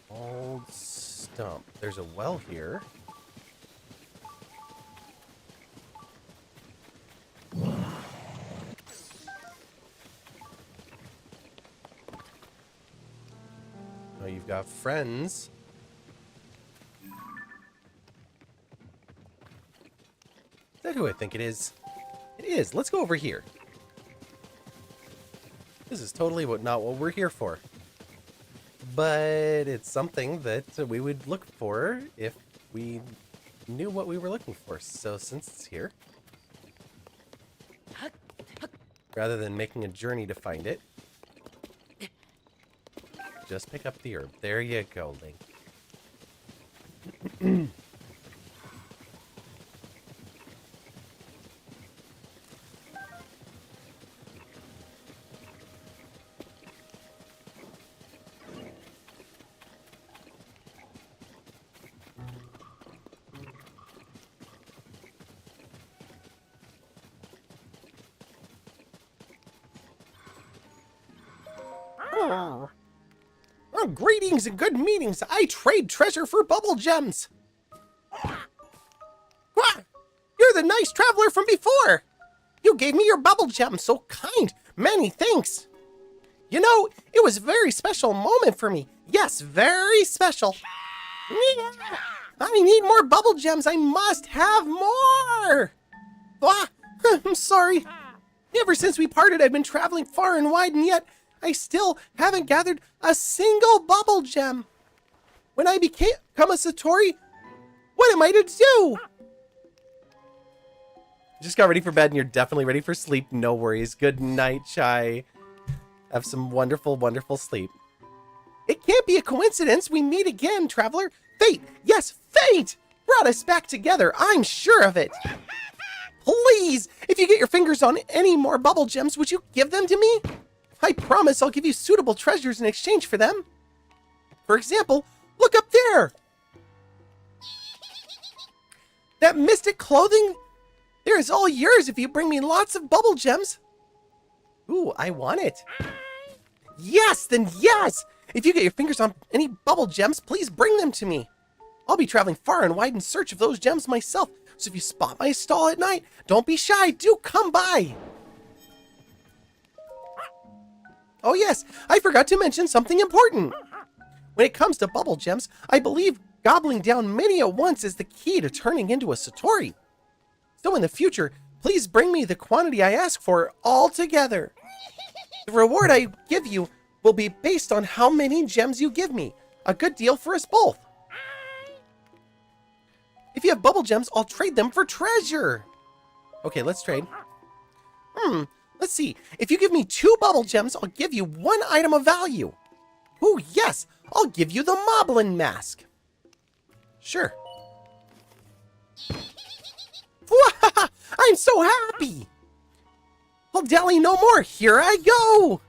Old stump. There's a well here. Oh, you've got friends. Is that who I think it is? It is. Let's go over here. This is totally not what we're here for. But it's something that we would look for if we knew what we were looking for. So since it's here, rather than making a journey to find it, just pick up the herb. There you go, Link. Oh, greetings and good meetings. I trade treasure for bubble gems. You're the nice traveler from before. You gave me your bubble gem. So kind. Many thanks. You know, it was a very special moment for me. Yes, very special. I need more bubble gems. I must have more. I'm sorry. Ever since we parted, I've been traveling far and wide, and yet I still haven't gathered a single bubble gem. When I become a Satori, what am I to do? Just got ready for bed and you're definitely ready for sleep. No worries. Good night, Chai. Have some wonderful, wonderful sleep. It can't be a coincidence we meet again, traveler. Fate, yes, fate brought us back together. I'm sure of it. Please, if you get your fingers on any more bubble gems, would you give them to me? I promise I'll give you suitable treasures in exchange for them. For example, look up there. That mystic clothing there is all yours if you bring me lots of bubble gems. Ooh, I want it. Yes, then yes. If you get your fingers on any bubble gems, please bring them to me. I'll be traveling far and wide in search of those gems myself. So if you spot my stall at night, don't be shy. Do come by. Oh yes, I forgot to mention something important. When it comes to bubble gems, I believe gobbling down many at once is the key to turning into a Satori. So in the future, please bring me the quantity I ask for all together. The reward I give you will be based on how many gems you give me. A good deal for us both. If you have bubble gems, I'll trade them for treasure. Okay, let's trade. Let's see. If you give me 2 bubble gems, I'll give you 1 item of value. Oh, yes. I'll give you the Moblin mask. Sure. I'm so happy. I'll dally no more. Here I go.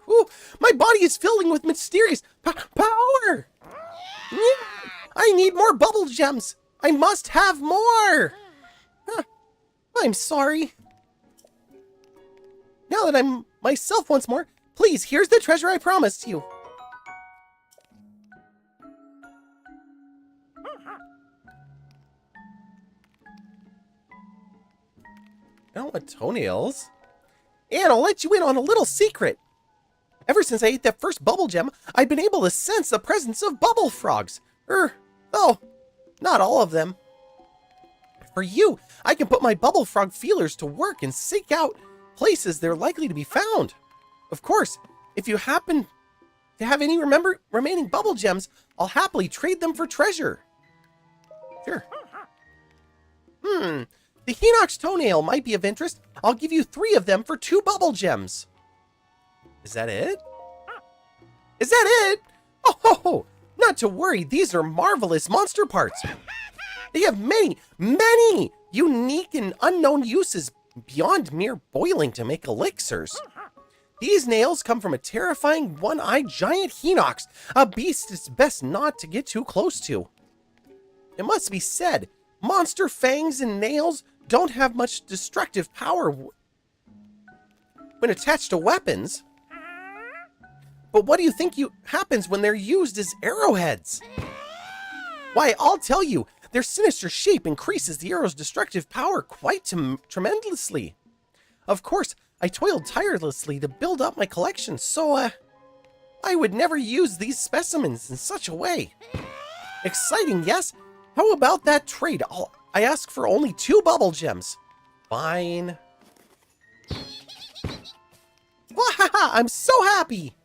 Ooh, my body is filling with mysterious power. I need more bubble gems. I must have more. I'm sorry. Now that I'm myself once more, please, here's the treasure I promised you. I don't want toenails. And I'll let you in on a little secret. Ever since I ate that first bubble gem, I've been able to sense the presence of bubble frogs. Oh, not all of them. For you, I can put my bubble frog feelers to work and seek out places they're likely to be found. Of course, if you happen to have any remaining bubble gems, I'll happily trade them for treasure. Sure. The Hinox toenail might be of interest. I'll give you 3 of them for 2 bubble gems. Is that it? Is that it? Oh, not to worry. These are marvelous monster parts. They have many, many unique and unknown uses beyond mere boiling to make elixirs. These nails come from a terrifying one-eyed giant Hinox, a beast it's best not to get too close to. It must be said, monster fangs and nails don't have much destructive power when attached to weapons. But what do you think happens when they're used as arrowheads? Why, I'll tell you, their sinister shape increases the arrow's destructive power quite tremendously. Of course, I toiled tirelessly to build up my collection, so I would never use these specimens in such a way. Exciting, yes? How about that trade? I ask for only 2 bubble gems. Fine. Wahaha! I'm so happy!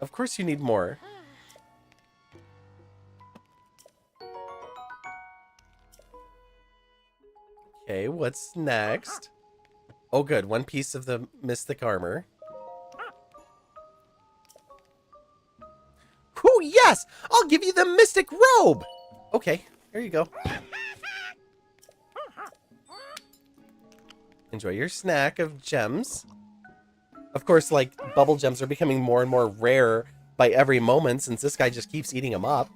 Of course you need more. Okay, what's next? Oh good, 1 piece of the mystic armor. Oh yes! I'll give you the mystic robe! Okay, here you go. Enjoy your snack of gems. Of course, like, bubble gems are becoming more and more rare by every moment since this guy just keeps eating them up.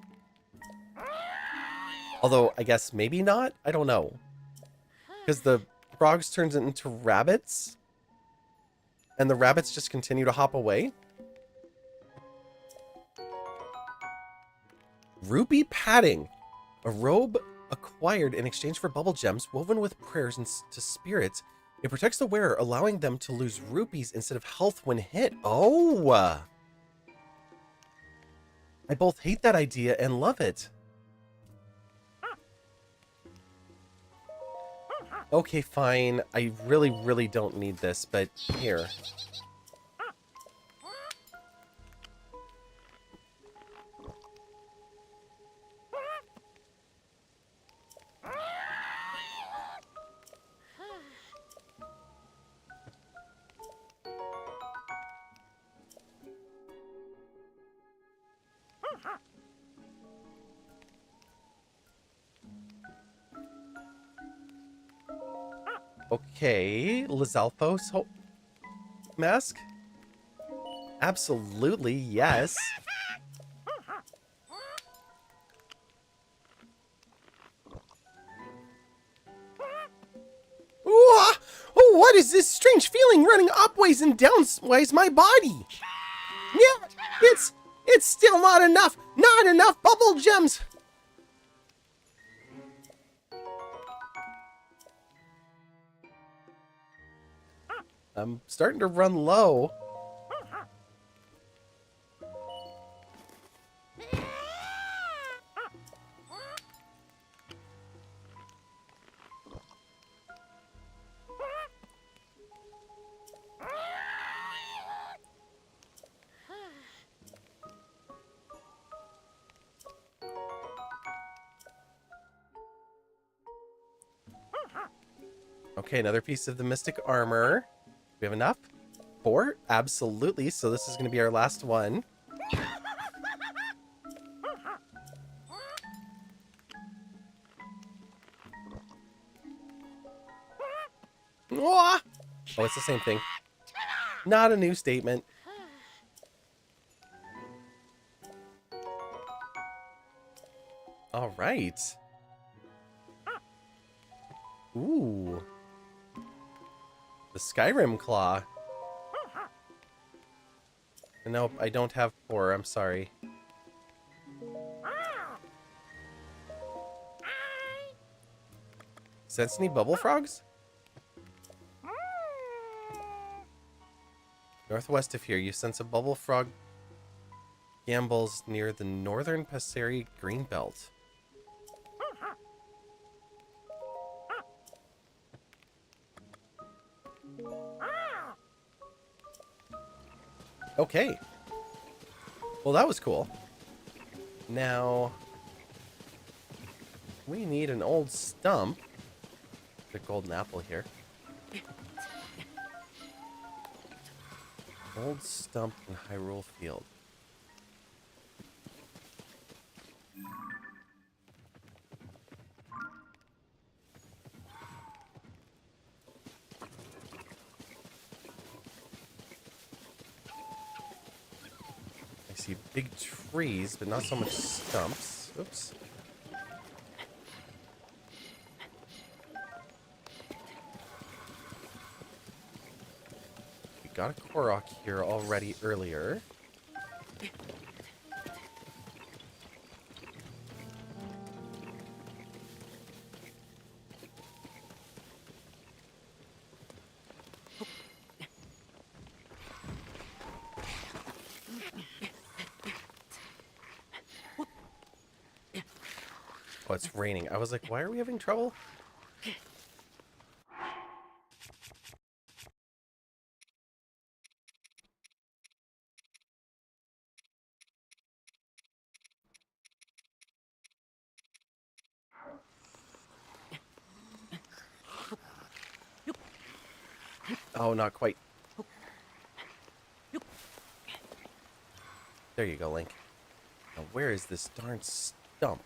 Although, I guess maybe not? I don't know. Because the frogs turns into rabbits? And the rabbits just continue to hop away? Rupee padding. A robe acquired in exchange for bubble gems woven with prayers to spirits. It protects the wearer, allowing them to lose rupees instead of health when hit. Oh! I both hate that idea and love it. Okay, fine. I really, really don't need this, but here. Okay, Lizalfos mask? Absolutely, yes. What is this strange feeling running upways and downways my body? Yeah, it's still not enough. Not enough bubble gems. I'm starting to run low. Okay, another piece of the mystic armor. Do we have enough? 4? Absolutely. So this is going to be our last one. Oh, it's the same thing. Not a new statement. All right. Ooh. The Skyrim claw. Nope, I don't have 4. I'm sorry. Sense any bubble frogs? Northwest of here, you sense a bubble frog gambols near the northern Passeri greenbelt. Okay. Well, that was cool. Now, we need an old stump. The golden apple here. Old stump in Hyrule Field. I see big trees, but not so much stumps. Oops. We got a Korok here already earlier. Oh, it's raining. I was like, why are we having trouble? Oh, not quite. There you go, Link. Now, where is this darn stump?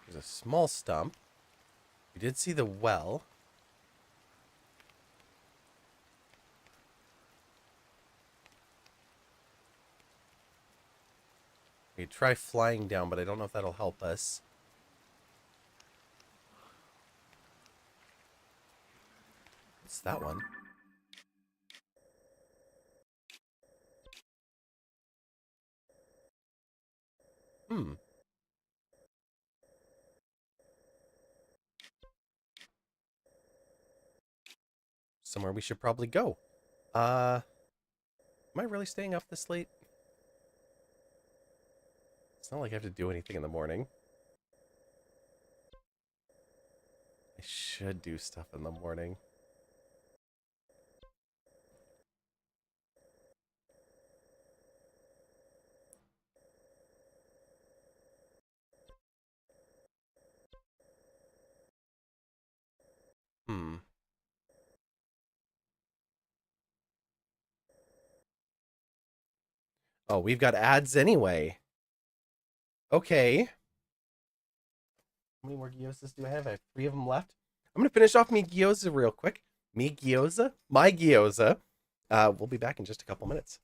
There's a small stump. We did see the well. We could try flying down, but I don't know if that'll help us. What's that one? Hmm. Somewhere we should probably go. Am I really staying up this late? It's not like I have to do anything in the morning. I should do stuff in the morning. Hmm. Oh, we've got ads anyway. Okay. How many more gyozas do I have? I have 3 of them left. I'm going to finish off me gyoza real quick. Me gyoza? My gyoza. We'll be back in just a couple minutes.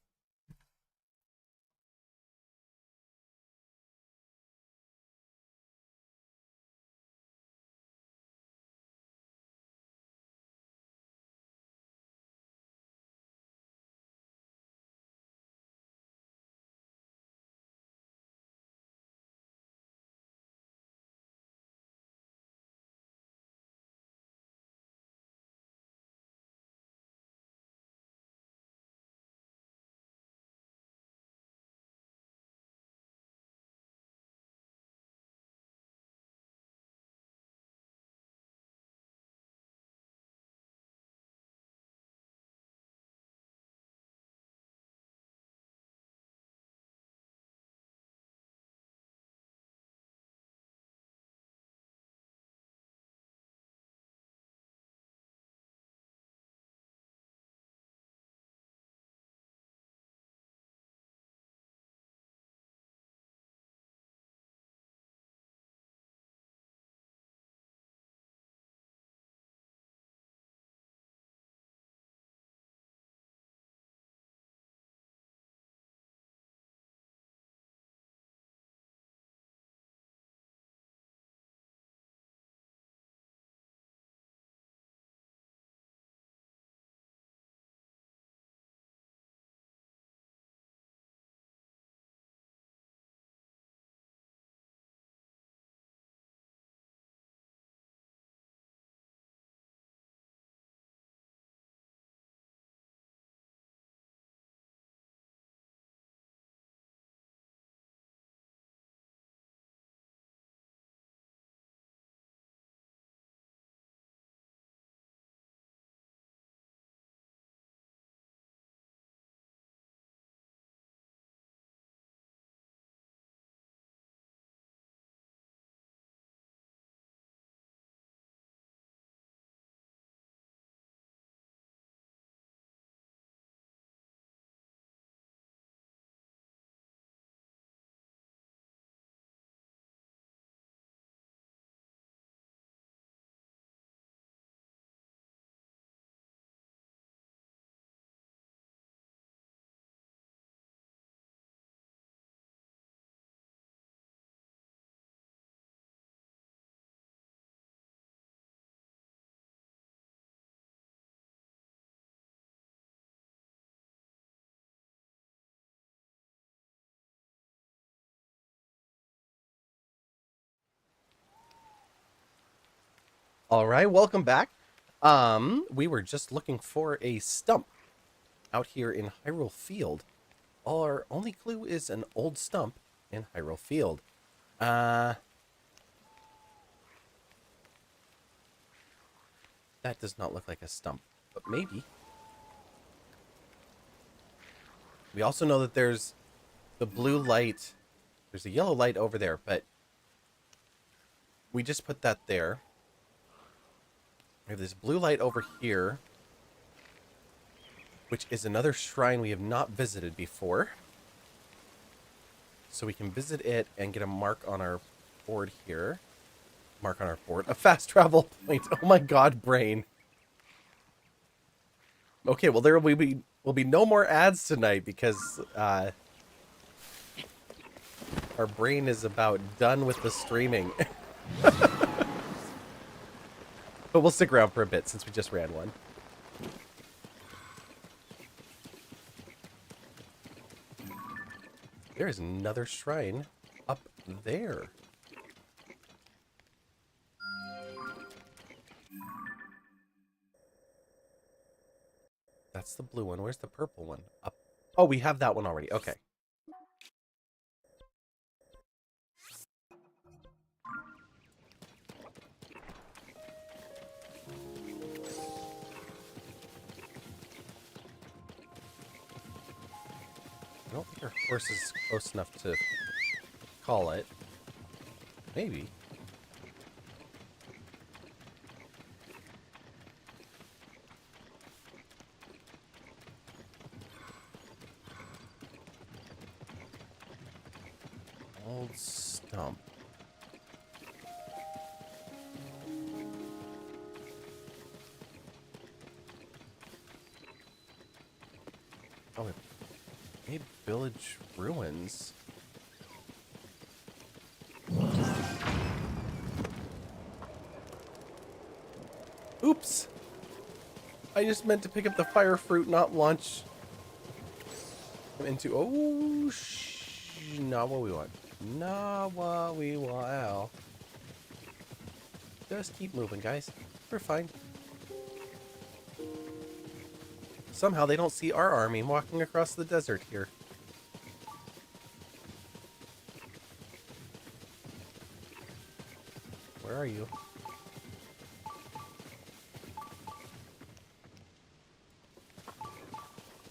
All right, welcome back. We were just looking for a stump out here in Hyrule Field. Our only clue is an old stump in Hyrule Field. That does not look like a stump, but maybe. We also know that there's the blue light. There's a yellow light over there, but we just put that there. We have this blue light over here, which is another shrine we have not visited before. So we can visit it and get a mark on our board here. Mark on our board. A fast travel point. Oh my god, brain. Okay, well there will be no more ads tonight because our brain is about done with the streaming. But we'll stick around for a bit since we just ran one. There is another shrine up there. That's the blue one. Where's the purple one? Up. Oh, we have that one already. Okay. I don't think our horse is close enough to call it. Maybe. Old stump. Oh, a village ruins. Oops! I just meant to pick up the fire fruit, not launch them into. Oh, not what we want. Not what we want. Ow. Just keep moving, guys. We're fine. Somehow they don't see our army walking across the desert here. Where are you?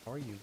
How are you?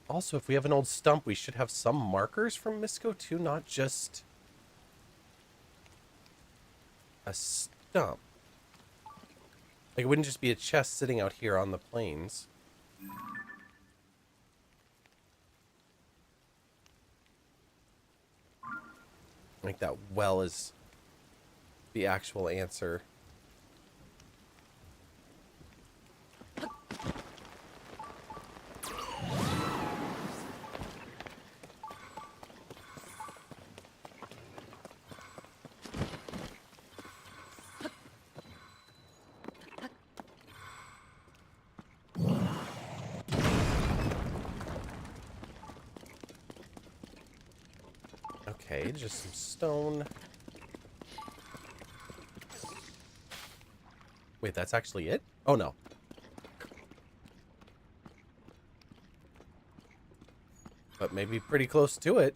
Also, if we have an old stump, we should have some markers from Misco too, not just a stump. Like, it wouldn't just be a chest sitting out here on the plains. Like, that well is the actual answer. Okay, just some stone. Wait, that's actually it? Oh, no. But maybe pretty close to it.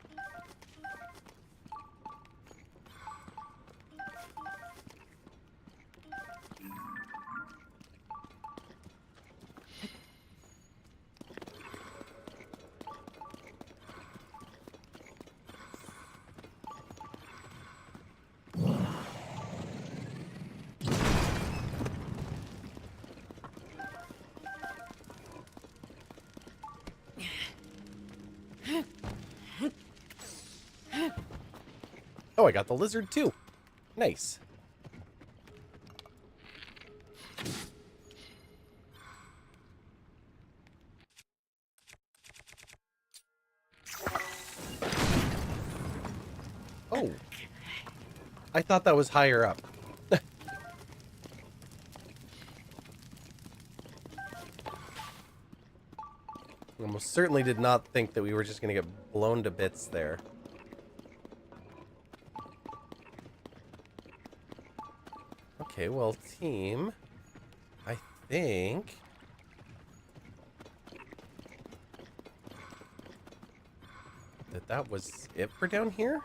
Oh, I got the lizard too. Nice. Oh. I thought that was higher up. Almost certainly did not think that we were just going to get blown to bits there. Okay, well, team, I think that was it for down here.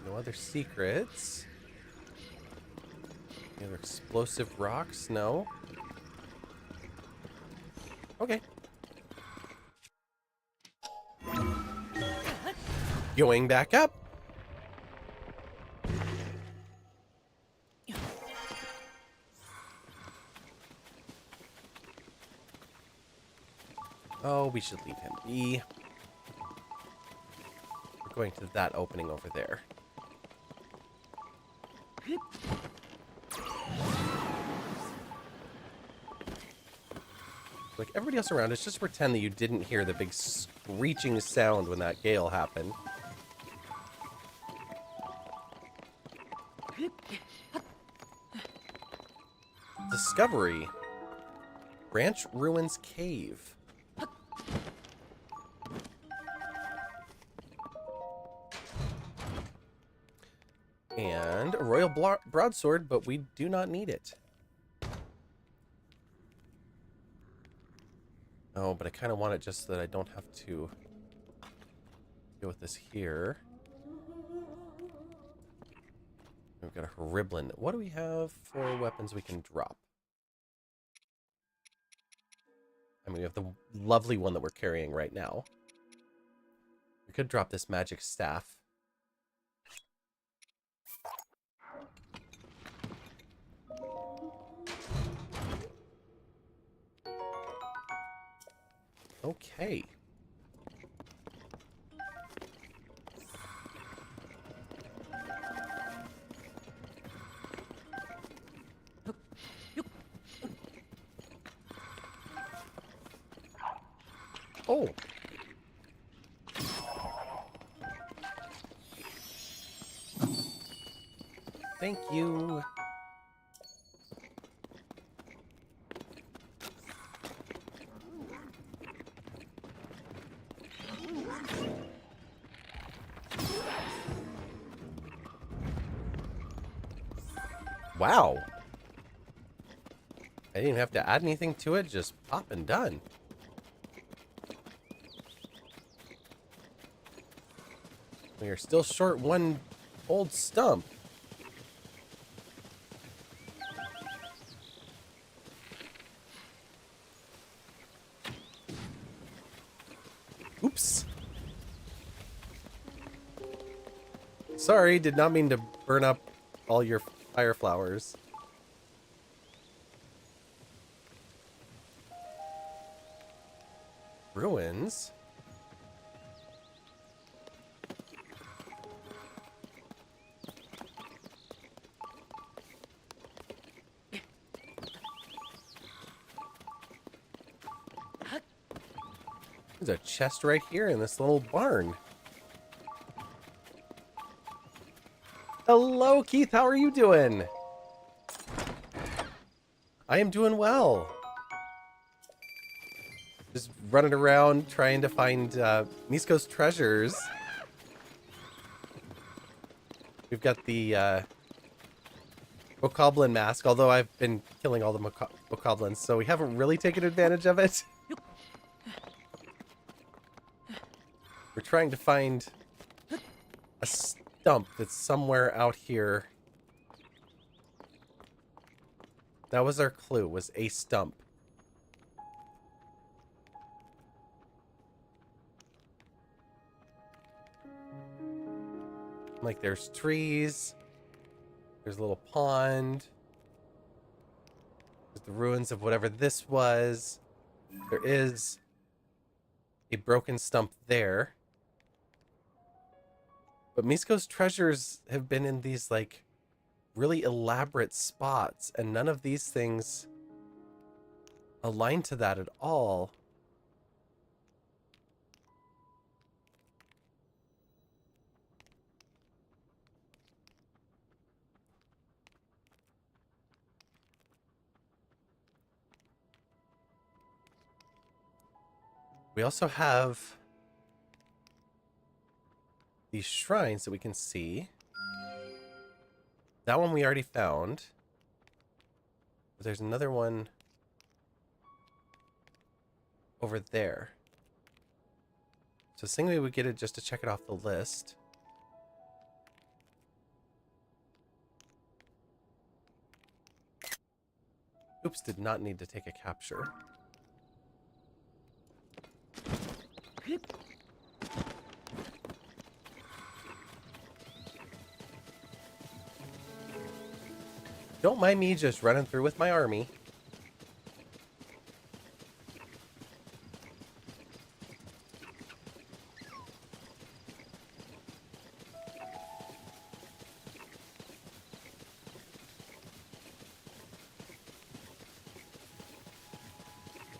No other secrets. Any other explosive rocks? No. Okay. Going back up. Oh, we should leave him be. We're going to that opening over there. Like everybody else around us, just pretend that you didn't hear the big screeching sound when that gale happened. Discovery. Branch Ruins Cave. And a royal broadsword, but we do not need it. Oh, but I kind of want it just so that I don't have to deal with this here. We've got a Horiblin. What do we have for weapons we can drop? I mean, we have the lovely one that we're carrying right now. We could drop this magic staff. Okay. Oh. Thank you. Wow. I didn't even have to add anything to it, just pop and done. We are still short one old stump. Oops. Sorry, did not mean to burn up all your fire flowers. Ruins? There's a chest right here in this little barn. Hello, Keith. How are you doing? I am doing well. Just running around trying to find Misko's treasures. We've got the Bokoblin mask, although I've been killing all the Bokoblins, so we haven't really taken advantage of it. We're trying to find a stump that's somewhere out here. That was our clue, was a stump. Like, there's trees. There's a little pond. There's the ruins of whatever this was. There is a broken stump there. But Misko's treasures have been in these, like, really elaborate spots, and none of these things align to that at all. We also have these shrines that we can see. That one we already found. But there's another one over there. So Singway would get it just to check it off the list. Oops, did not need to take a capture. Don't mind me just running through with my army.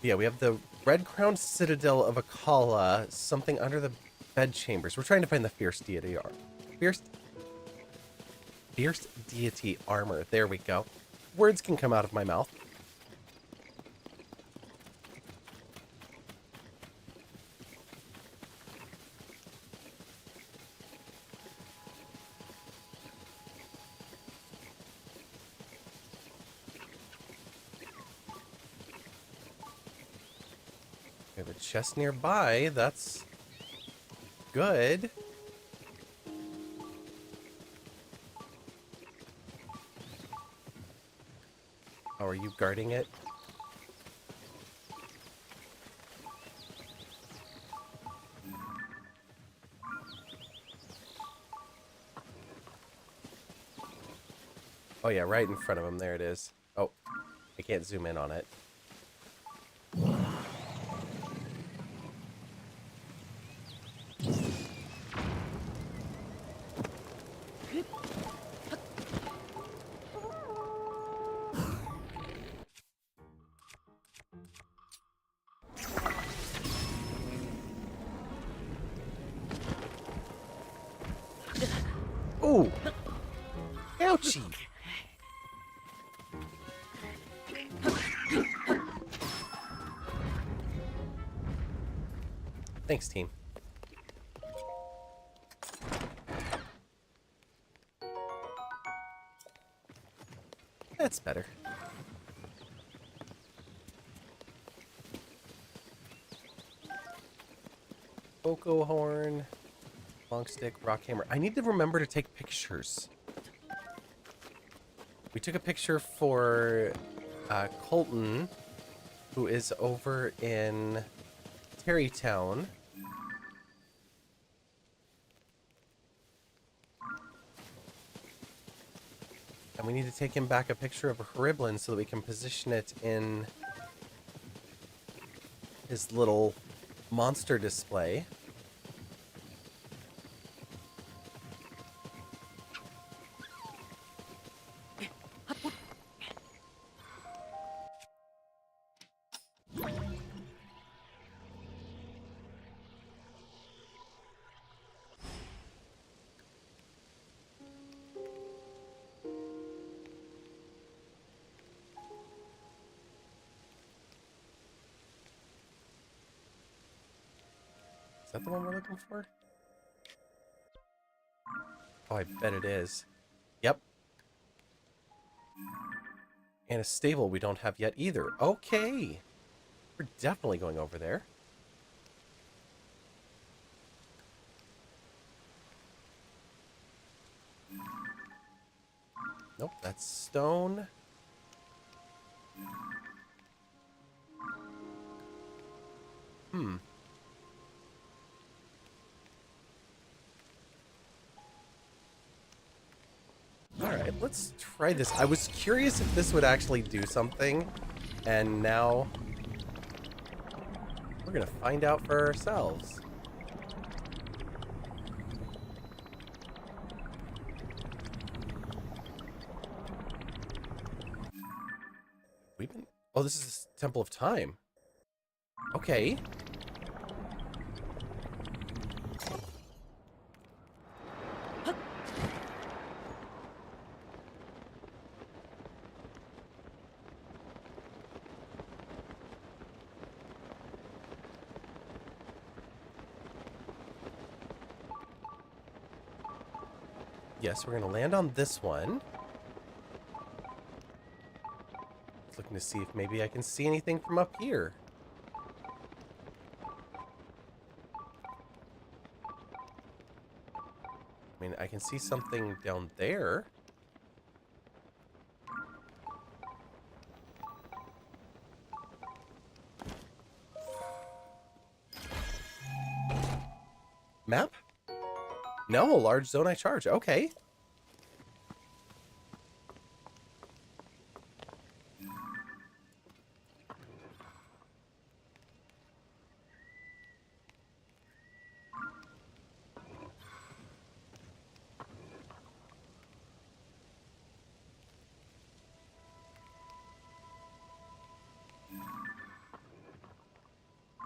Yeah, we have the Red Crown Citadel of Akala, something under the bed chambers. We're trying to find the Fierce Deity armor. Fierce Deity armor. There we go. Words can come out of my mouth. We have a chest nearby. That's good. How are you guarding it? Oh yeah, right in front of him. There it is. Oh, I can't zoom in on it. Ooh! Ouchie! Thanks, team. That's better. Boko horn, long stick, rock hammer. I need to remember to take pictures. We took a picture for Colton, who is over in Terrytown. And we need to take him back a picture of a Horiblin so that we can position it in his little monster display. Is that the one we're looking for? Oh, I bet it is. Yep. And a stable we don't have yet either. Okay. We're definitely going over there. Nope, that's stone. Hmm. Alright, let's try this. I was curious if this would actually do something, and now gonna find out for ourselves. We've been... Oh, this is the Temple of Time. Okay. Yes, we're gonna land on this one. Just looking to see if maybe I can see anything from up here. I mean, I can see something down there. Map? No, large zone I charge. Okay.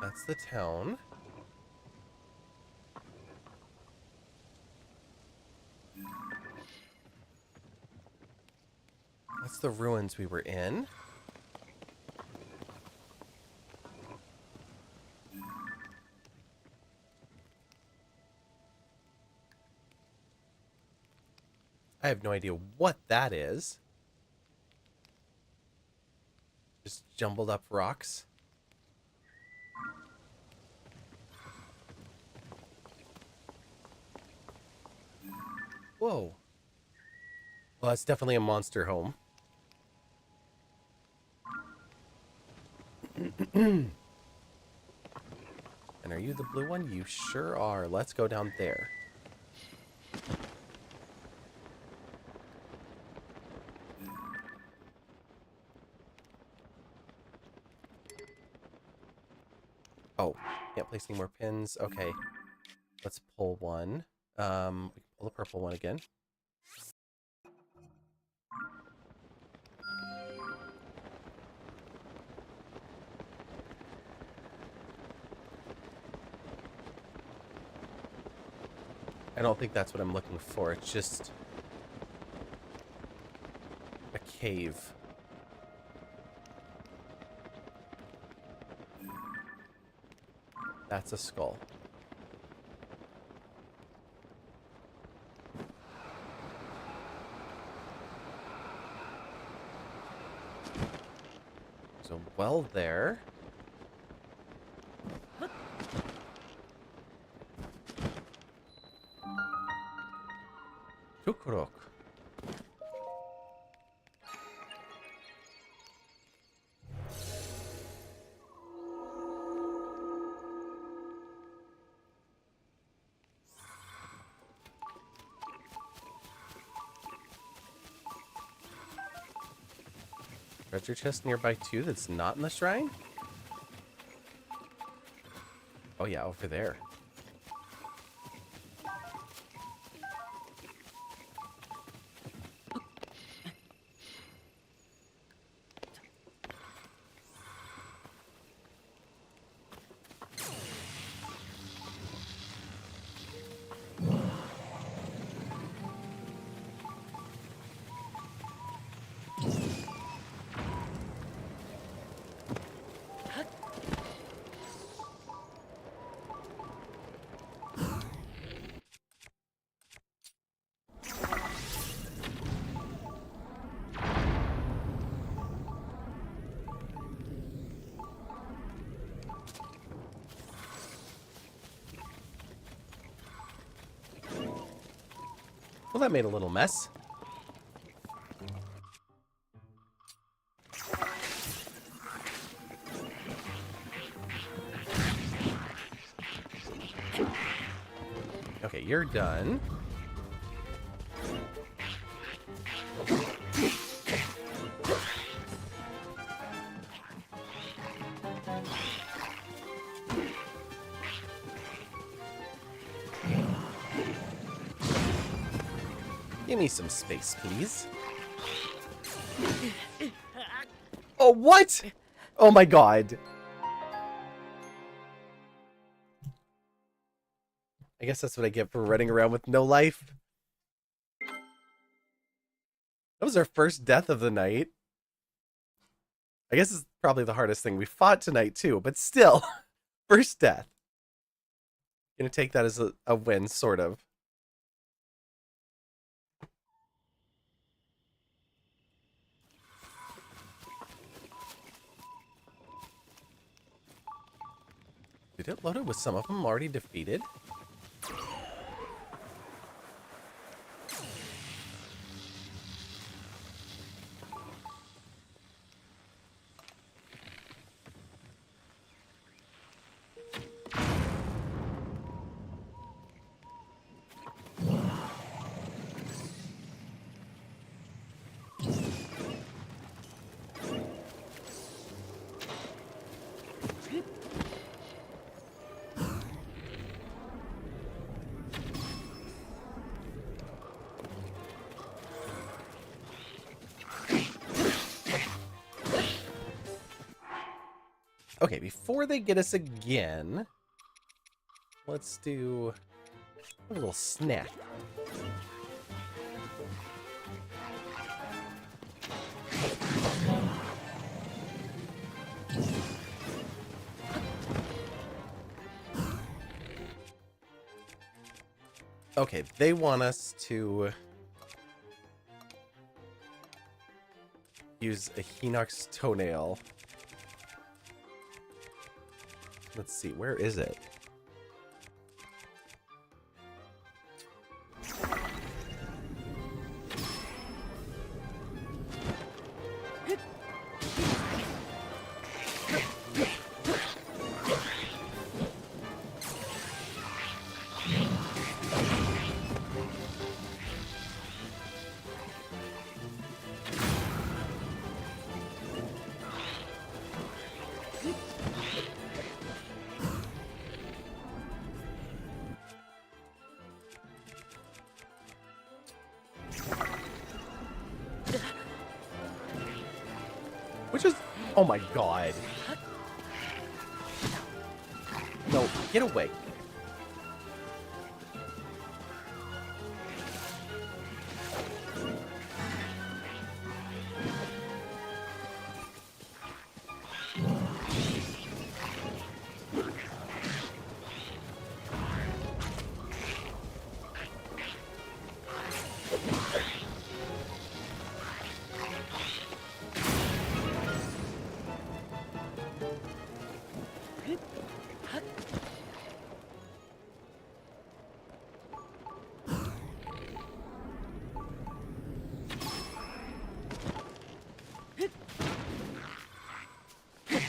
That's the town. That's the ruins we were in. I have no idea what that is. Just jumbled up rocks. Whoa. Well, that's definitely a monster home. And are you the blue one? You sure are. Let's go down there. Oh, can't place any more pins. Okay. Let's pull one. We can pull the purple one again. I don't think that's what I'm looking for. It's just a cave. That's a skull. There's a well there. Tukurok. Treasure chest nearby too that's not in the shrine? Oh yeah, over there. Well, that made a little mess. Okay, you're done. Give me some space, please. Oh, what? Oh my god. I guess that's what I get for running around with no life. That was our first death of the night. I guess it's probably the hardest thing we fought tonight, too, but still, first death. Gonna take that as a win, sort of. Did it load it with some of them already defeated? Okay, before they get us again, let's do a little snack. Okay, they want us to use a Hinox toenail. Let's see, where is it? Which is... Oh my god. No, get away.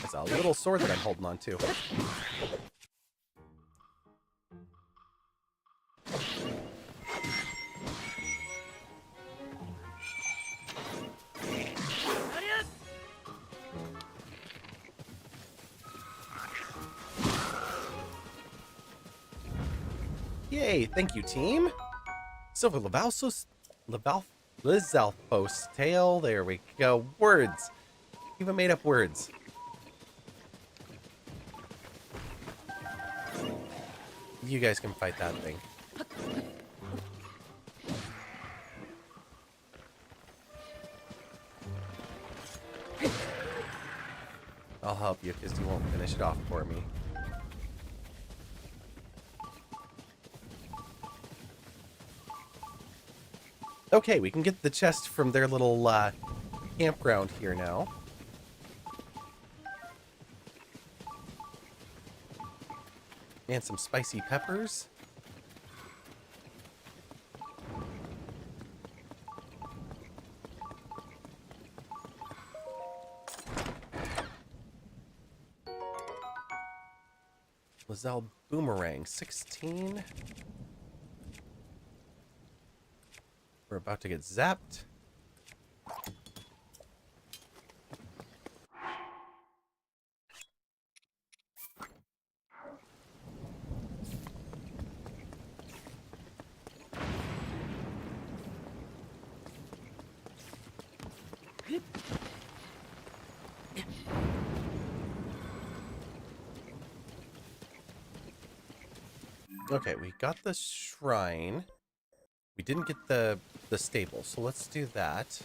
It's a little sword that I'm holding on to. Yay, thank you, team. Silver Lizalfos tail. There we go. Words. Even made up words. You guys can fight that thing. I'll help you because you won't finish it off for me. Okay, we can get the chest from their little campground here now. And some spicy peppers. Lizelle Boomerang, 16. We're about to get zapped. Okay, we got the shrine. We didn't get the stable, so let's do that.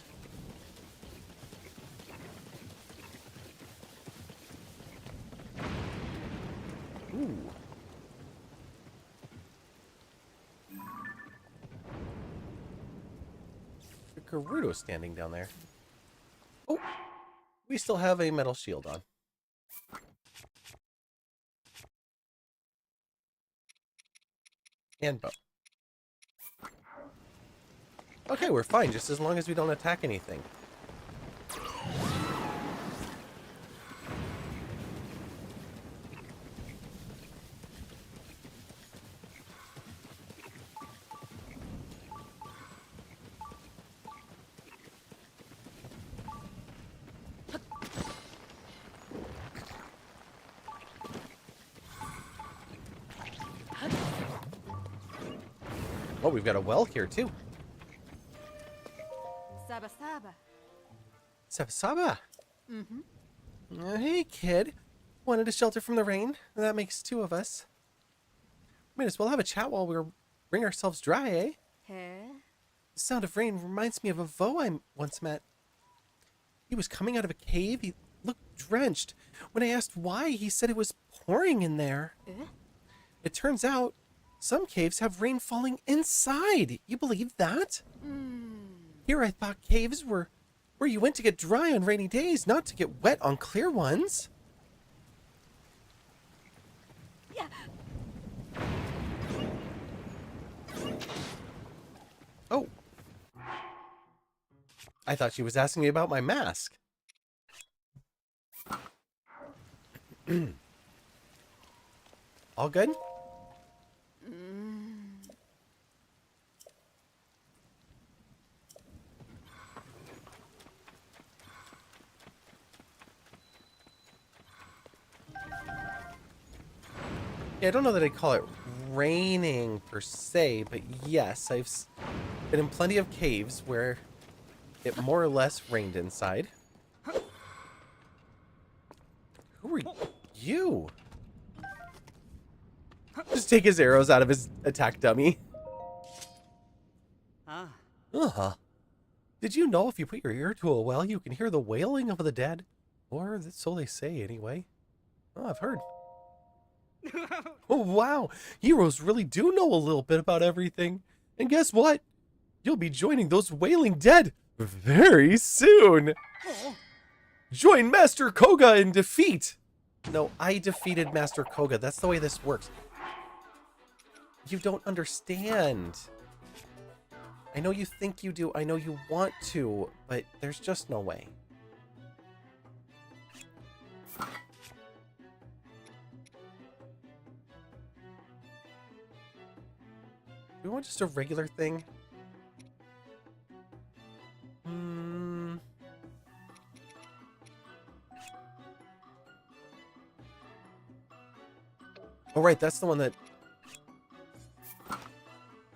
Ooh. Gerudo standing down there. Oh, we still have a metal shield on. And bow. Okay, we're fine, just as long as we don't attack anything. Oh, we've got a well here, too. Saba Saba. Saba. Mm-hmm. Hey, kid. Wanted a shelter from the rain? That makes two of us. Might as well have a chat while we wring ourselves dry, eh? Hey. The sound of rain reminds me of a vo I once met. He was coming out of a cave. He looked drenched. When I asked why, he said it was pouring in there. It turns out some caves have rain falling inside. You believe that? Here I thought caves were where you went to get dry on rainy days, not to get wet on clear ones. Yeah. Oh. I thought she was asking me about my mask. All good? Yeah, I don't know that I'd call it raining per se, but yes, I've been in plenty of caves where it more or less rained inside. Who are you? Just take his arrows out of his attack dummy. Uh-huh. Did you know if you put your ear to a well, you can hear the wailing of the dead? Or so they say, anyway. Oh, I've heard. Oh, wow. Heroes really do know a little bit about everything. And guess what? You'll be joining those wailing dead very soon. Join Master Koga in defeat. No, I defeated Master Koga. That's the way this works. You don't understand. I know you think you do. I know you want to, but there's just no way. Do we want just a regular thing? Oh, right, that's the one that...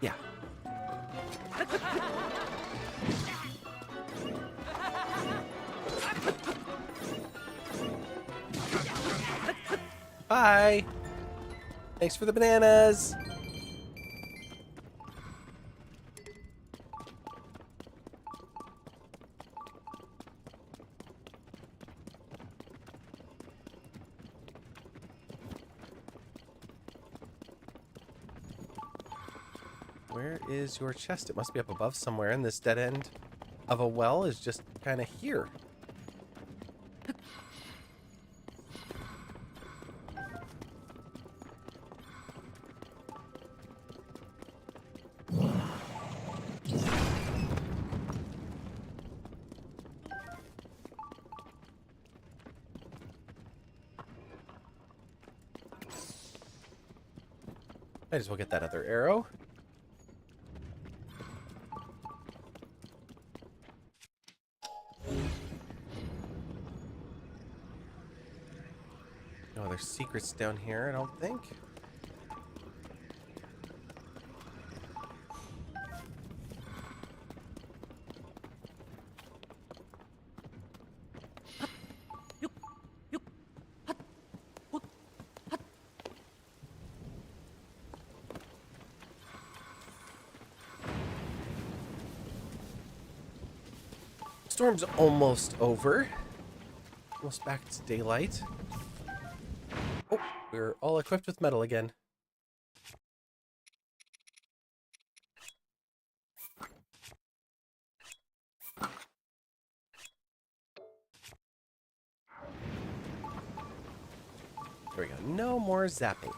Yeah. Bye! Thanks for the bananas! Where is your chest? It must be up above somewhere, and this dead end of a well is just kind of here. Might as well get that other arrow. No other secrets down here, I don't think. Storm's almost over. Almost back to daylight. Oh, we're all equipped with metal again. There we go. No more zapping.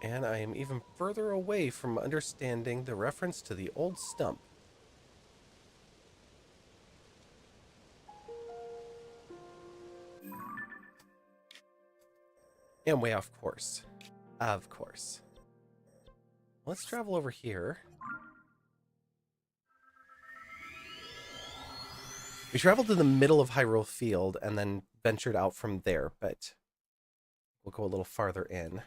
And I am even further away from understanding the reference to the old stump. And way off course. Of course. Let's travel over here. We traveled to the middle of Hyrule Field and then ventured out from there, but we'll go a little farther in.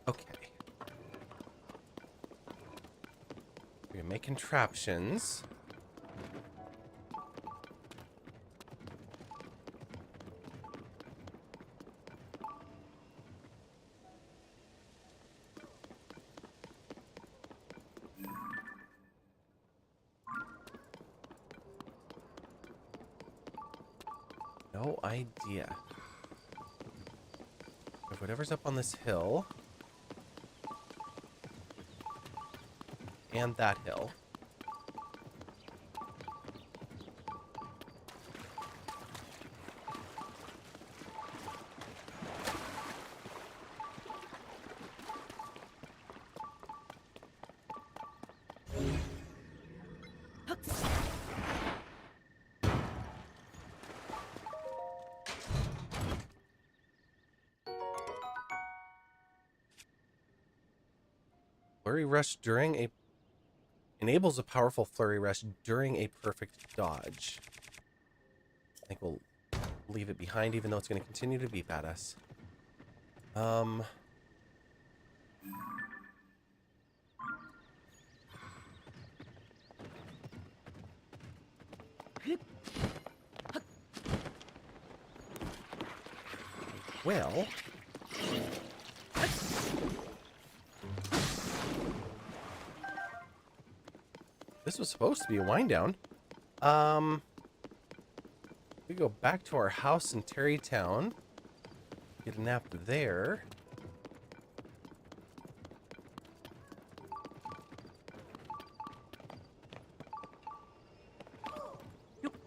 Okay. We're gonna make contraptions. No idea. If whatever's up on this hill. And that hill. Flurry rush during a enables a powerful flurry rush during a perfect dodge. I think we'll leave it behind, even though it's going to continue to beep at us. Well, this was supposed to be a wind down. We go back to our house in Terrytown. Get a nap there.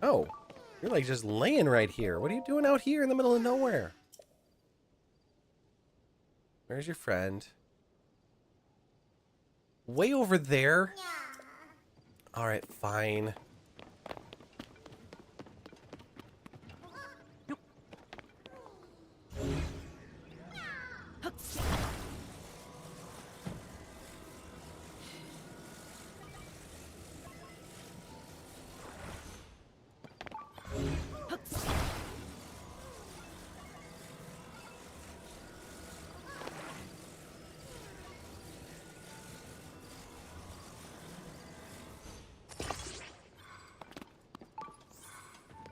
Oh, you're like just laying right here. What are you doing out here in the middle of nowhere? Where's your friend? Way over there? All right, fine.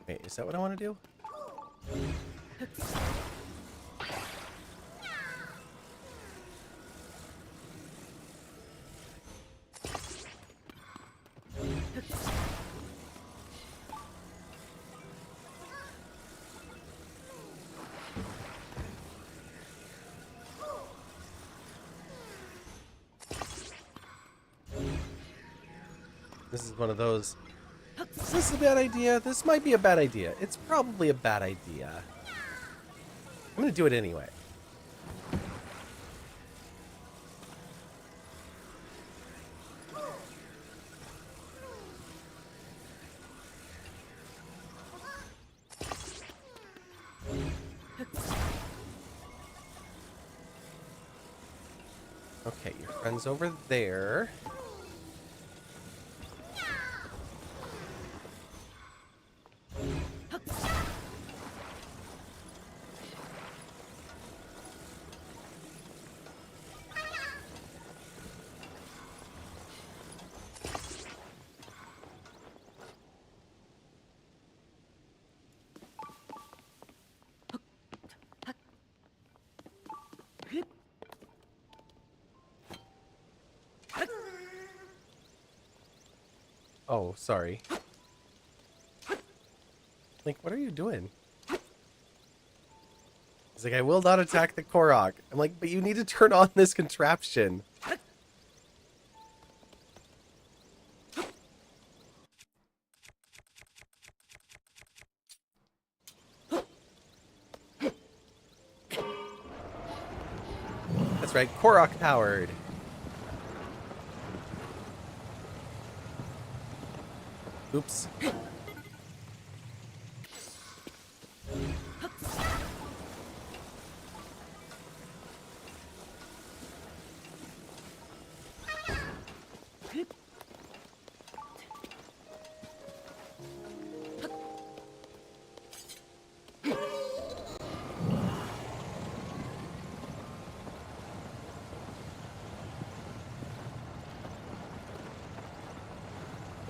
Wait, is that what I want to do? This is one of those. Is this a bad idea? This might be a bad idea. It's probably a bad idea. I'm gonna do it anyway. Friends over there. Oh, sorry. Like, what are you doing? He's like, I will not attack the Korok. I'm like, but you need to turn on this contraption. That's right, Korok powered. Oops.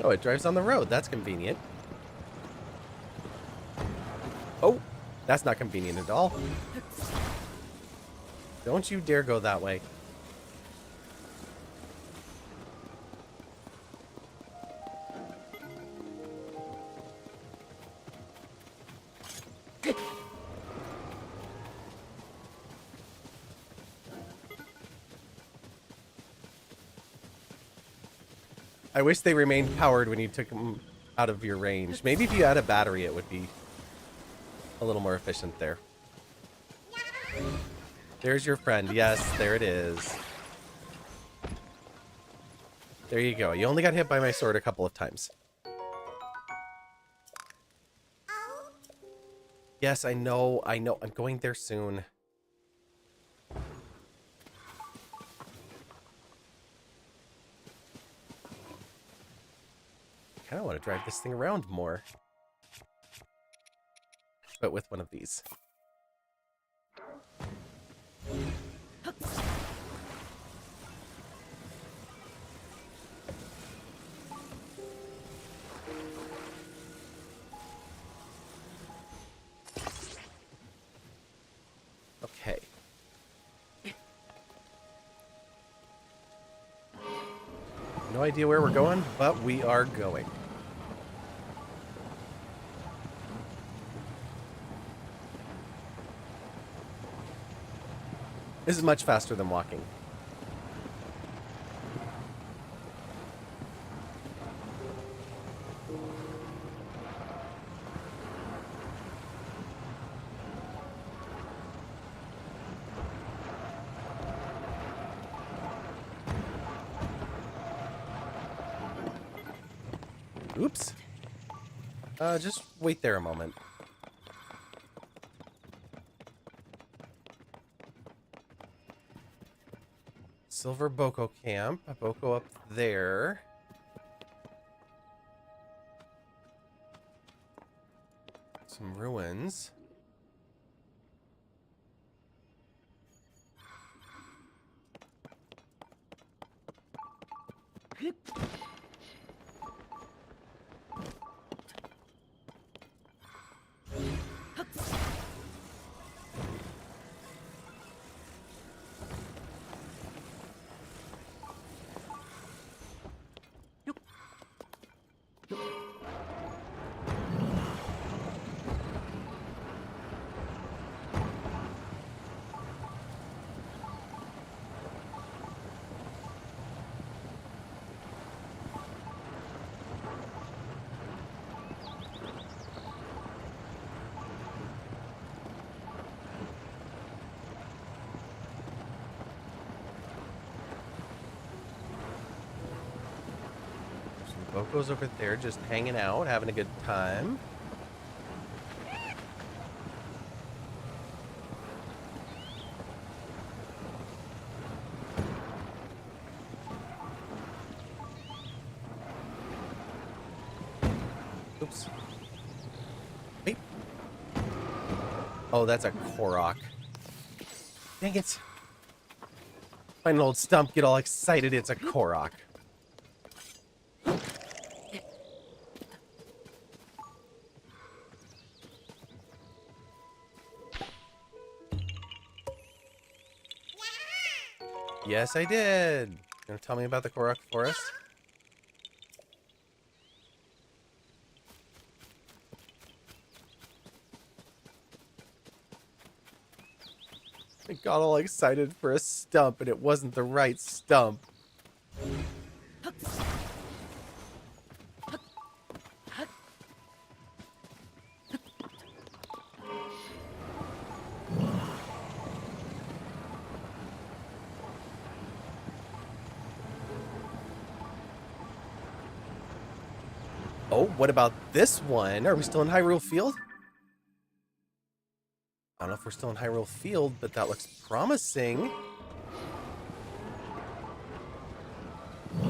Oh, it drives on the road. That's convenient. Oh, that's not convenient at all. Don't you dare go that way. I wish they remained powered when you took them out of your range. Maybe if you had a battery, it would be a little more efficient there. There's your friend. Yes, there it is. There you go. You only got hit by my sword a couple of times. Yes, I know. I know. I'm going there soon. I kind of want to drive this thing around more. But with one of these. Okay. No idea where we're going, but we are going. This is much faster than walking. Oops. Just wait there a moment. Silver Boko camp. A Boko up there. Some ruins. Boko's over there just hanging out, having a good time. Oops. Wait. Oh, that's a Korok. Dang it. Find an old stump, get all excited, it's a Korok. Yes, I did. Gonna tell me about the Korok Forest? I got all excited for a stump, and it wasn't the right stump. Oh, what about this one? Are we still in Hyrule Field? I don't know if we're still in Hyrule Field, but that looks promising. I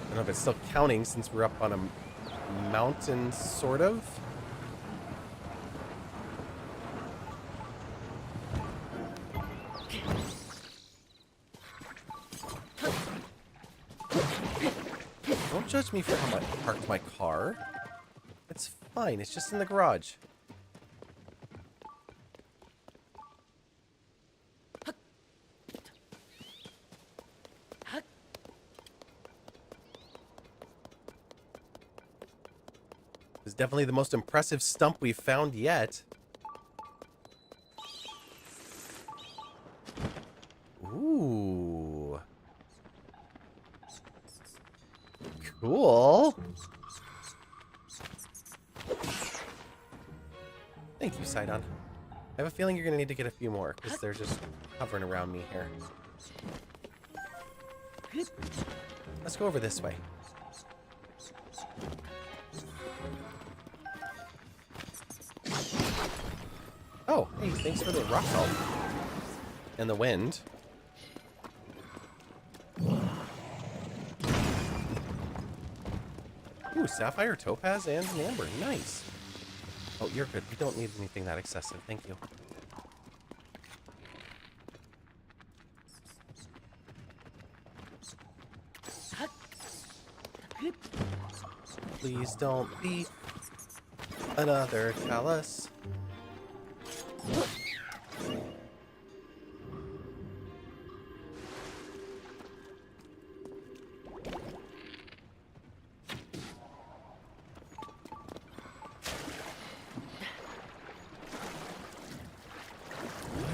don't know if it's still counting since we're up on a mountain, sort of. Don't judge me for how I parked my car. It's fine, it's just in the garage. It's definitely the most impressive stump we've found yet. Ooh. Cool. Thank you, Sidon. I have a feeling you're going to need to get a few more, because they're just hovering around me here. Let's go over this way. Oh, hey, thanks for the rock salt. And the wind. Ooh, sapphire, topaz, and an amber. Nice. Oh, you're good. We don't need anything that excessive. Thank you. Please don't be another callus.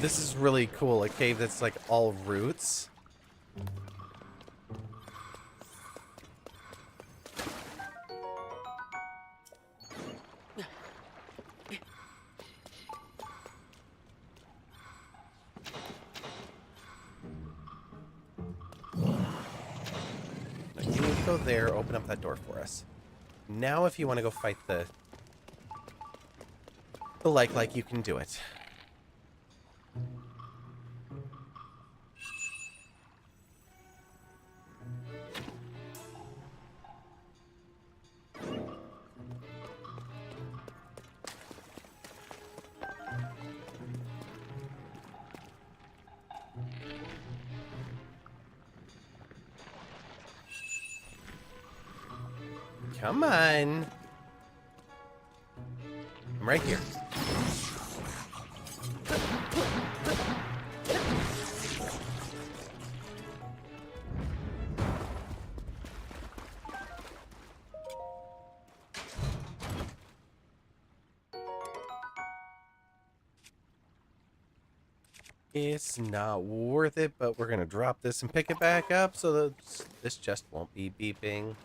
This is really cool. A cave that's like all roots. You need to go there, open up that door for us. Now if you want to go fight the like you can do it. Come on. I'm right here. It's not worth it, but we're gonna drop this and pick it back up so that this chest won't be beeping.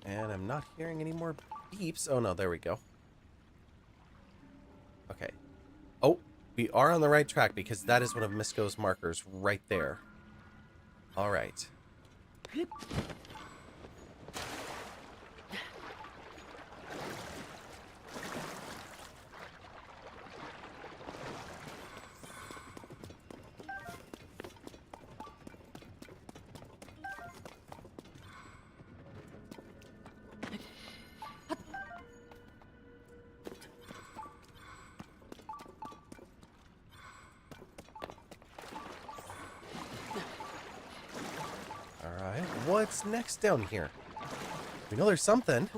And I'm not hearing any more beeps. Oh no, there we go. Okay. Oh, we are on the right track because that is one of Misko's markers right there. All right. what's next down here. We know there's something.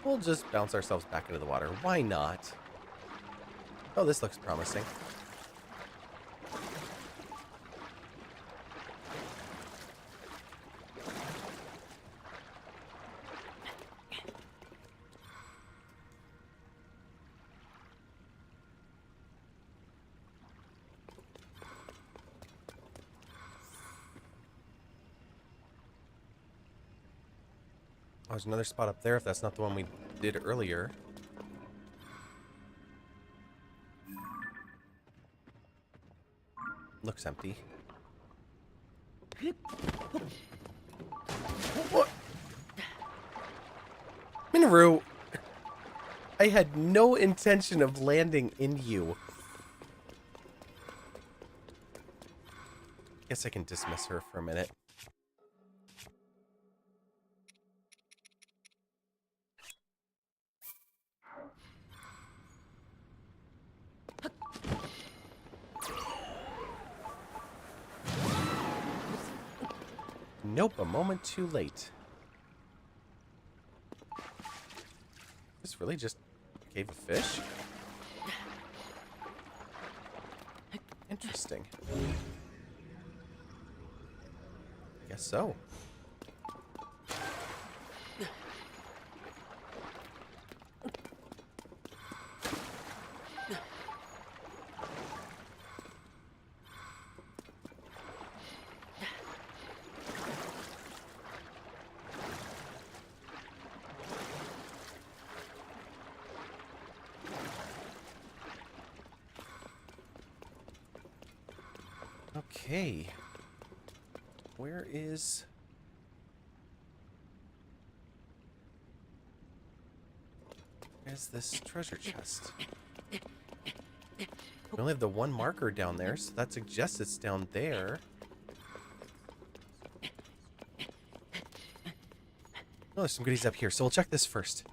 We'll just bounce ourselves back into the water. Why not? Oh, this looks promising. Oh, there's another spot up there if that's not the one we did earlier. Looks empty. What? Minoru! I had no intention of landing in you. Guess I can dismiss her for a minute. Nope, a moment too late. This really just a cave of fish? Interesting. Guess so. Okay. Where is... Where's this treasure chest? We only have the one marker down there, so that suggests it's down there. Oh, there's some goodies up here, so we'll check this first.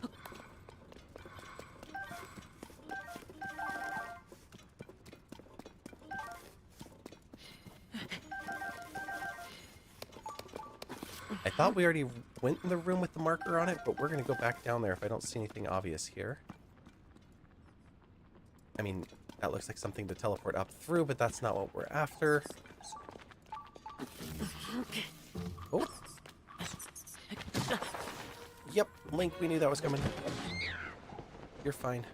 I thought we already went in the room with the marker on it, but we're going to go back down there if I don't see anything obvious here. I mean, that looks like something to teleport up through, but that's not what we're after. Oh. Yep, Link, we knew that was coming. You're fine.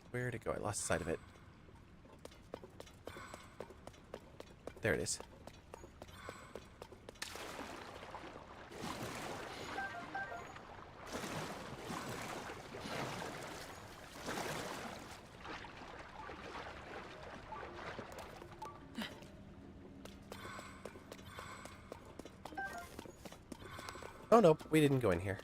Where'd it go? I lost sight of it. There it is. Oh no, we didn't go in here.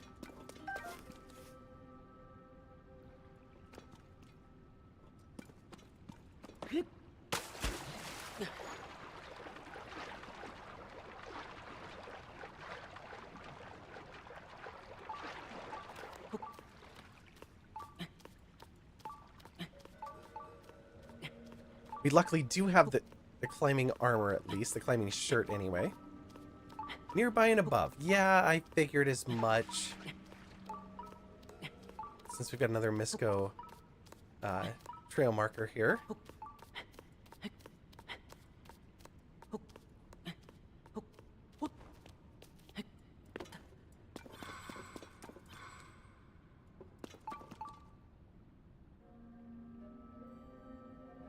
We luckily do have the climbing armor, at least. The climbing shirt, anyway. Nearby and above. Yeah, I figured as much. Since we've got another Misco trail marker here.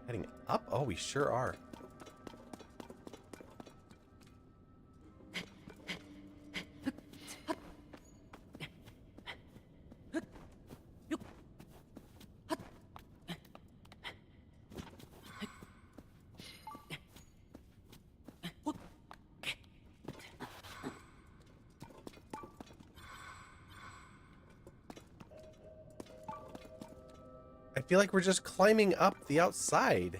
Heading up? Oh, we sure are. I feel like we're just climbing up the outside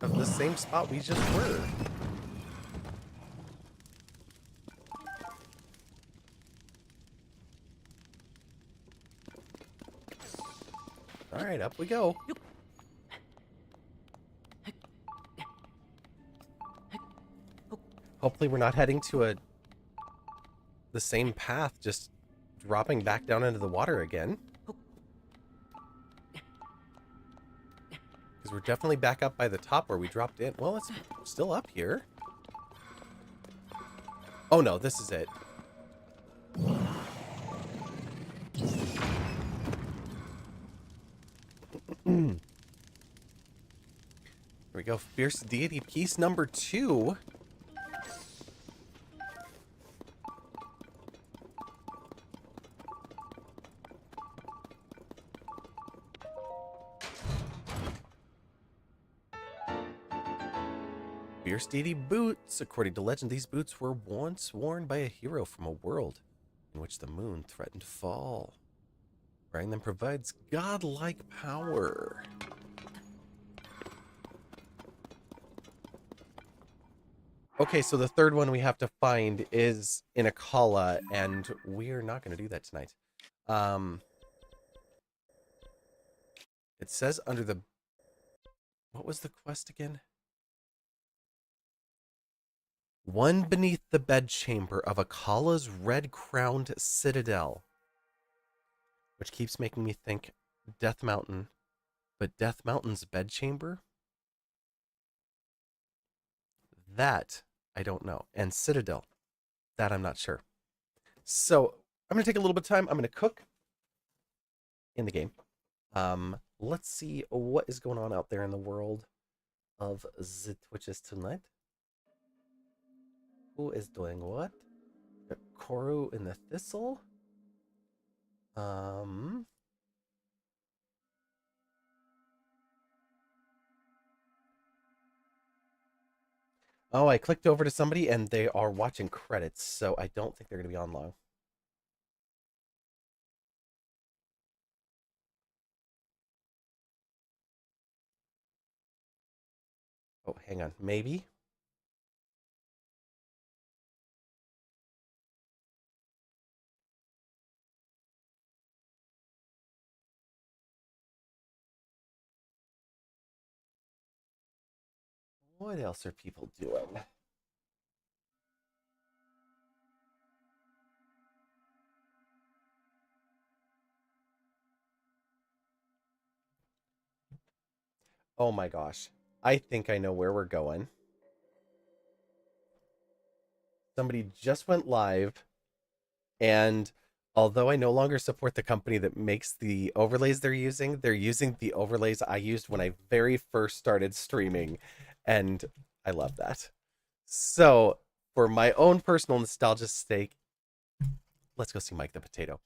of the same spot we just were. right, up we go. Hopefully we're not heading to the same path, just dropping back down into the water again. Because we're definitely back up by the top where we dropped in. Well, it's still up here. Oh no, this is it. Here we go. Fierce Deity piece number 2. Fierce Deity boots. According to legend, these boots were once worn by a hero from a world in which the moon threatened to fall. Wearing them provides godlike power. Okay, so the third one we have to find is in Akala, and we're not going to do that tonight. It says under the... What was the quest again? One beneath the bedchamber of Akala's red-crowned citadel. Which keeps making me think Death Mountain. But Death Mountain's bedchamber? That, I don't know. And Citadel. That I'm not sure. So, I'm going to take a little bit of time. I'm going to cook in the game. Let's see what is going on out there in the world of the Twitches tonight. Who is doing what? Koru in the Thistle. Oh, I clicked over to somebody and they are watching credits, so I don't think they're going to be on long. Oh, hang on. Maybe. What else are people doing? Oh my gosh. I think I know where we're going. Somebody just went live, and although I no longer support the company that makes the overlays they're using the overlays I used when I very first started streaming, and I love that. So, for my own personal nostalgia's sake, let's go see Mike the Potato.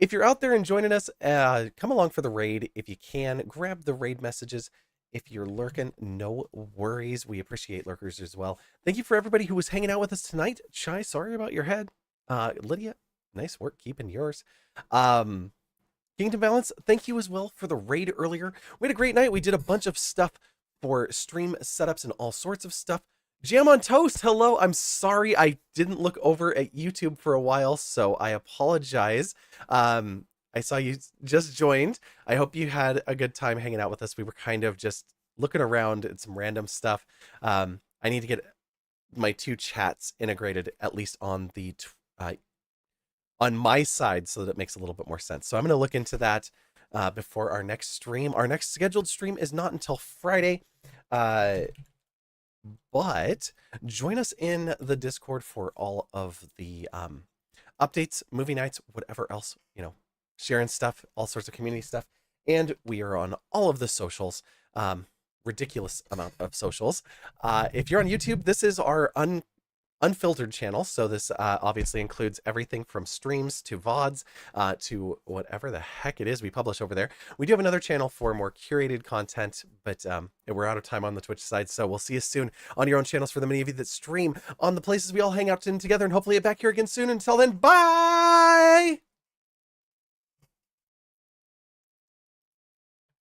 If you're out there and joining us, come along for the raid. If you can, grab the raid messages. If you're lurking, no worries. We appreciate lurkers as well. Thank you for everybody who was hanging out with us tonight. Chai, sorry about your head. Lydia, nice work keeping yours. Kingdom Balance, thank you as well for the raid earlier. We had a great night. We did a bunch of stuff for stream setups and all sorts of stuff. Jam on Toast, hello. I'm sorry I didn't look over at YouTube for a while, so I apologize. I saw you just joined. I hope you had a good time hanging out with us. We were kind of just looking around at some random stuff. I need to get my 2 chats integrated, at least on the on my side, so that it makes a little bit more sense. So I'm going to look into that before our next stream. Our next scheduled stream is not until Friday. But join us in the Discord for all of the updates, movie nights, whatever else, sharing stuff, all sorts of community stuff. And we are on all of the socials, ridiculous amount of socials. If you're on YouTube, this is our unfiltered channel. So this obviously includes everything from streams to VODs to whatever the heck it is we publish over there. We do have another channel for more curated content, but we're out of time on the Twitch side. So we'll see you soon on your own channels for the many of you that stream on the places we all hang out in together, and hopefully get back here again soon. Until then, bye!